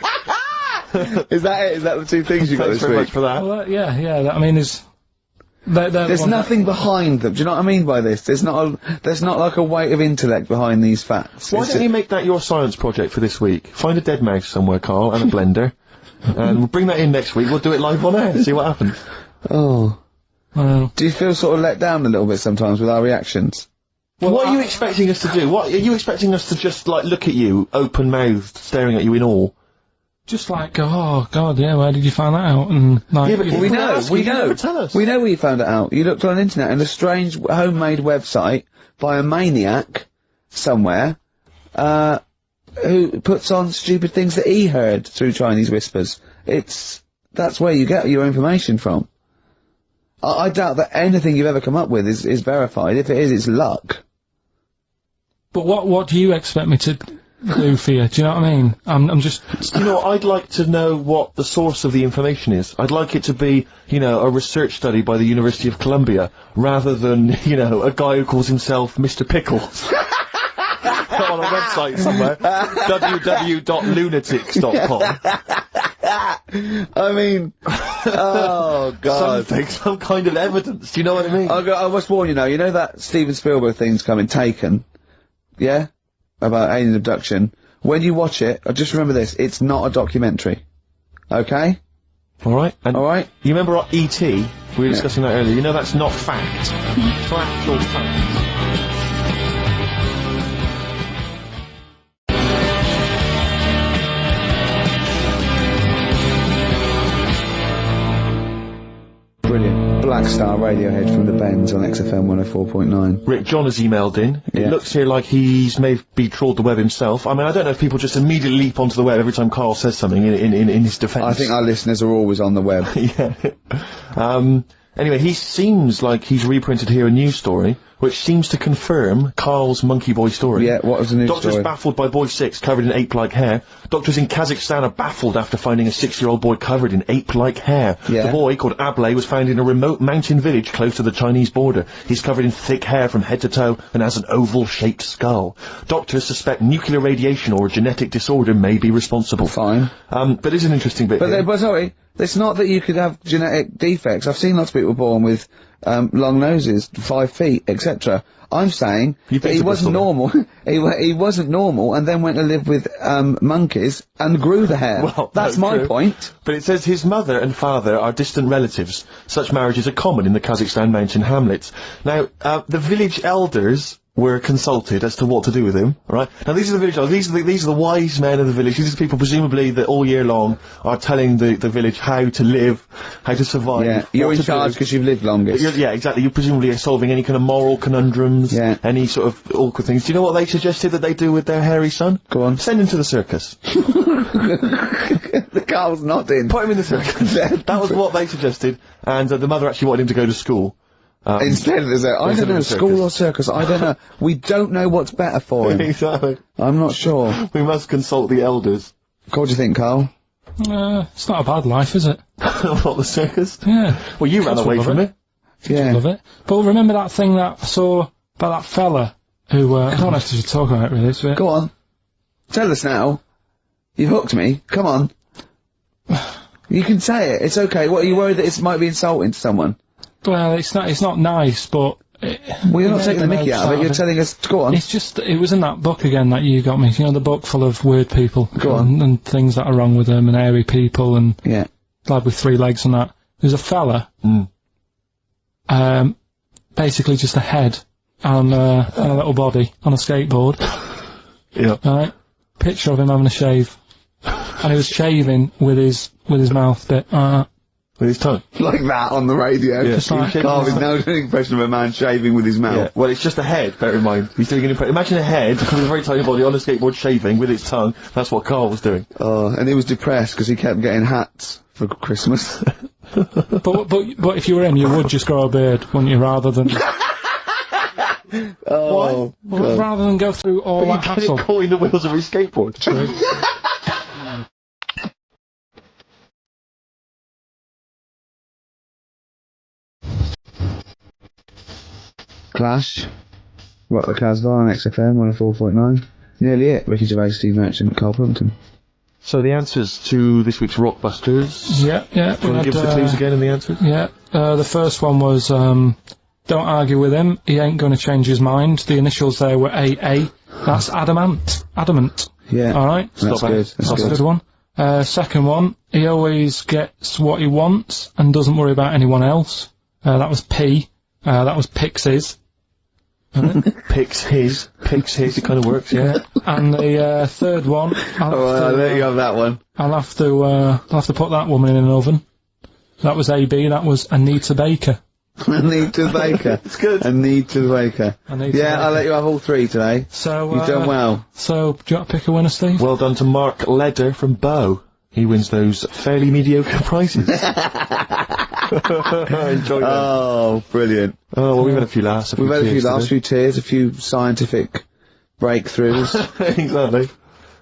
[SPEAKER 8] Is that it? Is that the two things you got
[SPEAKER 6] Thanks
[SPEAKER 8] this
[SPEAKER 6] very
[SPEAKER 8] week?
[SPEAKER 6] much for that.
[SPEAKER 2] Well, that, I mean,
[SPEAKER 8] There's nothing behind them. Do you know what I mean by this? There's not like a weight of intellect behind these facts.
[SPEAKER 6] Why don't you make that your science project for this week? Find a dead mouse somewhere, Karl, and a blender. And we'll bring that in next week. We'll do it live on air. See what happens.
[SPEAKER 8] Oh. Do you feel sort of let down a little bit sometimes with our reactions?
[SPEAKER 6] Well, what are you expecting us to do? What are you expecting us to just, like, look at you, open-mouthed, staring at you in awe?
[SPEAKER 2] just like, oh God, yeah, where did you find that out? And like,
[SPEAKER 6] Yeah, but
[SPEAKER 8] We know.
[SPEAKER 6] Tell us.
[SPEAKER 8] We know where you found it out. You looked on the internet and a strange homemade website by a maniac somewhere, who puts on stupid things that he heard through Chinese whispers. That's where you get your information from. I doubt that anything you've ever come up with is verified. If it is, it's luck.
[SPEAKER 2] but what do you expect me to do for you? Do you know what I mean? I'm just...
[SPEAKER 6] You know, I'd like to know what the source of the information is. I'd like it to be, you know, a research study by the University of Columbia, rather than, you know, a guy who calls himself Mr. Pickles. On a website somewhere. www.lunatics.com.
[SPEAKER 8] I mean, oh God.
[SPEAKER 6] Some kind of evidence, do you know what I mean?
[SPEAKER 8] I must warn you now, you know that Steven Spielberg thing's coming, Taken? Yeah? About alien abduction. When you watch it, just remember this, it's not a documentary. Okay?
[SPEAKER 6] Alright.
[SPEAKER 8] Alright?
[SPEAKER 6] You remember E.T.? We were discussing that earlier. You know that's not fact. It's actual fact.
[SPEAKER 8] Brilliant. Black Star Radiohead from the Bends on XFM 104.9.
[SPEAKER 6] Rick John has emailed in.
[SPEAKER 8] Yeah.
[SPEAKER 6] It looks here like he's maybe trawled the web himself. I mean, I don't know if people just immediately leap onto the web every time Karl says something in his defence.
[SPEAKER 8] I think our listeners are always on the web.
[SPEAKER 6] Yeah. Anyway, he seems like he's reprinted here a news story, which seems to confirm Karl's Monkey Boy story.
[SPEAKER 8] Yeah, what was the news
[SPEAKER 6] Doctors
[SPEAKER 8] story?
[SPEAKER 6] baffled by boy 6 covered in ape-like hair. Doctors in Kazakhstan are baffled after finding a 6-year-old boy covered in ape-like hair.
[SPEAKER 8] Yeah.
[SPEAKER 6] The boy, called Ablay, was found in a remote mountain village close to the Chinese border. He's covered in thick hair from head to toe and has an oval-shaped skull. Doctors suspect nuclear radiation or a genetic disorder may be responsible.
[SPEAKER 8] Fine.
[SPEAKER 6] But there's an interesting bit here.
[SPEAKER 8] But sorry, it's not that you could have genetic defects. I've seen lots of people born with long noses, 5 feet, etc. I'm saying
[SPEAKER 6] You've
[SPEAKER 8] that
[SPEAKER 6] been
[SPEAKER 8] he
[SPEAKER 6] to
[SPEAKER 8] wasn't
[SPEAKER 6] Bristol,
[SPEAKER 8] normal. he wasn't normal, and then went to live with monkeys and grew the hair.
[SPEAKER 6] Well,
[SPEAKER 8] that's
[SPEAKER 6] no,
[SPEAKER 8] my
[SPEAKER 6] true.
[SPEAKER 8] point.
[SPEAKER 6] But it says his mother and father are distant relatives. Such marriages are common in the Kazakhstan mountain hamlets. Now, the village elders were consulted as to what to do with him, right? Now, these are the village elders. These are the wise men of the village. These are the people, presumably, that all year long are telling the village how to live, how to survive.
[SPEAKER 8] Yeah, you're
[SPEAKER 6] what
[SPEAKER 8] in
[SPEAKER 6] to
[SPEAKER 8] charge
[SPEAKER 6] do.
[SPEAKER 8] because you've lived longest.
[SPEAKER 6] Yeah, exactly. You presumably are solving any kind of moral conundrums,
[SPEAKER 8] Yeah.
[SPEAKER 6] any sort of awkward things. Do you know what they suggested that they do with their hairy son?
[SPEAKER 8] Go on.
[SPEAKER 6] Send him to the circus.
[SPEAKER 8] The Carl's nodding.
[SPEAKER 6] Put him in the circus. That was what they suggested, and the mother actually wanted him to go to school.
[SPEAKER 8] Instead, there's a, I
[SPEAKER 6] instead
[SPEAKER 8] don't know,
[SPEAKER 6] of a circus.
[SPEAKER 8] school or circus, I don't know. We don't know what's better for him.
[SPEAKER 6] Exactly.
[SPEAKER 8] I'm not sure.
[SPEAKER 6] We must consult the elders.
[SPEAKER 8] What do you think, Carl?
[SPEAKER 2] It's not a bad life, is it?
[SPEAKER 6] What, the circus?
[SPEAKER 2] Yeah.
[SPEAKER 6] Well, you ran
[SPEAKER 2] Kids
[SPEAKER 6] away
[SPEAKER 2] will
[SPEAKER 6] from
[SPEAKER 2] love
[SPEAKER 6] it.
[SPEAKER 8] Yeah.
[SPEAKER 2] Love it. But remember that thing that I saw about that fella who, I don't know if we should talk about it really, so
[SPEAKER 8] Go on. Tell us now. You've hooked me. Come on. You can say it. It's okay. What, are you worried that it might be insulting to someone?
[SPEAKER 2] well, it's not nice, but...
[SPEAKER 8] Well, you're not taking the mickey out of it. You're telling us... Go on.
[SPEAKER 2] It's just, it was in that book again that you got me, you know, the book full of weird people.
[SPEAKER 8] Go on.
[SPEAKER 2] And things that are wrong with them, and hairy people, and
[SPEAKER 8] Yeah.
[SPEAKER 2] lad with 3 legs and that. There's a fella, basically just a head and a little body on a skateboard.
[SPEAKER 6] Yeah.
[SPEAKER 2] Right? Picture of him having a shave. And he was shaving with his mouth bit.
[SPEAKER 6] With his tongue.
[SPEAKER 8] Like that on the radio.
[SPEAKER 6] Yeah.
[SPEAKER 2] Just like-
[SPEAKER 8] Carl is now doing an impression of a man shaving with his mouth.
[SPEAKER 6] Yeah. Well, it's just a head, bear in mind. He's doing an impression. Imagine a head with a very tiny body on a skateboard shaving with its tongue. That's what Karl was doing.
[SPEAKER 8] And he was depressed because he kept getting hats for Christmas.
[SPEAKER 2] But if you were him, you would just grow a beard, wouldn't you, rather than...
[SPEAKER 8] Oh,
[SPEAKER 2] Well, rather than go through all that hassle.
[SPEAKER 6] Caught in the wheels of his skateboard.
[SPEAKER 8] Clash. Rock the Casbah on XFM 104.9. Nearly it. Ricky Gervais, Steve Merchant, Karl Pilkington.
[SPEAKER 6] So the answers to this week's Rockbusters.
[SPEAKER 2] Yeah.
[SPEAKER 6] Do you want to give us the clues again in the answers?
[SPEAKER 2] Yeah. The first one was, don't argue with him, he ain't gonna change his mind. The initials there were AA. That's adamant. Adamant.
[SPEAKER 8] Yeah.
[SPEAKER 2] Alright?
[SPEAKER 8] That's
[SPEAKER 6] Stop
[SPEAKER 8] good.
[SPEAKER 6] it.
[SPEAKER 8] That's
[SPEAKER 2] That's a
[SPEAKER 8] good.
[SPEAKER 2] good one. Second one, he always gets what he wants and doesn't worry about anyone else. That was P. That was Pixies.
[SPEAKER 6] Picks his, it kind of works, yeah.
[SPEAKER 2] And the third one,
[SPEAKER 8] I'll let you have that one.
[SPEAKER 2] I'll have to put that woman in an oven. That was AB, that was Anita Baker.
[SPEAKER 8] Anita Baker.
[SPEAKER 6] It's good.
[SPEAKER 8] Anita Baker. Yeah, I'll let you have all three today.
[SPEAKER 2] So,
[SPEAKER 8] You've done well.
[SPEAKER 2] So, do you want to pick a winner, Steve?
[SPEAKER 6] Well done to Mark Leder from Bow. He wins those fairly mediocre prizes. Enjoy them.
[SPEAKER 8] Oh, brilliant.
[SPEAKER 6] Oh, well, we've had a few laughs.
[SPEAKER 8] We've had a few laughs, a few tears, a few scientific breakthroughs.
[SPEAKER 6] Exactly.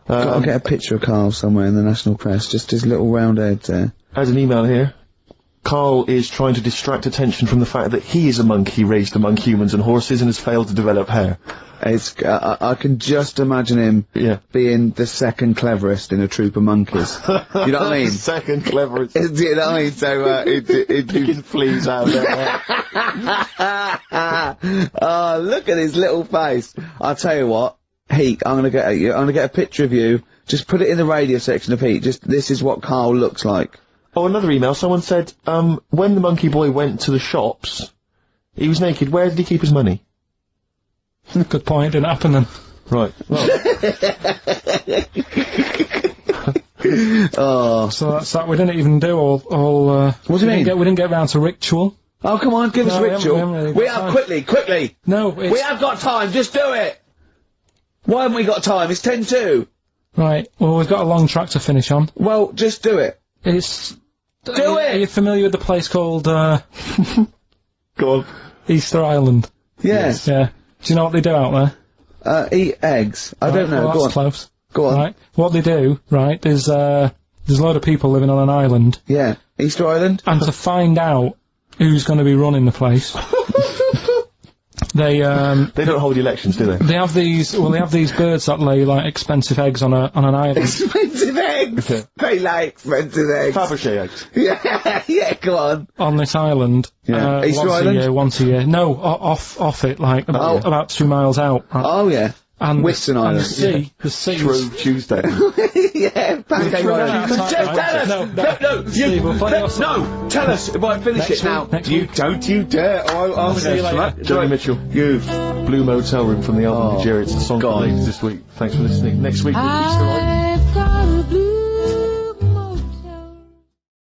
[SPEAKER 8] Gotta get a picture of Karl somewhere in the national press, just his little round head there.
[SPEAKER 6] There's an email here. Karl is trying to distract attention from the fact that he is a monkey raised among humans and horses and has failed to develop hair.
[SPEAKER 8] It's, I can just imagine him being the second cleverest in a troop of monkeys. You know what I mean?
[SPEAKER 6] Second cleverest.
[SPEAKER 8] You know what I mean? So,
[SPEAKER 6] Picking fleas out there.
[SPEAKER 8] Oh, look at his little face. I'll tell you what, Heat, I'm gonna get a picture of you, just put it in the radio section of Heat, this is what Karl looks like.
[SPEAKER 6] Oh, another email. Someone said, when the monkey boy went to the shops, he was naked. Where did he keep his money?
[SPEAKER 2] Good point. Didn't happen then.
[SPEAKER 6] Right. Well.
[SPEAKER 8] Oh.
[SPEAKER 2] So that's that. We didn't even do all.
[SPEAKER 8] What do you mean?
[SPEAKER 2] We didn't get round to ritual.
[SPEAKER 8] Oh, come on, give us ritual.
[SPEAKER 2] We have
[SPEAKER 8] quickly.
[SPEAKER 2] No,
[SPEAKER 8] we have got time. Just do it. Why haven't we got time? It's 10:02.
[SPEAKER 2] Right. Well, we've got a long track to finish on.
[SPEAKER 8] Well, just do it.
[SPEAKER 2] It's.
[SPEAKER 8] Do it!
[SPEAKER 2] Are you familiar with the place called,
[SPEAKER 6] Go on.
[SPEAKER 2] Easter Island?
[SPEAKER 8] Yes.
[SPEAKER 2] Yeah. Do you know what they do out there?
[SPEAKER 8] Eat eggs. I don't know.
[SPEAKER 2] Well,
[SPEAKER 8] Go
[SPEAKER 2] that's
[SPEAKER 8] on.
[SPEAKER 2] close.
[SPEAKER 8] Go on.
[SPEAKER 2] Right. What they do, right, there's a lot of people living on an island.
[SPEAKER 8] Yeah. Easter Island?
[SPEAKER 2] And to find out who's going to be running the place, they
[SPEAKER 6] don't hold elections, do they?
[SPEAKER 2] They have these birds that lay, like, expensive eggs on an island.
[SPEAKER 8] Expensive eggs! They lay expensive eggs.
[SPEAKER 6] Fabergé eggs.
[SPEAKER 8] Yeah, go on.
[SPEAKER 2] On this island.
[SPEAKER 8] Yeah. Easter Island?
[SPEAKER 2] Once a year. No, off it, like, about 2 miles out.
[SPEAKER 8] Oh, yeah.
[SPEAKER 2] And
[SPEAKER 8] Whitsun Island.
[SPEAKER 2] And the sea.
[SPEAKER 6] True Tuesday.
[SPEAKER 8] Yeah, Pancake Island. Just tell us! No, tell us! Right, finish it now. Don't you dare! I'll
[SPEAKER 2] see you later.
[SPEAKER 6] Johnny Mitchell.
[SPEAKER 8] You.
[SPEAKER 6] Blue Motel Room from the album Jerry. It's the song for ladies this week. Thanks for listening. Next week, Easter Island.